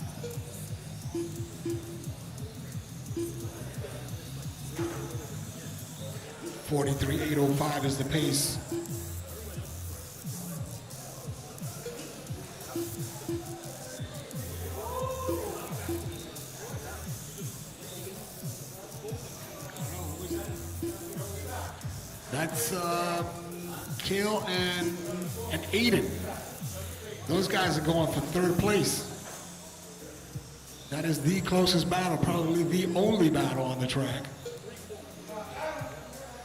$43,805 is the pace. That's Kale and Aiden. Those guys are going for third place. That is the closest battle, probably the only battle on the track.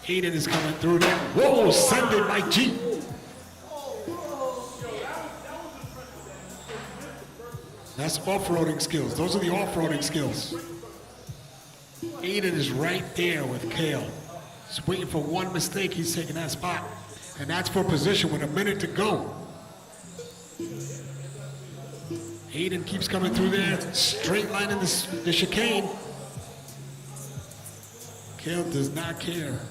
Aiden is coming through there. Whoa, send it, Mike G. That's off-roading skills. Those are the off-roading skills. Aiden is right there with Kale. He's waiting for one mistake. He's taking that spot. And that's for position with a minute to go. Aiden keeps coming through there, straight line in the chicane. Kale does not care.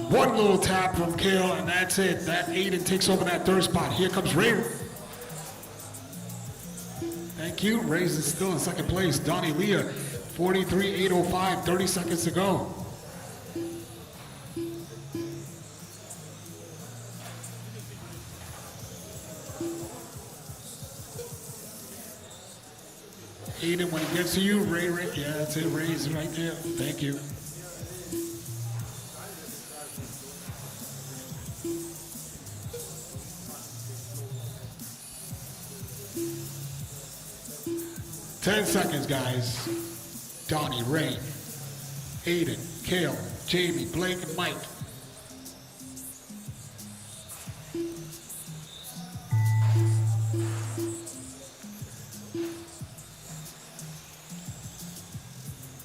One little tap from Kale, and that's it. That Aiden takes over that third spot. Here comes Ray. Thank you. Ray's is still in second place. Donnie Leah, 43-805, 30 seconds to go. Aiden, when he gets to you, Ray, yeah, that's it, Ray's right there. Thank you. Ten seconds, guys. Donnie, Ray, Aiden, Kale, Jamie, Blake, and Mike.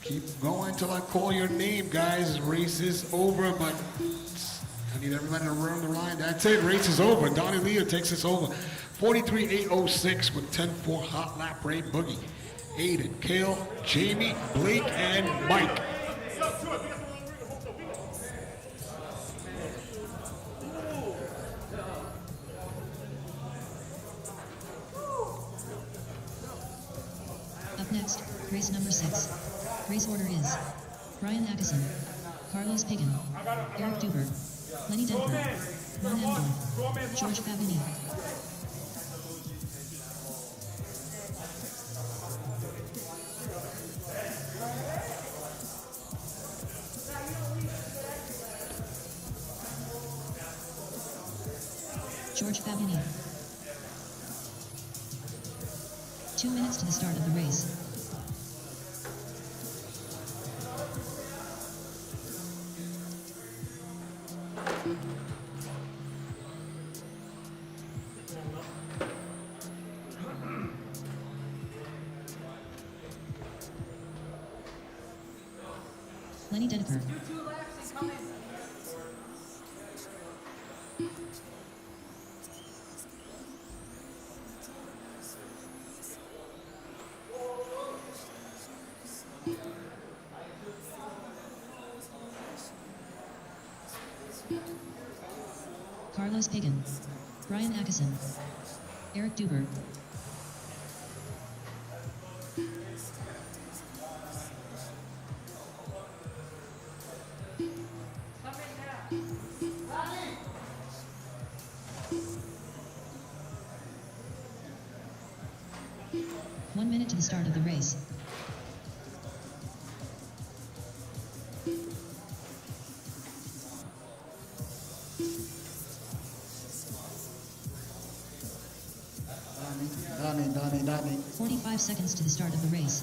Keep going till I call your name, guys. Race is over, but I need everybody to run the line. That's it, race is over. Donnie Leah takes us over. 43-806 with 10-4 hot lap. Ray Boogie, Aiden, Kale, Jamie, Blake, and Mike. Up next, race number 6. Race order is Brian Atkinson, Carlos Pagan, Eric Duber, Lenny Denver, Ron Emdorf, George Favini. George Favini. 2 minutes to the start of the race. Lenny Dedeker. Do 2 laps and come in. Carlos Pagan. Brian Atkinson. Eric Duber. Come in now. 1 minute to the start of the race. Danny. 45 seconds to the start of the race.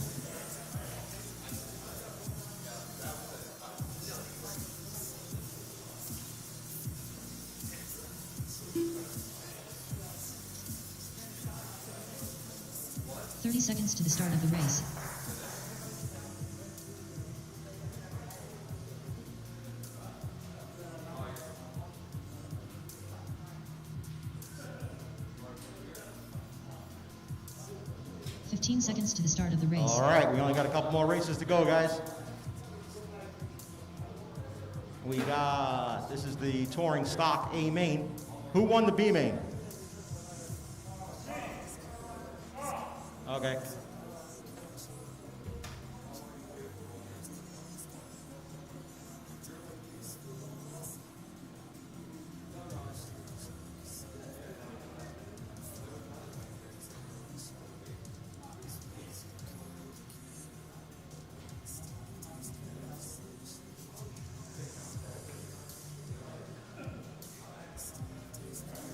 Seconds to the start of the race. Seconds to the start of the race. All right, we only got a couple more races to go, guys. We got, this is the Touring Stock A main. Who won the B main? Okay.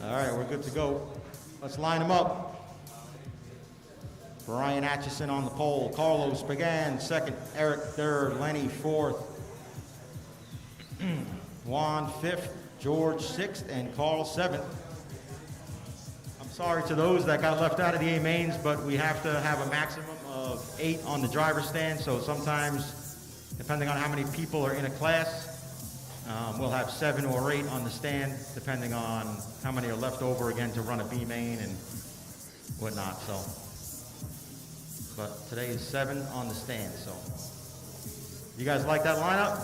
All right, we're good to go. Let's line them up. Brian Atchison on the pole, Carlos Pagan second, Eric third, Lenny fourth, Juan fifth, George sixth, and Carl seventh. I'm sorry to those that got left out of the A mains, but we have to have a maximum of 8 on the driver's stand, so sometimes, depending on how many people are in a class, we'll have 7 or 8 on the stand, depending on how many are left over again to run a B main and whatnot, so. But today is 7 on the stand, so. You guys like that lineup?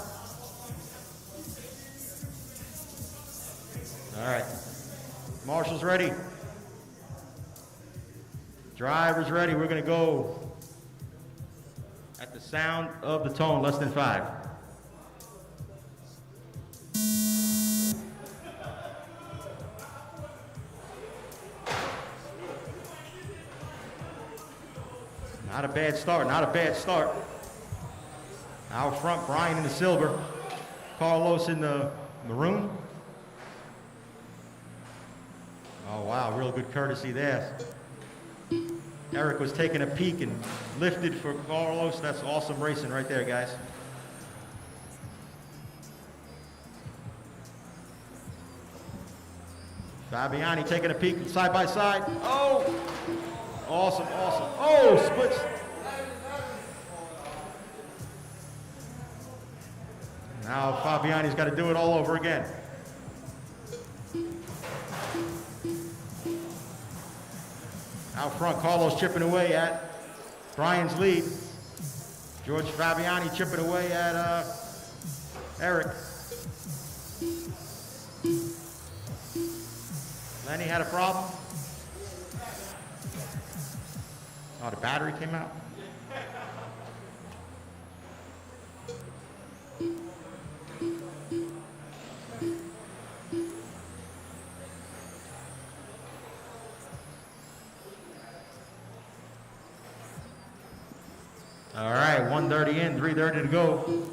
All right. Marshall's ready. Driver's ready. We're gonna go at the sound of the tone, less than 5. Not a bad start, not a bad start. Out front, Brian in the silver, Carlos in the maroon. Oh wow, real good courtesy there. Eric was taking a peek and lifted for Carlos. That's awesome racing right there, guys. Fabiani taking a peek side by side. Oh! Awesome, awesome. Oh, splits. Now Fabiani's got to do it all over again. Out front, Carlos chipping away at Brian's lead. George Fabiani chipping away at Eric. Lenny had a problem. Oh, the battery came out? All right, 1:30 in, 3:30 to go.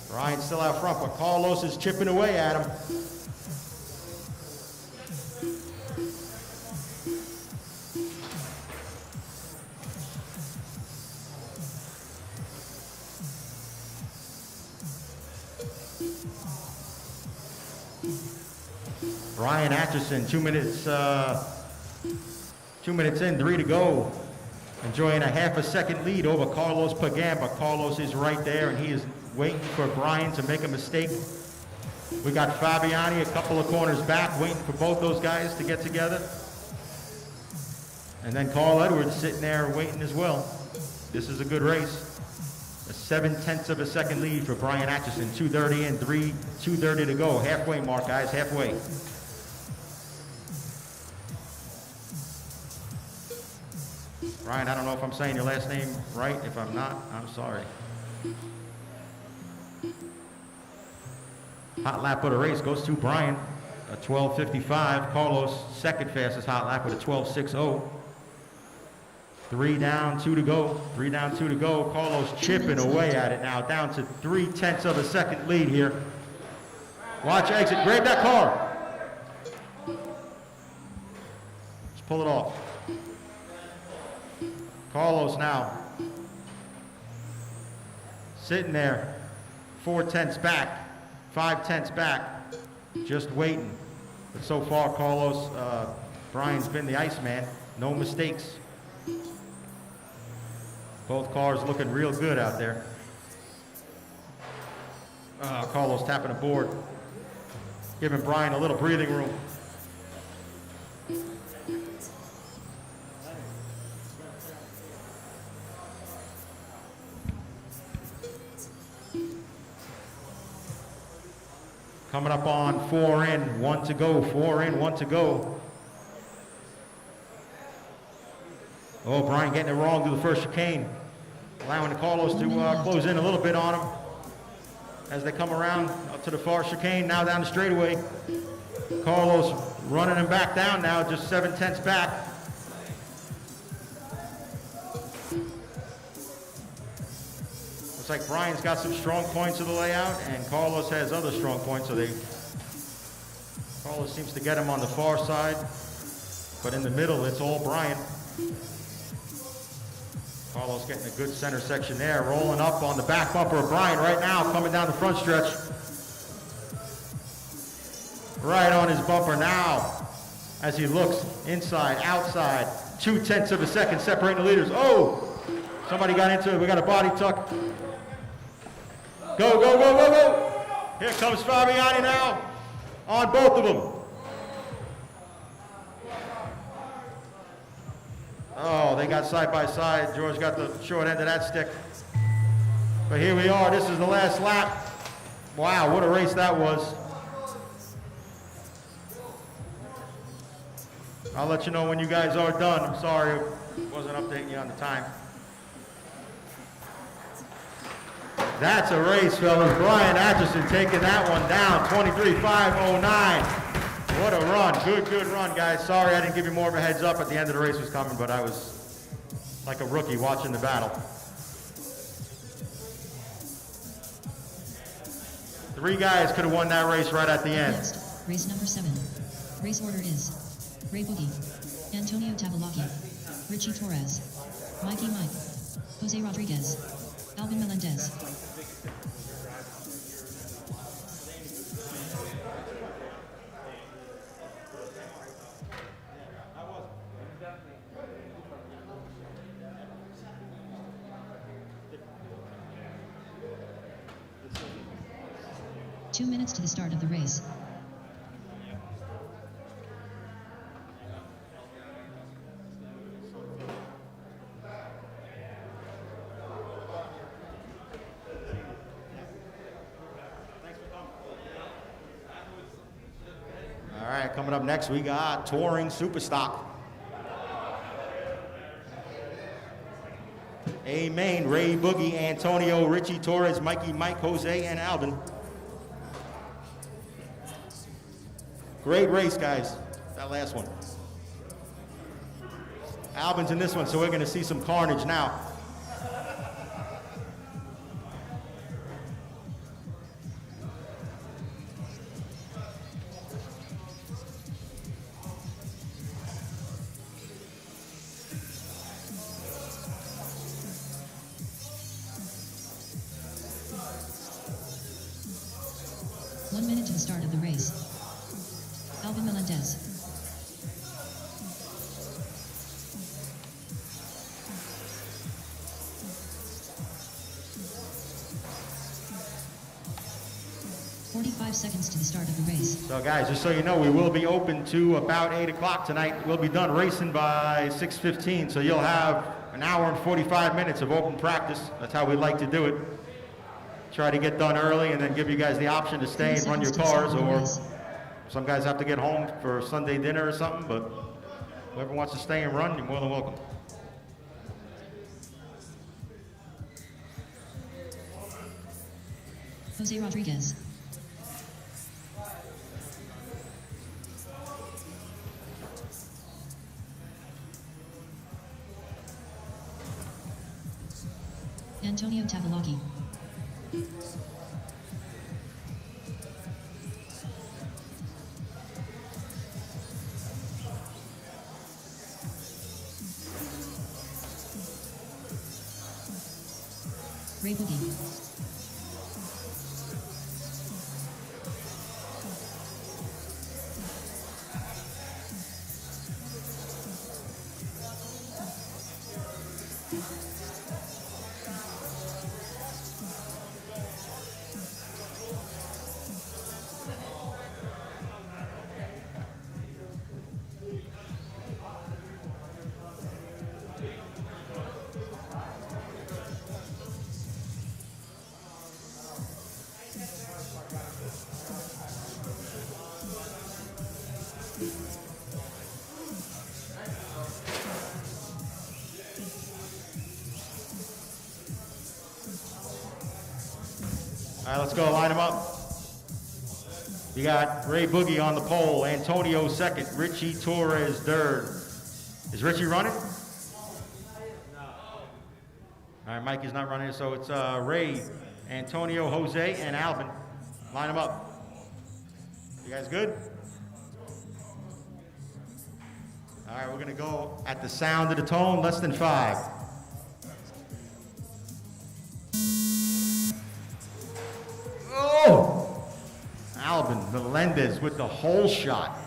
Ryan's still out front, but Carlos is chipping away at him. Brian Atchison, 2 minutes, 2 minutes in, 3 to go. Enjoying a half a second lead over Carlos Pagan, but Carlos is right there and he is waiting for Brian to make a mistake. We got Fabiani a couple of corners back, waiting for both those guys to get together. And then Carl Edwards sitting there waiting as well. This is a good race. A 7/10 of a second lead for Brian Atchison. 2:30 and 2:30 to go. Halfway mark, guys, halfway. Brian, I don't know if I'm saying your last name right. If I'm not, I'm sorry. Hot lap of the race goes to Brian, a 12:55. Carlos, second fastest hot lap with a 12:60. 3 down, 2 to go. 3 down, 2 to go. Carlos chipping away at it now, down to 3/10 of a second lead here. Watch exit, grab that car. Let's pull it off. Carlos now sitting there, 4/10 back, 5/10 back, just waiting. But so far, Carlos, Brian's been the Iceman, no mistakes. Both cars looking real good out there. Carlos tapping the board, giving Brian a little breathing room. Coming up on 4 in, 1 to go, 4 in, 1 to go. Oh, Brian getting it wrong to the first chicane. Allowing the Carlos to close in a little bit on him as they come around up to the far chicane, now down the straightaway. Carlos running him back down now, just 7/10 back. Looks like Brian's got some strong points of the layout and Carlos has other strong points, so Carlos seems to get him on the far side, but in the middle it's all Brian. Carlos getting a good center section there, rolling up on the back bumper of Brian right now, coming down the front stretch. Right on his bumper now, as he looks inside, outside, 2/10 of a second separating the leaders. Oh, somebody got into it, we got a body tuck. Go, go, go, go, go. Here comes Fabiani now, on both of them. Oh, they got side by side. George got the short end of that stick. But here we are. This is the last lap. Wow, what a race that was. I'll let you know when you guys are done. I'm sorry I wasn't updating you on the time. That's a race, fellas. Brian Atchison taking that one down, 23.509. What a run. Good, good run, guys. Sorry I didn't give you more of a heads up at the end of the race was coming, but I was like a rookie watching the battle. 3 guys could have won that race right at the end. Next, race number 7. Race order is Ray Boogie, Antonio Tabalaki, Richie Torres, Mikey Mike, Jose Rodriguez, Alvin Melendez. Two minutes to the start of the race. All right, coming up next, we got Touring Superstock. A main, Ray Boogie, Antonio, Richie Torres, Mikey Mike, Jose, and Alvin. Great race, guys, that last one. Alvin's in this one, so we're gonna see some carnage now. One minute to the start of the race. seconds to the start of the race. So guys, just so you know, we will be open to about 8 o'clock tonight. We'll be done racing by 6:15, so you'll have an hour and 45 minutes of open practice. That's how we like to do it. Try to get done early and then give you guys the option to stay and run your cars, or some guys have to get home for Sunday dinner or something, but whoever wants to stay and run, you're more than welcome. Jose Rodriguez. Antonio Tavalaki. Ray Boogie. All right, let's go, line them up. You got Ray Boogie on the pole, Antonio second, Richie Torres third. Is Richie running? No. All right, Mikey's not running, so it's Ray, Antonio, Jose, and Alvin. Line them up. You guys good? All right, we're gonna go at the sound of the tone, less than 5. Oh! Alvin Melendez with the hole shot.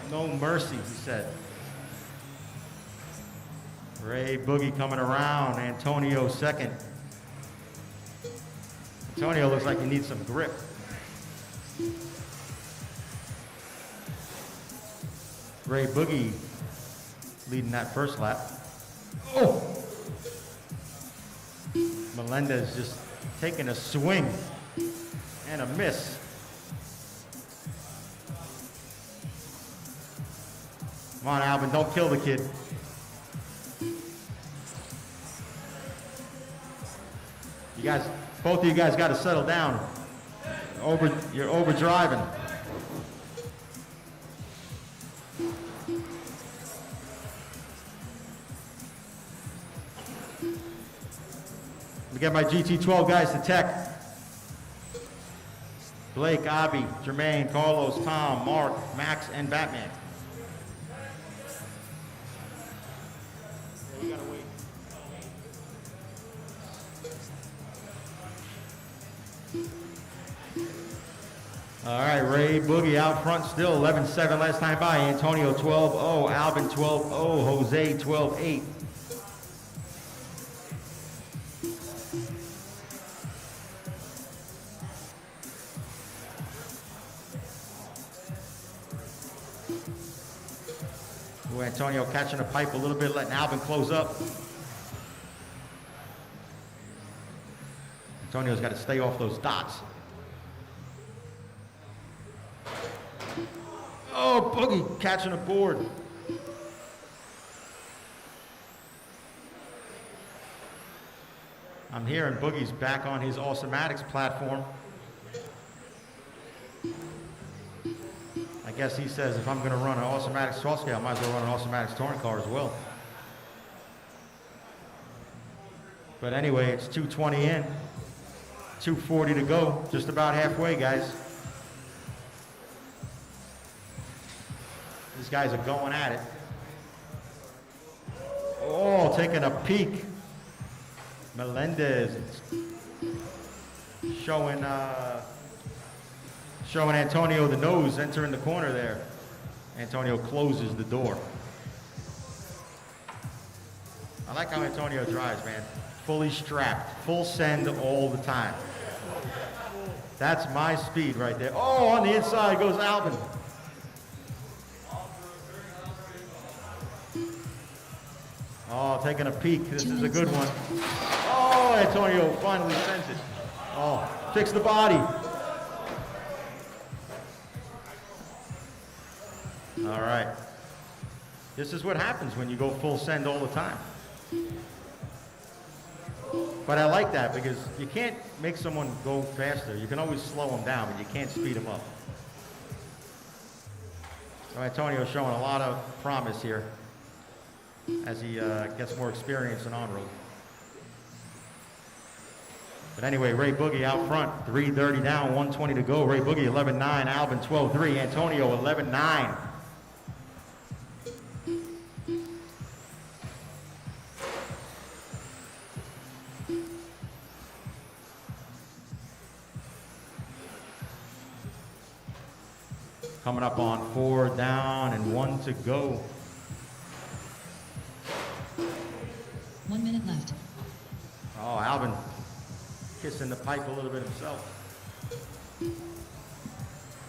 No mercy, he said. Ray Boogie coming around, Antonio second. Antonio looks like he needs some grip. Ray Boogie leading that first lap. Oh! Melendez just taking a swing and a miss. Come on, Alvin, don't kill the kid. You guys, both of you guys got to settle down. You're overdriving. Let me get my GT12 guys to tech. Blake, Avi, Jermaine, Carlos, Tom, Mark, Max, and Batman. Yeah, you gotta wait. All right, Ray Boogie out front still, 11-7 last time by. Antonio 12-0, Alvin 12-0, Jose 12-8. Ooh, Antonio catching a pipe a little bit, letting Alvin close up. Antonio's got to stay off those dots. Oh, Boogie catching a board. I'm hearing Boogie's back on his Awesomatics platform. I guess he says if I'm going to run an Awesomatics 12 scale, I might as well run an Awesomatics touring car as well. But anyway, it's 2:20 in, 2:40 to go, just about halfway, guys. These guys are going at it. Oh, taking a peek. Melendez showing Antonio the nose, entering the corner there. Antonio closes the door. I like how Antonio drives, man. Fully strapped, full send all the time. That's my speed right there. Oh, on the inside goes Alvin. Oh, taking a peek. This is a good one. Oh, Antonio finally sends it. Oh, fix the body. All right. This is what happens when you go full send all the time. But I like that because you can't make someone go faster. You can always slow them down, but you can't speed them up. So Antonio's showing a lot of promise here as he gets more experience in on-road. But anyway, Ray Boogie out front, 3:30 down, 1:20 to go. Ray Boogie 11.9, Alvin 12.3, Antonio 11.9. Coming up on 4 down and 1 to go. 1 minute left. Oh, Alvin kissing the pipe a little bit himself.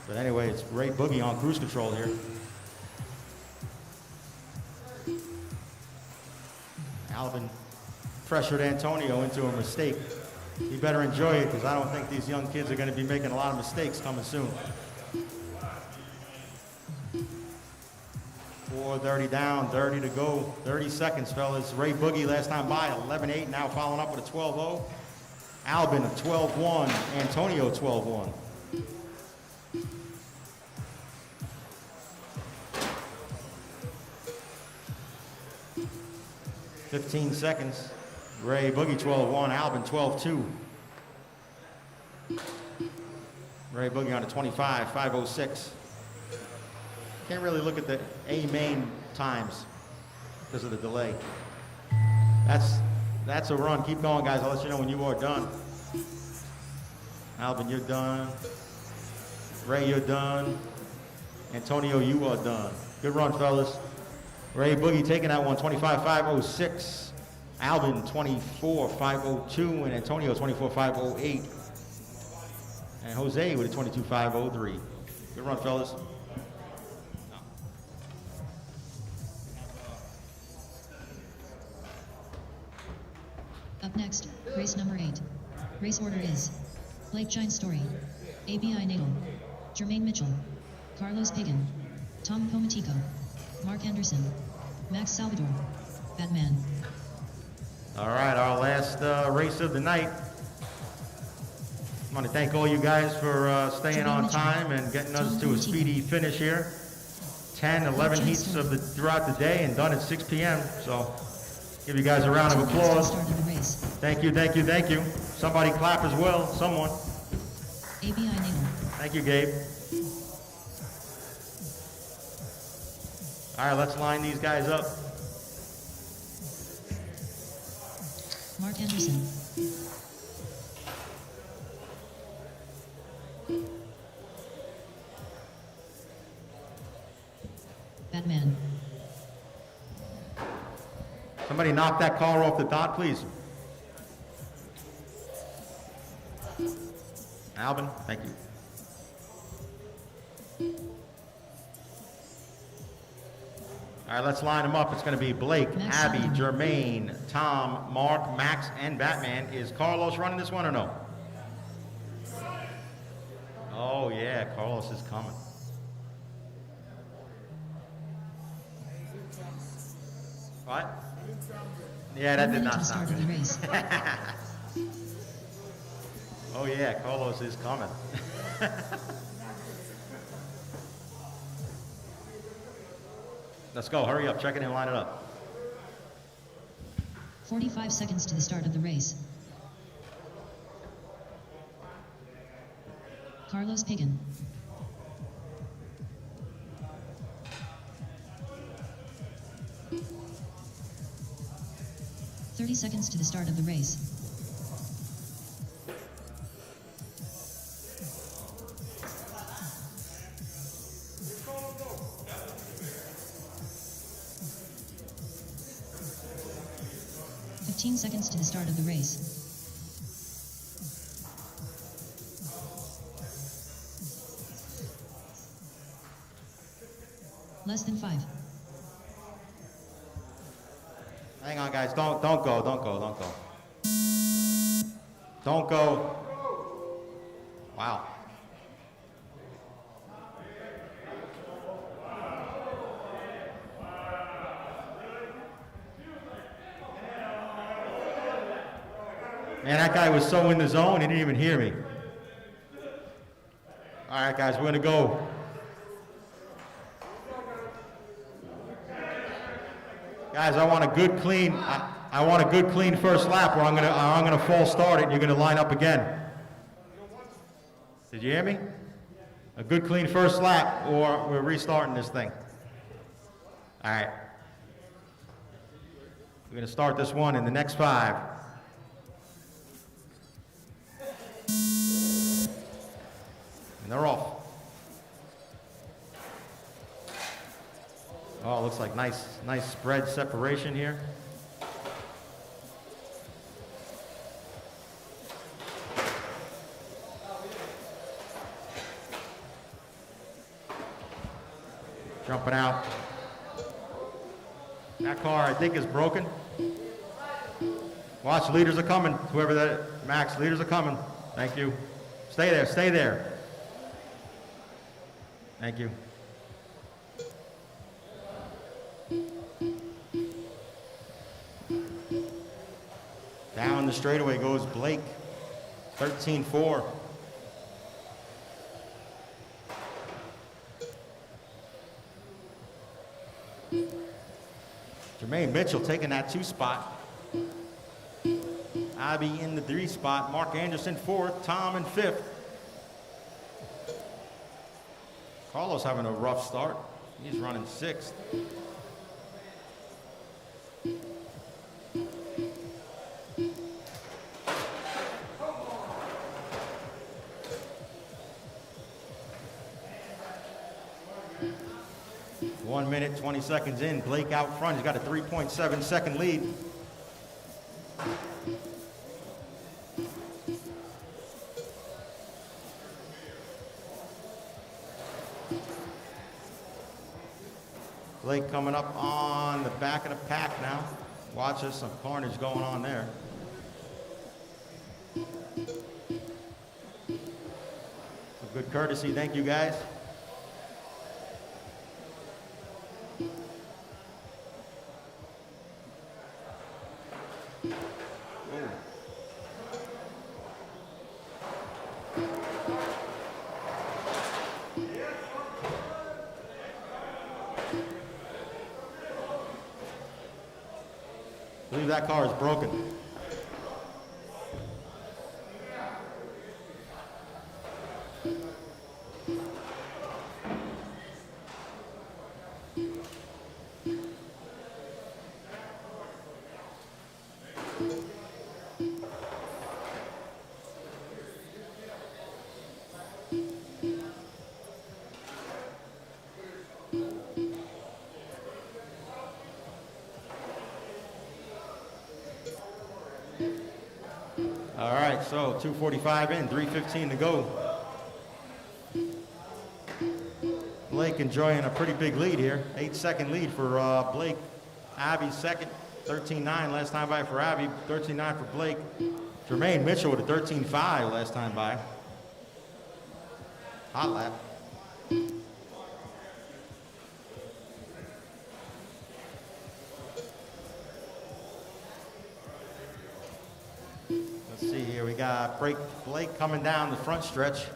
But anyway, it's Ray Boogie on cruise control here. Alvin pressured Antonio into a mistake. He better enjoy it because I don't think these young kids are going to be making a lot of mistakes coming soon. 4:30 down, 30 to go, 30 seconds, fellas. Ray Boogie last time by, 11.8, now following up with a 12.0. Alvin, 12.1, Antonio, 12.1. $15 seconds. Ray Boogie, 12.1, Alvin, 12.2. Ray Boogie on a 25, 5.06. Can't really look at the A main times because of the delay. That's a run. Keep going, guys. I'll let you know when you are done. Alvin, you're done. Ray, you're done. Antonio, you are done. Good run, fellas. Ray Boogie taking that one, 25.506. Alvin, 24.502. And Antonio, 24.508. And Jose with a 22.503. Good run, fellas. Up next, race number 8. Race order is Blake Giant Story, ABI Nadal, Jermaine Mitchell, Carlos Pagan, Tom Comatico, Mark Anderson, Max Salvador, Batman. All right, our last race of the night. I want to thank all you guys for staying on time and getting us to a speedy finish here. 10, 11 heats throughout the day and done at 6 p.m. So give you guys a round of applause. Thank you, thank you, thank you. Somebody clap as well, someone. ABI Nadal. Thank you, Gabe. All right, let's line these guys up. Mark Anderson. Batman. Somebody knock that car off the dot, please. Alvin, thank you. All right, let's line them up. It's going to be Blake, Max Abby, Salvador. Jermaine, Tom, Mark, Max, and Batman. Is Carlos running this one or no? Oh, yeah, Carlos is coming. What? Yeah, that did not sound good. Oh yeah, Carlos is coming. Let's go, hurry up, check it in, line it up. 45 seconds to the start of the race. Carlos Pagan. "30 seconds to the start of the race. 15 seconds to the start of the race. Less than 5. Hang on, guys. Don't go. Don't go. Don't go. Don't go. Wow. Man, that guy was so in the zone, he didn't even hear me. All right, guys, we're gonna go. Guys, I want a good clean. I want a good clean first lap, or I'm gonna false start it, and you're gonna line up again. Did you hear me? A good clean first lap, or we're restarting this thing. All right. We're gonna start this one in the next 5. And they're off. Oh, looks like nice spread separation here. Jumping out. That car, I think, is broken. Watch, leaders are coming. Whoever that, Max, leaders are coming. Thank you. Stay there, stay there. Thank you. Down the straightaway goes Blake, 13-4. Jermaine Mitchell taking that 2 spot. Abby in the 3 spot. Mark Anderson 4th. Tom in 5th. Carlos having a rough start. He's running 6th. One minute, 20 seconds in. Blake out front. He's got a 3.7 second lead. Blake coming up on the back of the pack now. Watch this, some carnage going on there. Some good courtesy, thank you guys. I believe that car is broken. All right, so 2:45 in, 3:15 to go. Blake enjoying a pretty big lead here. 8-second lead for Blake. Abby second, 13.9 last time by for Abby, 13.9 for Blake. Jermaine Mitchell with a 13.5 last time by. Hot lap. Let's see here, we got Blake coming down the front stretch.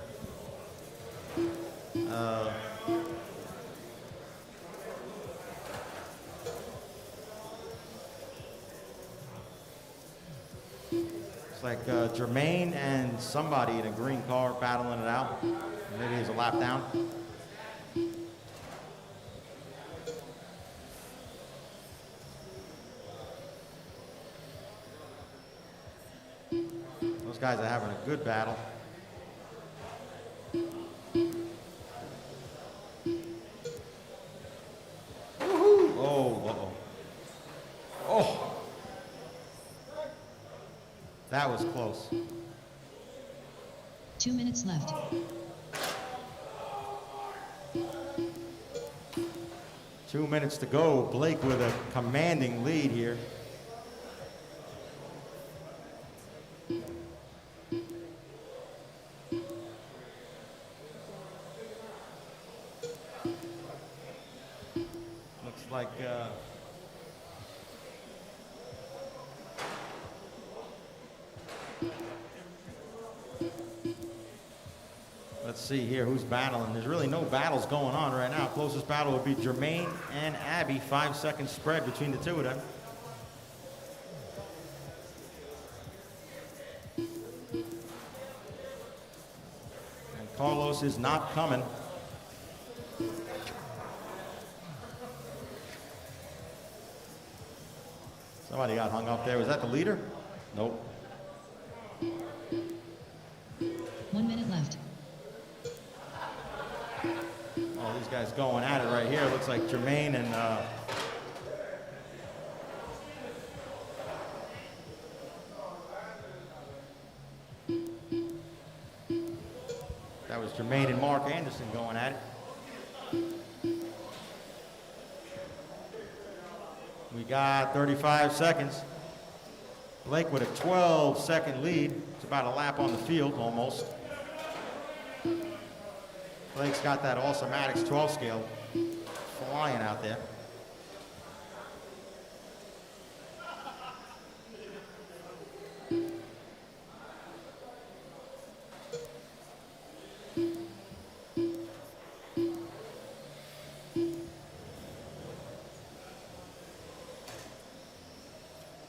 It's like Jermaine and somebody in a green car battling it out. Maybe he's a lap down. Those guys are having a good battle. Woohoo! Oh, uh-oh. Oh! that was close. 2 minutes left. 2 minutes to go. Blake with a commanding lead here. Looks like let's see here who's battling. There's really no battles going on right now. Closest battle would be Jermaine and Abby. 5-second spread between the two of them. And Carlos is not coming. Somebody got hung up there. Was that the leader? Nope. 1 minute left. Oh, these guys going at it right here. Looks like Jermaine and that was Jermaine and Mark Anderson going at it. We got 35 seconds. Blake with a 12-second lead. It's about a lap on the field, almost. Blake's got that Awesomatics 12 scale flying out there.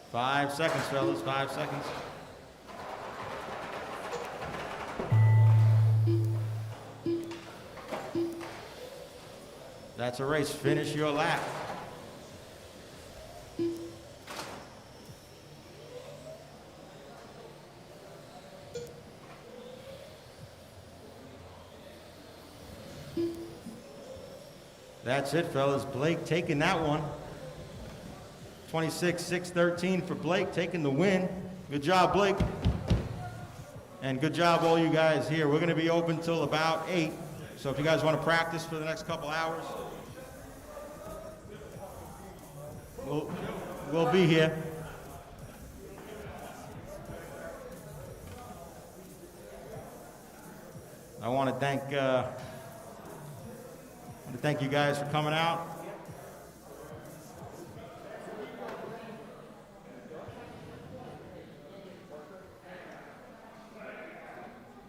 Five seconds, fellas, 5 seconds. That's a race. Finish your lap. That's it, fellas. Blake taking that one. 26-6-13 for Blake, taking the win. Good job, Blake. And good job, all you guys here. We're going to be open till about 8. So if you guys want to practice for the next couple hours, we'll be here. I want to thank you guys for coming out.